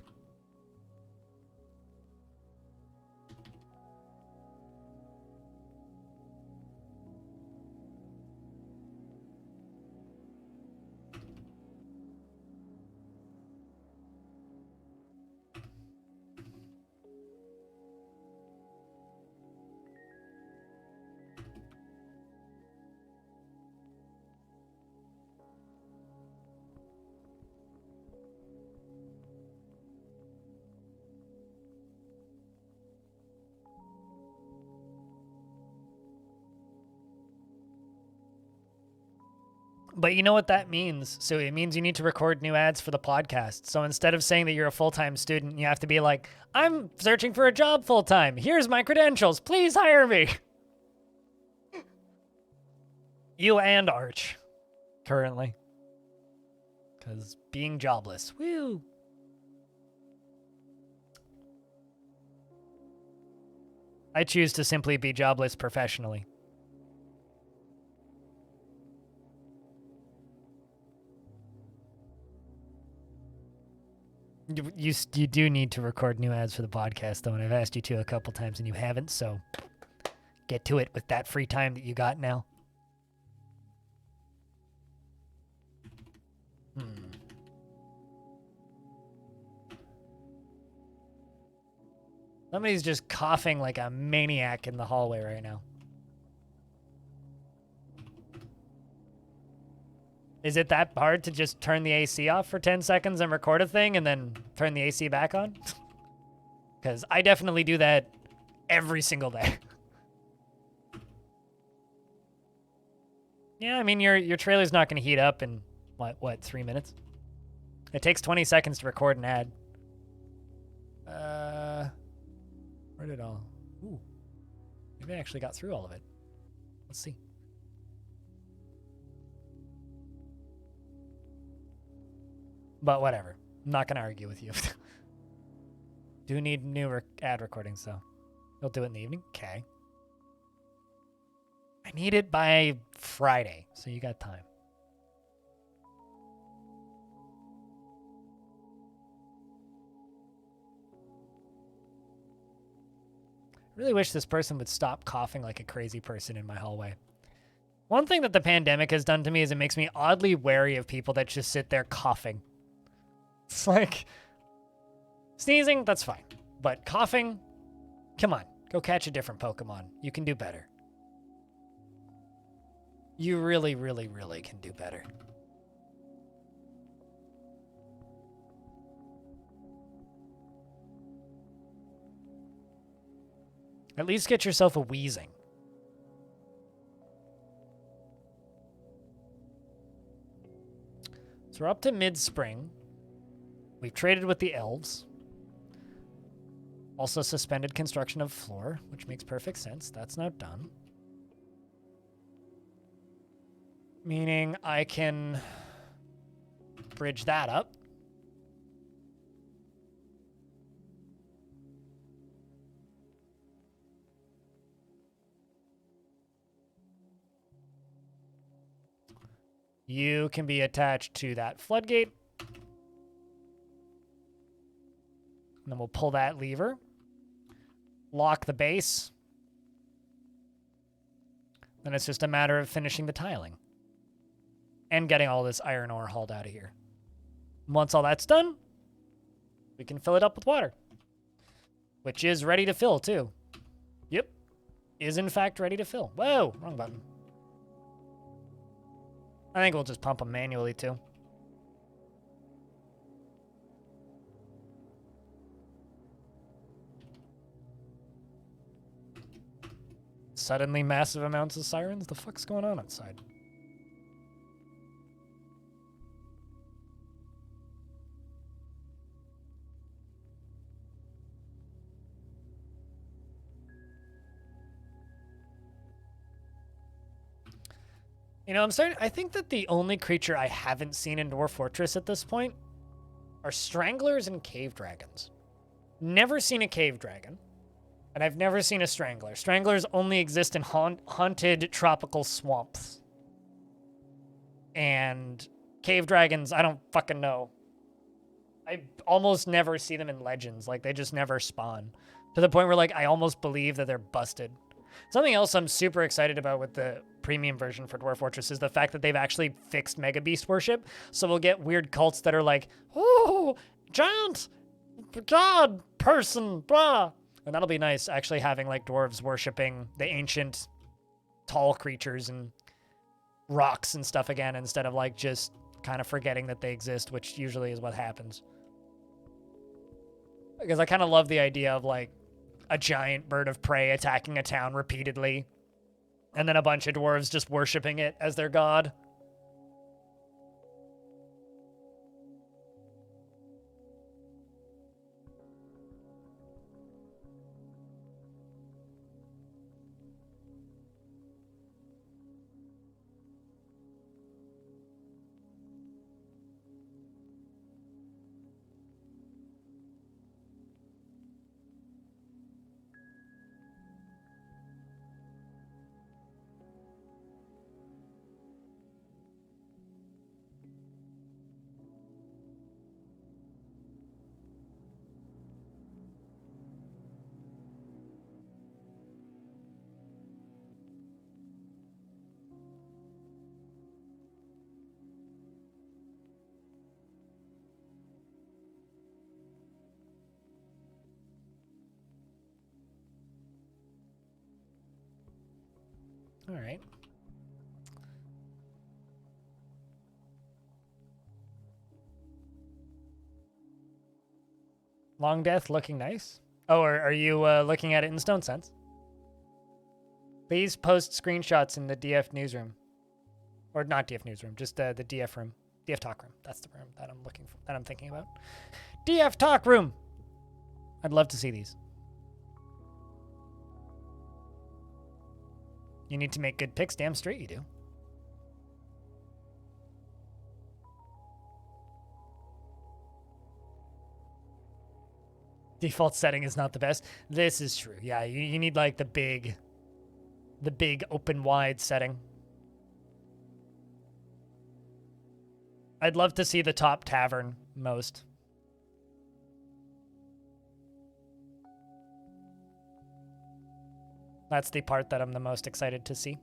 But you know what that means? So it means you need to record new ads for the podcast. So instead of saying that you're a full-time student, you have to be like, I'm searching for a job full-time. Here's my credentials. Please hire me. You and Arch, currently. Because being jobless. Woo. I choose to simply be jobless professionally. You do need to record new ads for the podcast, though, and I've asked you to a couple times, and you haven't, so get to it with that free time that you got now. Somebody's just coughing like a maniac in the hallway right now. Is it that hard to just turn the AC off for 10 seconds and record a thing and then turn the AC back on? Because I definitely do that every single day. Yeah, I mean, your trailer's not going to heat up in, what, 3 minutes? It takes 20 seconds to record an ad. Where did all... Ooh. Maybe I actually got through all of it. Let's see. But whatever. I'm not going to argue with you. Do need new ad recordings, so you'll do it in the evening? Okay. I need it by Friday, so you got time. I really wish this person would stop coughing like a crazy person in my hallway. One thing that the pandemic has done to me is it makes me oddly wary of people that just sit there coughing. It's like, sneezing, that's fine. But coughing, come on, go catch a different Pokemon. You can do better. You really, really, really can do better. At least get yourself a wheezing. So we're up to mid-spring. We've traded with the elves. Also suspended construction of floor, which makes perfect sense. That's now done. Meaning I can bridge that up. You can be attached to that floodgate. And then we'll pull that lever. Lock the base. Then it's just a matter of finishing the tiling. And getting all this iron ore hauled out of here. Once all that's done, we can fill it up with water. Which is ready to fill, too. Yep. Is, in fact, ready to fill. Whoa, wrong button. I think we'll just pump them manually, too. Suddenly massive amounts of sirens? The fuck's going on outside? You know, I think that the only creature I haven't seen in Dwarf Fortress at this point are stranglers and cave dragons. Never seen a cave dragon, and I've never seen a strangler. Stranglers only exist in haunted tropical swamps. And cave dragons, I don't fucking know. I almost never see them in Legends. Like, they just never spawn. To the point where, like, I almost believe that they're busted. Something else I'm super excited about with the premium version for Dwarf Fortress is the fact that they've actually fixed Mega Beast worship. So we'll get weird cults that are like, oh, giant, god, person, blah. And that'll be nice, actually having like dwarves worshiping the ancient tall creatures and rocks and stuff again, instead of like just kind of forgetting that they exist, which usually is what happens. Because I kind of love the idea of like a giant bird of prey attacking a town repeatedly, and then a bunch of dwarves just worshiping it as their god. All right. Longdeath looking nice. Oh, are you looking at it in Stone Sense? Please post screenshots in the DF newsroom. Or not DF newsroom, just the DF room. DF talk room. That's the room that I'm looking for, that I'm thinking about. DF talk room! I'd love to see these. You need to make good picks, damn straight you do. Default setting is not the best. This is true. Yeah, you need like the big open wide setting. I'd love to see the top tavern most. That's the part that I'm the most excited to see.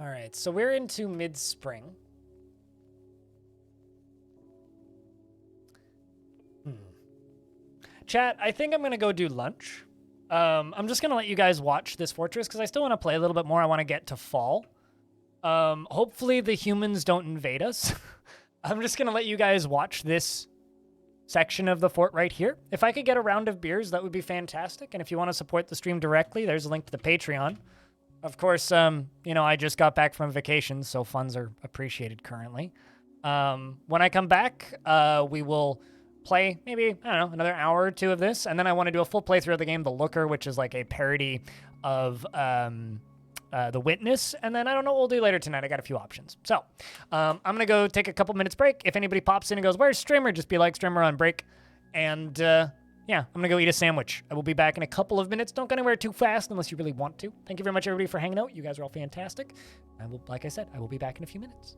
All right, so we're into mid-spring. Chat, I think I'm going to go do lunch. I'm just going to let you guys watch this fortress because I still want to play a little bit more. I want to get to fall. Hopefully the humans don't invade us. I'm just going to let you guys watch this section of the fort right here. If I could get a round of beers, that would be fantastic. And if you want to support the stream directly, there's a link to the Patreon. Of course, you know, I just got back from vacation, so funds are appreciated currently. When I come back, we will play maybe, I don't know, another hour or two of this, and then I want to do a full playthrough of the game The Looker, which is like a parody of The Witness, and then I don't know what we'll do later tonight. I got a few options. So I'm going to go take a couple minutes break. If anybody pops in and goes, where's Streamer? Just be like, Streamer on break. And yeah, I'm going to go eat a sandwich. I will be back in a couple of minutes. Don't go anywhere too fast unless you really want to. Thank you very much, everybody, for hanging out. You guys are all fantastic. I will, like I said, I will be back in a few minutes.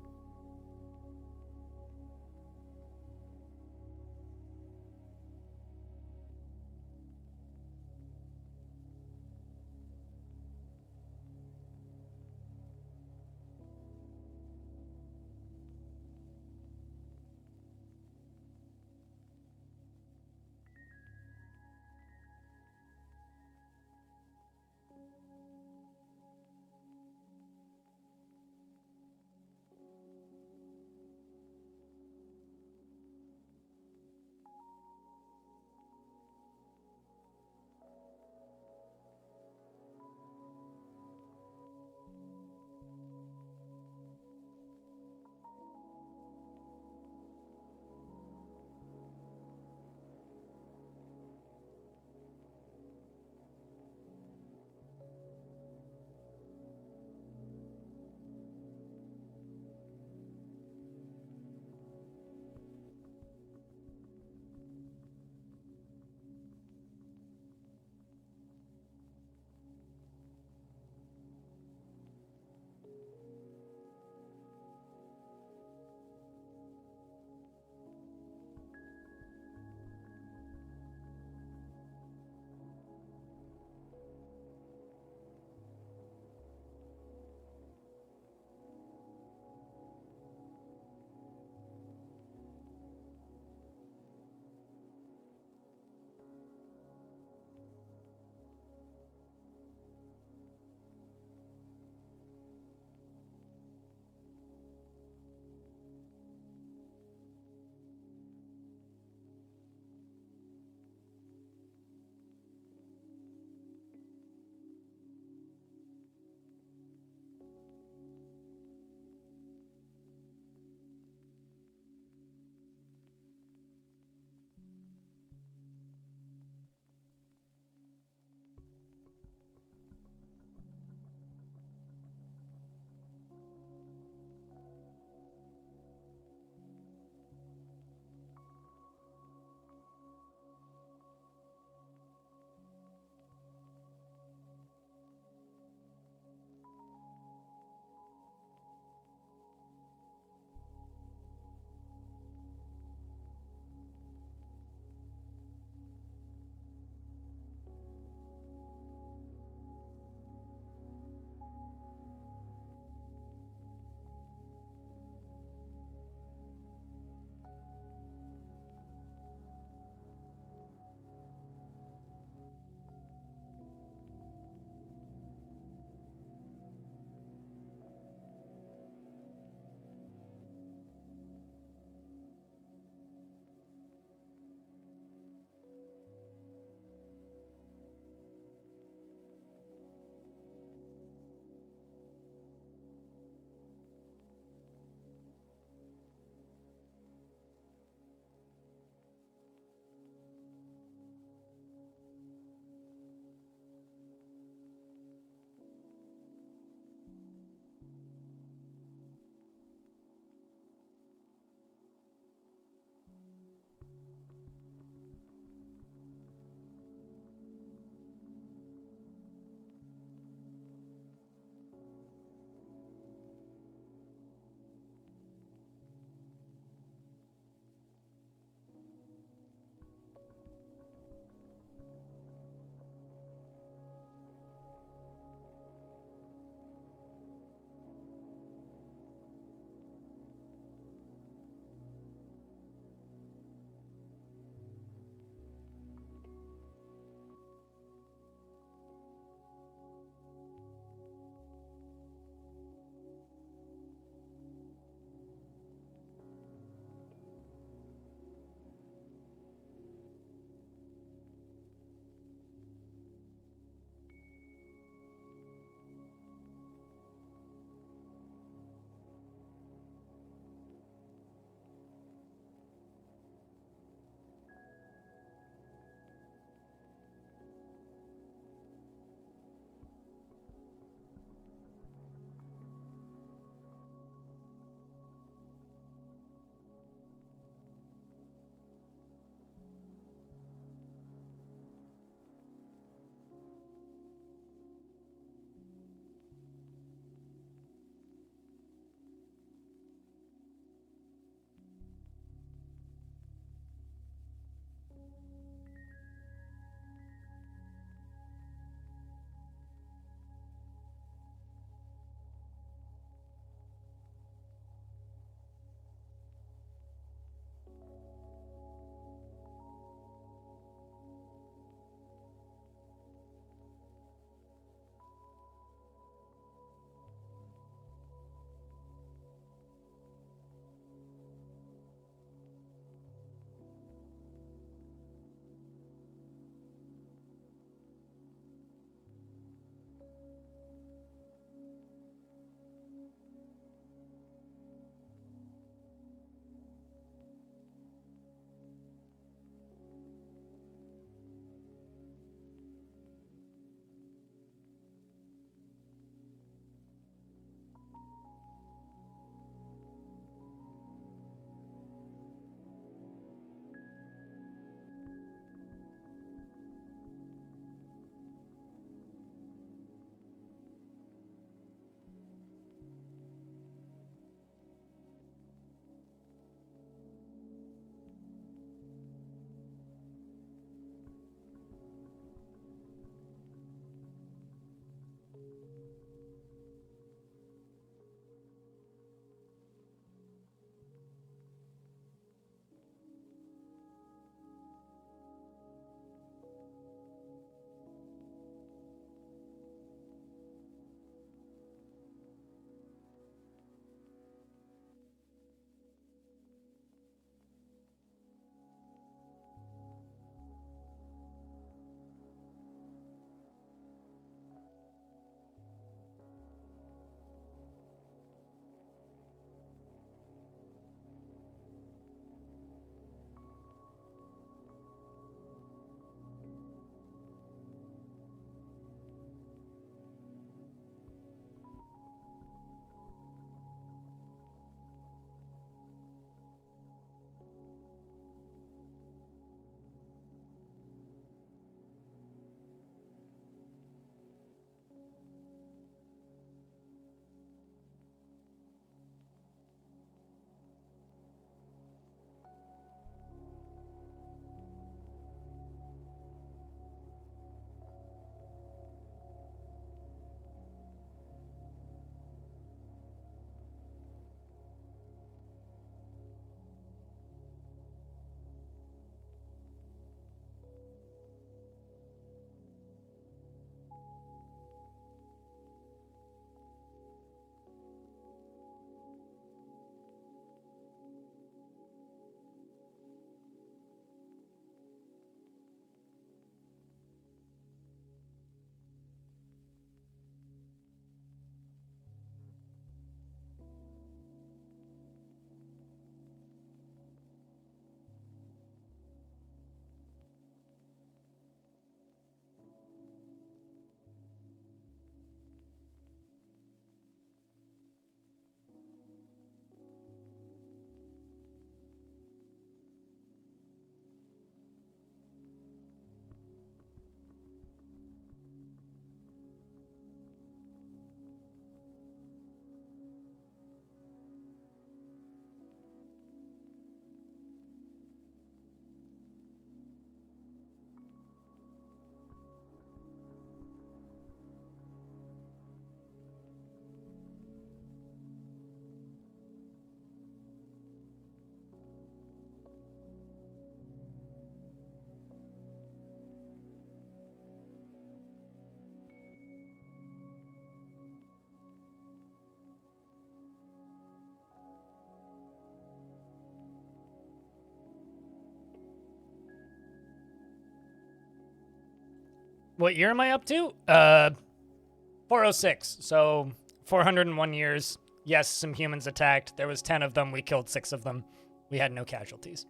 What year am I up to? 406. So 401 years. Yes, some humans attacked. There was 10 of them. We killed 6 of them. We had no casualties.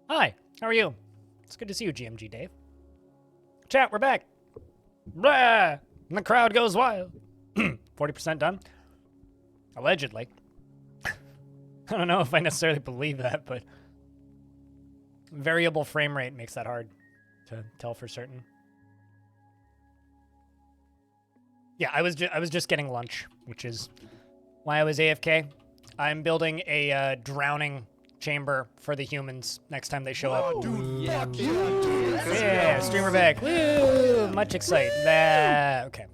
Hi, how are you? It's good to see you, GMG Dave. Chat, we're back. Blah! And the crowd goes wild. 40% done? Allegedly. I don't know if I necessarily believe that, but variable frame rate makes that hard to tell for certain. Yeah, I was just getting lunch, which is why I was AFK. I'm building a drowning chamber for the humans next time they show up. Yeah, streamer back. Woo! Much excited. Okay.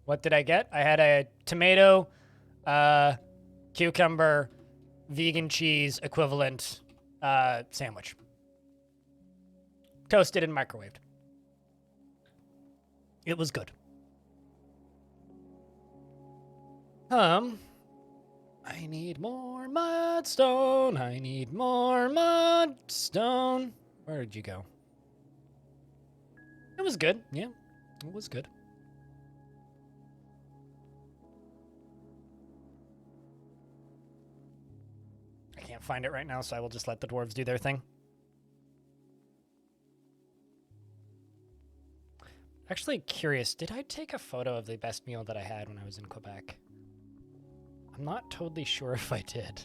What did I get? I had a tomato, cucumber, vegan cheese equivalent sandwich. Toasted and microwaved. It was good. I need more mudstone. I need more mudstone. Where did you go? It was good. Yeah, it was good. I can't find it right now, so I will just let the dwarves do their thing. Actually curious, did I take a photo of the best meal that I had when I was in Quebec? I'm not totally sure if I did.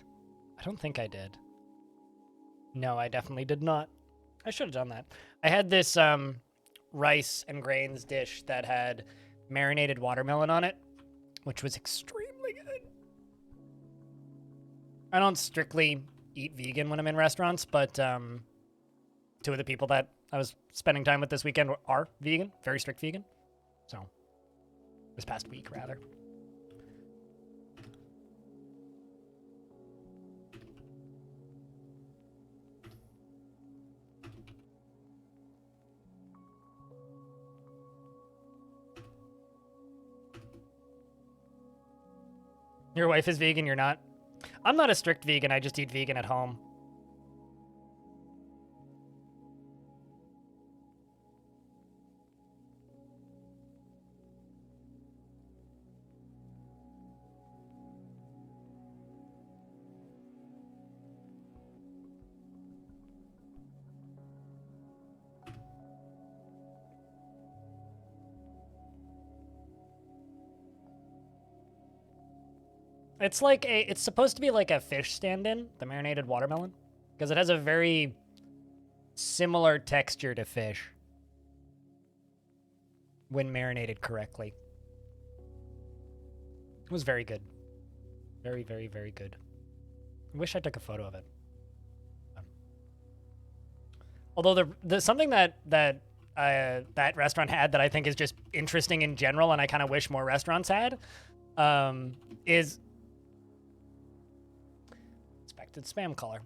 I don't think I did. No, I definitely did not. I should have done that. I had this rice and grains dish that had marinated watermelon on it, which was extremely good. I don't strictly eat vegan when I'm in restaurants, but 2 of the people that I was spending time with this weekend are vegan, very strict vegan. So, this past week, rather. Your wife is vegan, you're not? I'm not a strict vegan, I just eat vegan at home. It's supposed to be like a fish stand-in, the marinated watermelon, because it has a very similar texture to fish when marinated correctly. It was very good. Very, very, very good. I wish I took a photo of it. Although the something that restaurant had that I think is just interesting in general, and I kind of wish more restaurants had, is spam caller,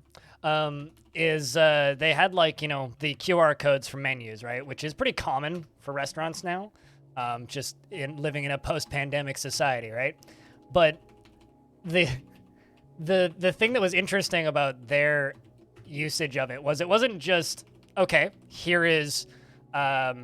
they had, like, you know, the QR codes for menus, right? Which is pretty common for restaurants now, just living in a post-pandemic society, right? But the thing that was interesting about their usage of it was it wasn't just, okay, here is a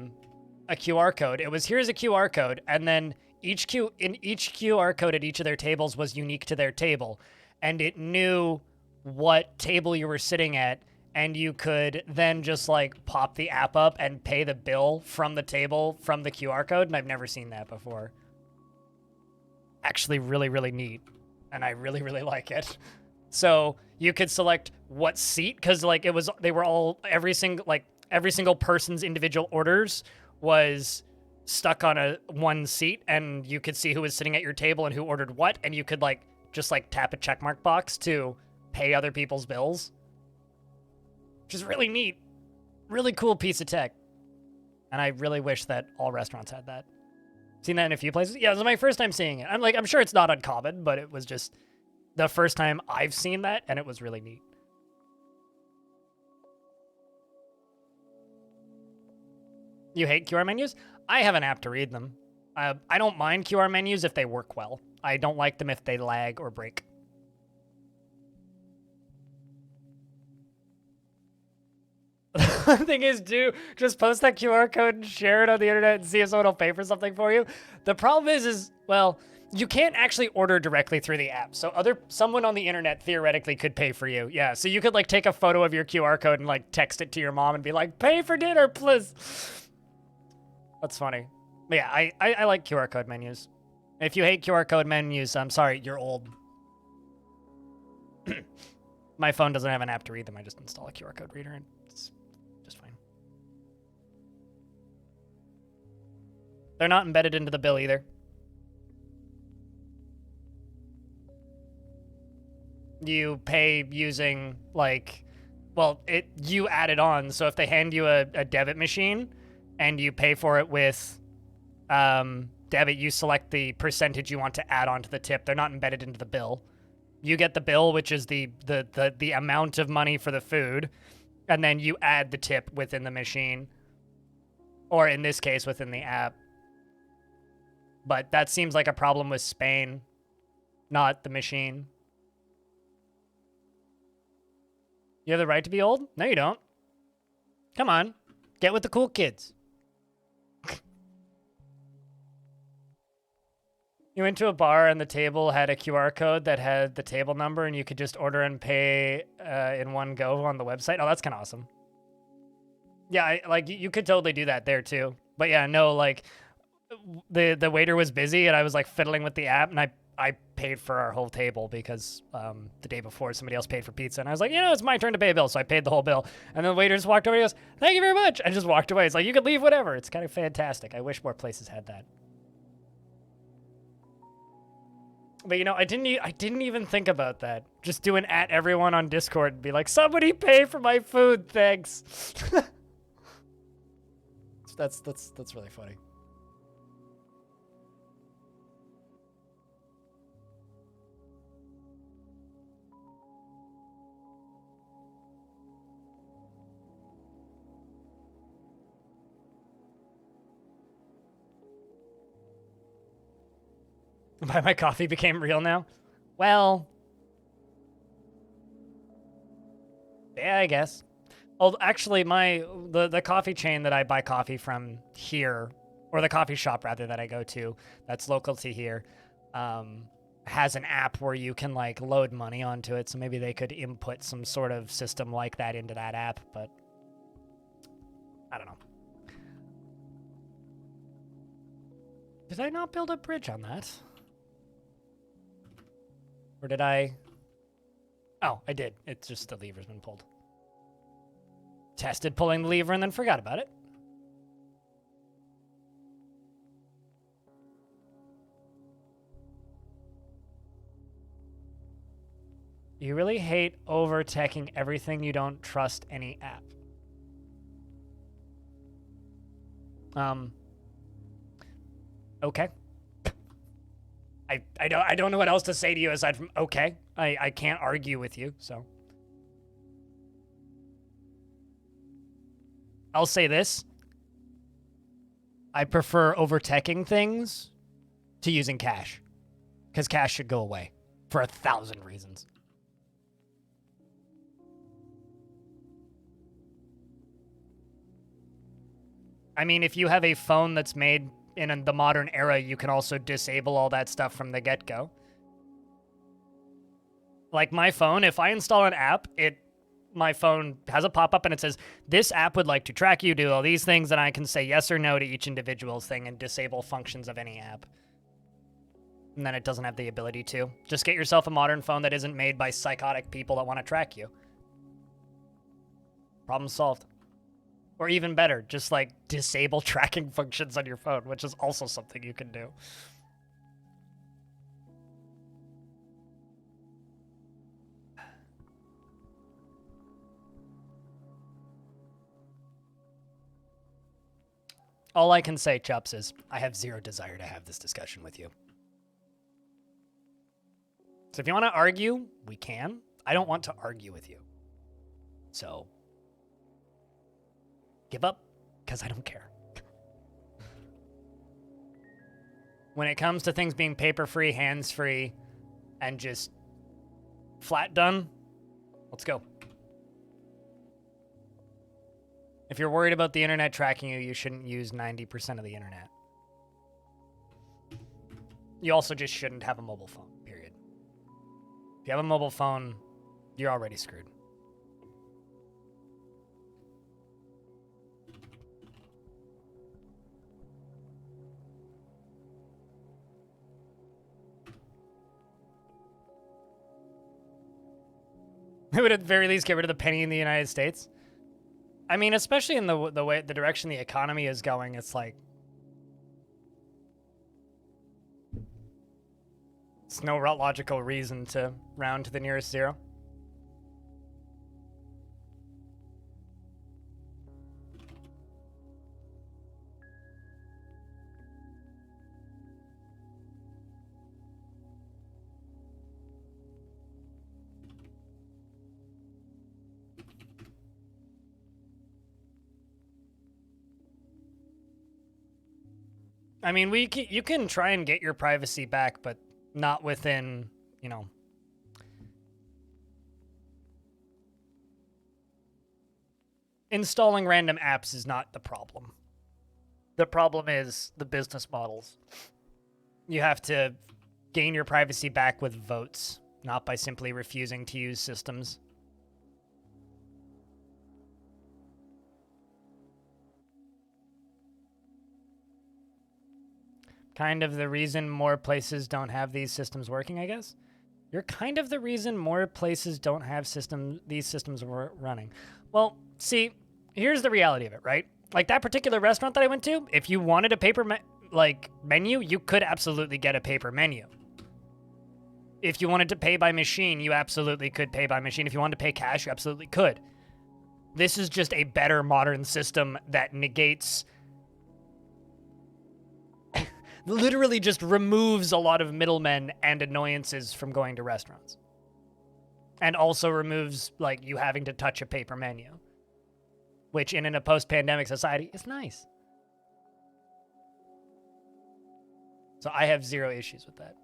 QR code. It was, here's a QR code, and then each QR code at each of their tables was unique to their table, and it knew what table you were sitting at, and you could then just, like, pop the app up and pay the bill from the table from the QR code, and I've never seen that before. Actually really, really neat, and I really, really like it. So you could select what seat, because, like, they were all, every single person's individual orders was stuck on one seat, and you could see who was sitting at your table and who ordered what, and you could, like, just, like, tap a checkmark box to pay other people's bills, which is really neat. Really cool piece of tech. And I really wish that all restaurants had that. Seen that in a few places. Yeah, it was my first time seeing it. I'm sure it's not uncommon, but it was just the first time I've seen that, and it was really neat. You hate QR menus? I have an app to read them. I don't mind QR menus if they work well. I don't like them if they lag or break. The thing is, just post that QR code and share it on the internet and see if someone will pay for something for you. The problem is, well, you can't actually order directly through the app. So someone on the internet theoretically could pay for you. Yeah, so you could like take a photo of your QR code and like text it to your mom and be like, pay for dinner, please. That's funny. But yeah, I like QR code menus. If you hate QR code menus, I'm sorry, you're old. My phone doesn't have an app to read them. I just install a QR code reader and it's just fine. They're not embedded into the bill either. You pay using like, well, you add it on. So if they hand you a debit machine and you pay for it with debit, you select the percentage you want to add onto the tip. They're not embedded into the bill. You get the bill, which is the amount of money for the food, and then you add the tip within the machine, or in this case, within the app. But that seems like a problem with Spain, not the machine. You have the right to be old? No, you don't. Come on. Get with the cool kids. You went to a bar and the table had a QR code that had the table number and you could just order and pay in one go on the website. Oh, that's kind of awesome. Yeah, like you could totally do that there too. But yeah, no, like the waiter was busy and I was like fiddling with the app and I paid for our whole table because the day before somebody else paid for pizza and I was like, it's my turn to pay a bill. So I paid the whole bill. And then the waiter just walked over and he goes, thank you very much. I just walked away. It's like, you could leave whatever. It's kind of fantastic. I wish more places had that. But I didn't even think about that. Just doing at everyone on Discord and be like, somebody pay for my food, thanks. That's really funny. Why my coffee became real now? Well, yeah, I guess. Oh, actually, the coffee chain that I buy coffee from here, or the coffee shop rather that I go to, that's local to here, has an app where you can like load money onto it. So maybe they could input some sort of system like that into that app, but I don't know. Did I not build a bridge on that? Or did I? Oh, I did. It's just the lever's been pulled. Tested pulling the lever and then forgot about it. You really hate over-teching everything you don't trust any app. Okay. I don't know what else to say to you aside from okay. I can't argue with you, so. I'll say this. I prefer over-teching things to using cash. Because cash should go away for 1,000 reasons. I mean, if you have a phone that's made in the modern era, you can also disable all that stuff from the get-go. Like my phone, if I install an app, my phone has a pop-up and it says, this app would like to track you, do all these things, and I can say yes or no to each individual thing and disable functions of any app. And then it doesn't have the ability to. Just get yourself a modern phone that isn't made by psychotic people that want to track you. Problem solved. Or even better, just like disable tracking functions on your phone, which is also something you can do. All I can say, Chups, is I have zero desire to have this discussion with you. So if you want to argue, we can. I don't want to argue with you. So give up, because I don't care. When it comes to things being paper-free, hands-free, and just flat done, let's go. If you're worried about the internet tracking you, you shouldn't use 90% of the internet. You also just shouldn't have a mobile phone, period. If you have a mobile phone, you're already screwed. They would at the very least get rid of the penny in the United States. I mean, especially in the direction the economy is going, it's like it's no logical reason to round to the nearest zero. I mean, you can try and get your privacy back, but not within, you know. Installing random apps is not the problem. The problem is the business models. You have to gain your privacy back with votes, not by simply refusing to use systems. Kind of the reason more places don't have these systems working, I guess. You're kind of the reason more places don't have these systems running. Well, see, here's the reality of it, right? Like that particular restaurant that I went to, if you wanted a paper menu, you could absolutely get a paper menu. If you wanted to pay by machine, you absolutely could pay by machine. If you wanted to pay cash, you absolutely could. This is just a better modern system that negates literally just removes a lot of middlemen and annoyances from going to restaurants. And also removes, like, you having to touch a paper menu. Which, in a post-pandemic society, is nice. So I have zero issues with that.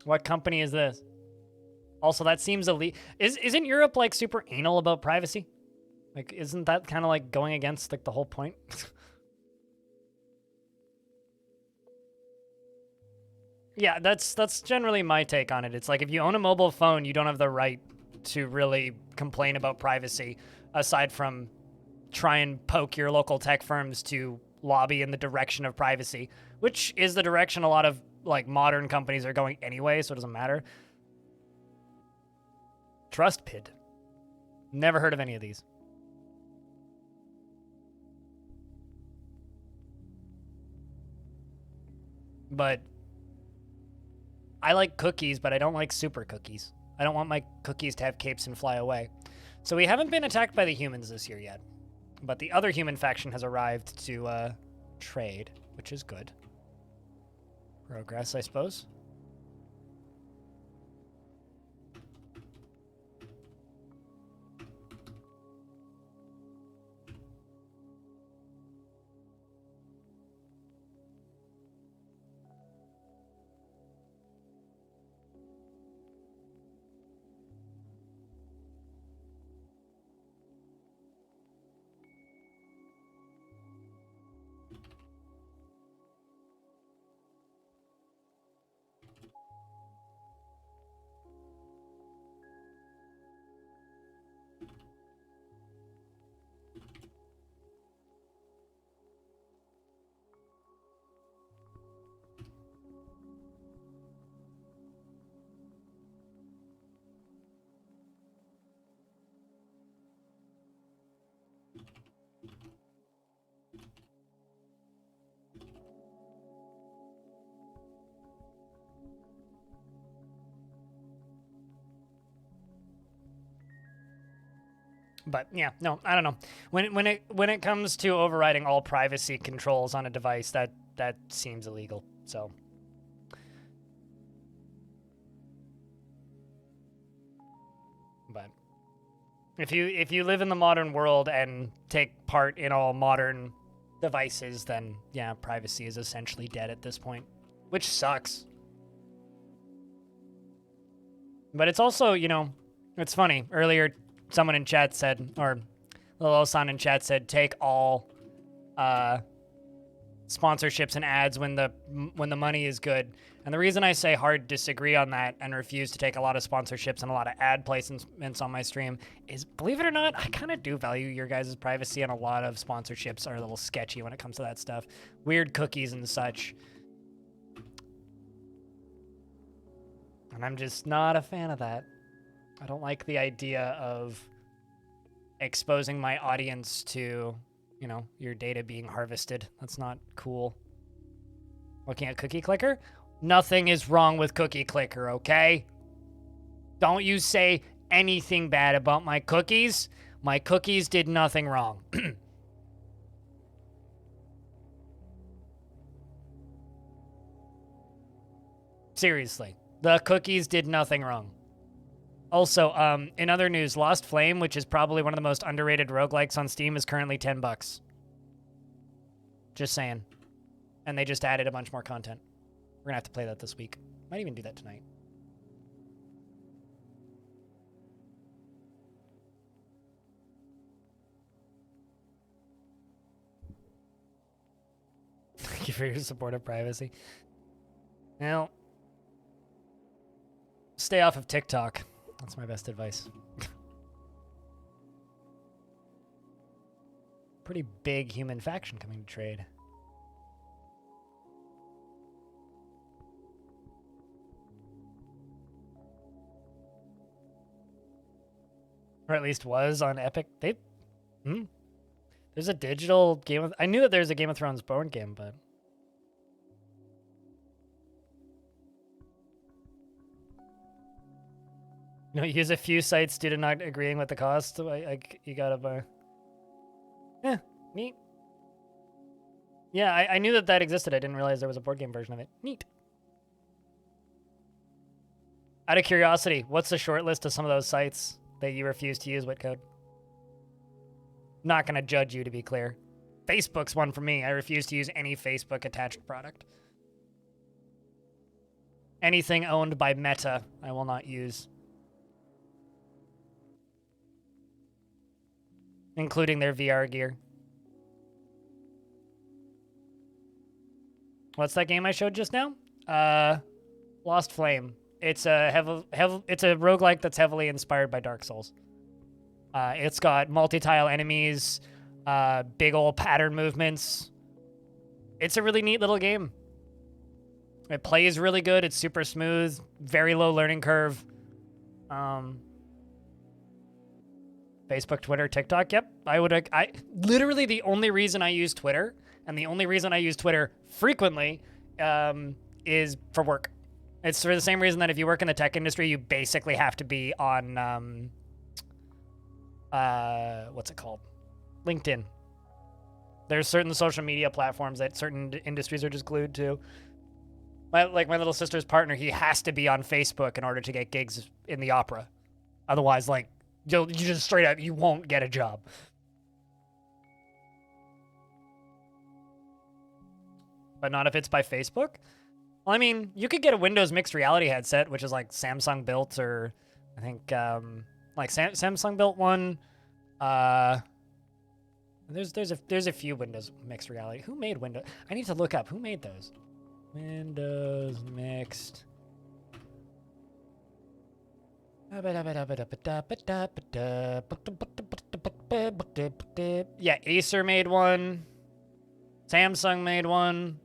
What company is this? Also, that seems illegal. Isn't Europe, like, super anal about privacy? Like, isn't that kind of, like, going against, like, the whole point? Yeah, that's generally my take on it. It's like, if you own a mobile phone, you don't have the right to really complain about privacy, aside from try and poke your local tech firms to lobby in the direction of privacy, which is the direction a lot of, like, modern companies are going anyway, so it doesn't matter. TrustPid. Never heard of any of these. But I like cookies, but I don't like super cookies. I don't want my cookies to have capes and fly away. So we haven't been attacked by the humans this year yet. But the other human faction has arrived to trade, which is good. Progress, I suppose. But yeah, no, I don't know. When it comes to overriding all privacy controls on a device, that seems illegal. So but If you live in the modern world and take part in all modern devices, then yeah, privacy is essentially dead at this point, which sucks. But it's also, you know, it's funny. Earlier, someone in chat said, or Lil San in chat said, take all sponsorships and ads when the money is good. And the reason I say hard disagree on that and refuse to take a lot of sponsorships and a lot of ad placements on my stream is, believe it or not, I kind of do value your guys' privacy, and a lot of sponsorships are a little sketchy when it comes to that stuff. Weird cookies and such. And I'm just not a fan of that. I don't like the idea of exposing my audience to, you know, your data being harvested. That's not cool. Looking at Cookie Clicker? Nothing is wrong with Cookie Clicker, okay? Don't you say anything bad about my cookies. My cookies did nothing wrong. Seriously. The cookies did nothing wrong. Also, in other news, Lost Flame, which is probably one of the most underrated roguelikes on Steam, is currently $10. Just saying. And they just added a bunch more content. We're gonna have to play that this week. Might even do that tonight. Thank you for your support of privacy. Now, stay off of TikTok. That's my best advice. Pretty big human faction coming to trade. Or at least was on Epic. There's a digital Game of... I knew that there's a Game of Thrones board game, but... You know, use a few sites due to not agreeing with the cost. You gotta buy... Yeah, neat. Yeah, I knew that that existed. I didn't realize there was a board game version of it. Neat. Out of curiosity, what's the short list of some of those sites that you refuse to use? What code? Not gonna judge you, to be clear. Facebook's one for me. I refuse to use any Facebook attached product. Anything owned by Meta, I will not use. Including their VR gear. What's that game I showed just now? Lost Flame. It's a it's a roguelike that's heavily inspired by Dark Souls. It's got multi-tile enemies, big old pattern movements. It's a really neat little game. It plays really good. It's super smooth, very low learning curve. Facebook, Twitter, TikTok. Yep, I literally the only reason I use Twitter, and the only reason I use Twitter frequently, is for work. It's for the same reason that if you work in the tech industry, you basically have to be on, what's it called? LinkedIn. There's certain social media platforms that certain industries are just glued to. Like my little sister's partner, he has to be on Facebook in order to get gigs in the opera. Otherwise, like, you just straight up, you won't get a job. But not if it's by Facebook? Well, I mean, you could get a Windows mixed reality headset, which is like Samsung built, or I think like Samsung built one. There's a few Windows mixed reality. Who made Windows? I need to look up who made those. Windows mixed. Yeah, Acer made one. Samsung made one.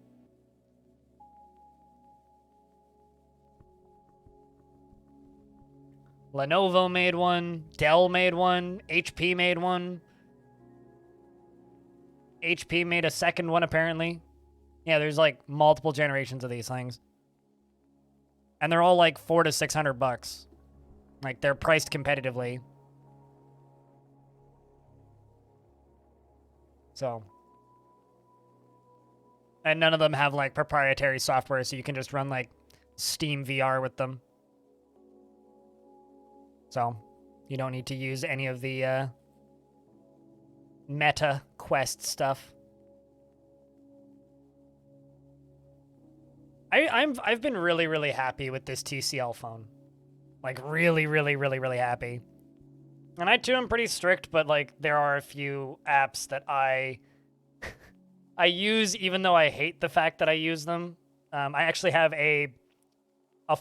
Lenovo made one. Dell made one. HP made one. HP made a second one, apparently. Yeah, there's like multiple generations of these things. And they're all like $400 to $600. Like, they're priced competitively. So. And none of them have like proprietary software, so you can just run like Steam VR with them. So, You don't need to use any of the Meta Quest stuff. I've been really, really happy with this TCL phone. Like, really, really, really, really happy. And I, too, am pretty strict, but, like, there are a few apps that I use even though I hate the fact that I use them. I actually have a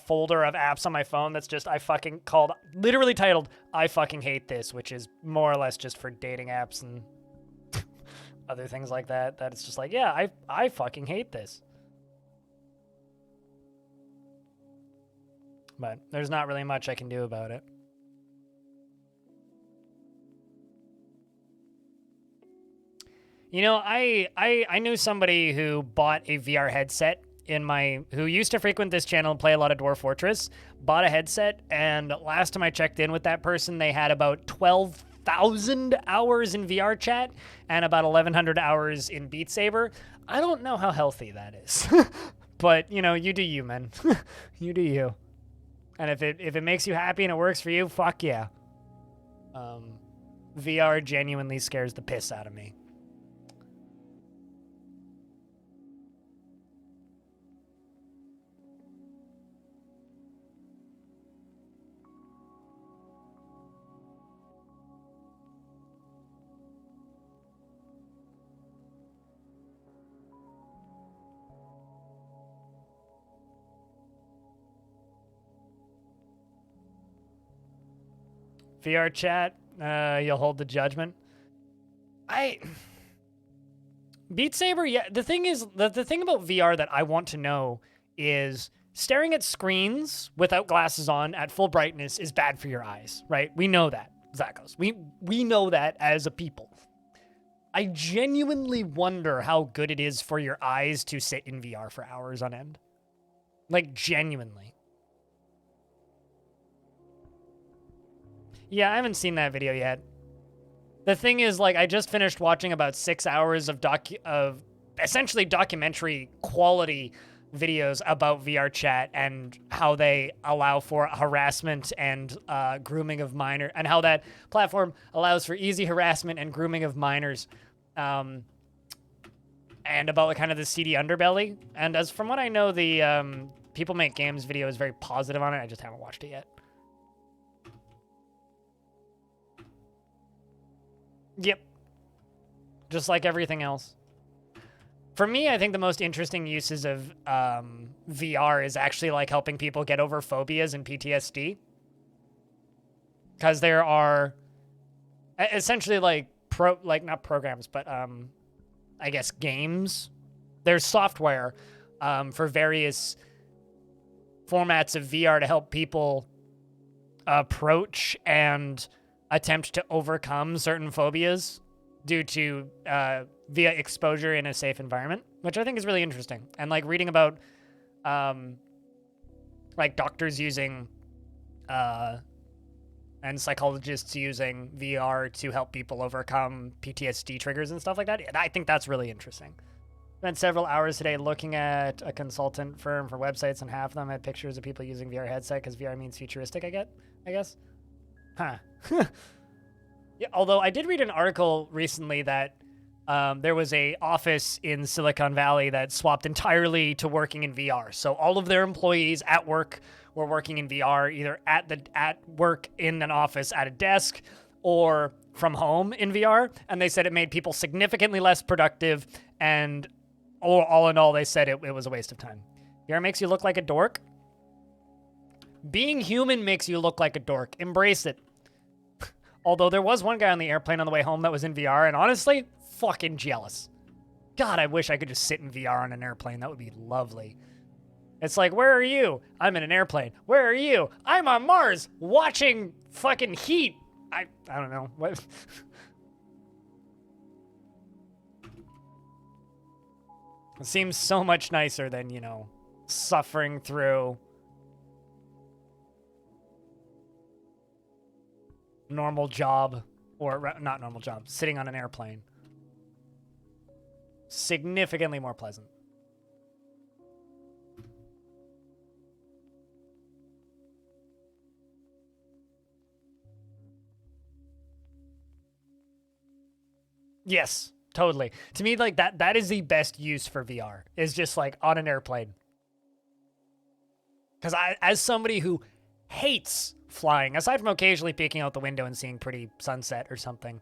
folder of apps on my phone that's just literally titled I fucking hate this, which is more or less just for dating apps and other things like that. That it's just like, yeah, I fucking hate this. But there's not really much I can do about it. You know, I knew somebody who bought a VR headset who used to frequent this channel and play a lot of Dwarf Fortress, bought a headset, and last time I checked in with that person, they had about 12,000 hours in VR chat and about 1,100 hours in Beat Saber. I don't know how healthy that is. But, you know, you do you, man. You do you. And if it makes you happy and it works for you, fuck yeah. VR genuinely scares the piss out of me. VR chat, you'll hold the judgment. Beat Saber, yeah. The thing is, the thing about VR that I want to know is staring at screens without glasses on at full brightness is bad for your eyes, right? We know that, Zachos. We know that as a people. I genuinely wonder how good it is for your eyes to sit in VR for hours on end. Like, genuinely. Yeah, I haven't seen that video yet. The thing is, like, I just finished watching about 6 hours of essentially documentary quality videos about VR chat and how they allow for harassment and grooming of minors, and how that platform allows for easy harassment and grooming of minors, and about kind of the seedy underbelly. And as from what I know, the People Make Games video is very positive on it. I just haven't watched it yet. Yep. Just like everything else. For me, I think the most interesting uses of VR is actually like helping people get over phobias and PTSD. Because there are essentially like not programs, but I guess games. There's software for various formats of VR to help people approach and attempt to overcome certain phobias due to via exposure in a safe environment, which I think is really interesting. And like reading about like doctors using and psychologists using VR to help people overcome PTSD triggers and stuff like that. I think that's really interesting. Spent several hours today looking at a consultant firm for websites, and half of them had pictures of people using VR headset because VR means futuristic, I guess. Huh. Yeah, although I did read an article recently that there was a office in Silicon Valley that swapped entirely to working in VR. So all of their employees at work were working in VR, either at work in an office at a desk or from home in VR. And they said it made people significantly less productive. And all in all, they said it was a waste of time. VR makes you look like a dork. Being human makes you look like a dork. Embrace it. Although there was one guy on the airplane on the way home that was in VR, and honestly, fucking jealous. God, I wish I could just sit in VR on an airplane. That would be lovely. It's like, where are you? I'm in an airplane. Where are you? I'm on Mars watching fucking heat. I don't know. What? It seems so much nicer than, you know, suffering through normal job, or not normal job, sitting on an airplane. Significantly more pleasant. Yes, totally. To me, like that is the best use for VR, is just like on an airplane. Because as somebody who hates flying, aside from occasionally peeking out the window and seeing pretty sunset or something,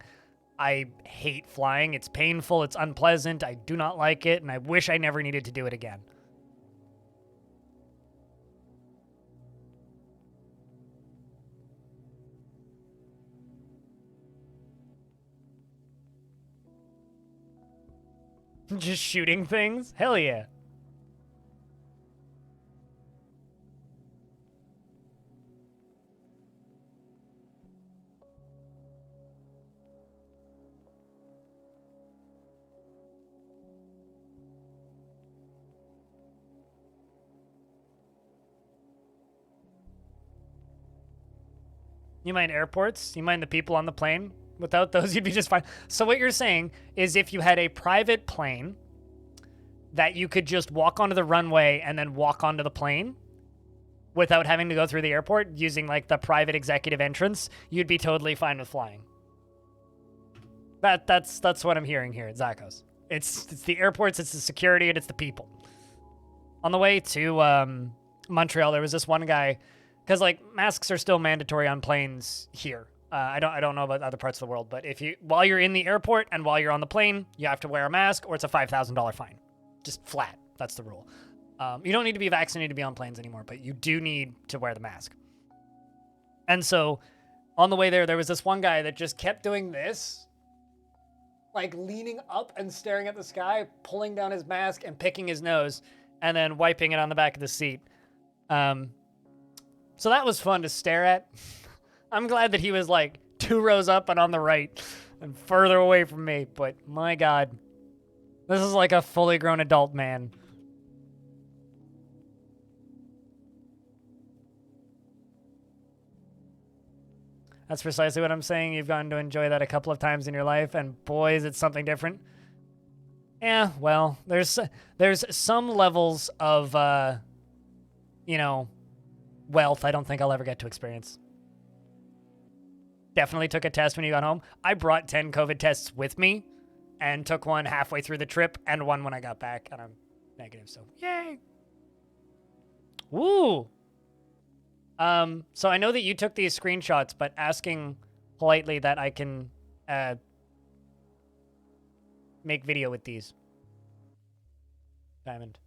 I hate flying. It's painful, it's unpleasant, I do not like it, and I wish I never needed to do it again. Just shooting things? Hell yeah. You mind airports? You mind the people on the plane? Without those, you'd be just fine. So what you're saying is if you had a private plane that you could just walk onto the runway and then walk onto the plane without having to go through the airport using like the private executive entrance, you'd be totally fine with flying. That's what I'm hearing here at Zachos. It's the airports, it's the security, and it's the people. On the way to Montreal, there was this one guy, because like masks are still mandatory on planes here. I don't know about other parts of the world, but while you're in the airport and while you're on the plane, you have to wear a mask or it's a $5,000 fine. Just flat. That's the rule. You don't need to be vaccinated to be on planes anymore, but you do need to wear the mask. And so on the way there was this one guy that just kept doing this, like leaning up and staring at the sky, pulling down his mask and picking his nose and then wiping it on the back of the seat. So that was fun to stare at. I'm glad that he was like 2 rows up and on the right and further away from me, but my God, this is like a fully grown adult man. That's precisely what I'm saying. You've gotten to enjoy that a couple of times in your life, and boy, is it something different. Yeah, well, there's some levels of, wealth I don't think I'll ever get to experience. Definitely took a test when you got home. I brought 10 COVID tests with me and took one halfway through the trip and one when I got back, and I'm negative, so yay. Woo! So I know that you took these screenshots, but asking politely that I can make video with these. Diamond.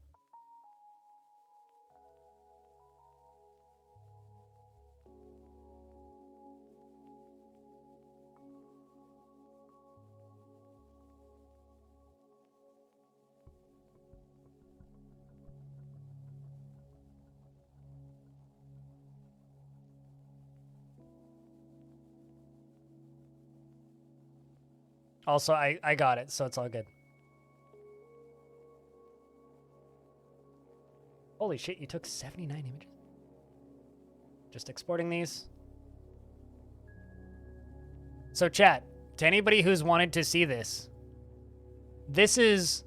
Also, I got it, so it's all good. Holy shit, you took 79 images? Just exporting these. So chat, to anybody who's wanted to see this, this is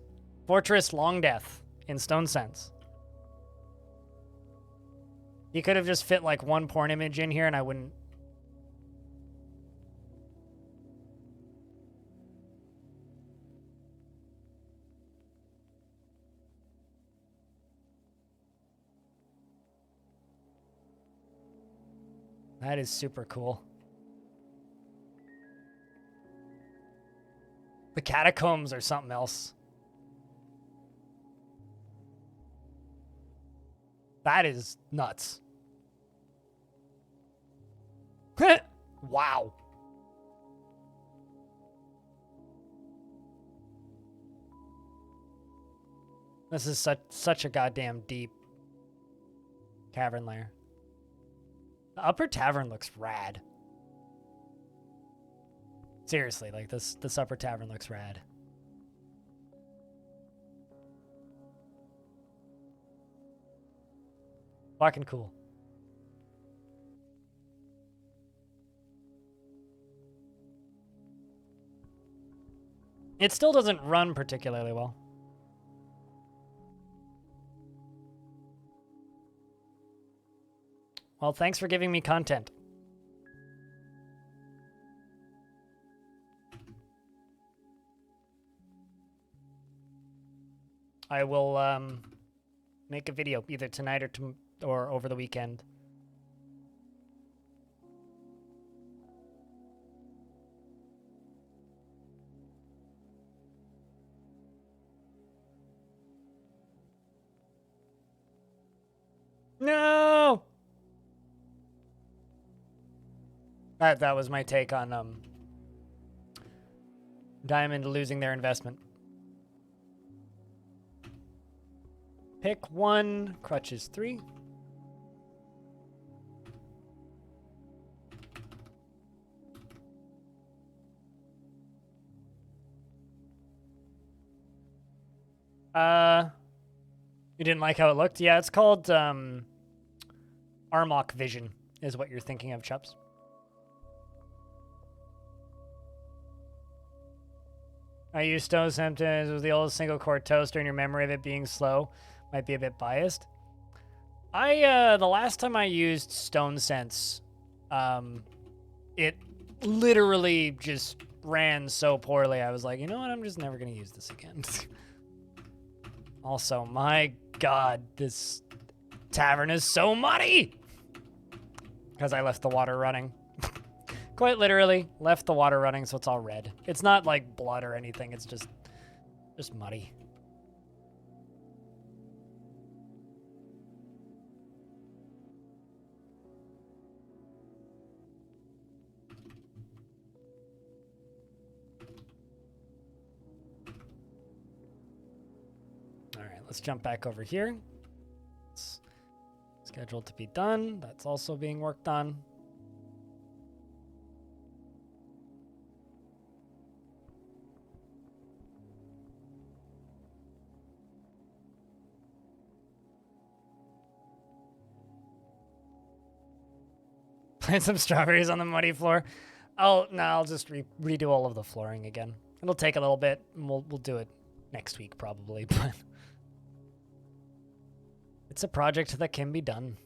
Fortress Longdeath in Stone Sense. You could have just fit like one porn image in here and I wouldn't. That is super cool. The catacombs are something else. That is nuts. Wow. This is such a goddamn deep cavern layer. The upper tavern looks rad. Seriously, like this upper tavern looks rad. Fucking cool. It still doesn't run particularly well. Well, thanks for giving me content. I will make a video either tonight or over the weekend. No. That was my take on Diamond losing their investment. Pick 1, crutches 3. You didn't like how it looked? Yeah, it's called Armok Vision is what you're thinking of, Chups. I use Stone Symptoms with the old single-core toaster, and your memory of it being slow might be a bit biased. The last time I used Stone Sense, it literally just ran so poorly. I was like, you know what? I'm just never going to use this again. Also, my God, this tavern is so muddy! Because I left the water running. Quite literally, left the water running, so it's all red. It's not like blood or anything, it's just muddy. All right, let's jump back over here. It's scheduled to be done. That's also being worked on. Plant some strawberries on the muddy floor. I'll just redo all of the flooring again. It'll take a little bit, and we'll do it next week probably, but it's a project that can be done.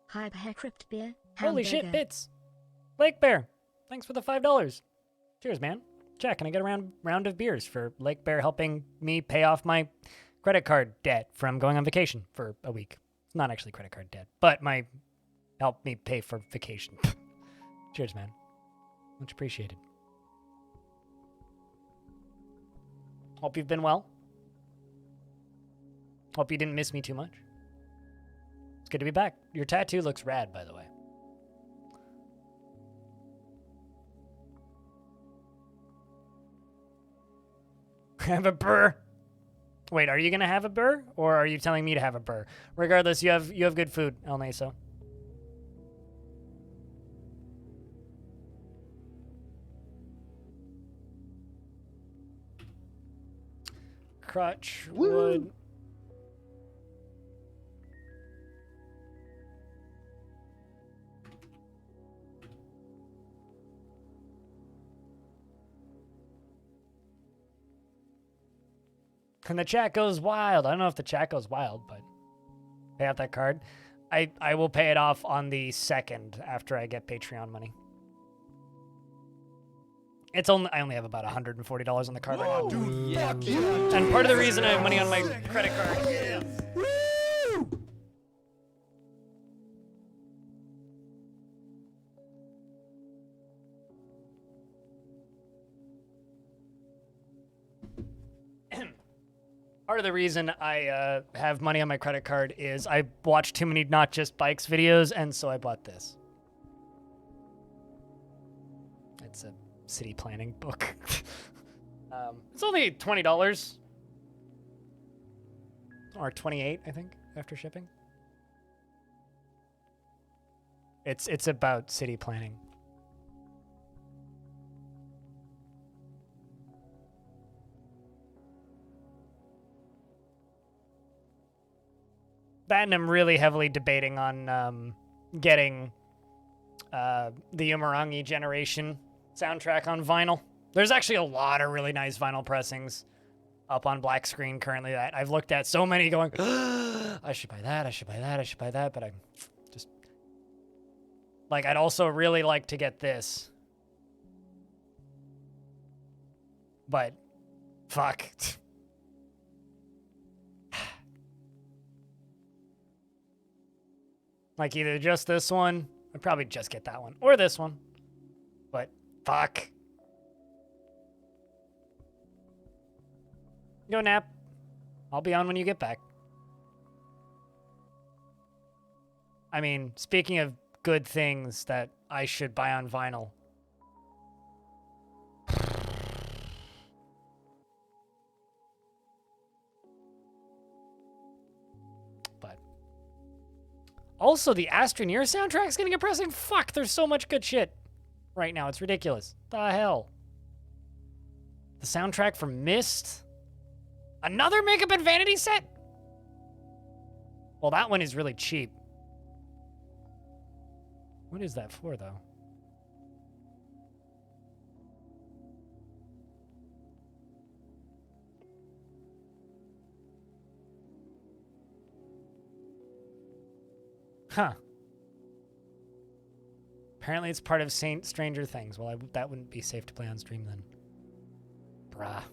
Hyper Crypt Beer. Holy shit, bits! Lake Bear, thanks for the $5. Cheers, man. Jack, can I get a round of beers for Lake Bear helping me pay off my credit card debt from going on vacation for a week? It's not actually credit card debt, but help me pay for vacation. Cheers, man. Much appreciated. Hope you've been well. Hope you didn't miss me too much. It's good to be back. Your tattoo looks rad, by the way. Have a burr. Wait, are you gonna have a burr, or are you telling me to have a burr? Regardless, you have good food, El Neso. Crutch wood. And the chat goes wild. I don't know if the chat goes wild, but pay out that card. I will pay it off on the 2nd after I get Patreon money. I only have about $140 on the card right now. Dude, Yeah. fuck yeah. And part of the reason I have money on my credit card. Woo! Part of the reason I have money on my credit card is I watched too many Not Just Bikes videos, and so I bought this. It's a city planning book. It's only $20. Or $28, I think, after shipping. It's about city planning. That, and I'm really heavily debating on getting the Umurangi generation soundtrack on vinyl. There's actually a lot of really nice vinyl pressings up on black screen currently that I've looked at so many going, I should buy that, I should buy that, I should buy that, but I'm just like, I'd also really like to get this. But fuck. Like either just this one, I'd probably just get that one, or this one. But fuck. Go nap. I'll be on when you get back. I mean, speaking of good things that I should buy on vinyl. But also the Astroneer soundtrack's getting a pressing. Fuck, there's so much good shit right now. It's ridiculous. The hell? The soundtrack for Myst? Another Makeup and Vanity set? Well, that one is really cheap. What is that for, though? Huh. Apparently it's part of Stranger Things. Well, that wouldn't be safe to play on stream then. Bruh.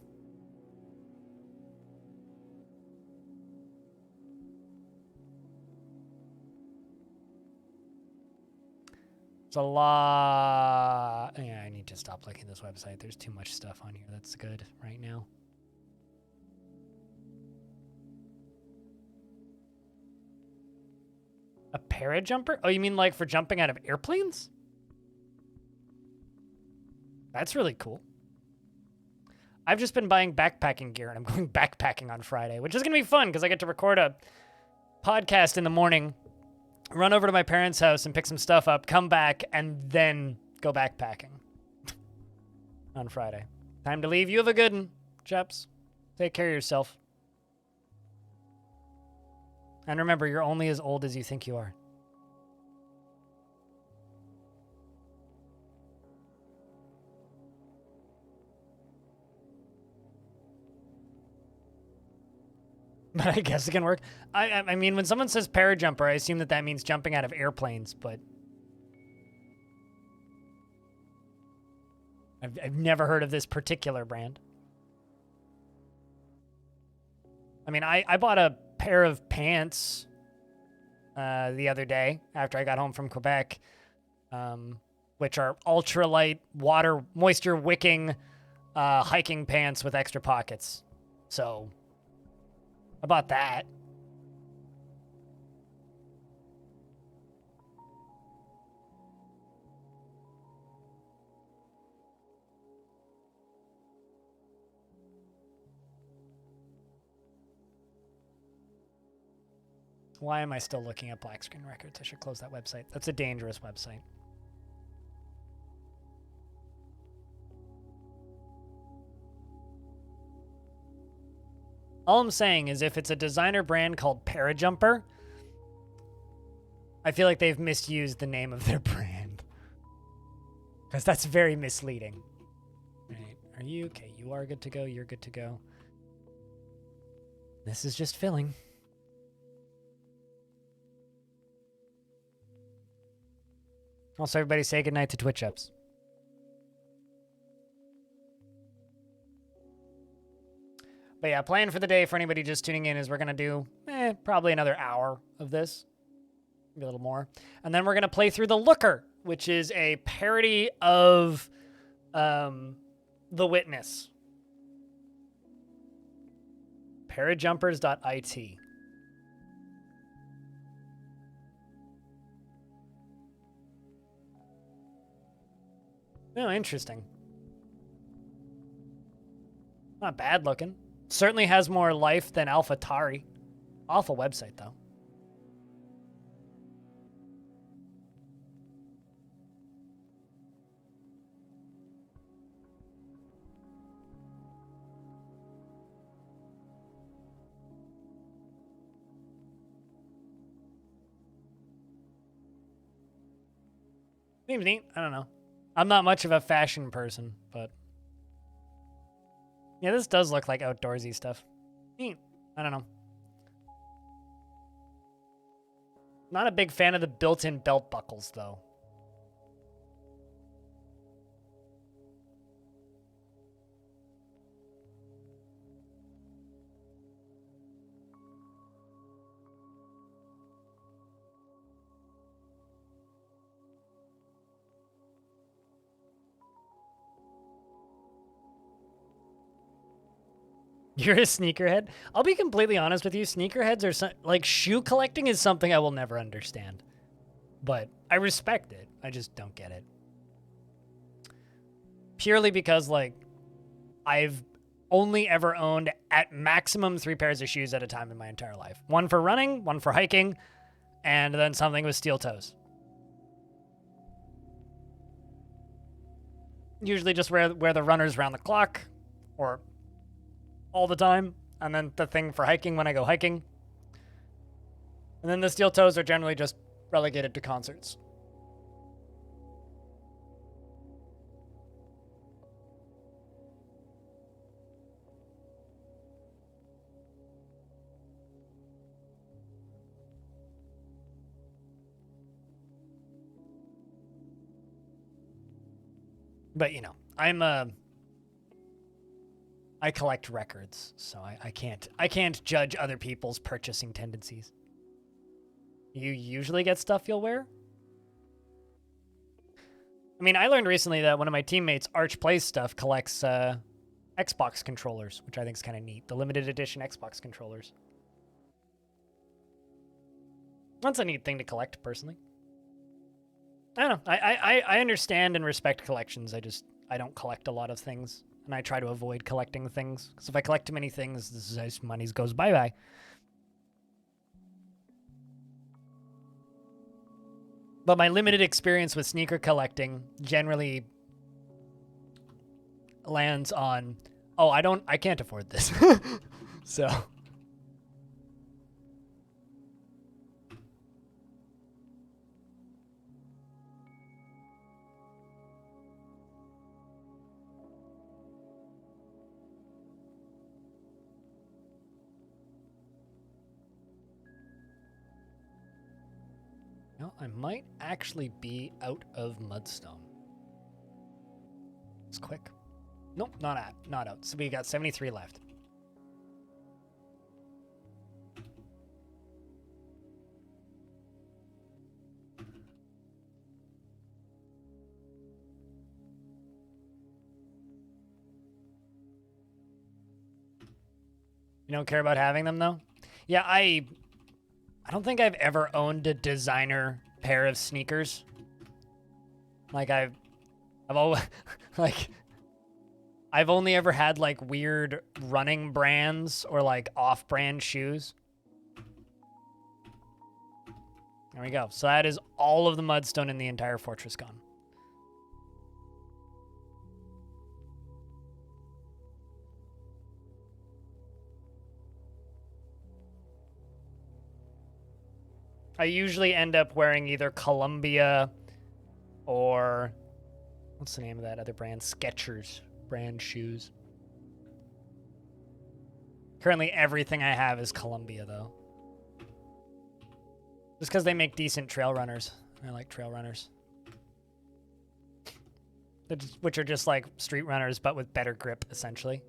It's a lot. Yeah, I need to stop looking at this website. There's too much stuff on here that's good right now. A parajumper? Oh, you mean like for jumping out of airplanes? That's really cool. I've just been buying backpacking gear, and I'm going backpacking on Friday, which is going to be fun because I get to record a podcast in the morning, run over to my parents' house and pick some stuff up, come back, and then go backpacking on Friday. Time to leave. You have a good one, chaps. Take care of yourself. And remember, you're only as old as you think you are. But I guess it can work. I mean, when someone says parajumper, I assume that means jumping out of airplanes, but I've never heard of this particular brand. I mean, I bought a pair of pants the other day after I got home from Quebec, which are ultralight, moisture wicking hiking pants with extra pockets. So I bought that. Why am I still looking at Black Screen Records? I should close that website. That's a dangerous website. All I'm saying is if it's a designer brand called Parajumper, I feel like they've misused the name of their brand. Because that's very misleading. Right. Are you okay? You are good to go. You're good to go. This is just filling. Also, everybody say goodnight to Twitch ups. But yeah, plan for the day for anybody just tuning in is we're going to do probably another hour of this. Maybe a little more. And then we're going to play through The Looker, which is a parody of The Witness. Parajumpers.it. Oh, interesting. Not bad looking. Certainly has more life than AlphaTari. Awful website, though. Seems neat. I don't know. I'm not much of a fashion person, but yeah, this does look like outdoorsy stuff. Neat. I don't know. Not a big fan of the built-in belt buckles, though. You're a sneakerhead? I'll be completely honest with you. Sneakerheads are like shoe collecting is something I will never understand. But I respect it. I just don't get it. Purely because like I've only ever owned at maximum 3 pairs of shoes at a time in my entire life. One for running, one for hiking, and then something with steel toes. Usually just wear the runners around the clock or all the time, and then the thing for hiking when I go hiking. And then the steel toes are generally just relegated to concerts. But you know, I collect records, so I can't judge other people's purchasing tendencies. You usually get stuff you'll wear? I mean, I learned recently that one of my teammates, Arch Plays Stuff, collects Xbox controllers, which I think is kind of neat. The limited edition Xbox controllers. That's a neat thing to collect, personally. I don't know. I understand and respect collections. I don't collect a lot of things. And I try to avoid collecting things. Because if I collect too many things, this money goes bye-bye. But my limited experience with sneaker collecting generally lands on, oh, I can't afford this. So. No, I might actually be out of mudstone. It's quick. Nope, not out. So we got 73 left. You don't care about having them though? Yeah, I don't think I've ever owned a designer pair of sneakers. Like I've always like I've only ever had like weird running brands or like off-brand shoes. There we go. So that is all of the mudstone in the entire fortress gone. I usually end up wearing either Columbia or what's the name of that other brand? Skechers brand shoes. Currently everything I have is Columbia though. Just because they make decent trail runners. I like trail runners. Which are just like street runners but with better grip essentially.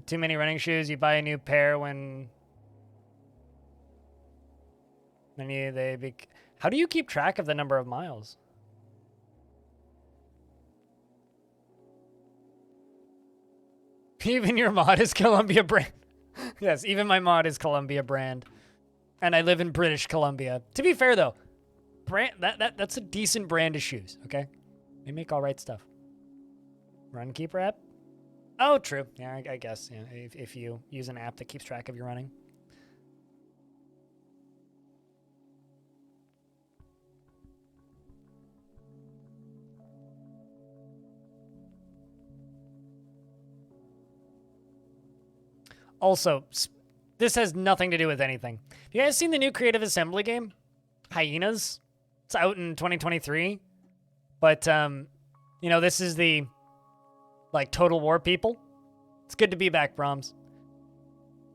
Too many running shoes, you buy a new pair when how do you keep track of the number of miles? Even your mod is Columbia brand. Yes, even my mod is Columbia brand. And I live in British Columbia. To be fair though, that's a decent brand of shoes, okay? They make all right stuff. Runkeeper app? Oh, true. Yeah, I guess. Yeah, if you use an app that keeps track of your running. Also, this has nothing to do with anything. Have you guys seen the new Creative Assembly game? Hyenas? It's out in 2023. But, you know, this is the, like, Total War people. It's good to be back, Brahms.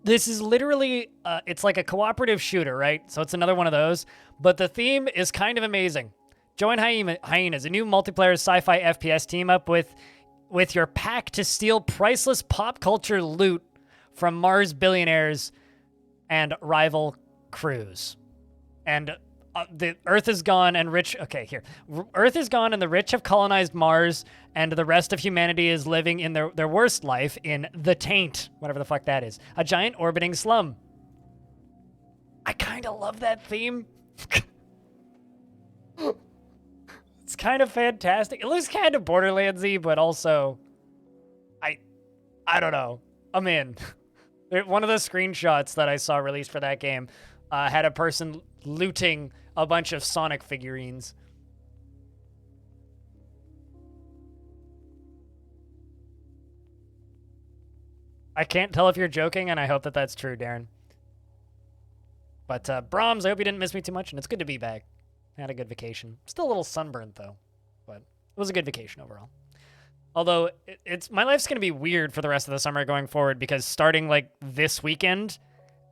This is literally, it's like a cooperative shooter, right? So it's another one of those. But the theme is kind of amazing. Join Hyenas, a new multiplayer sci-fi FPS team up with your pack to steal priceless pop culture loot from Mars billionaires and rival crews. And the Earth is gone and rich... Okay, here. Earth is gone and the rich have colonized Mars, and the rest of humanity is living in their worst life in the Taint, whatever the fuck that is. A giant orbiting slum. I kind of love that theme. It's kind of fantastic. It looks kind of Borderlands-y, but also... I don't know. I'm in. One of the screenshots that I saw released for that game had a person looting a bunch of Sonic figurines. I can't tell if you're joking, and I hope that that's true, Darren. But Brahms, I hope you didn't miss me too much, and it's good to be back. I had a good vacation. Still a little sunburned, though, but it was a good vacation overall. Although, my life's going to be weird for the rest of the summer going forward, because starting, like, this weekend,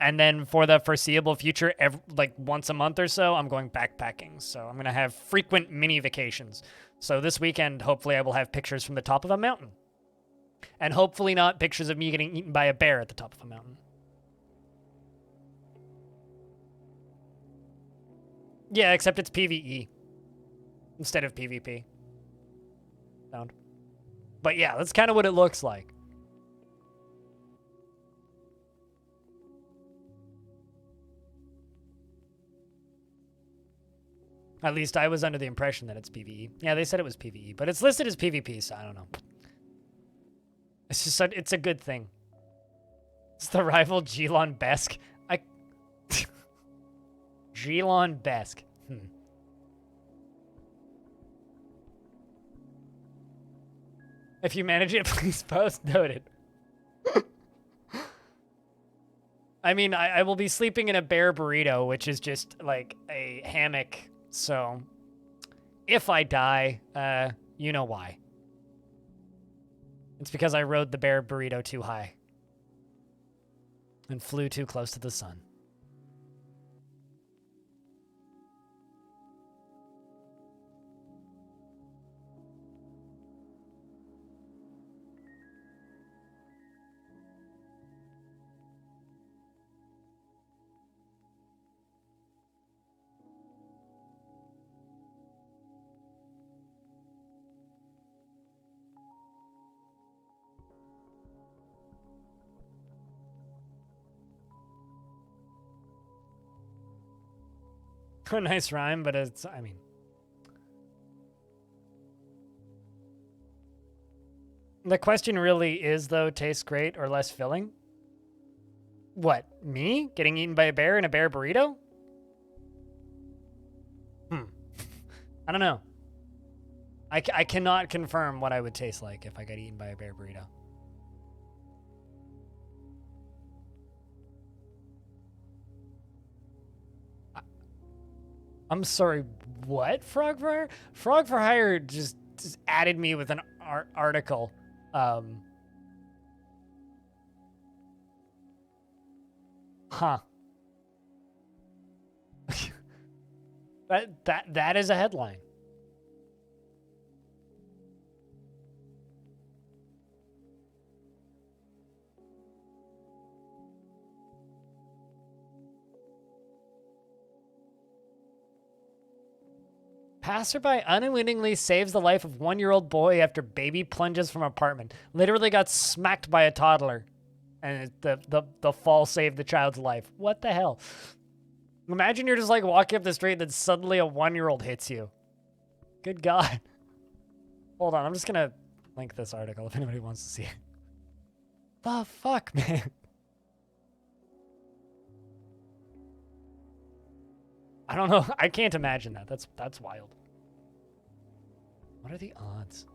and then for the foreseeable future, like, once a month or so, I'm going backpacking. So I'm going to have frequent mini vacations. So this weekend, hopefully, I will have pictures from the top of a mountain. And hopefully not pictures of me getting eaten by a bear at the top of a mountain. Yeah, except it's PvE instead of PvP. Sound. But yeah, that's kind of what it looks like. At least I was under the impression that it's PvE. Yeah, they said it was PvE, but it's listed as PvP, so I don't know. It's just it's a good thing. It's the rival Gelon Besk. Gelon Besk. If you manage it, please post. Noted. I mean, I will be sleeping in a bear burrito, which is just like a hammock. So if I die, you know why. It's because I rode the bear burrito too high and flew too close to the sun. A nice rhyme, but it's, I mean. The question really is, though, tastes great or less filling? What, me? Getting eaten by a bear in a bear burrito? I don't know. I cannot confirm what I would taste like if I got eaten by a bear burrito. I'm sorry, what, Frog for Hire? Frog for Hire just added me with an article. Huh. that is a headline. Passerby unwittingly saves the life of 1-year-old boy after baby plunges from apartment. Literally got smacked by a toddler. And the fall saved the child's life. What the hell? Imagine you're just like walking up the street and then suddenly a 1-year-old hits you. Good God. Hold on, I'm just gonna link this article if anybody wants to see it. The fuck, man? I don't know. I can't imagine that. That's wild. What are the odds?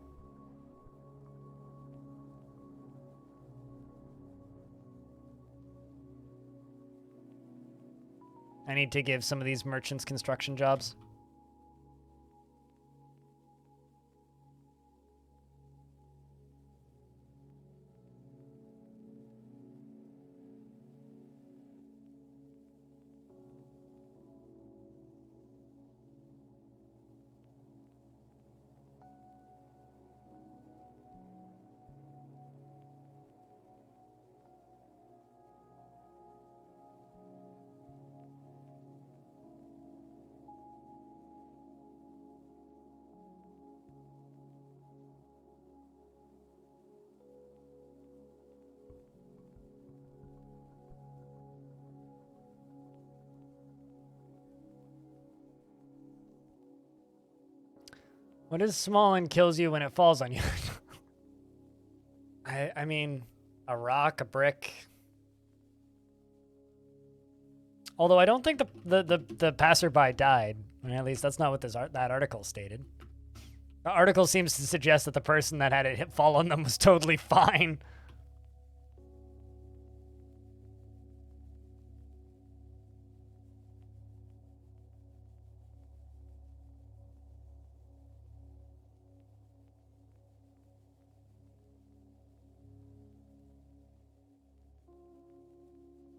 I need to give some of these merchants construction jobs. What is small and kills you when it falls on you? I mean, a rock, a brick. Although I don't think the passerby died. I mean, at least that's not what that article stated. The article seems to suggest that the person that had it fall on them was totally fine.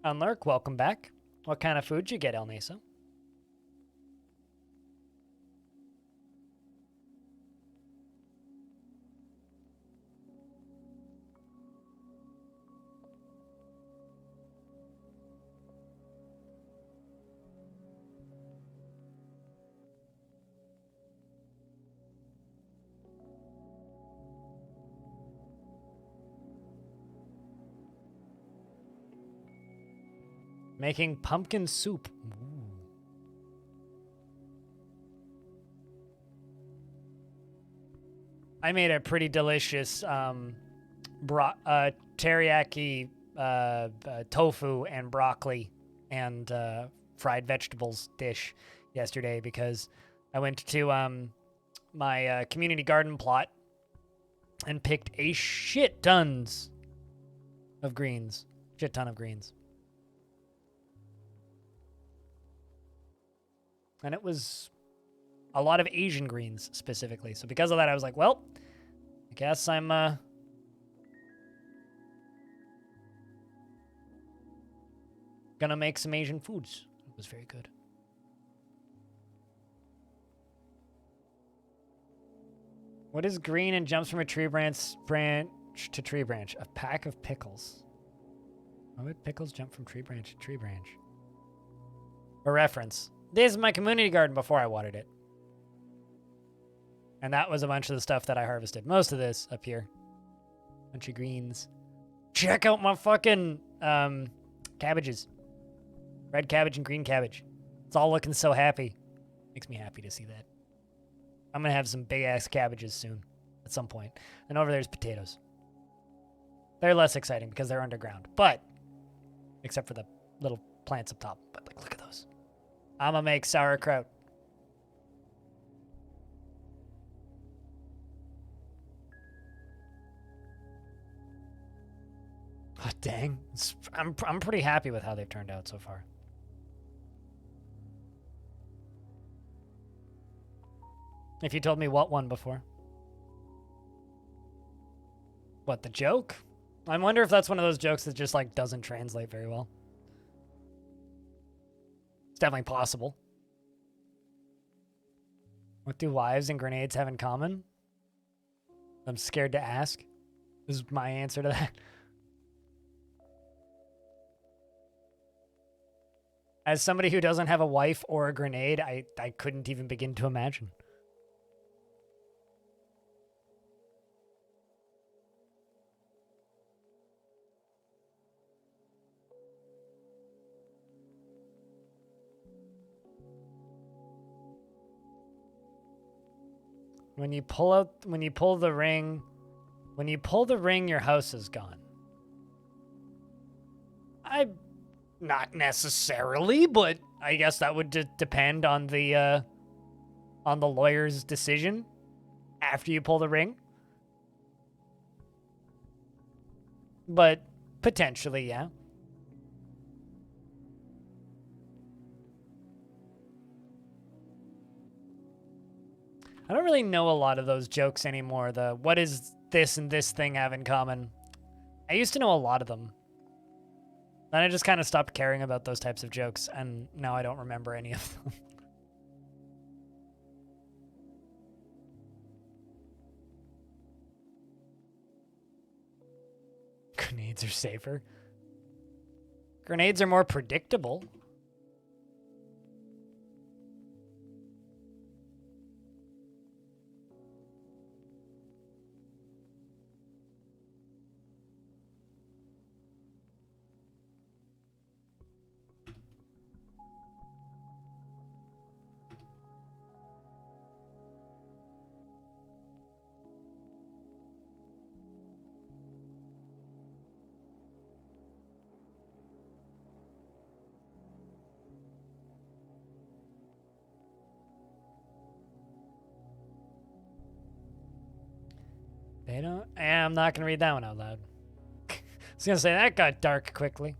Unlurk, welcome back. What kind of food you get, El Nisa? Making pumpkin soup. Ooh. I made a pretty delicious teriyaki tofu and broccoli and fried vegetables dish yesterday because I went to my community garden plot and picked a shit tons of greens. Shit ton of greens. And it was a lot of Asian greens, specifically. So because of that, I was like, well, I guess I'm, gonna make some Asian foods. It was very good. What is green and jumps from a tree branch to tree branch? A pack of pickles. Why would pickles jump from tree branch to tree branch? For reference. This is my community garden before I watered it. And that was a bunch of the stuff that I harvested. Most of this up here. Bunch of greens. Check out my fucking cabbages. Red cabbage and green cabbage. It's all looking so happy. Makes me happy to see that. I'm gonna have some big ass cabbages soon. At some point. And over there's potatoes. They're less exciting because they're underground. But, except for the little plants up top. But like, look at those. I'm gonna make sauerkraut. Oh, dang. I'm pretty happy with how they've turned out so far. If you told me what one before. What, the joke? I wonder if that's one of those jokes that just, like, doesn't translate very well. It's definitely possible. What do wives and grenades have in common? I'm scared to ask. This is my answer to that. As somebody who doesn't have a wife or a grenade, I couldn't even begin to imagine. When you pull the ring, your house is gone. Not necessarily, but I guess that would depend on the lawyer's decision after you pull the ring. But potentially, yeah. I don't really know a lot of those jokes anymore. The what is this and this thing have in common? I used to know a lot of them. Then I just kind of stopped caring about those types of jokes, and now I don't remember any of them. Grenades are safer. Grenades are more predictable. They don't. I'm not gonna read that one out loud. I was gonna say that got dark quickly.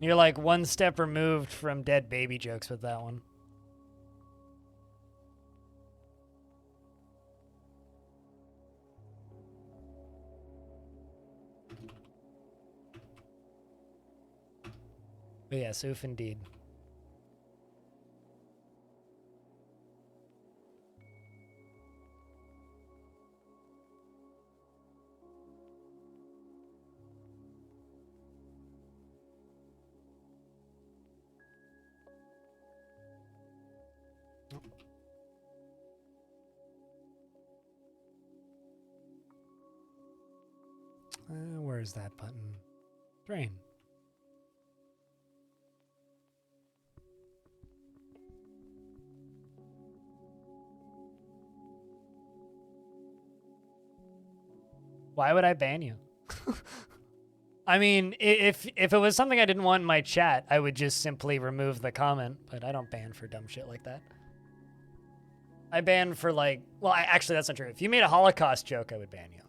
You're like one step removed from dead baby jokes with that one. But yes, oof indeed. Where's that button? Drain. Why would I ban you? I mean, if it was something I didn't want in my chat, I would just simply remove the comment, but I don't ban for dumb shit like that. I ban for like, well, actually that's not true. If you made a Holocaust joke, I would ban you.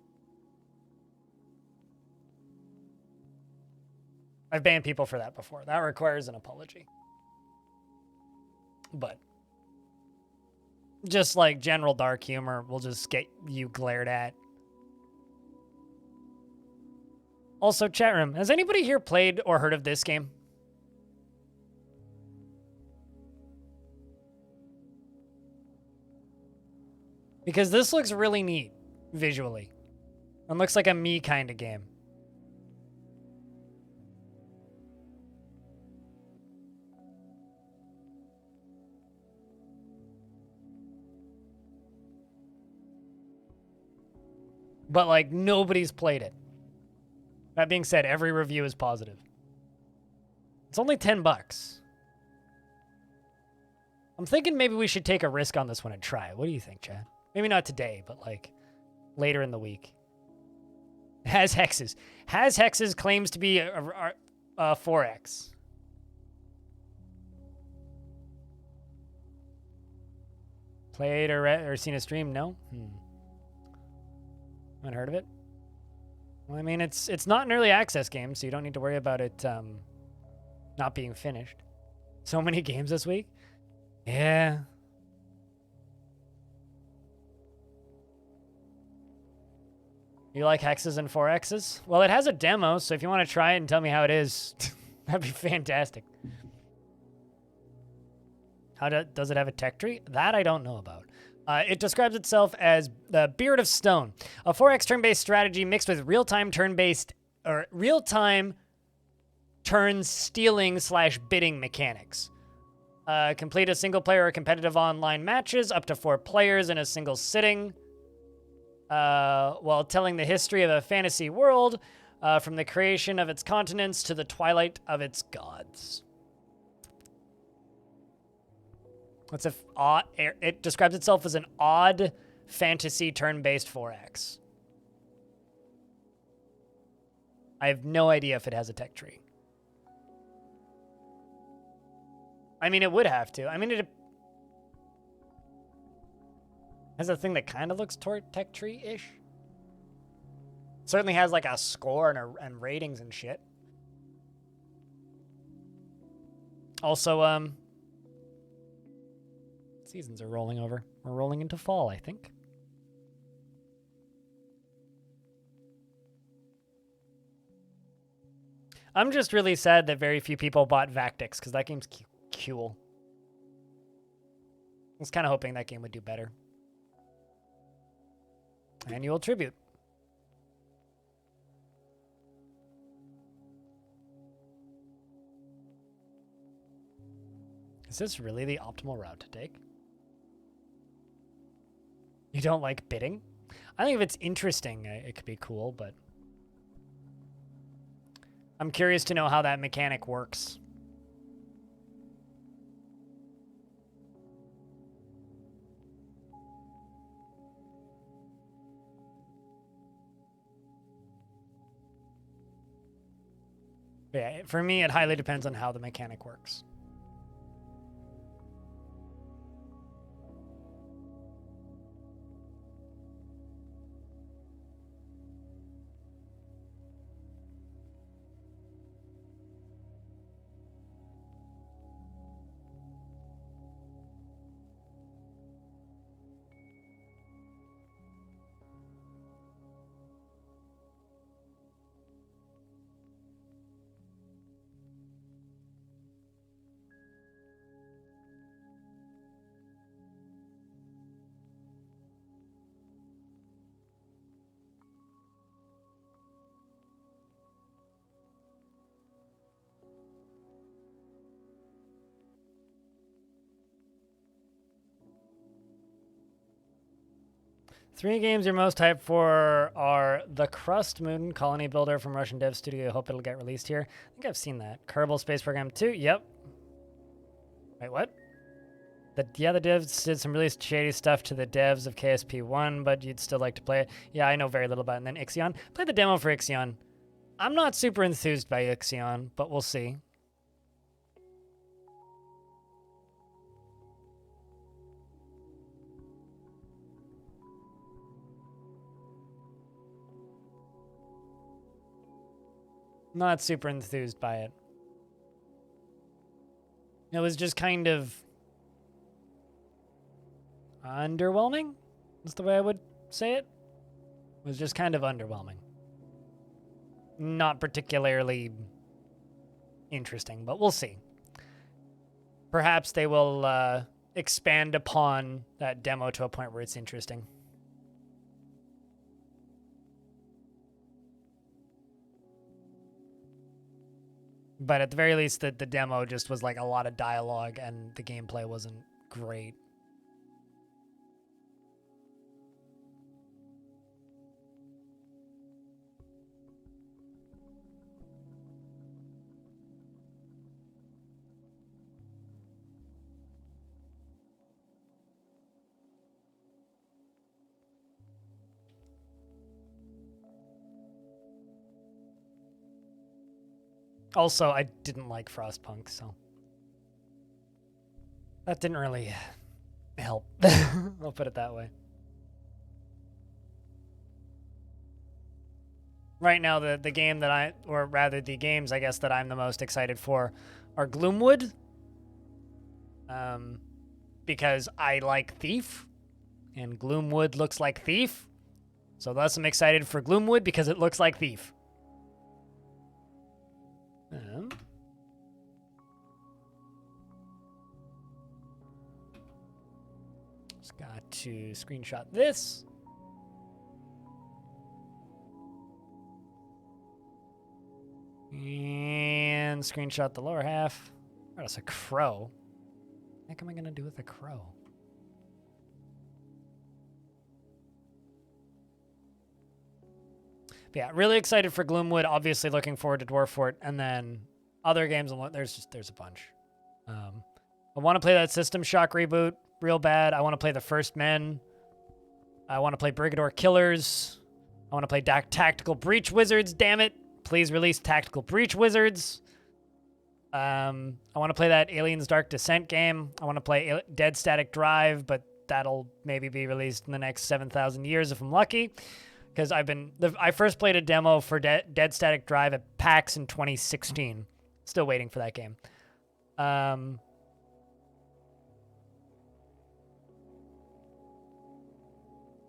I've banned people for that before. That requires an apology. But just like general dark humor will just get you glared at. Also, chat room, has anybody here played or heard of this game? Because this looks really neat visually. It looks like a me kind of game. But like nobody's played it. That being said, every review is positive. It's only $10. I'm thinking maybe we should take a risk on this one and try it. What do you think, Chad? Maybe not today, but like later in the week. Has hexes. Has hexes claims to be a 4X. Played or seen a stream? No? Haven't heard of it? Well, I mean, it's not an early access game, so you don't need to worry about it not being finished. So many games this week? Yeah. You like hexes and 4Xs? Well, it has a demo, so if you want to try it and tell me how it is, that'd be fantastic. Does it have a tech tree? That I don't know about. It describes itself as the Beard of Stone, a 4X turn-based strategy mixed with real-time turn-based or real-time turn stealing / bidding mechanics. Complete a single-player or competitive online matches up to 4 players in a single sitting, while telling the history of a fantasy world from the creation of its continents to the twilight of its gods. It describes itself as an odd fantasy turn-based 4X. I have no idea if it has a tech tree. I mean, it would have to. I mean, it has a thing that kind of looks tech tree-ish. Certainly has like a score and ratings and shit. Also, seasons are rolling over. We're rolling into fall, I think. I'm just really sad that very few people bought Vactix, because that game's cool. I was kind of hoping that game would do better. Annual Tribute. Is this really the optimal route to take? You don't like bidding? I think if it's interesting, it could be cool, but I'm curious to know how that mechanic works. But yeah, for me, it highly depends on how the mechanic works. Three games you're most hyped for are The Crust Moon Colony Builder from Russian dev studio. Hope it'll get released here. I think I've seen that. Kerbal Space Program 2. Yep. Wait, what? The devs did some really shady stuff to the devs of KSP1, but you'd still like to play it. Yeah, I know very little about it. And then Ixion. Play the demo for Ixion. I'm not super enthused by Ixion, but we'll see. Not super enthused by it. It was just kind of underwhelming. That's the way I would say it. It was just kind of underwhelming. Not particularly interesting, but we'll see. Perhaps they will expand upon that demo to a point where it's interesting. But at the very least, the demo just was like a lot of dialogue and the gameplay wasn't great. Also, I didn't like Frostpunk, so that didn't really help. I'll put it that way. Right now, the game that the games, I guess, that I'm the most excited for are Gloomwood. Because I like Thief, and Gloomwood looks like Thief. So thus I'm excited for Gloomwood because it looks like Thief. Just got to screenshot this. And screenshot the lower half. Oh, that's a crow. What the heck am I going to do with a crow? But yeah, really excited for Gloomwood. Obviously looking forward to Dwarf Fort. And then other games, there's a bunch. I want to play that System Shock reboot real bad. I want to play the First Men. I want to play Brigador Killers. I want to play Tactical Breach Wizards, damn it. Please release Tactical Breach Wizards. I want to play that Aliens Dark Descent game. I want to play Dead Static Drive, but that'll maybe be released in the next 7,000 years if I'm lucky. Because I first played a demo for Dead Static Drive at PAX in 2016. Still waiting for that game.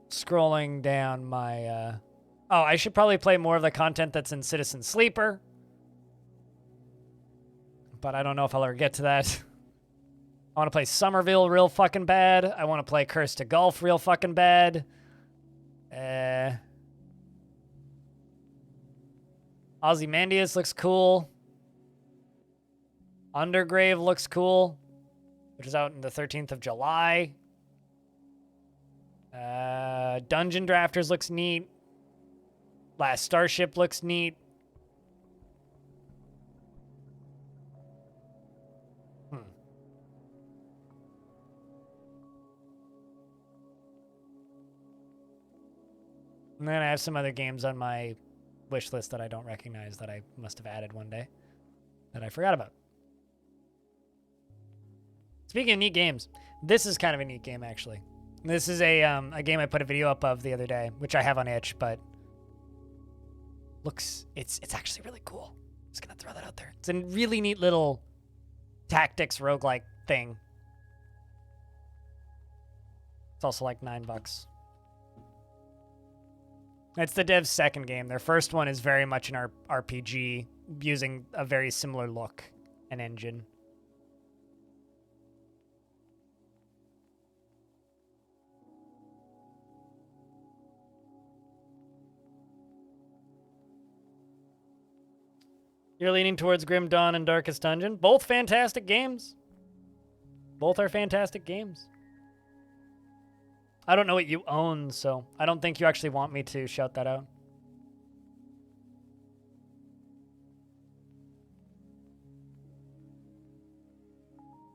Scrolling down my... Oh, I should probably play more of the content that's in Citizen Sleeper. But I don't know if I'll ever get to that. I want to play Somerville real fucking bad. I want to play Curse to Golf real fucking bad. Ozymandias looks cool. Undergrave looks cool, which is out on the 13th of July. Dungeon Drafters looks neat. Last Starship looks neat. And then I have some other games on my wish list that I don't recognize that I must have added one day that I forgot about. Speaking of neat games, this is kind of a neat game, actually. This is a game I put a video up of the other day, which I have on itch, but it's actually really cool. I'm just gonna throw that out there. It's a really neat little tactics roguelike thing. It's also like $9. It's the dev's second game. Their first one is very much an RPG, using a very similar look and engine. You're leaning towards Grim Dawn and Darkest Dungeon. Both fantastic games. Both are fantastic games. I don't know what you own, so I don't think you actually want me to shout that out.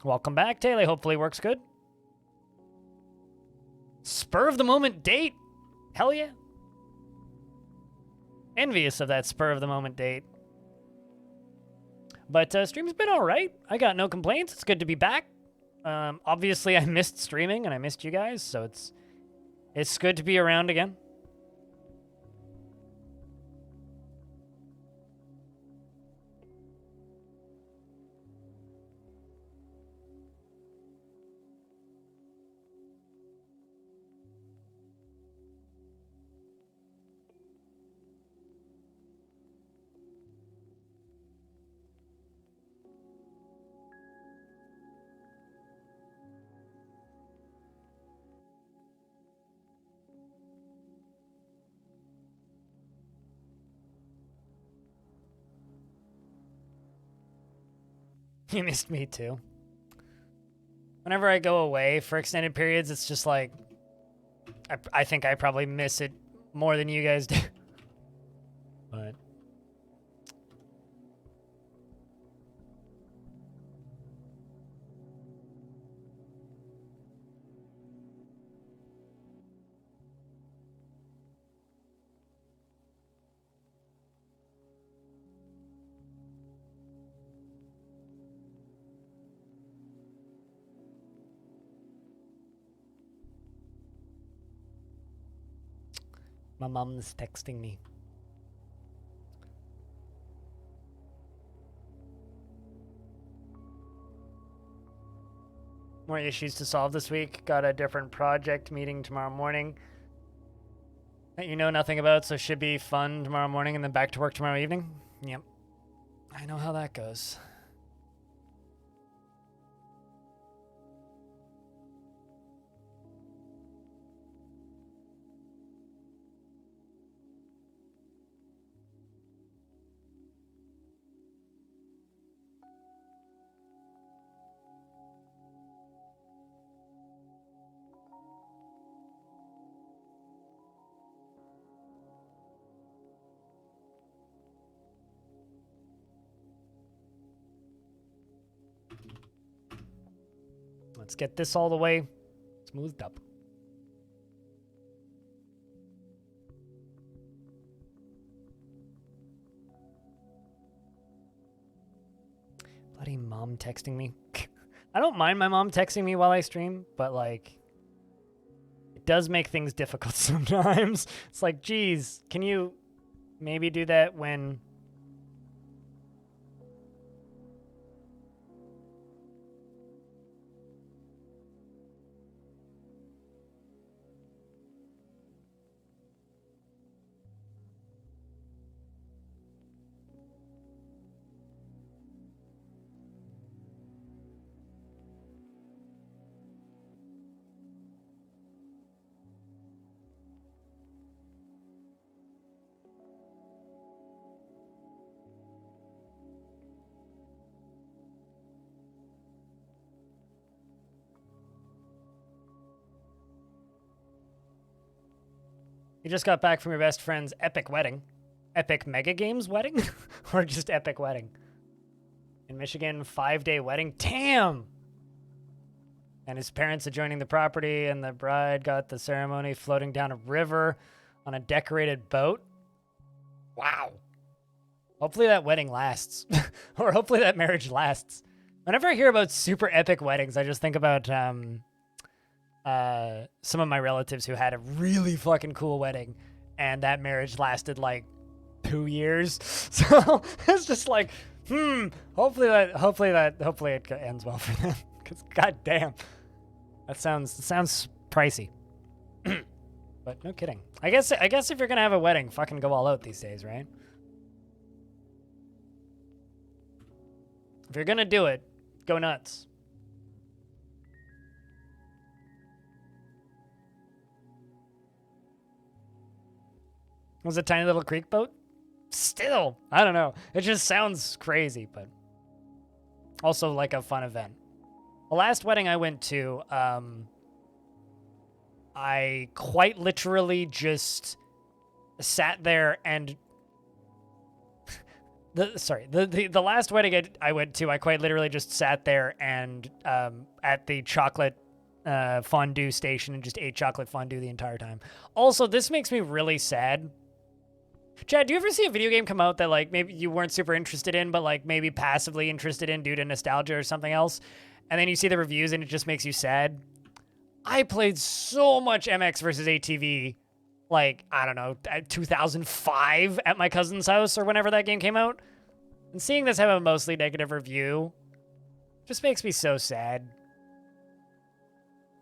Welcome back, Taylor. Hopefully works good. Spur of the moment date. Hell yeah. Envious of that spur of the moment date. But stream's been all right. I got no complaints. It's good to be back. Obviously, I missed streaming and I missed you guys, so it's good to be around again. You missed me too. Whenever I go away for extended periods, it's just like, I think I probably miss it more than you guys do. But my mom's texting me. More issues to solve this week. Got a different project meeting tomorrow morning that you know nothing about, so should be fun tomorrow morning and then back to work tomorrow evening. Yep. I know how that goes. Let's get this all the way smoothed up. Bloody mom texting me. I don't mind my mom texting me while I stream, but like, does make things difficult sometimes. It's like, geez, can you maybe do that when... You just got back from your best friend's epic wedding. Epic Mega Games wedding? Or just epic wedding? In Michigan, 5-day wedding? Damn! And his parents adjoining the property, and the bride got the ceremony floating down a river on a decorated boat. Wow. Hopefully that wedding lasts. Or hopefully that marriage lasts. Whenever I hear about super epic weddings, I just think about... some of my relatives who had a really fucking cool wedding, and that marriage lasted like 2 years. So it's just like, hopefully it ends well for them. Because goddamn, that sounds pricey. But no kidding. I guess if you're gonna have a wedding, fucking go all out these days, right? If you're gonna do it, go nuts. Was it a tiny little creek boat? Still, I don't know. It just sounds crazy, but also like a fun event. The last wedding I went to, I quite literally just sat there and... The last wedding I went to, I quite literally just sat there and at the chocolate fondue station and just ate chocolate fondue the entire time. Also, this makes me really sad. Chad, do you ever see a video game come out that, like, maybe you weren't super interested in, but, like, maybe passively interested in due to nostalgia or something else, and then you see the reviews and it just makes you sad? I played so much MX versus ATV, like, I don't know, 2005 at my cousin's house or whenever that game came out, and seeing this have a mostly negative review just makes me so sad.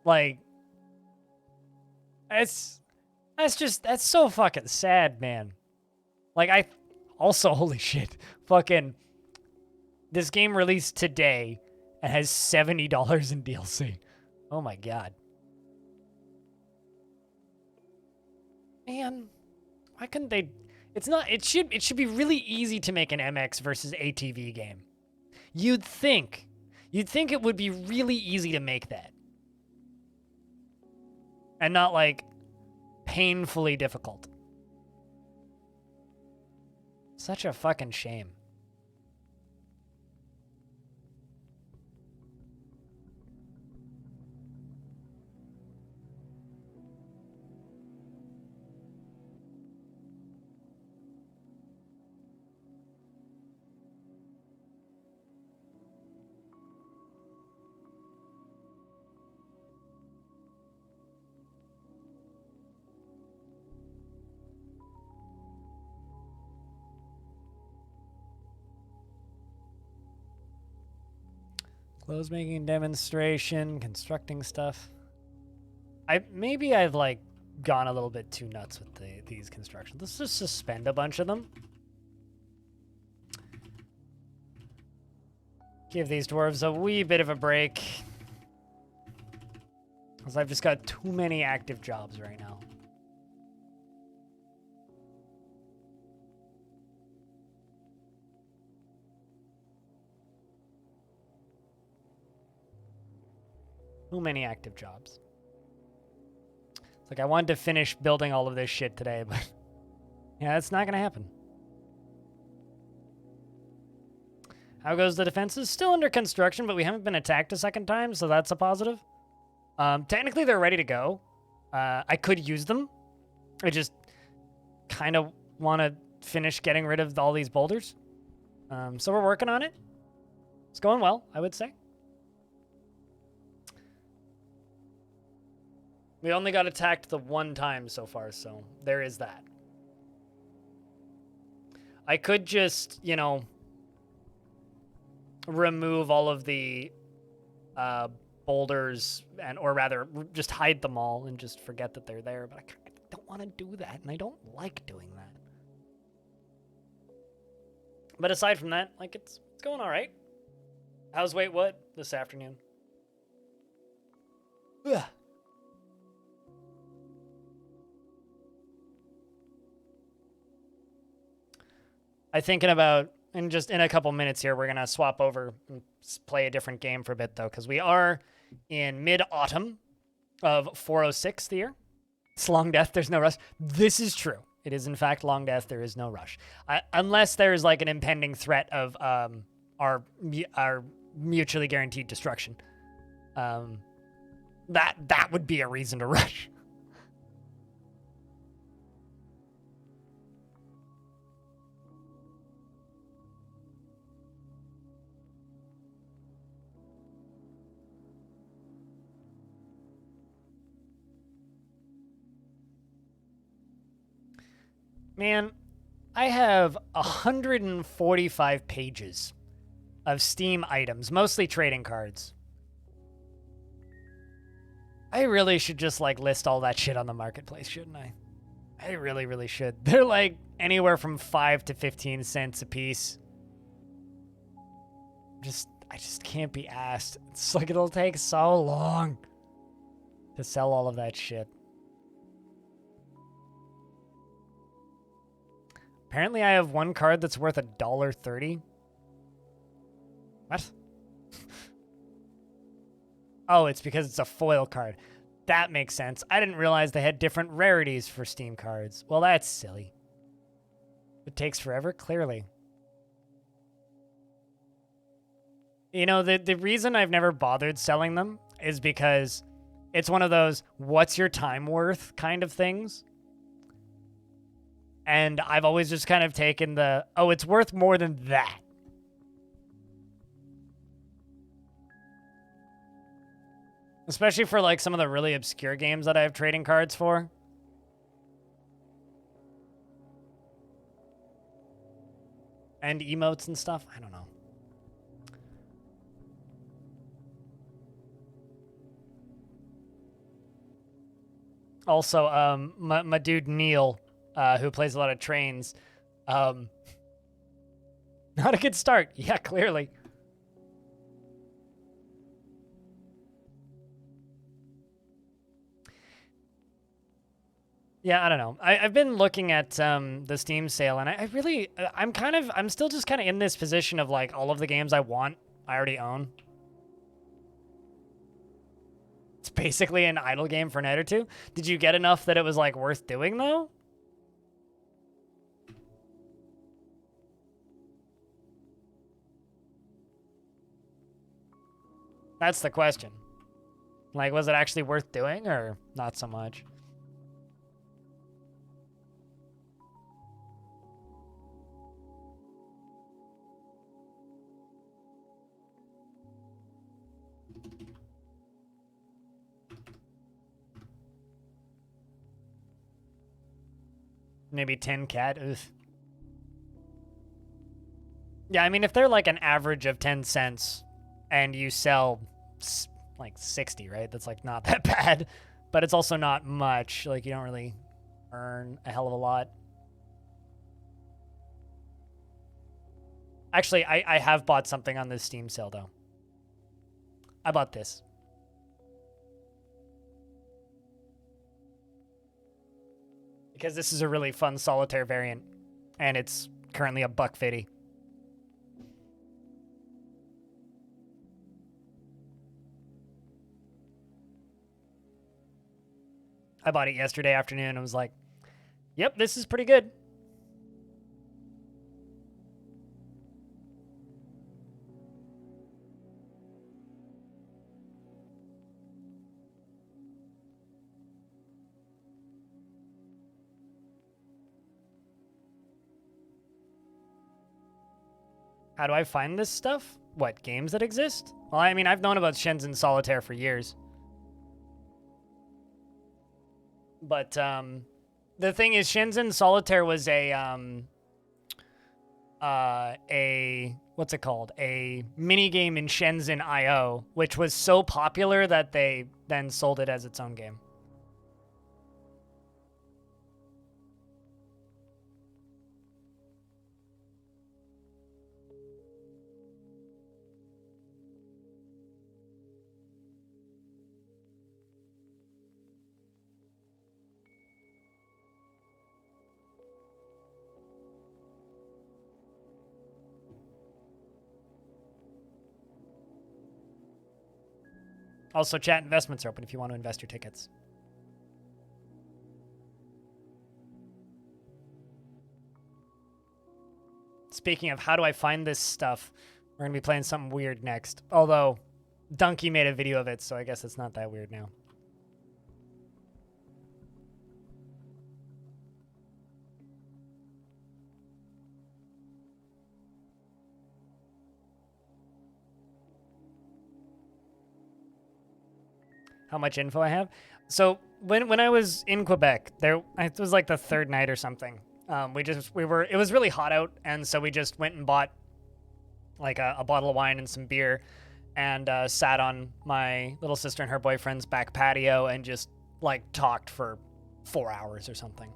Like, that's so fucking sad, man. Like, holy shit, fucking, this game released today and has $70 in DLC. Oh my god. Man, why couldn't they, it should be really easy to make an MX versus ATV game. You'd think it would be really easy to make that. And not, like, painfully difficult. Such a fucking shame. Clothes making demonstration, constructing stuff. Maybe I've like gone a little bit too nuts with these constructions. Let's just suspend a bunch of them. Give these dwarves a wee bit of a break. Because I've just got too many active jobs right now. Too many active jobs. It's like I wanted to finish building all of this shit today, but yeah, it's not gonna happen. How goes the defenses? Still under construction, but we haven't been attacked a second time, so that's a positive. Technically, they're ready to go. I could use them. I just kind of want to finish getting rid of all these boulders. So we're working on it. It's going well, I would say. We only got attacked the one time so far, so there is that. I could just, you know, remove all of the boulders or rather just hide them all and just forget that they're there, but I don't want to do that, and I don't like doing that. But aside from that, like, it's going all right. How's Wait What this afternoon? Ugh. I'm thinking about, and just in a couple minutes here, we're going to swap over and play a different game for a bit, though, because we are in mid-autumn of 406 the year. It's long death, there's no rush. This is true. It is, in fact, long death, there is no rush. Unless there's, like, an impending threat of our mutually guaranteed destruction. That would be a reason to rush. Man, I have 145 pages of Steam items, mostly trading cards. I really should just, like, list all that shit on the marketplace, shouldn't I? I really, really should. They're, like, anywhere from 5 to 15 cents a piece. I just can't be asked. It's like, it'll take so long to sell all of that shit. Apparently I have one card that's worth $1.30. What? Oh, it's because it's a foil card. That makes sense. I didn't realize they had different rarities for Steam cards. Well, that's silly. It takes forever? Clearly. You know, the reason I've never bothered selling them is because it's one of those, what's your time worth kind of things. And I've always just kind of taken the, oh, it's worth more than that. Especially for, like, some of the really obscure games that I have trading cards for. And emotes and stuff. I don't know. Also, my dude Neil, who plays a lot of trains, not a good start. Yeah, clearly. Yeah, I don't know. I've been looking at the Steam sale, and I'm still just kind of in this position of, like, all of the games I want, I already own. It's basically an idle game for a night or two. Did you get enough that it was, like, worth doing, though? That's the question. Like, was it actually worth doing, or not so much? Maybe 10 cat. Ugh. Yeah, I mean, if they're like an average of 10 cents and you sell like 60, right? That's like not that bad, but it's also not much. Like, you don't really earn a hell of a lot. Actually, I have bought something on this Steam sale, though. I bought this. Because this is a really fun solitaire variant, and it's currently $1.50. I bought it yesterday afternoon and was like, yep, this is pretty good. How do I find this stuff? What, games that exist? Well, I mean, I've known about Shenzhen Solitaire for years. But the thing is, Shenzhen Solitaire was a what's it called? A mini game in Shenzhen IO, which was so popular that they then sold it as its own game. Also, chat investments are open if you want to invest your tickets. Speaking of how do I find this stuff, we're going to be playing something weird next. Although, Donkey made a video of it, so I guess it's not that weird now. How much info I have? So when I was in Quebec, it was like the third night or something. It was really hot out, and so we just went and bought like a bottle of wine and some beer, and sat on my little sister and her boyfriend's back patio and just like talked for 4 hours or something.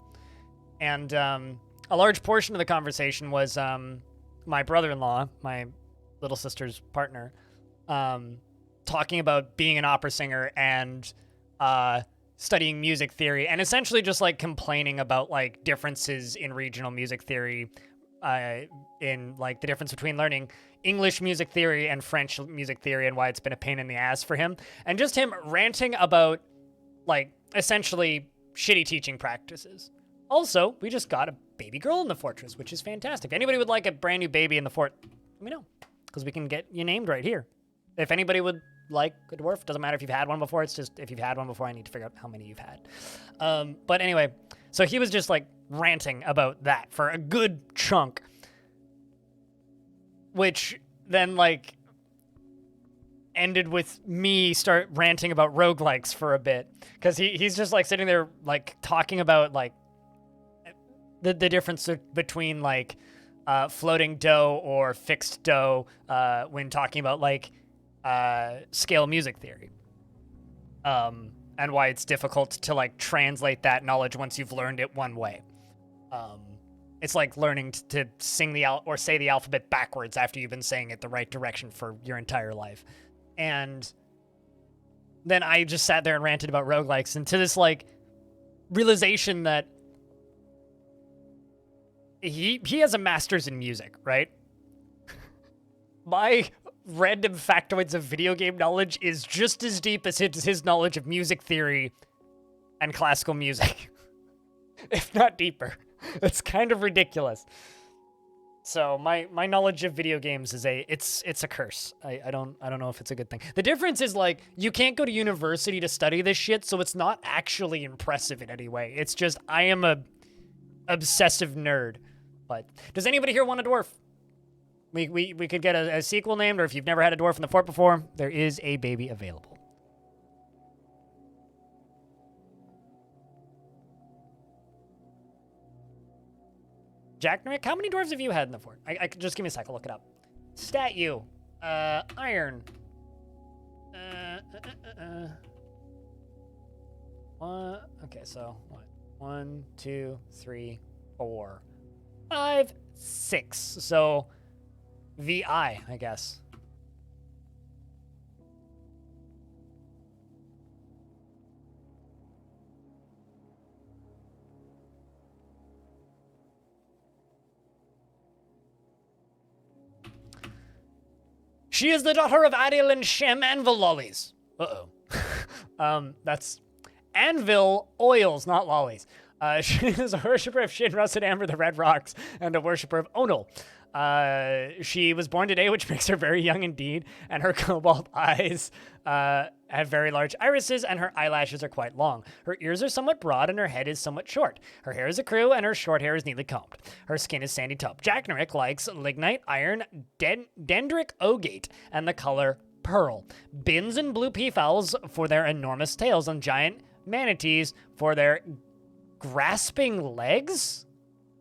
And a large portion of the conversation was my brother-in-law, my little sister's partner, talking about being an opera singer and studying music theory, and essentially just like complaining about like differences in regional music theory, in like the difference between learning English music theory and French music theory and why it's been a pain in the ass for him, and just him ranting about like essentially shitty teaching practices. Also, we just got a baby girl in the fortress, which is fantastic. If anybody would like a brand new baby in the fort, let me know, because we can get you named right here. If anybody would like a dwarf, doesn't matter if you've had one before, it's just if you've had one before, I need to figure out how many you've had. But anyway, so he was just like ranting about that for a good chunk, which then like ended with me start ranting about roguelikes for a bit, because he's just like sitting there like talking about like the difference between like floating dough or fixed dough when talking about like scale music theory, and why it's difficult to like translate that knowledge once you've learned it one way. It's like learning to sing or say the alphabet backwards after you've been saying it the right direction for your entire life. And then I just sat there and ranted about roguelikes, and to this like realization that he has a master's in music, right? My random factoids of video game knowledge is just as deep as his knowledge of music theory and classical music, if not deeper. It's kind of ridiculous. So my knowledge of video games is it's a curse. I don't know if it's a good thing. The difference is like you can't go to university to study this shit, so it's not actually impressive in any way. It's just I am a obsessive nerd. But does anybody here want a dwarf? We could get a sequel named, or if you've never had a dwarf in the fort before, there is a baby available. Zachtronics, how many dwarves have you had in the fort? I could just give me a sec, I'll look it up. Stat you. Iron. Okay, so what? 1, 2, 3, 4, 5, 6. So VI, I guess. She is the daughter of Adil and Shem Anvil Lollies. Uh-oh. That's Anvil Oils, not Lollies. She is a worshiper of Shin, Russet Amber, the Red Rocks, and a worshiper of Onul. She was born today, which makes her very young indeed, and her cobalt eyes have very large irises, and her eyelashes are quite long. Her ears are somewhat broad, and her head is somewhat short. Her hair is a crew, and her short hair is neatly combed. Her skin is sandy taupe. Zachtronics likes lignite, iron, dendric ogate, and the color pearl. Bins and blue peafowls for their enormous tails, and giant manatees for their grasping legs?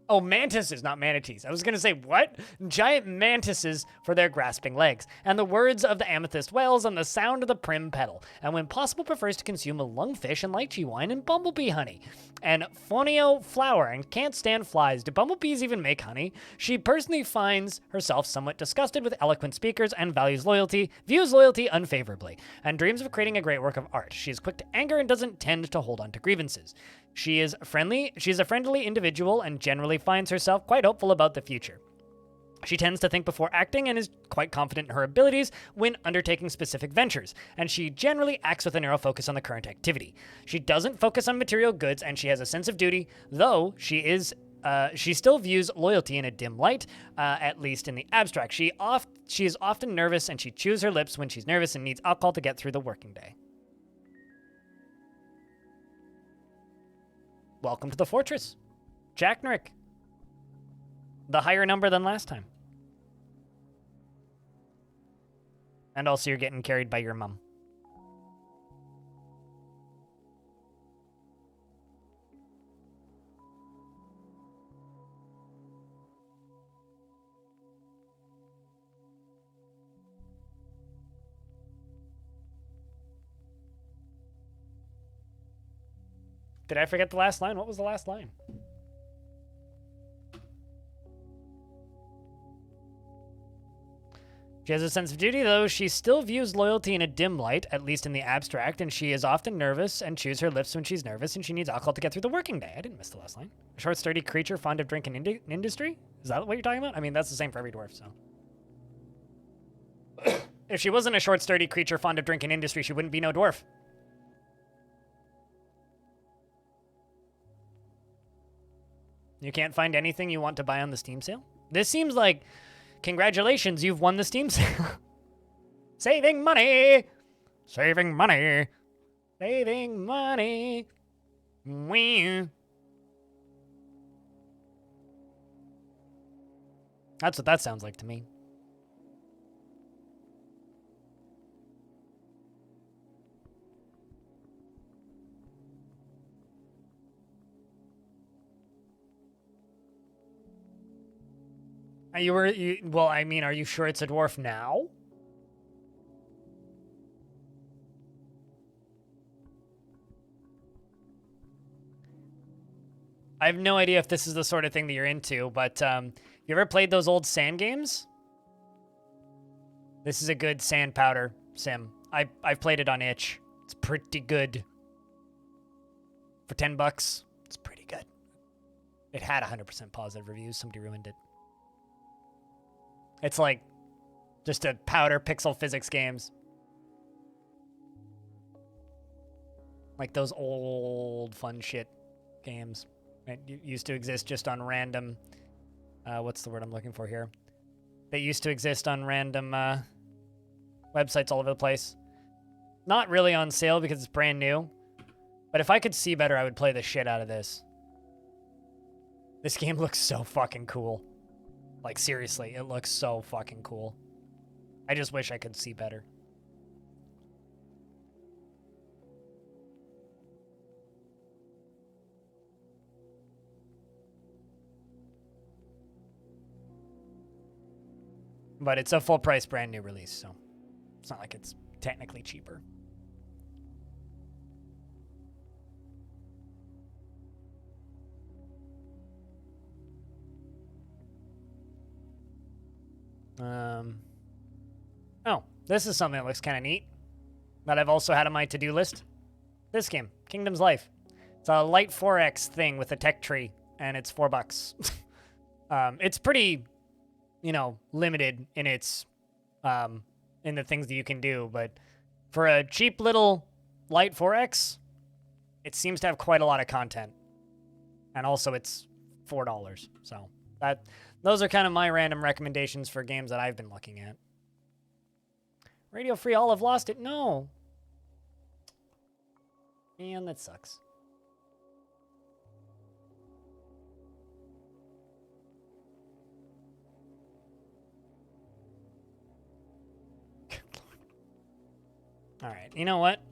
Oh, mantises, not manatees. I was going to say, what? Giant mantises for their grasping legs. And the words of the amethyst whales and the sound of the prim petal. And when possible, prefers to consume a lungfish and lychee wine and bumblebee honey. And fonio flower and can't stand flies. Do bumblebees even make honey? She personally finds herself somewhat disgusted with eloquent speakers and views loyalty unfavorably, and dreams of creating a great work of art. She is quick to anger and doesn't tend to hold on to grievances. She's a friendly individual and generally finds herself quite hopeful about the future. She tends to think before acting and is quite confident in her abilities when undertaking specific ventures, and she generally acts with a narrow focus on the current activity. She doesn't focus on material goods, and she has a sense of duty, though she still views loyalty in a dim light, at least in the abstract. She is often nervous, and she chews her lips when she's nervous and needs alcohol to get through the working day. Welcome to the fortress, Zachtronics. The higher number than last time. And also you're getting carried by your mom. Did I forget the last line? What was the last line? She has a sense of duty, though she still views loyalty in a dim light, at least in the abstract, and she is often nervous and chews her lips when she's nervous, and she needs alcohol to get through the working day. I didn't miss the last line. A short, sturdy creature fond of drink and industry? Is that what you're talking about? I mean, that's the same for every dwarf, so. If she wasn't a short, sturdy creature fond of drink and industry, she wouldn't be no dwarf. You can't find anything you want to buy on the Steam sale? This seems like, congratulations, you've won the Steam sale. Saving money! Saving money! Saving money! Wee. That's what that sounds like to me. Well, I mean, are you sure it's a dwarf now? I have no idea if this is the sort of thing that you're into, but you ever played those old sand games? This is a good sand powder sim. I've played it on itch. It's pretty good. For $10, it's pretty good. It had 100% positive reviews. Somebody ruined it. It's like just a powder pixel physics games. Like those old fun shit games. Right? Used to exist just on random, what's the word I'm looking for here? They used to exist on random websites all over the place. Not really on sale because it's brand new. But if I could see better, I would play the shit out of this. This game looks so fucking cool. Like, seriously, it looks so fucking cool. I just wish I could see better. But it's a full price brand new release, so it's not like it's technically cheaper. Oh, this is something that looks kind of neat that I've also had on my to-do list. This game, Kingdom's Life. It's a light 4X thing with a tech tree, and it's $4. It's pretty, you know, limited in its, in the things that you can do, but for a cheap little light 4X, it seems to have quite a lot of content. And also it's $4, so those are kind of my random recommendations for games that I've been looking at. Radio Free Olive lost it? No. Man, that sucks. All right, you know what?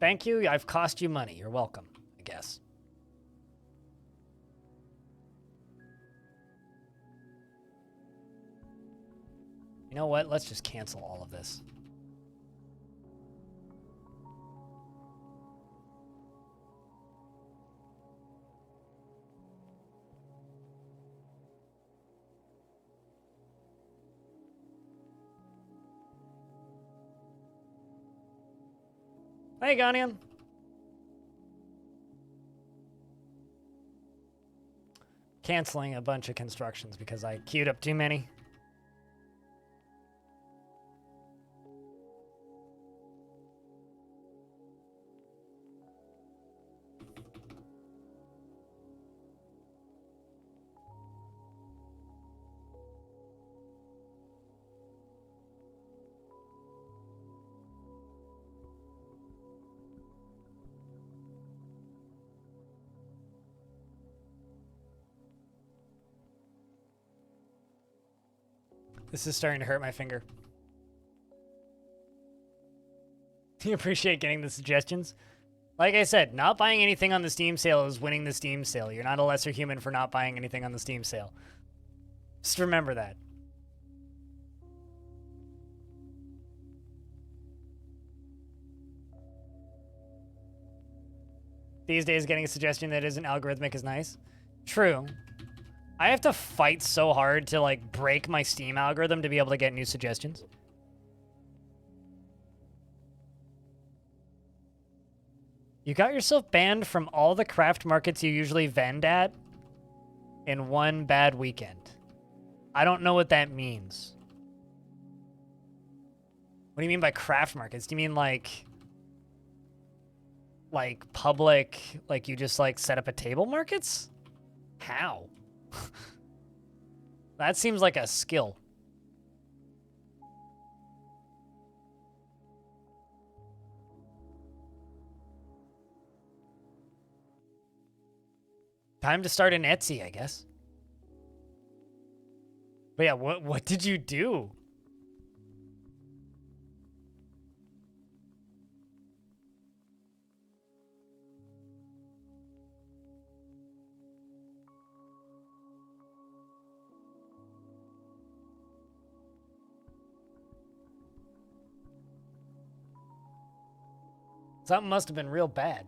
Thank you. I've cost you money. You're welcome, I guess. You know what? Let's just cancel all of this. Hey, Ganian. Canceling a bunch of constructions because I queued up too many. This is starting to hurt my finger. You appreciate getting the suggestions? Like I said, not buying anything on the Steam sale is winning the Steam sale. You're not a lesser human for not buying anything on the Steam sale. Just remember that. These days, getting a suggestion that isn't algorithmic is nice. True. I have to fight so hard to, like, break my Steam algorithm to be able to get new suggestions. You got yourself banned from all the craft markets you usually vend at in one bad weekend. I don't know what that means. What do you mean by craft markets? Do you mean, like public, like you just, like, set up a table markets? How? That seems like a skill. Time to start an Etsy, I guess. But yeah, what did you do? Something must have been real bad.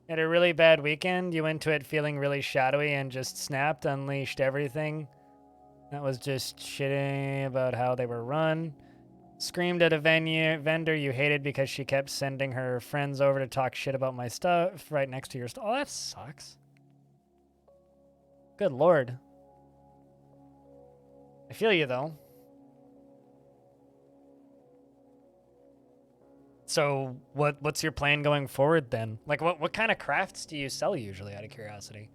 Had a really bad weekend. You went to it feeling really shadowy and just snapped, unleashed everything. That was just shitting about how they were run. Screamed at a vendor you hated because she kept sending her friends over to talk shit about my stuff right next to your stuff. Oh, that sucks. Good lord. I feel you, though. So, what's your plan going forward, then? Like, what kind of crafts do you sell usually, out of curiosity?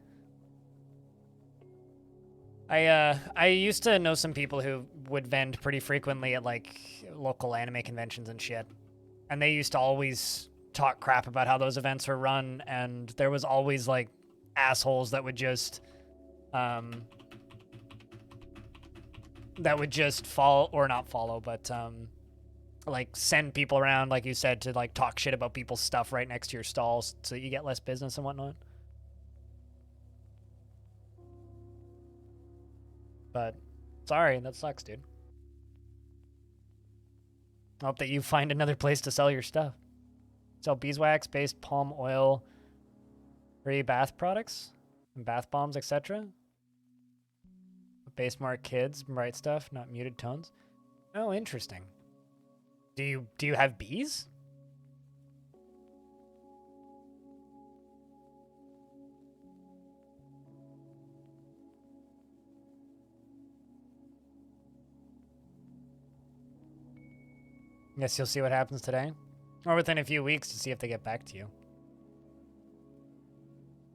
I used to know some people who would vend pretty frequently at, like, local anime conventions and shit. And they used to always talk crap about how those events were run, and there was always, like, assholes that would just, like, send people around, like you said, to, like, talk shit about people's stuff right next to your stalls so that you get less business and whatnot. But, sorry, that sucks, dude. I hope that you find another place to sell your stuff. Sell beeswax-based palm oil, free bath products, and bath bombs, etc. Base mark kids, bright stuff, not muted tones. Oh, interesting. Do you have bees? Guess you'll see what happens today. Or within a few weeks to see if they get back to you.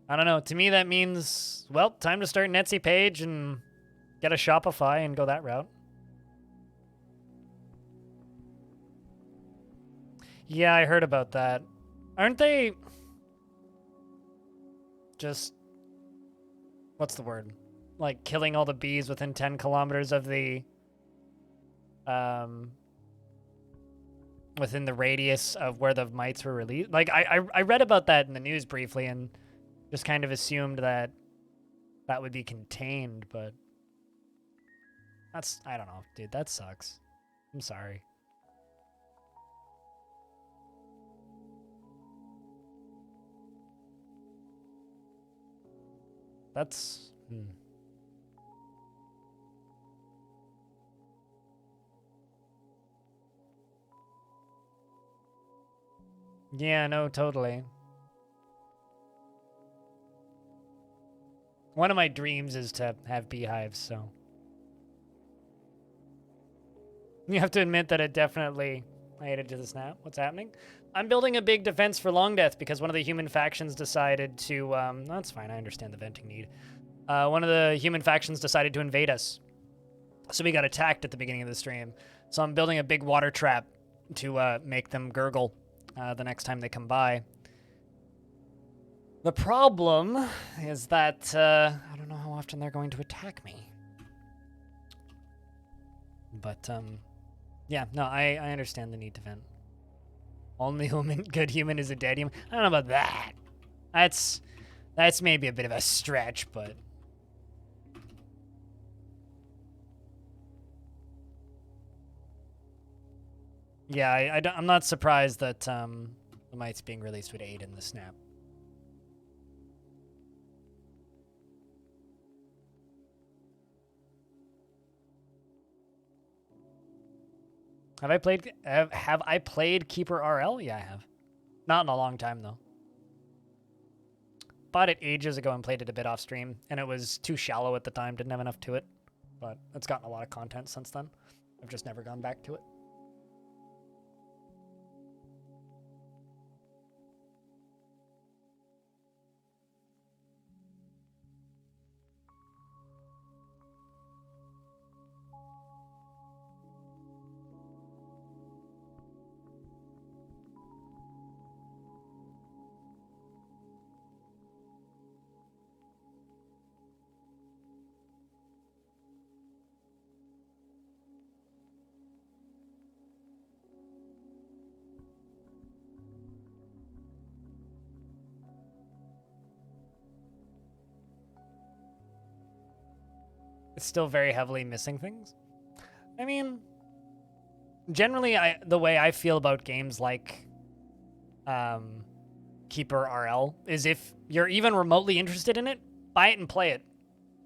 I don't know. To me, that means, well, time to start an Etsy page and get a Shopify and go that route. Yeah, I heard about that. Aren't they just, what's the word? Like killing all the bees within 10 kilometers of the, within the radius of where the mites were released? Like, I read about that in the news briefly and just kind of assumed that that would be contained, but that's, I don't know, dude, that sucks. I'm sorry. That's, Yeah, no, totally. One of my dreams is to have beehives, so. You have to admit that it definitely, I hate it to the snap. What's happening? I'm building a big defense for Longdeath because one of the human factions decided to, that's fine, I understand the venting need. One of the human factions decided to invade us. So we got attacked at the beginning of the stream. So I'm building a big water trap to make them gurgle the next time they come by. The problem is that I don't know how often they're going to attack me. But, yeah, no, I understand the need to vent. Only good human is a dead human. I don't know about that. That's maybe a bit of a stretch, but... Yeah, I'm not surprised that the mites being released would aid in the snap. Have I played Keeper RL? Yeah, I have. Not in a long time though. Bought it ages ago and played it a bit off stream, and it was too shallow at the time, didn't have enough to it. But it's gotten a lot of content since then. I've just never gone back to it. It's still very heavily missing things. I mean, generally, the way I feel about games like Keeper RL is if you're even remotely interested in it, buy it and play it.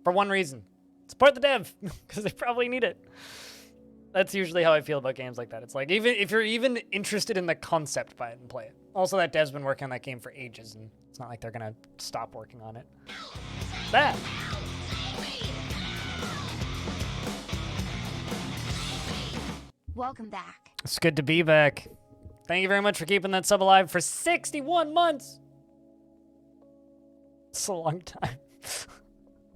For one reason. Support the dev, because they probably need it. That's usually how I feel about games like that. It's like, even if you're even interested in the concept, buy it and play it. Also, that dev's been working on that game for ages, and it's not like they're going to stop working on it. That. Welcome back. It's good to be back. Thank you very much for keeping that sub alive for 61 months. It's a long time.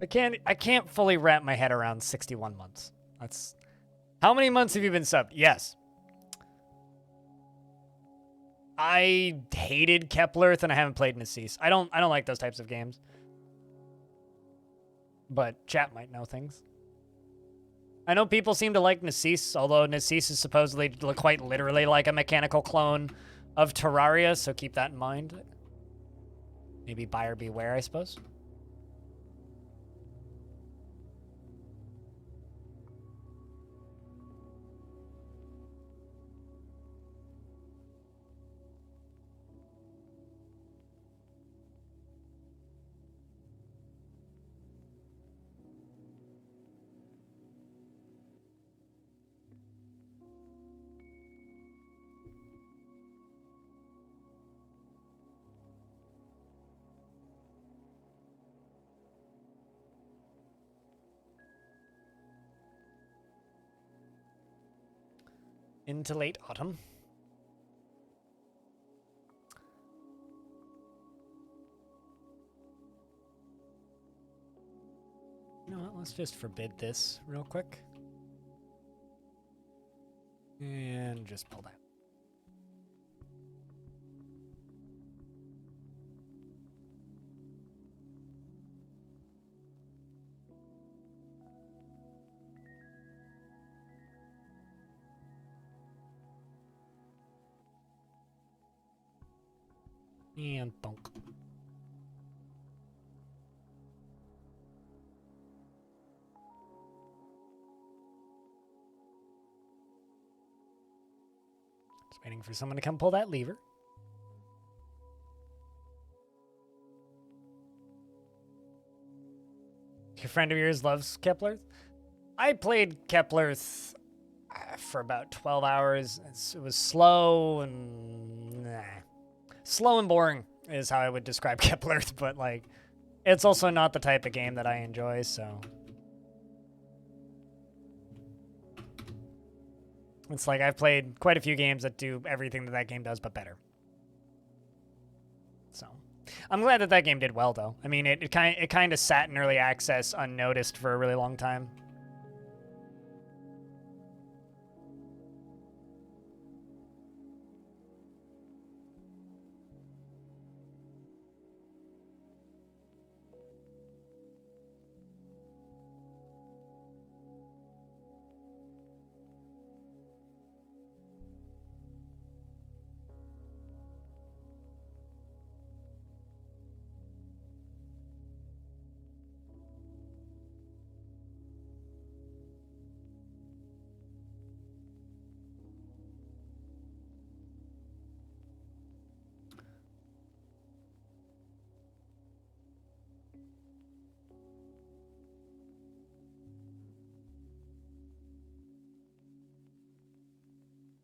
I can't fully wrap my head around 61 months. That's how many months have you been subbed? Yes. I hated Keplerth and I haven't played Miscellaneous. I don't like those types of games. But chat might know things. I know people seem to like Miscellaneous, although Miscellaneous is supposedly quite literally like a mechanical clone of Terraria, so keep that in mind. Maybe buyer beware, I suppose. Into late autumn. You know what? Let's just forbid this real quick. And just pull that. And donk. Just waiting for someone to come pull that lever. Your friend of yours loves Kepler. I played Kepler for about 12 hours. It was slow and slow and boring is how I would describe Kepler, but like it's also not the type of game that I enjoy, so it's like I've played quite a few games that do everything that that game does but better. So I'm glad that that game did well, though. I mean, it kind of sat in early access unnoticed for a really long time.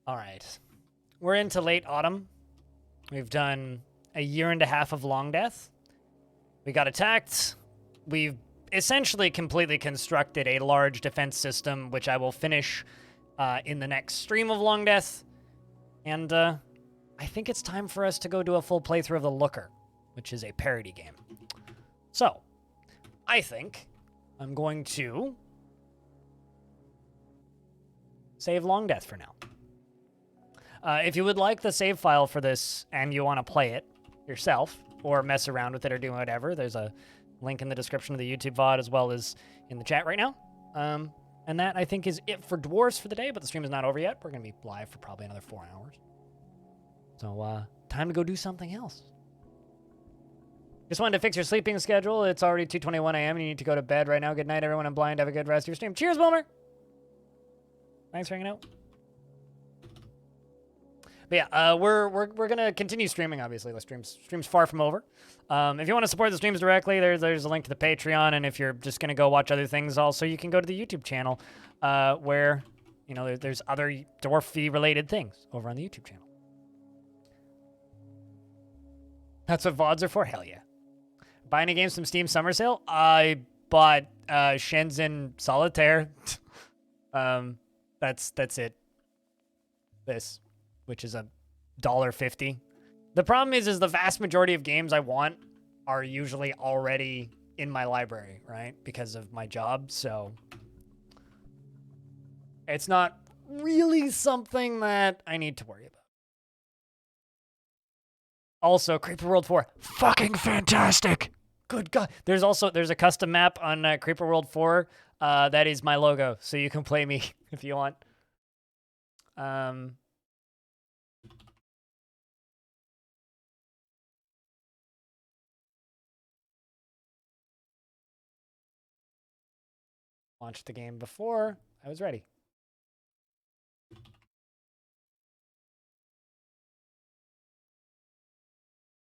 All right. We're into late autumn. We've done a year and a half of Longdeath. We got attacked. We've essentially completely constructed a large defense system, which I will finish in the next stream of Longdeath. And I think it's time for us to go do a full playthrough of The Looker, which is a parody game. So, I think I'm going to save Longdeath for now. If you would like the save file for this and you want to play it yourself or mess around with it or do whatever, there's a link in the description of the YouTube VOD as well as in the chat right now. And that, I think, is it for Dwarves for the day, but the stream is not over yet. We're going to be live for probably another 4 hours. So, time to go do something else. Just wanted to fix your sleeping schedule. It's already 2:21 a.m. and you need to go to bed right now. Good night, everyone. I'm blind. Have a good rest of your stream. Cheers, Wilmer! Thanks for hanging out. But yeah, we're gonna continue streaming. Obviously, the stream's far from over. If you want to support the streams directly, there's a link to the Patreon, and if you're just gonna go watch other things, also you can go to the YouTube channel, where there's other Dwarfy related things over on the YouTube channel. That's what VODs are for. Hell yeah! Buy any games from Steam Summer Sale? I bought Shenzhen Solitaire. That's it. This. Which is $1.50. The problem is the vast majority of games I want are usually already in my library, right? Because of my job, so it's not really something that I need to worry about. Also, Creeper World 4, fucking fantastic. Good God. There's a custom map on Creeper World 4 that is my logo, so you can play me if you want. Launched the game before I was ready.